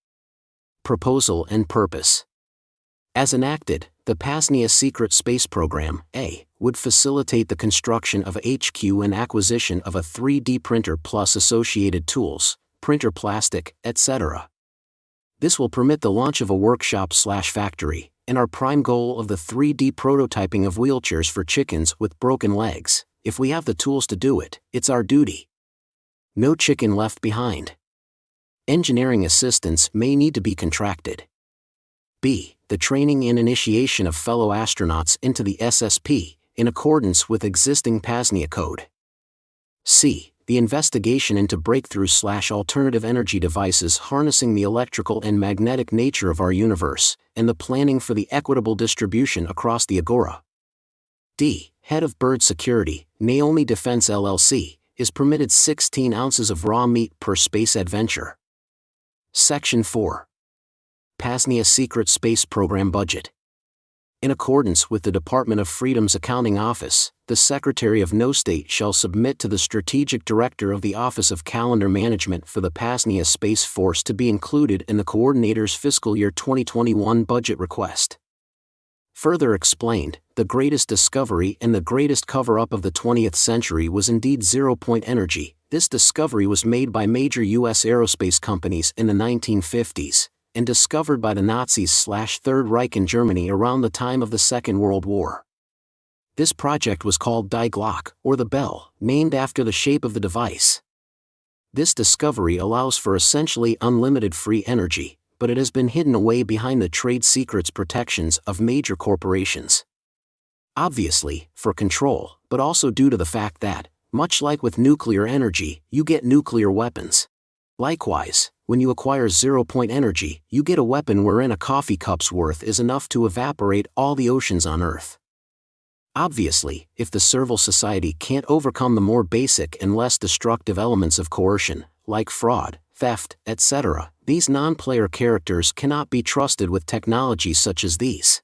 Proposal and Purpose. As enacted, the PAZNIA Secret Space Program, A, would facilitate the construction of HQ and acquisition of a 3D printer plus associated tools, printer plastic, etc. This will permit the launch of a workshop/factory, and our prime goal of the 3D prototyping of wheelchairs for chickens with broken legs. If we have the tools to do it, it's our duty. No chicken left behind. Engineering assistance may need to be contracted. B. The training and initiation of fellow astronauts into the SSP, in accordance with existing PAZNIA code. C. The investigation into breakthrough/alternative energy devices harnessing the electrical and magnetic nature of our universe, and the planning for the equitable distribution across the Agora. D. Head of Bird Security, Naomi Defense LLC, is permitted 16 ounces of raw meat per space adventure. Section 4. PAZNIA Secret Space Program Budget. In accordance with the Department of Freedom's Accounting Office, the Secretary of No State shall submit to the Strategic Director of the Office of Calendar Management for the PAZNIA Space Force to be included in the Coordinator's fiscal year 2021 budget request. Further explained, the greatest discovery and the greatest cover-up of the 20th century was indeed zero-point energy. This discovery was made by major U.S. aerospace companies in the 1950s, and discovered by the Nazis/Third Reich in Germany around the time of the Second World War. This project was called Die Glock, or the bell, named after the shape of the device. This discovery allows for essentially unlimited free energy, but it has been hidden away behind the trade secrets protections of major corporations. Obviously, for control, but also due to the fact that, much like with nuclear energy, you get nuclear weapons. Likewise, when you acquire zero-point energy, you get a weapon wherein a coffee cup's worth is enough to evaporate all the oceans on Earth. Obviously, if the servile society can't overcome the more basic and less destructive elements of coercion, like fraud, theft, etc., these non-player characters cannot be trusted with technology such as these.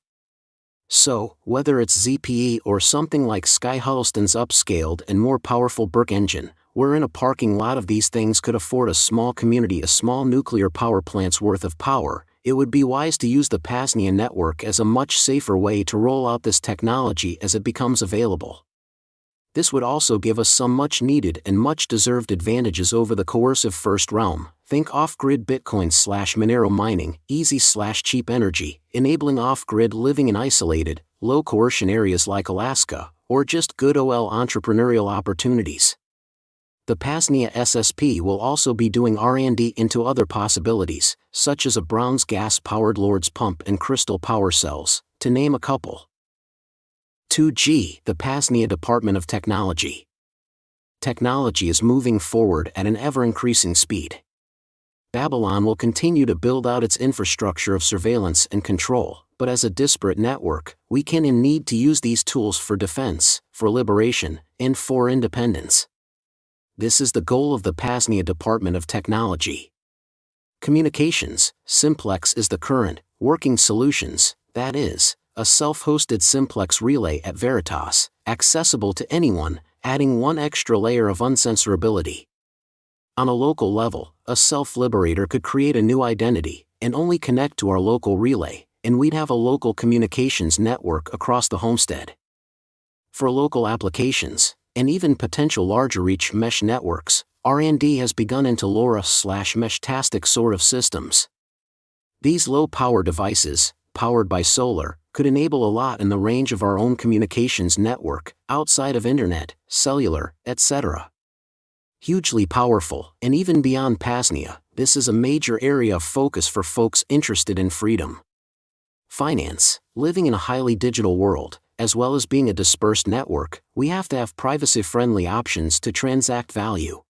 So, whether it's ZPE or something like Sky Huddleston's upscaled and more powerful Burke engine, wherein a parking lot of these things could afford a small community a small nuclear power plant's worth of power, it would be wise to use the PAZNIA network as a much safer way to roll out this technology as it becomes available. This would also give us some much-needed and much-deserved advantages over the coercive first realm. Think off-grid Bitcoin/Monero mining, easy/cheap energy, enabling off-grid living in isolated, low-coercion areas like Alaska, or just good OL entrepreneurial opportunities. The PAZNIA SSP will also be doing R&D into other possibilities, such as a Brown's gas-powered Lord's pump and crystal power cells, to name a couple. 2G, the PAZNIA Department of Technology. Technology is moving forward at an ever-increasing speed. Babylon will continue to build out its infrastructure of surveillance and control, but as a disparate network, we can and need to use these tools for defense, for liberation, and for independence. This is the goal of the PAZNIA Department of Technology. Communications, Simplex is the current, working solutions, that is, a self-hosted simplex relay at Veritas, accessible to anyone, adding one extra layer of uncensorability. On a local level, a self-liberator could create a new identity, and only connect to our local relay, and we'd have a local communications network across the homestead. For local applications, and even potential larger-reach mesh networks, R&D has begun into LoRa/Meshtastic sort of systems. These low-power devices, powered by solar, could enable a lot in the range of our own communications network, outside of internet, cellular, etc. Hugely powerful, and even beyond PAZNIA, this is a major area of focus for folks interested in freedom. Finance, living in a highly digital world, as well as being a dispersed network, we have to have privacy-friendly options to transact value.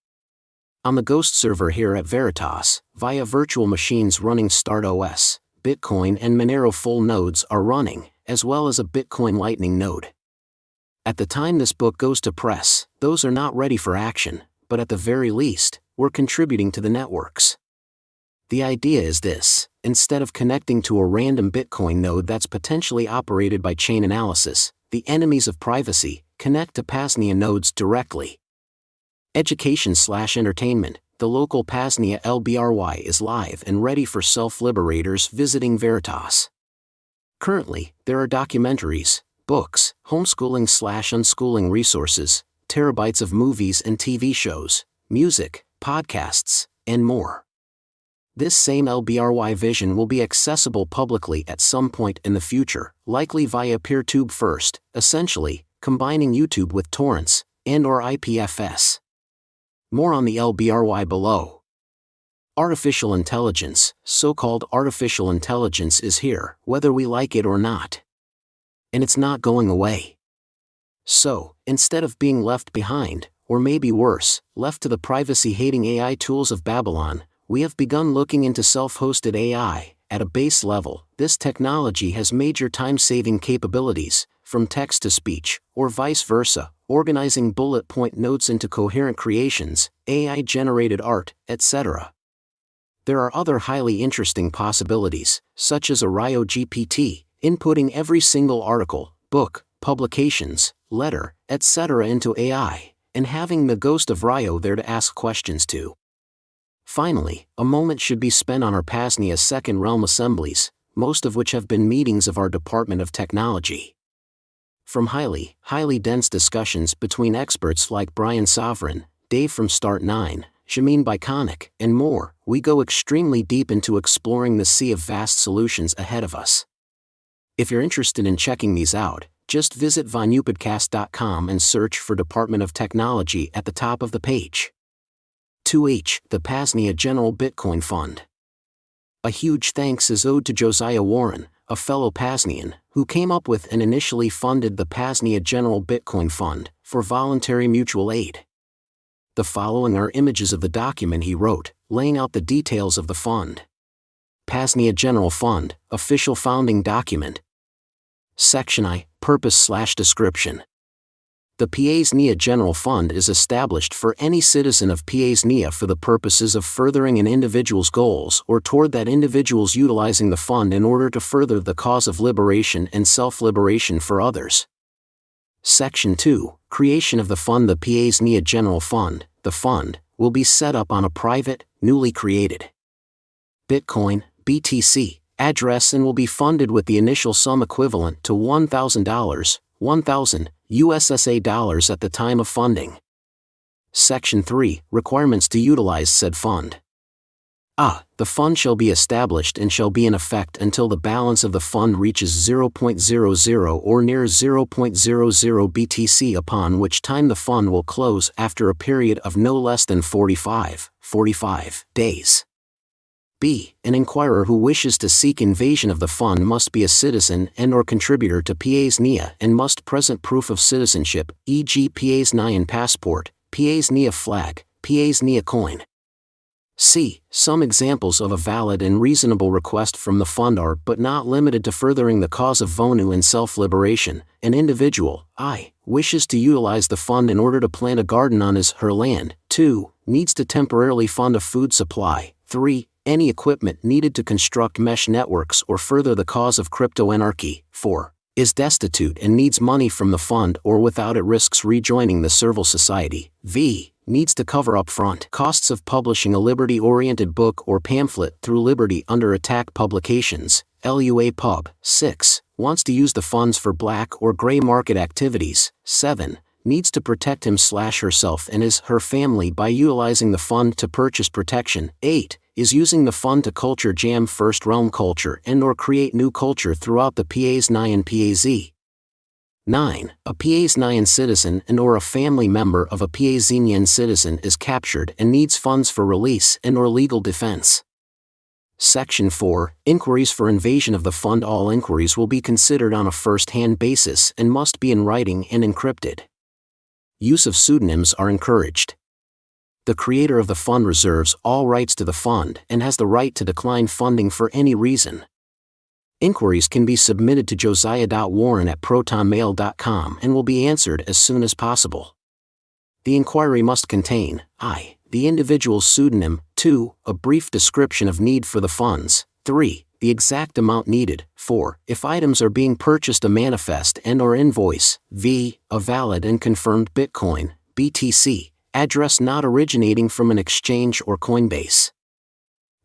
On the Ghost server here at Veritas, via virtual machines running StartOS, Bitcoin and Monero full nodes are running, as well as a Bitcoin Lightning node. At the time this book goes to press, those are not ready for action, but at the very least, we're contributing to the networks. The idea is this: instead of connecting to a random Bitcoin node that's potentially operated by chain analysis, the enemies of privacy connect to PAZNIA nodes directly. Education/entertainment, the local PAZNIA LBRY is live and ready for self-liberators visiting Veritas. Currently, there are documentaries, books, homeschooling/unschooling resources, terabytes of movies and TV shows, music, podcasts, and more. This same LBRY vision will be accessible publicly at some point in the future, likely via PeerTube first, essentially, combining YouTube with torrents, and/or IPFS. More on the LBRY below. Artificial intelligence, so-called artificial intelligence, is here, whether we like it or not. And it's not going away. So, instead of being left behind, or maybe worse, left to the privacy-hating AI tools of Babylon, we have begun looking into self-hosted AI. At a base level, this technology has major time-saving capabilities, from text to speech, or vice versa, organizing bullet point notes into coherent creations, AI-generated art, etc. There are other highly interesting possibilities, such as a RyoGPT, inputting every single article, book, publications, letter, etc. into AI, and having the ghost of Ryo there to ask questions to. Finally, a moment should be spent on our PAZNIA Second Realm assemblies, most of which have been meetings of our Department of Technology. From highly dense discussions between experts like Brian Sovereign, Dave from Start9, Shamin Biconic, and more, we go extremely deep into exploring the sea of vast solutions ahead of us. If you're interested in checking these out, just visit VonuPodcast.com and search for Department of Technology at the top of the page. 2H, the PAZNIA General Bitcoin Fund. A huge thanks is owed to Josiah Warren, a fellow PAZNIan, who came up with and initially funded the PAZNIA General Bitcoin Fund for voluntary mutual aid. The following are images of the document he wrote, laying out the details of the fund. PAZNIA General Fund, official founding document. Section I, Purpose/Description. The P.A.Z.NIA General Fund is established for any citizen of P.A.Z.NIA for the purposes of furthering an individual's goals or toward that individual's utilizing the fund in order to further the cause of liberation and self-liberation for others. Section 2, Creation of the Fund. The P.A.Z.NIA General Fund, the fund, will be set up on a private, newly created Bitcoin, BTC, address and will be funded with the initial sum equivalent to $1,000, 1,000 USSA dollars at the time of funding. Section 3, Requirements to utilize said fund. The fund shall be established and shall be in effect until the balance of the fund reaches 0.00 or near 0.00 BTC, upon which time the fund will close after a period of no less than 45 days. B. An inquirer who wishes to seek invasion of the fund must be a citizen and/or contributor to P.A.Z.NIA and must present proof of citizenship, e.g. P.A.Z.NIA passport, P.A.Z.NIA flag, P.A.Z.NIA coin. C. Some examples of a valid and reasonable request from the fund are, but not limited to, furthering the cause of Vonu and self-liberation. An individual, I, wishes to utilize the fund in order to plant a garden on his/her land. 2. Needs to temporarily fund a food supply. 3. Any equipment needed to construct mesh networks or further the cause of crypto anarchy. 4. Is destitute and needs money from the fund or without it risks rejoining the servile society. V. Needs to cover upfront costs of publishing a liberty-oriented book or pamphlet through Liberty Under Attack Publications, LUA Pub. 6. Wants to use the funds for black or gray market activities. 7. Needs to protect him/herself and his/her family by utilizing the fund to purchase protection. 8. Is using the fund to culture jam First Realm culture and/or create new culture throughout the P.A.Z.NIA and P.A.Z. 9. A P.A.Z.NIA citizen and/or a family member of a P.A.Z.NIA citizen is captured and needs funds for release and/or legal defense. Section 4, Inquiries for invasion of the fund. All inquiries will be considered on a first-hand basis and must be in writing and encrypted. Use of pseudonyms are encouraged. The creator of the fund reserves all rights to the fund and has the right to decline funding for any reason. Inquiries can be submitted to josiah.warren@protonmail.com and will be answered as soon as possible. The inquiry must contain I. The individual's pseudonym, 2. A brief description of need for the funds, 3. The exact amount needed, 4. If items are being purchased, a manifest and/or invoice, v. A valid and confirmed Bitcoin, BTC, address not originating from an exchange or Coinbase.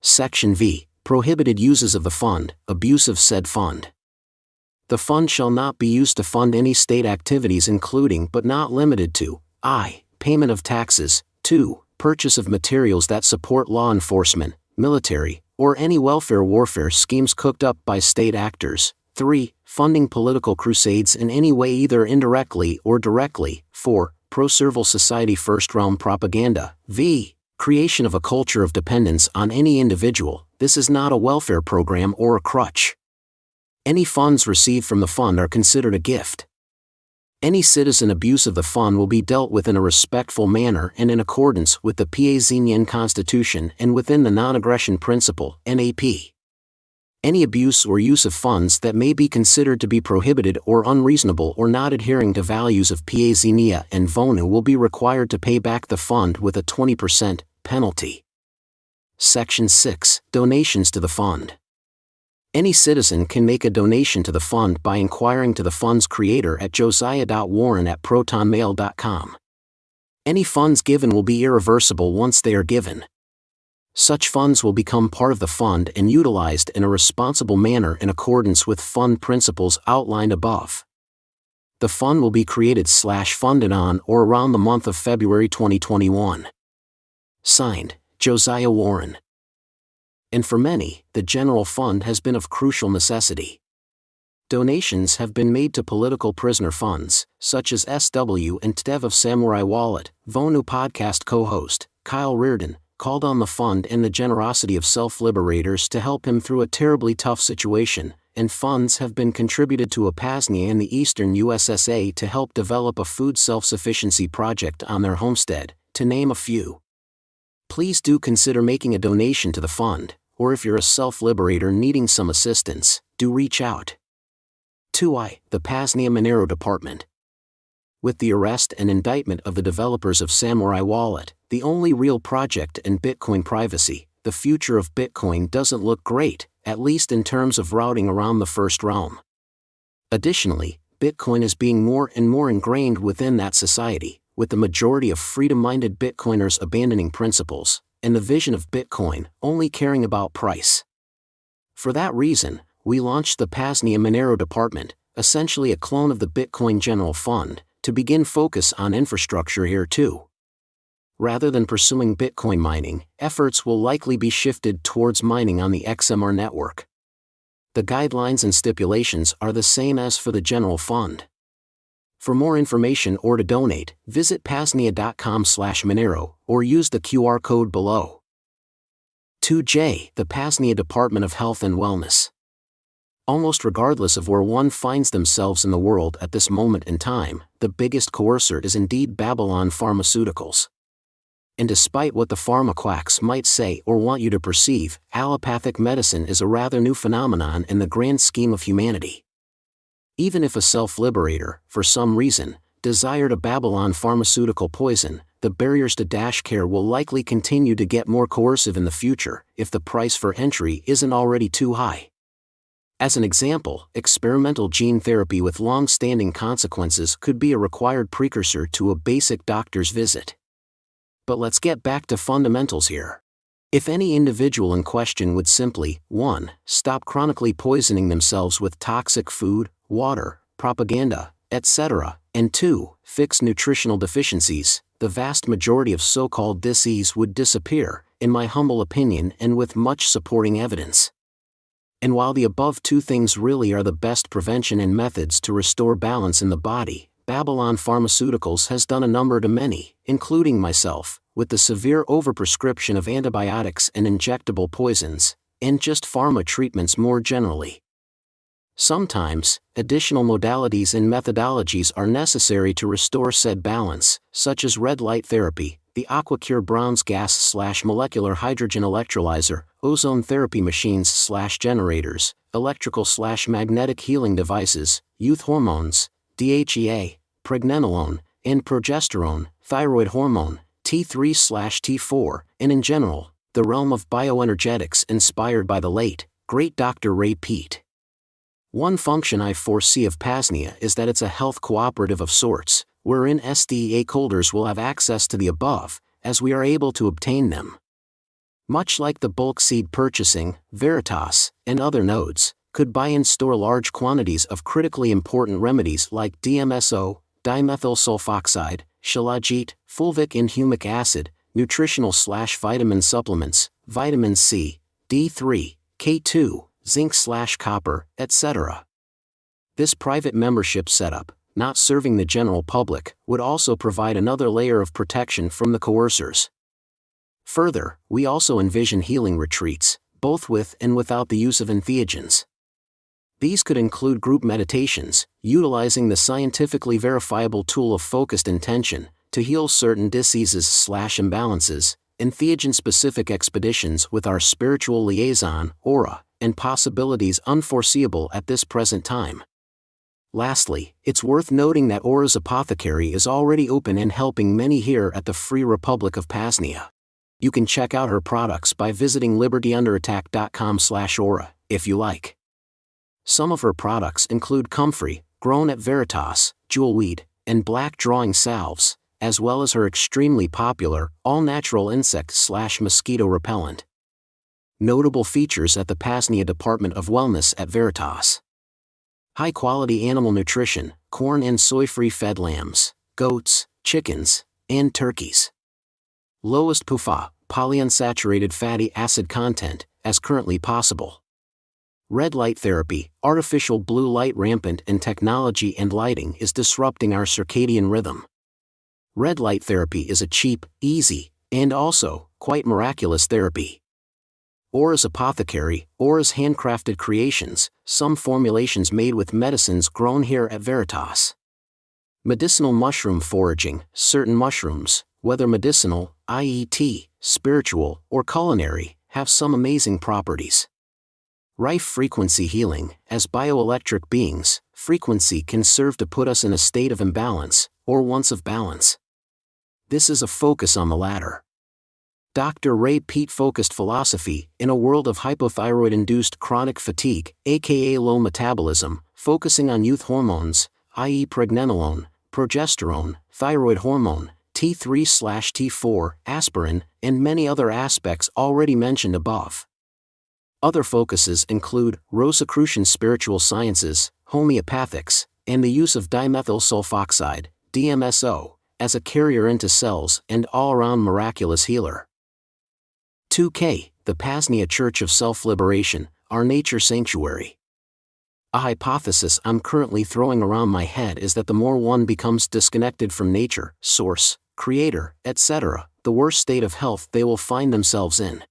Section V. Prohibited uses of the fund, abuse of said fund. The fund shall not be used to fund any state activities including but not limited to I. Payment of taxes, 2. Purchase of materials that support law enforcement, military, or any welfare warfare schemes cooked up by state actors, 3. Funding political crusades in any way either indirectly or directly, 4. Pro-servile society First Realm propaganda, v. Creation of a culture of dependence on any individual. This is not a welfare program or a crutch. Any funds received from the fund are considered a gift. Any citizen abuse of the fund will be dealt with in a respectful manner and in accordance with the P.A.Z.NIA Constitution and within the non-aggression principle, NAP. Any abuse or use of funds that may be considered to be prohibited or unreasonable or not adhering to values of P.A.Z.NIA and Vonu will be required to pay back the fund with a 20% penalty. Section 6, Donations to the fund. Any citizen can make a donation to the fund by inquiring to the fund's creator at josiah.warren@protonmail.com. Any funds given will be irreversible once they are given. Such funds will become part of the fund and utilized in a responsible manner in accordance with fund principles outlined above. The fund will be created/funded on or around the month of February 2021. Signed, Josiah Warren. And for many, the general fund has been of crucial necessity. Donations have been made to political prisoner funds, such as SW and TDEV of Samurai Wallet. Vonu podcast co-host, Kyle Reardon, called on the fund and the generosity of self-liberators to help him through a terribly tough situation, and funds have been contributed to a PAZNIA in the eastern USSA to help develop a food self-sufficiency project on their homestead, to name a few. Please do consider making a donation to the fund, or if you're a self-liberator needing some assistance, do reach out. 2I, the PAZNIA Monero Department. With the arrest and indictment of the developers of Samurai Wallet, the only real project in Bitcoin privacy, the future of Bitcoin doesn't look great, at least in terms of routing around the first realm. Additionally, Bitcoin is being more and more ingrained within that society, with the majority of freedom-minded Bitcoiners abandoning principles, and the vision of Bitcoin only caring about price. For that reason, we launched the PAZNIA Monero Department, essentially a clone of the Bitcoin General Fund, to begin focus on infrastructure here too. Rather than pursuing Bitcoin mining, efforts will likely be shifted towards mining on the XMR network. The guidelines and stipulations are the same as for the General Fund. For more information or to donate, visit PAZNIA.com/Monero or use the QR code below. 2J, the PAZNIA Department of Health and Wellness. Almost regardless of where one finds themselves in the world at this moment in time, the biggest coercer is indeed Babylon Pharmaceuticals. And despite what the pharma quacks might say or want you to perceive, allopathic medicine is a rather new phenomenon in the grand scheme of humanity. Even if a self-liberator, for some reason, desired a Babylon pharmaceutical poison, the barriers to dash care will likely continue to get more coercive in the future, if the price for entry isn't already too high. As an example, experimental gene therapy with long-standing consequences could be a required precursor to a basic doctor's visit. But let's get back to fundamentals here. If any individual in question would simply, 1. Stop chronically poisoning themselves with toxic food, water, propaganda, etc., and 2. Fix nutritional deficiencies, the vast majority of so-called disease would disappear, in my humble opinion and with much supporting evidence. And while the above two things really are the best prevention and methods to restore balance in the body, Babylon Pharmaceuticals has done a number to many, including myself, with the severe overprescription of antibiotics and injectable poisons, and just pharma treatments more generally. Sometimes, additional modalities and methodologies are necessary to restore said balance, such as red light therapy, the AquaCure Brown's gas/molecular hydrogen electrolyzer, ozone therapy machines/generators, electrical/magnetic healing devices, youth hormones, DHEA, pregnenolone, and progesterone, thyroid hormone, T3/T4, and in general, the realm of bioenergetics inspired by the late, great Dr. Ray Peat. One function I foresee of PAZNIA is that it's a health cooperative of sorts, wherein STEAKholders will have access to the above, as we are able to obtain them. Much like the bulk seed purchasing, Veritas, and other nodes, could buy and store large quantities of critically important remedies like DMSO, dimethyl sulfoxide, shilajit, fulvic and humic acid, nutritional/vitamin supplements, vitamin C, D3, K2, zinc/copper, etc. This private membership setup, not serving the general public, would also provide another layer of protection from the coercers. Further, we also envision healing retreats, both with and without the use of entheogens. These could include group meditations, utilizing the scientifically verifiable tool of focused intention, to heal certain diseases/imbalances, entheogen-specific expeditions with our spiritual liaison, Aura, and possibilities unforeseeable at this present time. Lastly, it's worth noting that Aura's apothecary is already open and helping many here at the Free Republic of PAZNIA. You can check out her products by visiting libertyunderattack.com/Aura, if you like. Some of her products include comfrey, grown at Veritas, jewelweed, and black drawing salves, as well as her extremely popular, all-natural insect/mosquito repellent. Notable features at the P.A.Z.NIA Department of Wellness at Veritas. High-quality animal nutrition, corn and soy-free fed lambs, goats, chickens, and turkeys. Lowest PUFA, polyunsaturated fatty acid content, as currently possible. Red light therapy, artificial blue light rampant in technology and lighting is disrupting our circadian rhythm. Red light therapy is a cheap, easy, and also, quite miraculous therapy. Aura's Apothecary, Aura's handcrafted creations, some formulations made with medicines grown here at Veritas. Medicinal mushroom foraging, certain mushrooms, whether medicinal, i.e. tea, spiritual, or culinary, have some amazing properties. Rife frequency healing, as bioelectric beings, frequency can serve to put us in a state of imbalance, or once of balance. This is a focus on the latter. Dr. Ray Peat focused philosophy, in a world of hypothyroid-induced chronic fatigue, aka low metabolism, focusing on youth hormones, i.e. pregnenolone, progesterone, thyroid hormone, T3/T4, aspirin, and many other aspects already mentioned above. Other focuses include Rosicrucian spiritual sciences, homeopathics, and the use of dimethyl sulfoxide, DMSO, as a carrier into cells and all-around miraculous healer. 2K, the P.A.Z.NIA Church of Self-Liberation, our nature sanctuary. A hypothesis I'm currently throwing around my head is that the more one becomes disconnected from nature, source, creator, etc., the worse state of health they will find themselves in.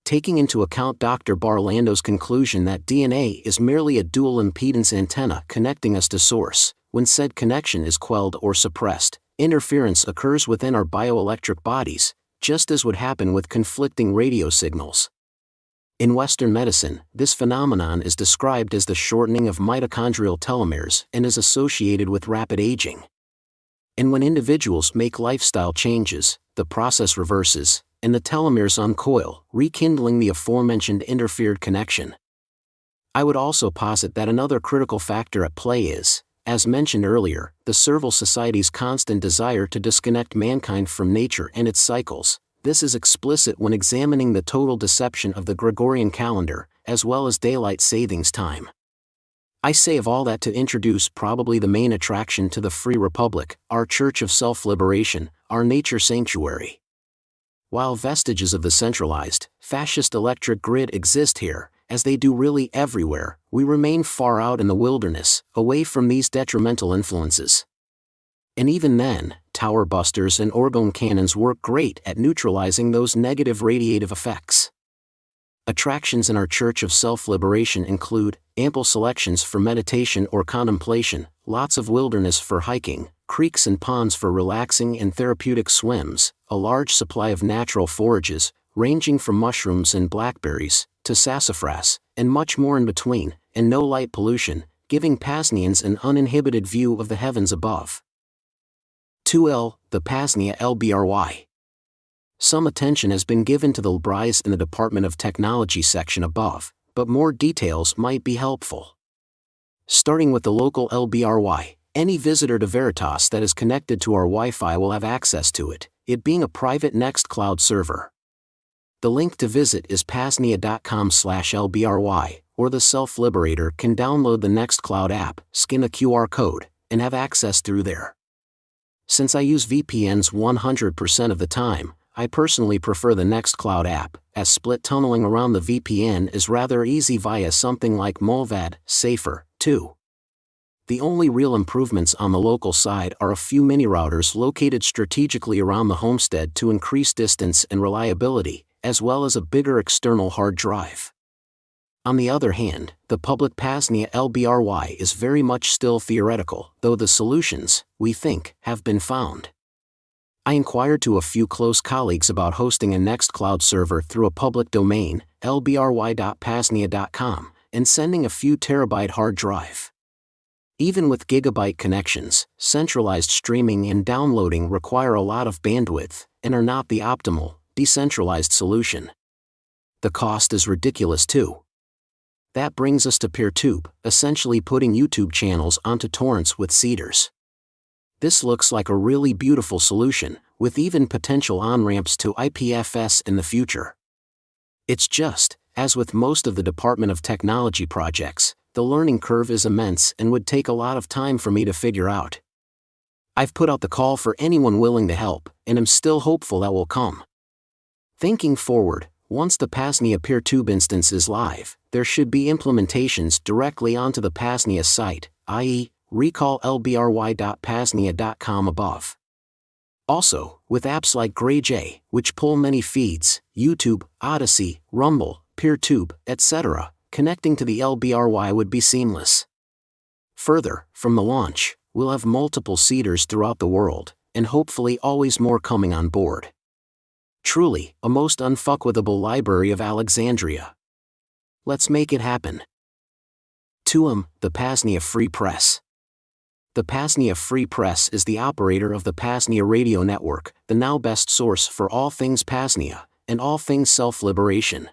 Taking into account Dr. Barlando's conclusion that DNA is merely a dual impedance antenna connecting us to source, when said connection is quelled or suppressed, interference occurs within our bioelectric bodies, just as would happen with conflicting radio signals. In Western medicine, this phenomenon is described as the shortening of mitochondrial telomeres and is associated with rapid aging. And when individuals make lifestyle changes, the process reverses, and the telomeres uncoil, rekindling the aforementioned interfered connection. I would also posit that another critical factor at play is, as mentioned earlier, the Servile Society's constant desire to disconnect mankind from nature and its cycles. This is explicit when examining the total deception of the Gregorian calendar, as well as daylight savings time. I say of all that to introduce probably the main attraction to the Free Republic, our Church of Self-Liberation, our nature sanctuary. While vestiges of the centralized, fascist electric grid exist here, as they do really everywhere, we remain far out in the wilderness, away from these detrimental influences. And even then, tower busters and orgone cannons work great at neutralizing those negative radiative effects. Attractions in our Church of Self-Liberation include ample selections for meditation or contemplation, lots of wilderness for hiking, creeks and ponds for relaxing and therapeutic swims, a large supply of natural forages, ranging from mushrooms and blackberries, to sassafras, and much more in between, and no light pollution, giving P.A.Z.NIANs an uninhibited view of the heavens above. 2L, the P.A.Z.NIA LBRY. Some attention has been given to the LBRYs in the Department of Technology section above, but more details might be helpful. Starting with the local LBRY, any visitor to Veritas that is connected to our Wi-Fi will have access to it, it being a private Nextcloud server. The link to visit is PAZNIA.com/LBRY, or the Self-Liberator can download the Nextcloud app, scan a QR code, and have access through there. Since I use VPNs 100% of the time, I personally prefer the Nextcloud app, as split tunneling around the VPN is rather easy via something like Mullvad, safer, too. The only real improvements on the local side are a few mini-routers located strategically around the homestead to increase distance and reliability, as well as a bigger external hard drive. On the other hand, the public P.A.Z.NIA LBRY is very much still theoretical, though the solutions, we think, have been found. I inquired to a few close colleagues about hosting a Nextcloud server through a public domain, lbry.paznia.com, and sending a few terabyte hard drive. Even with gigabyte connections, centralized streaming and downloading require a lot of bandwidth, and are not the optimal, decentralized solution. The cost is ridiculous too. That brings us to PeerTube, essentially putting YouTube channels onto torrents with seeders. This looks like a really beautiful solution, with even potential on-ramps to IPFS in the future. It's just, as with most of the Department of Technology projects, the learning curve is immense and would take a lot of time for me to figure out. I've put out the call for anyone willing to help, and am still hopeful that will come. Thinking forward, once the PAZNIA PeerTube instance is live, there should be implementations directly onto the PAZNIA site, i.e., recall lbry.paznia.com above. Also, with apps like GrayJ, which pull many feeds, YouTube, Odyssey, Rumble, PeerTube, etc., connecting to the LBRY would be seamless. Further, from the launch, we'll have multiple seeders throughout the world, and hopefully always more coming on board. Truly, a most unfuckwithable library of Alexandria. Let's make it happen. 2. The PAZNIA Free Press. The PAZNIA Free Press is the operator of the PAZNIA radio network, the now best source for all things PAZNIA, and all things self-liberation.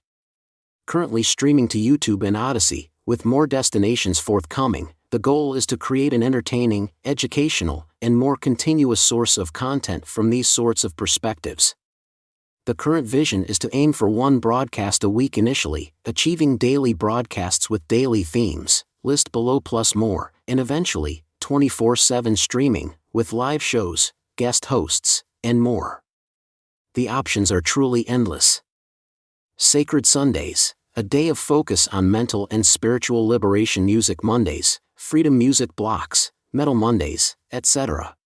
Currently streaming to YouTube and Odyssey, with more destinations forthcoming, the goal is to create an entertaining, educational, and more continuous source of content from these sorts of perspectives. The current vision is to aim for one broadcast a week initially, achieving daily broadcasts with daily themes, list below plus more, and eventually, 24/7 streaming, with live shows, guest hosts, and more. The options are truly endless. Sacred Sundays, a day of focus on mental and spiritual liberation. Music Mondays, freedom music blocks, metal Mondays, etc.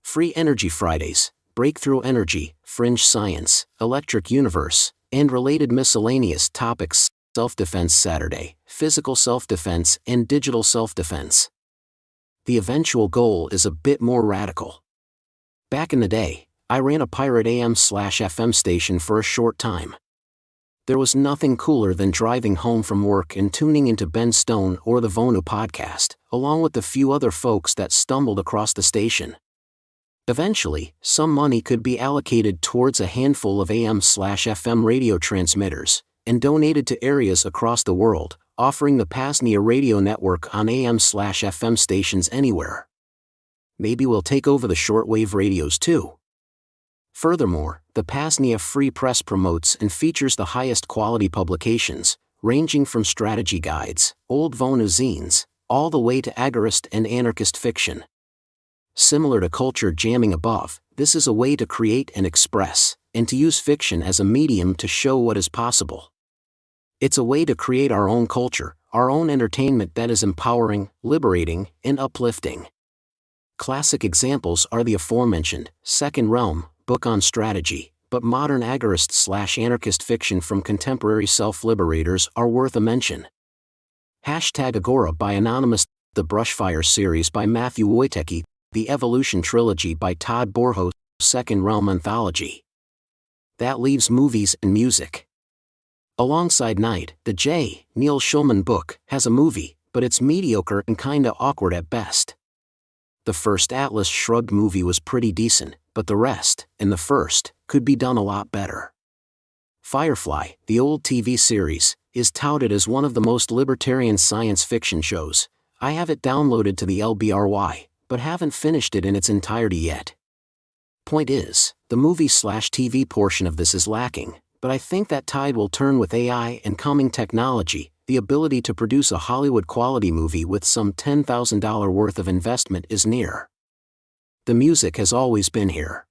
Free Energy Fridays, breakthrough energy, fringe science, electric universe, and related miscellaneous topics. Self-defense Saturday, physical self-defense and digital self-defense. The eventual goal is a bit more radical. Back in the day, I ran a pirate AM/FM station for a short time. There was nothing cooler than driving home from work and tuning into Ben Stone or the Vonu podcast, along with the few other folks that stumbled across the station. Eventually, some money could be allocated towards a handful of AM/FM radio transmitters, and donated to areas across the world, offering the PAZNIA radio network on AM/FM stations anywhere. Maybe we'll take over the shortwave radios too. Furthermore, the PAZNIA Free Press promotes and features the highest quality publications, ranging from strategy guides, old Vonu zines, all the way to agorist and anarchist fiction. Similar to culture jamming above, this is a way to create and express, and to use fiction as a medium to show what is possible. It's a way to create our own culture, our own entertainment that is empowering, liberating, and uplifting. Classic examples are the aforementioned Second Realm book on strategy, but modern agorist/anarchist fiction from contemporary self-liberators are worth a mention. #Agora by Anonymous, the Brushfire series by Matthew Wojtecki, the Evolution trilogy by Todd Borho, Second Realm anthology. That leaves movies and music. Alongside Night, the J. Neil Schulman book has a movie, but it's mediocre and kinda awkward at best. The first Atlas Shrugged movie was pretty decent, but the rest, and the first, could be done a lot better. Firefly, the old TV series, is touted as one of the most libertarian science fiction shows. I have it downloaded to the LBRY, but haven't finished it in its entirety yet. Point is, the movie/TV portion of this is lacking, but I think that tide will turn with AI and coming technology. The ability to produce a Hollywood-quality movie with some $10,000 worth of investment is near. The music has always been here.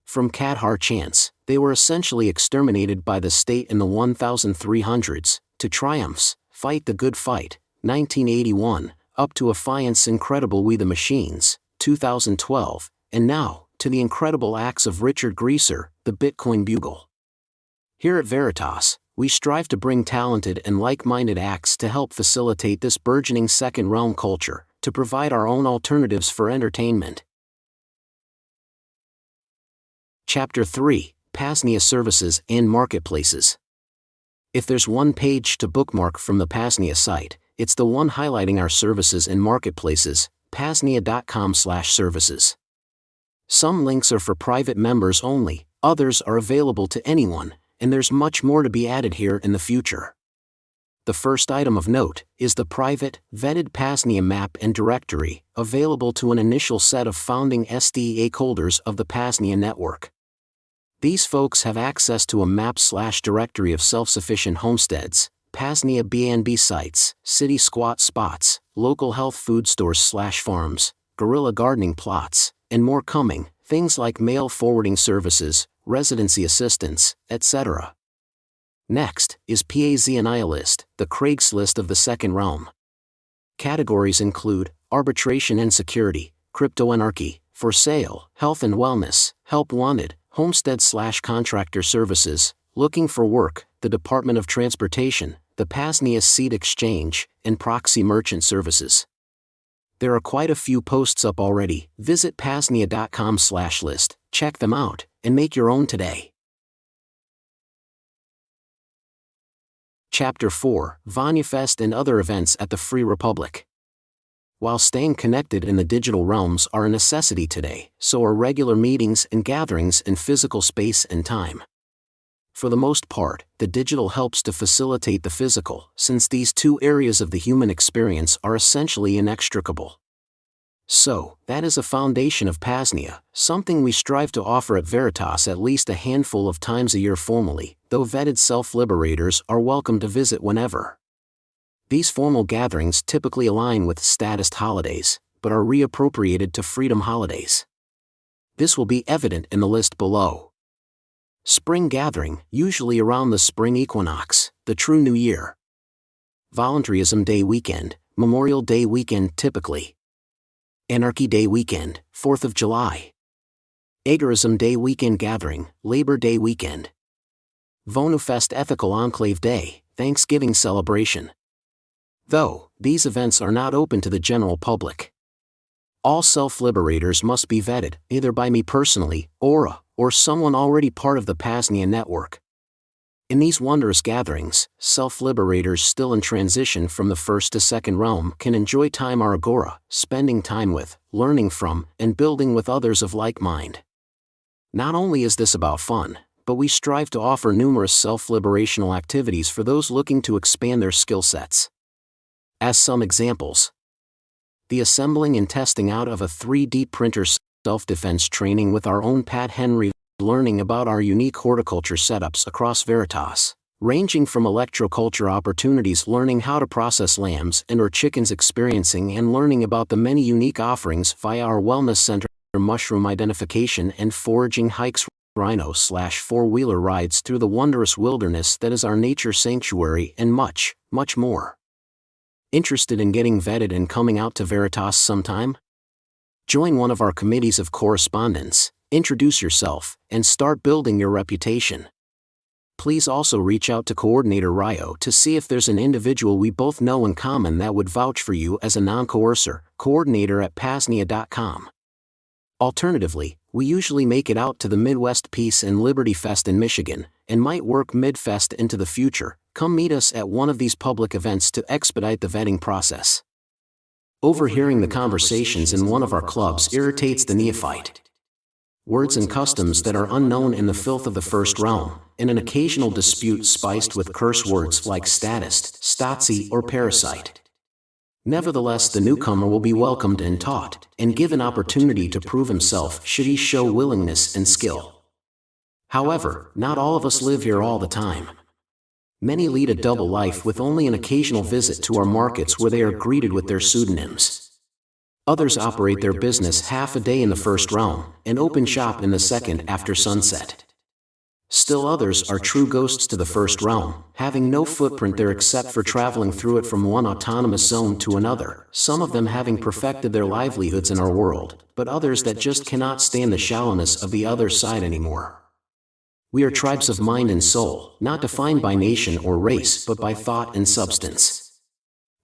From Kadhar chants, they were essentially exterminated by the state in the 1300s, to Triumphs, Fight the Good Fight, 1981, up to Affiant's incredible We the Machines, 2012, and now, to the incredible acts of Richard Greaser, the Bitcoin Bugle. Here at Veritas, we strive to bring talented and like-minded acts to help facilitate this burgeoning second realm culture, to provide our own alternatives for entertainment. Chapter 3, PAZNIA Services and Marketplaces. If there's one page to bookmark from the PAZNIA site, it's the one highlighting our services and marketplaces, PAZNIA.com/services. Some links are for private members only, others are available to anyone, and there's much more to be added here in the future. The first item of note is the private, vetted PAZNIA map and directory, available to an initial set of founding STEAKholders of the PAZNIA network. These folks have access to a map/directory of self-sufficient homesteads, PAZNIA BNB sites, city squat spots, local health food stores/farms, guerrilla gardening plots, and more coming, things like mail forwarding services, residency assistance, etc. Next is P.A.Z.NIA list, the Craigslist of the second realm. Categories include arbitration and security, crypto anarchy, for sale, health and wellness, help wanted, homestead/contractor services, looking for work, the Department of Transportation, the PAZNIA Seed Exchange, and proxy merchant services. There are quite a few posts up already. Visit PAZNIA.com/list, check them out, and make your own today. Chapter 4, VonuFest and other events at the Free Republic. While staying connected in the digital realms are a necessity today, so are regular meetings and gatherings in physical space and time. For the most part, the digital helps to facilitate the physical, since these two areas of the human experience are essentially inextricable. So, that is a foundation of PAZNIA, something we strive to offer at Veritas at least a handful of times a year formally, though vetted self-liberators are welcome to visit whenever. These formal gatherings typically align with statist holidays, but are reappropriated to freedom holidays. This will be evident in the list below. Spring gathering, usually around the spring equinox, the true new year. Voluntarism Day weekend, Memorial Day weekend typically. Anarchy Day weekend, 4th of July. Agorism Day weekend gathering, Labor Day weekend. VonuFest Ethical Enclave Day, Thanksgiving celebration. Though, these events are not open to the general public. All self-liberators must be vetted, either by me personally, or someone already part of the PAZNIA network. In these wondrous gatherings, self-liberators still in transition from the first to second realm can enjoy time our agora, spending time with, learning from, and building with others of like mind. Not only is this about fun, but we strive to offer numerous self-liberational activities for those looking to expand their skill sets. As some examples, the assembling and testing out of a 3D printer self-defense training with our own Pat Henry, learning about our unique horticulture setups across Veritas, ranging from electroculture opportunities, learning how to process lambs and or chickens, experiencing and learning about the many unique offerings via our wellness center, mushroom identification and foraging hikes, rhino/four-wheeler rides through the wondrous wilderness that is our nature sanctuary, and much, much more. Interested in getting vetted and coming out to Veritas sometime? Join one of our committees of correspondence, introduce yourself, and start building your reputation. Please also reach out to Coordinator Ryo to see if there's an individual we both know in common that would vouch for you as a non-coercer, coordinator@PAZNIA.com. Alternatively, we usually make it out to the Midwest Peace and Liberty Fest in Michigan, and might work Midfest into the future. Come meet us at one of these public events to expedite the vetting process. Overhearing the conversations in one of our clubs irritates the neophyte. Words and customs that are unknown in the filth of the first realm, and an occasional dispute spiced with curse words like statist, stotzy, or parasite. Nevertheless, the newcomer will be welcomed and taught, and given opportunity to prove himself should he show willingness and skill. However, not all of us live here all the time. Many lead a double life with only an occasional visit to our markets where they are greeted with their pseudonyms. Others operate their business half a day in the first realm, and open shop in the second after sunset. Still others are true ghosts to the first realm, having no footprint there except for traveling through it from one autonomous zone to another, some of them having perfected their livelihoods in our world, but others that just cannot stand the shallowness of the other side anymore. We are tribes of mind and soul, not defined by nation or race but by thought and substance.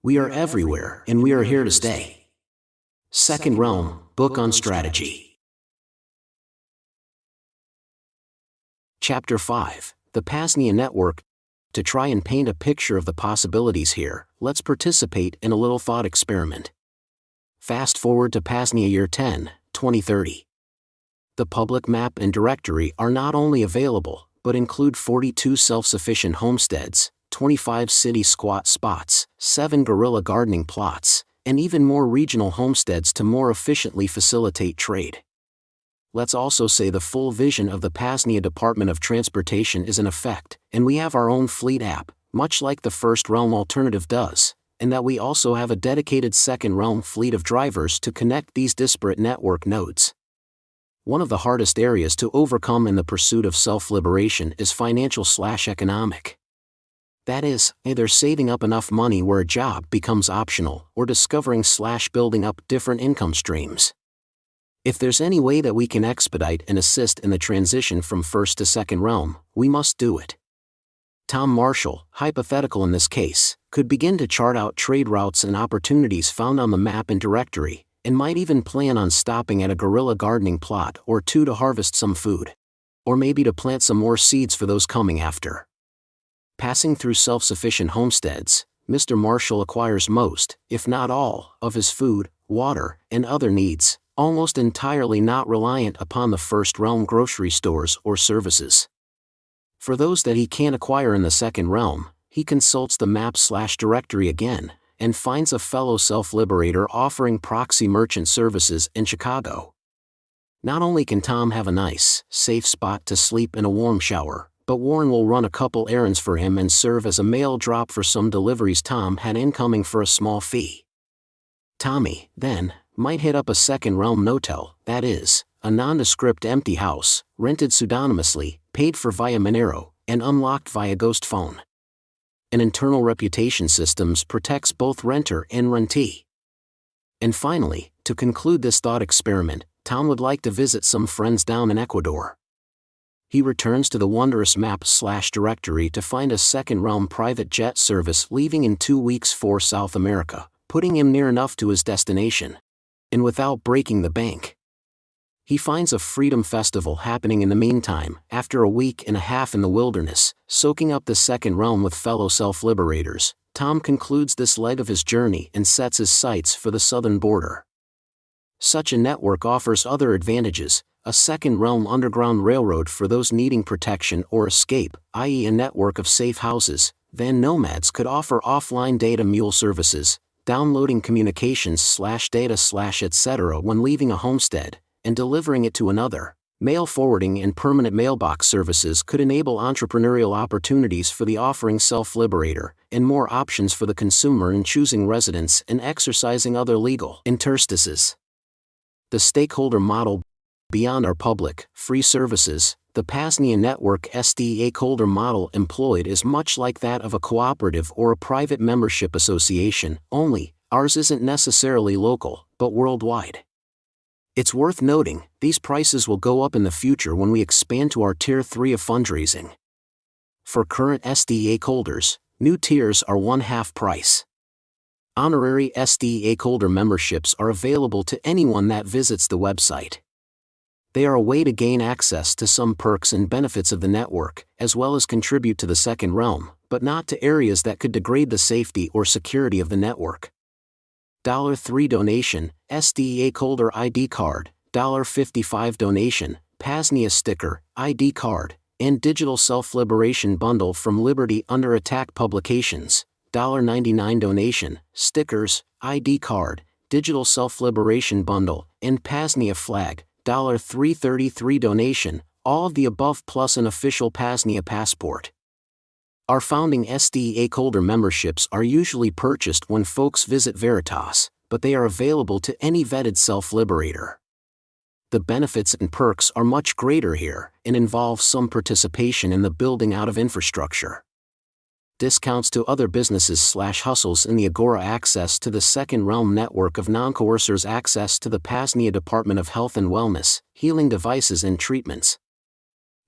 We are everywhere, and we are here to stay. Second Realm, Book on Strategy. Chapter 5, the PAZNIA Network. To try and paint a picture of the possibilities here, let's participate in a little thought experiment. Fast forward to PAZNIA Year 10, 2030. The public map and directory are not only available, but include 42 self-sufficient homesteads, 25 city squat spots, 7 guerrilla gardening plots, and even more regional homesteads to more efficiently facilitate trade. Let's also say the full vision of the PAZNIA Department of Transportation is in effect, and we have our own fleet app, much like the First Realm alternative does, and that we also have a dedicated Second Realm fleet of drivers to connect these disparate network nodes. One of the hardest areas to overcome in the pursuit of self-liberation is financial/economic. That is, either saving up enough money where a job becomes optional, or discovering/building up different income streams. If there's any way that we can expedite and assist in the transition from First to Second Realm, we must do it. Tom Marshall, hypothetical in this case, could begin to chart out trade routes and opportunities found on the map and directory, and might even plan on stopping at a guerrilla gardening plot or two to harvest some food. Or maybe to plant some more seeds for those coming after. Passing through self-sufficient homesteads, Mr. Marshall acquires most, if not all, of his food, water, and other needs, almost entirely not reliant upon the First Realm grocery stores or services. For those that he can't acquire in the Second Realm, he consults the map/directory again, and finds a fellow self-liberator offering proxy merchant services in Chicago. Not only can Tom have a nice, safe spot to sleep in a warm shower, but Warren will run a couple errands for him and serve as a mail drop for some deliveries Tom had incoming for a small fee. Tommy, then, might hit up a Second Realm notel, that is, a nondescript empty house, rented pseudonymously, paid for via Monero, and unlocked via ghost phone. An internal reputation systems protects both renter and rentee. And finally, to conclude this thought experiment, Tom would like to visit some friends down in Ecuador. He returns to the wondrous map/directory to find a Second Realm private jet service leaving in 2 weeks for South America, putting him near enough to his destination. And without breaking the bank. He finds a freedom festival happening in the meantime, after a week and a half in the wilderness, soaking up the Second Realm with fellow self-liberators. Tom concludes this leg of his journey and sets his sights for the southern border. Such a network offers other advantages, a Second Realm underground railroad for those needing protection or escape, i.e. a network of safe houses. Van nomads could offer offline data mule services, downloading communications/data/etc. when leaving a homestead, and delivering it to another. Mail forwarding and permanent mailbox services could enable entrepreneurial opportunities for the offering self-liberator, and more options for the consumer in choosing residence and exercising other legal interstices. The stakeholder model beyond our public, free services, the PAZNIA network STEAKholder model employed is much like that of a cooperative or a private membership association, only, ours isn't necessarily local, but worldwide. It's worth noting, these prices will go up in the future when we expand to our Tier 3 of fundraising. For current STEAKholders, new tiers are 1/2 price. Honorary STEAKholder memberships are available to anyone that visits the website. They are a way to gain access to some perks and benefits of the network, as well as contribute to the Second Realm, but not to areas that could degrade the safety or security of the network. $3 donation, STEAKholder ID card, $55 donation, PAZNIA sticker, ID card, and digital self-liberation bundle from Liberty Under Attack Publications, $99 donation, stickers, ID card, digital self-liberation bundle, and PAZNIA flag, $333 donation, all of the above plus an official PAZNIA passport. Our founding STEAKholder memberships are usually purchased when folks visit Veritas, but they are available to any vetted self-liberator. The benefits and perks are much greater here, and involve some participation in the building out of infrastructure. Discounts to other businesses/hustles in the Agora, access to the Second Realm network of non-coercers, access to the PAZNIA Department of Health and Wellness, healing devices and treatments.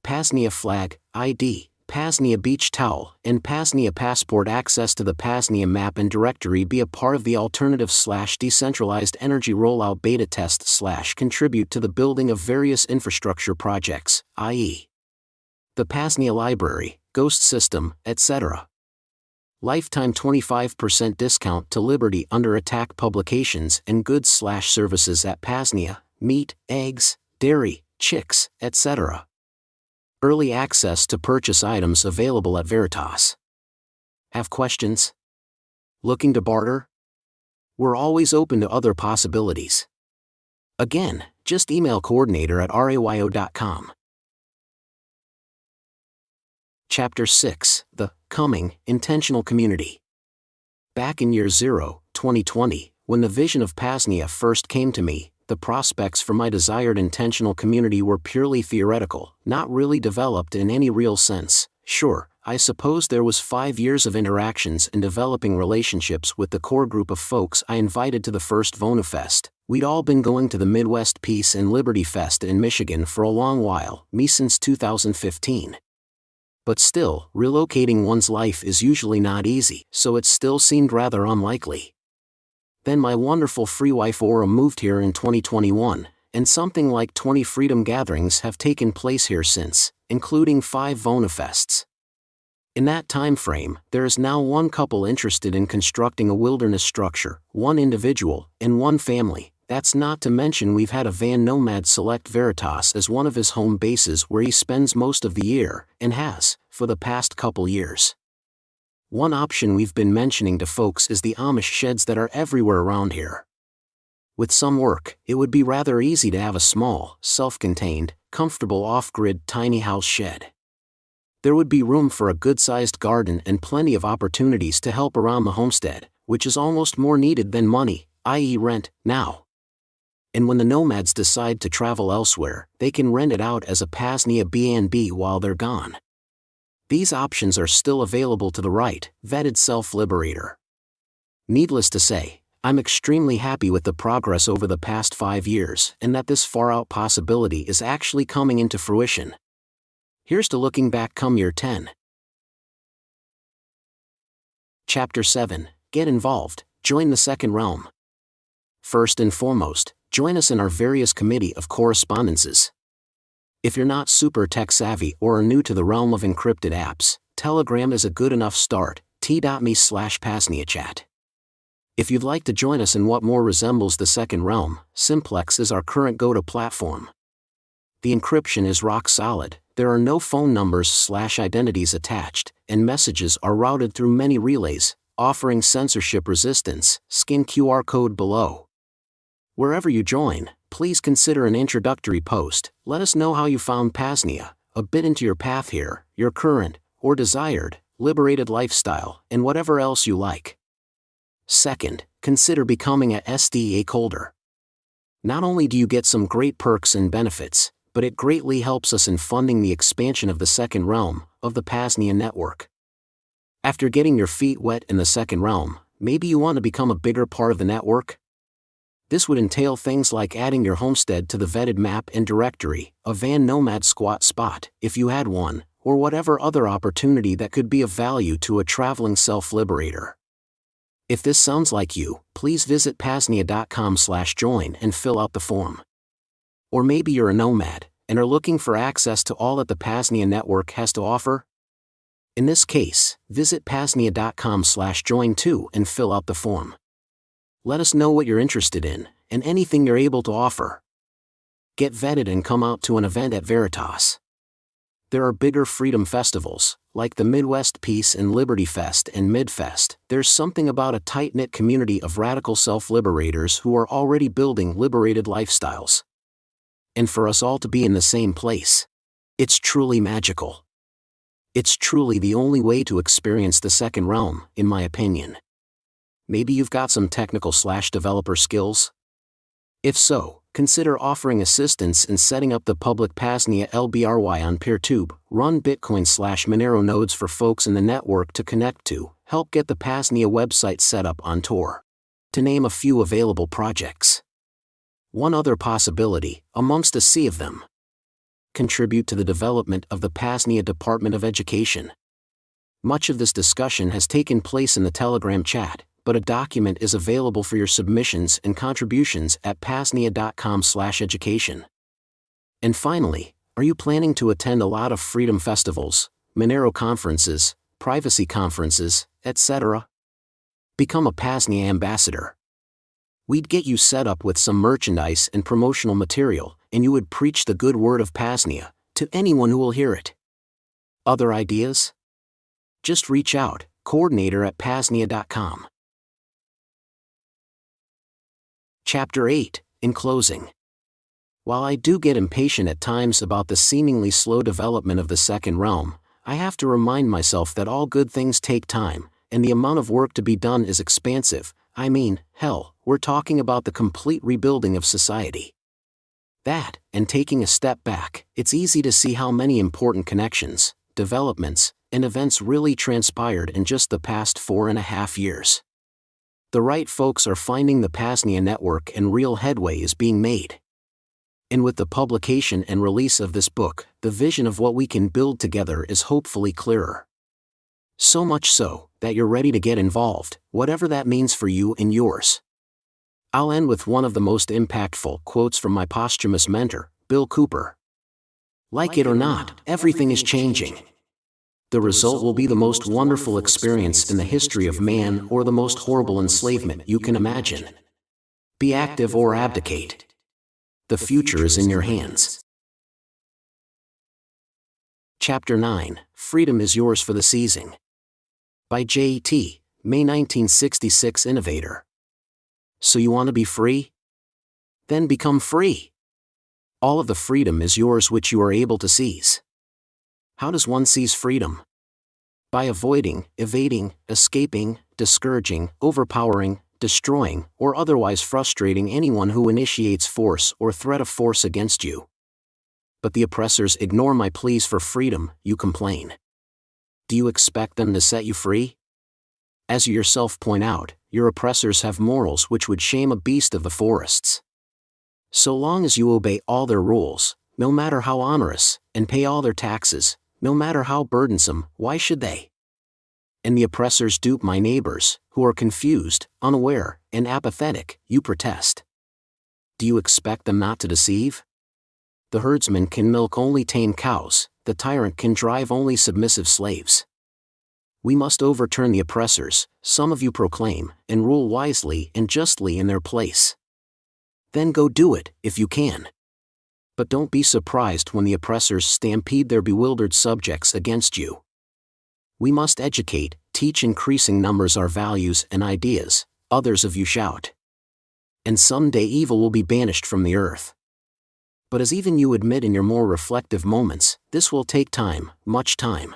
PAZNIA flag, ID, PAZNIA beach towel, and PAZNIA passport, access to the PAZNIA map and directory, be a part of the alternative/decentralized energy rollout beta test/contribute to the building of various infrastructure projects, i.e. the PAZNIA library, ghost system, etc. Lifetime 25% discount to Liberty Under Attack publications and goods/services at PAZNIA, meat, eggs, dairy, chicks, etc. Early access to purchase items available at Veritas. Have questions? Looking to barter? We're always open to other possibilities. Again, just email coordinator@rayo.com. Chapter 6, The Coming Intentional Community. Back in year 0, 2020, when the vision of PAZNIA first came to me, the prospects for my desired intentional community were purely theoretical, not really developed in any real sense. Sure, I suppose there was 5 years of interactions and developing relationships with the core group of folks I invited to the first VonuFest. We'd all been going to the Midwest Peace and Liberty Fest in Michigan for a long while, me since 2015. But still, relocating one's life is usually not easy, so it still seemed rather unlikely. Then my wonderful free wife Aura moved here in 2021, and something like 20 freedom gatherings have taken place here since, including 5 VonuFests. In that time frame, there is now one couple interested in constructing a wilderness structure, one individual, and one family. That's not to mention we've had a van nomad select Veritas as one of his home bases where he spends most of the year, and has, for the past couple years. One option we've been mentioning to folks is the Amish sheds that are everywhere around here. With some work, it would be rather easy to have a small, self-contained, comfortable off-grid tiny house shed. There would be room for a good-sized garden and plenty of opportunities to help around the homestead, which is almost more needed than money, i.e. rent, now. And when the nomads decide to travel elsewhere, they can rent it out as a PAZNIA B&B while they're gone. These options are still available to the right, vetted self-liberator. Needless to say, I'm extremely happy with the progress over the past 5 years and that this far-out possibility is actually coming into fruition. Here's to looking back come year 10. Chapter 7, Get Involved, Join the Second Realm. First and foremost, join us in our various committee of correspondences. If you're not super tech-savvy or are new to the realm of encrypted apps, Telegram is a good enough start, t.me/PAZNIA chat. If you'd like to join us in what more resembles the second realm, Simplex is our current go-to platform. The encryption is rock solid, there are no phone numbers/identities attached, and messages are routed through many relays, offering censorship resistance. Scan QR code below. Wherever you join, please consider an introductory post. Let us know how you found PAZNIA, a bit into your path here, your current, or desired, liberated lifestyle, and whatever else you like. Second, consider becoming a STEAKholder. Not only do you get some great perks and benefits, but it greatly helps us in funding the expansion of the second realm, of the PAZNIA network. After getting your feet wet in the second realm, maybe you want to become a bigger part of the network? This would entail things like adding your homestead to the vetted map and directory, a van nomad squat spot, if you had one, or whatever other opportunity that could be of value to a traveling self-liberator. If this sounds like you, please visit PAZNIA.com/join and fill out the form. Or maybe you're a nomad, and are looking for access to all that the PAZNIA network has to offer? In this case, visit PAZNIA.com/join too and fill out the form. Let us know what you're interested in, and anything you're able to offer. Get vetted and come out to an event at Veritas. There are bigger freedom festivals, like the Midwest Peace and Liberty Fest and Midfest. There's something about a tight-knit community of radical self-liberators who are already building liberated lifestyles. And for us all to be in the same place, it's truly magical. It's truly the only way to experience the second realm, in my opinion. Maybe you've got some technical/developer skills? If so, consider offering assistance in setting up the public PAZNIA LBRY on PeerTube, run Bitcoin/Monero nodes for folks in the network to connect to, help get the PAZNIA website set up on Tor. To name a few available projects. One other possibility, amongst a sea of them. Contribute to the development of the PAZNIA Department of Education. Much of this discussion has taken place in the Telegram chat, but a document is available for your submissions and contributions at PAZNIA.com/education. And finally, are you planning to attend a lot of freedom festivals, Monero conferences, privacy conferences, etc.? Become a PAZNIA ambassador. We'd get you set up with some merchandise and promotional material, and you would preach the good word of PAZNIA to anyone who will hear it. Other ideas? Just reach out, coordinator at PAZNIA.com. Chapter 8, in closing. While I do get impatient at times about the seemingly slow development of the second realm, I have to remind myself that all good things take time, and the amount of work to be done is expansive. I mean, hell, we're talking about the complete rebuilding of society. That, and taking a step back, it's easy to see how many important connections, developments, and events really transpired in just the past 4.5 years. The right folks are finding the PAZNIA network and real headway is being made. And with the publication and release of this book, the vision of what we can build together is hopefully clearer. So much so, that you're ready to get involved, whatever that means for you and yours. I'll end with one of the most impactful quotes from my posthumous mentor, Bill Cooper. Like it or not, everything is changing. The result will be the most wonderful experience in the history of man or the most horrible enslavement you can imagine. Be active or abdicate. The future is in your hands. Chapter 9, Freedom is Yours for the Seizing. By J.E.T., May 1966 Innovator. So you want to be free? Then become free. All of the freedom is yours which you are able to seize. How does one seize freedom? By avoiding, evading, escaping, discouraging, overpowering, destroying, or otherwise frustrating anyone who initiates force or threat of force against you. But the oppressors ignore my pleas for freedom, you complain. Do you expect them to set you free? As you yourself point out, your oppressors have morals which would shame a beast of the forests. So long as you obey all their rules, no matter how onerous, and pay all their taxes, no matter how burdensome, why should they? And the oppressors dupe my neighbors, who are confused, unaware, and apathetic, you protest. Do you expect them not to deceive? The herdsman can milk only tame cows, the tyrant can drive only submissive slaves. We must overturn the oppressors, some of you proclaim, and rule wisely and justly in their place. Then go do it, if you can. But don't be surprised when the oppressors stampede their bewildered subjects against you. We must educate, teach increasing numbers our values and ideas, others of you shout. And someday evil will be banished from the earth. But as even you admit in your more reflective moments, this will take time, much time.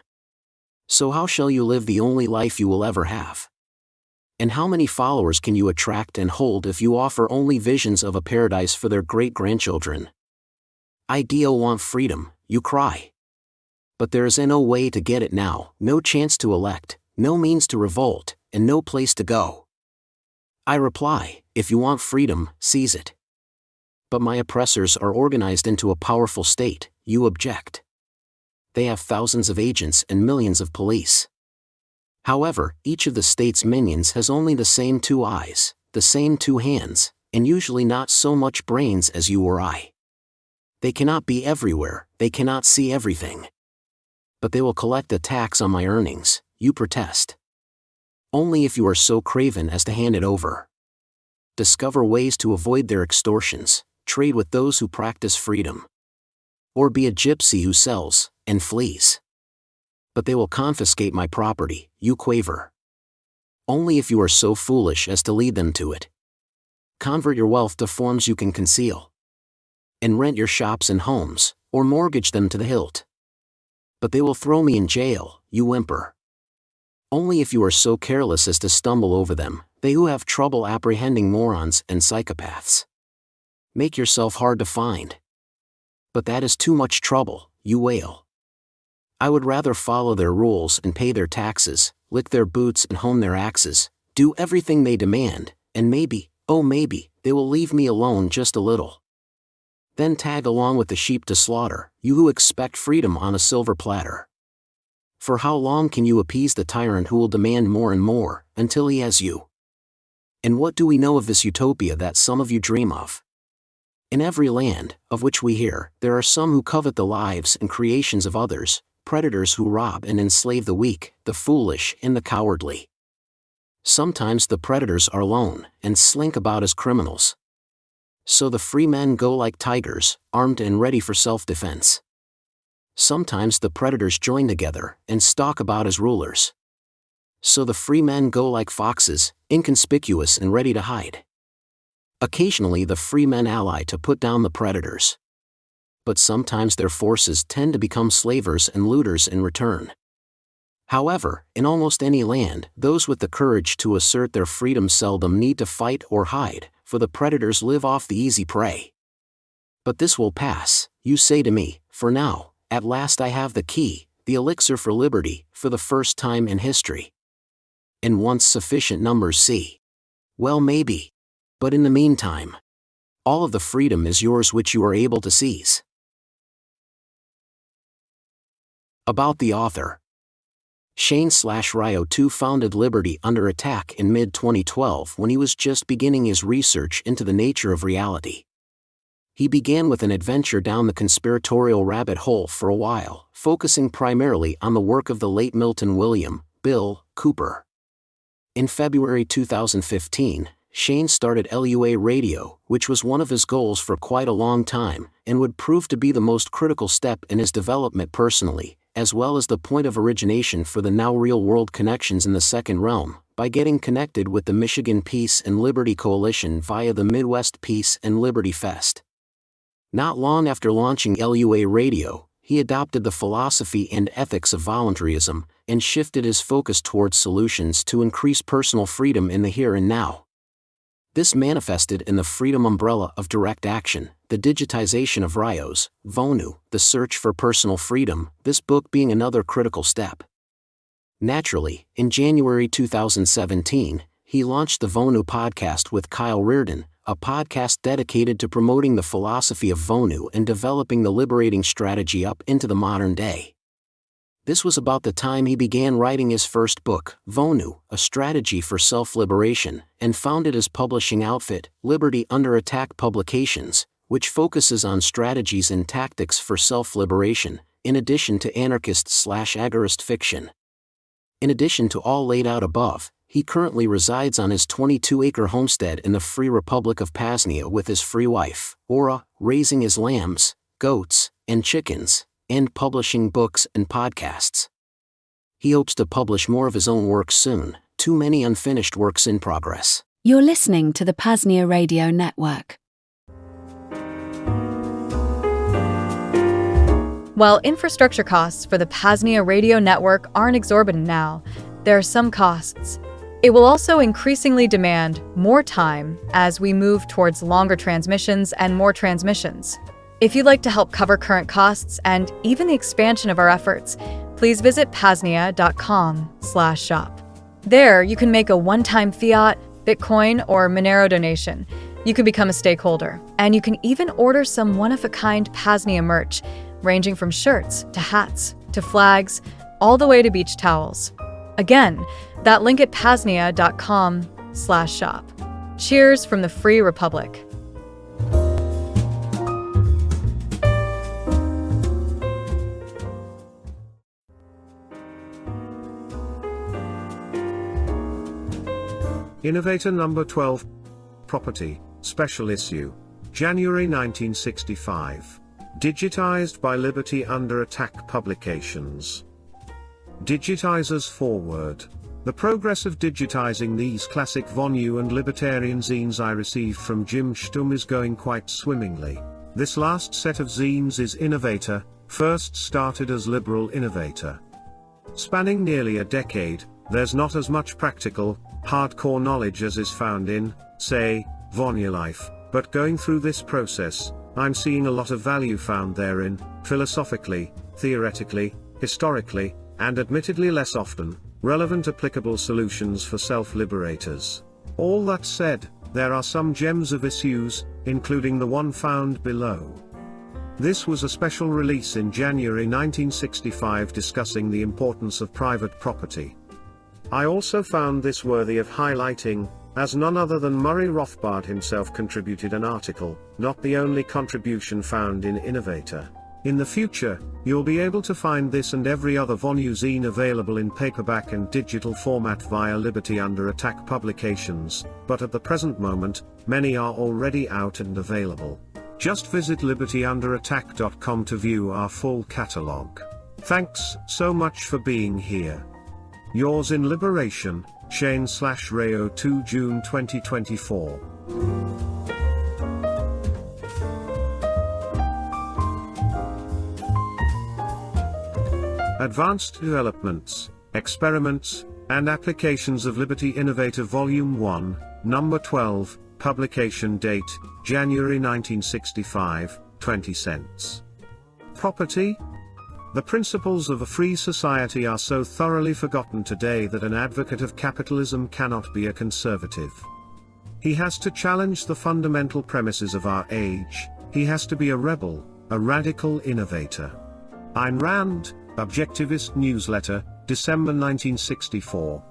So how shall you live the only life you will ever have? And how many followers can you attract and hold if you offer only visions of a paradise for their great-grandchildren? I do want freedom, you cry. But there is no way to get it now, no chance to elect, no means to revolt, and no place to go. I reply, if you want freedom, seize it. But my oppressors are organized into a powerful state, you object. They have thousands of agents and millions of police. However, each of the state's minions has only the same 2 eyes, the same 2 hands, and usually not so much brains as you or I. They cannot be everywhere, they cannot see everything. But they will collect a tax on my earnings, you protest. Only if you are so craven as to hand it over. Discover ways to avoid their extortions, trade with those who practice freedom. Or be a gypsy who sells, and flees. But they will confiscate my property, you quaver. Only if you are so foolish as to lead them to it. Convert your wealth to forms you can conceal. And rent your shops and homes, or mortgage them to the hilt. But they will throw me in jail, you whimper. Only if you are so careless as to stumble over them, they who have trouble apprehending morons and psychopaths. Make yourself hard to find. But that is too much trouble, you wail. I would rather follow their rules and pay their taxes, lick their boots and hone their axes, do everything they demand, and maybe, oh maybe, they will leave me alone just a little. Then tag along with the sheep to slaughter, you who expect freedom on a silver platter. For how long can you appease the tyrant who will demand more and more, until he has you? And what do we know of this utopia that some of you dream of? In every land, of which we hear, there are some who covet the lives and creations of others, predators who rob and enslave the weak, the foolish, and the cowardly. Sometimes the predators are alone, and slink about as criminals. So the free men go like tigers, armed and ready for self-defense. Sometimes the predators join together, and stalk about as rulers. so the free men go like foxes, inconspicuous and ready to hide. Occasionally the free men ally to put down the predators. But sometimes their forces tend to become slavers and looters in return. However, in almost any land, those with the courage to assert their freedom seldom need to fight or hide, for the predators live off the easy prey. But this will pass, you say to me, for now, at last I have the key, the elixir for liberty, for the first time in history. And once sufficient numbers see. Well, maybe. But in the meantime, all of the freedom is yours which you are able to seize. About the author. Shane/Ryo 2 founded Liberty Under Attack in mid-2012 when he was just beginning his research into the nature of reality. He began with an adventure down the conspiratorial rabbit hole for a while, focusing primarily on the work of the late Milton William, Bill, Cooper. In February 2015, Shane started LUA Radio, which was one of his goals for quite a long time, and would prove to be the most critical step in his development personally, as well as the point of origination for the now real-world connections in the Second Realm, by getting connected with the Michigan Peace and Liberty Coalition via the Midwest Peace and Liberty Fest. Not long after launching LUA Radio, he adopted the philosophy and ethics of voluntarism, and shifted his focus towards solutions to increase personal freedom in the here and now. This manifested in the freedom umbrella of direct action, the digitization of Ryo's, Vonu, the search for personal freedom, this book being another critical step. Naturally, in January 2017, he launched the Vonu podcast with Kyle Reardon, a podcast dedicated to promoting the philosophy of Vonu and developing the liberating strategy up into the modern day. This was about the time he began writing his first book, Vonu, A Strategy for Self-Liberation, and founded his publishing outfit, Liberty Under Attack Publications, which focuses on strategies and tactics for self-liberation, in addition to anarchist/agorist fiction. In addition to all laid out above, he currently resides on his 22-acre homestead in the Free Republic of PAZNIA with his free wife, Aura, raising his lambs, goats, and chickens, and publishing books and podcasts. He hopes to publish more of his own work soon, too many unfinished works in progress. You're listening to the PAZNIA Radio Network. While infrastructure costs for the PAZNIA Radio Network aren't exorbitant now, there are some costs. It will also increasingly demand more time as we move towards longer transmissions and more transmissions. If you'd like to help cover current costs and even the expansion of our efforts, please visit PAZNIA.com/shop. There, you can make a one-time fiat, Bitcoin, or Monero donation. You can become a stakeholder, and you can even order some one-of-a-kind PAZNIA merch, ranging from shirts to hats to flags, all the way to beach towels. Again, that link at PAZNIA.com/shop. Cheers from the Free Republic. Innovator number 12. Property, special issue. January 1965. Digitized by Liberty Under Attack Publications. Digitizers forward. The progress of digitizing these classic Vonu and libertarian zines I received from Jim Stum is going quite swimmingly. This last set of zines is Innovator, first started as Liberal Innovator. Spanning nearly a decade, there's not as much practical, hardcore knowledge as is found in, say, VonuLife, but going through this process, I'm seeing a lot of value found therein, philosophically, theoretically, historically, and admittedly less often, relevant applicable solutions for self-liberators. All that said, there are some gems of issues, including the one found below. This was a special release in January 1965 discussing the importance of private property. I also found this worthy of highlighting, as none other than Murray Rothbard himself contributed an article, not the only contribution found in Innovator. In the future, you'll be able to find this and every other Vonu zine available in paperback and digital format via Liberty Under Attack Publications, but at the present moment, many are already out and available. Just visit libertyunderattack.com to view our full catalog. Thanks so much for being here. Yours in Liberation, Shane/Rayo 2 June 2024. Advanced Developments, Experiments, and Applications of Liberty Innovator Volume 1, Number 12, Publication Date, January 1965, 20 cents. Property? The principles of a free society are so thoroughly forgotten today that an advocate of capitalism cannot be a conservative. He has to challenge the fundamental premises of our age, he has to be a rebel, a radical innovator. Ayn Rand, Objectivist Newsletter, December 1964.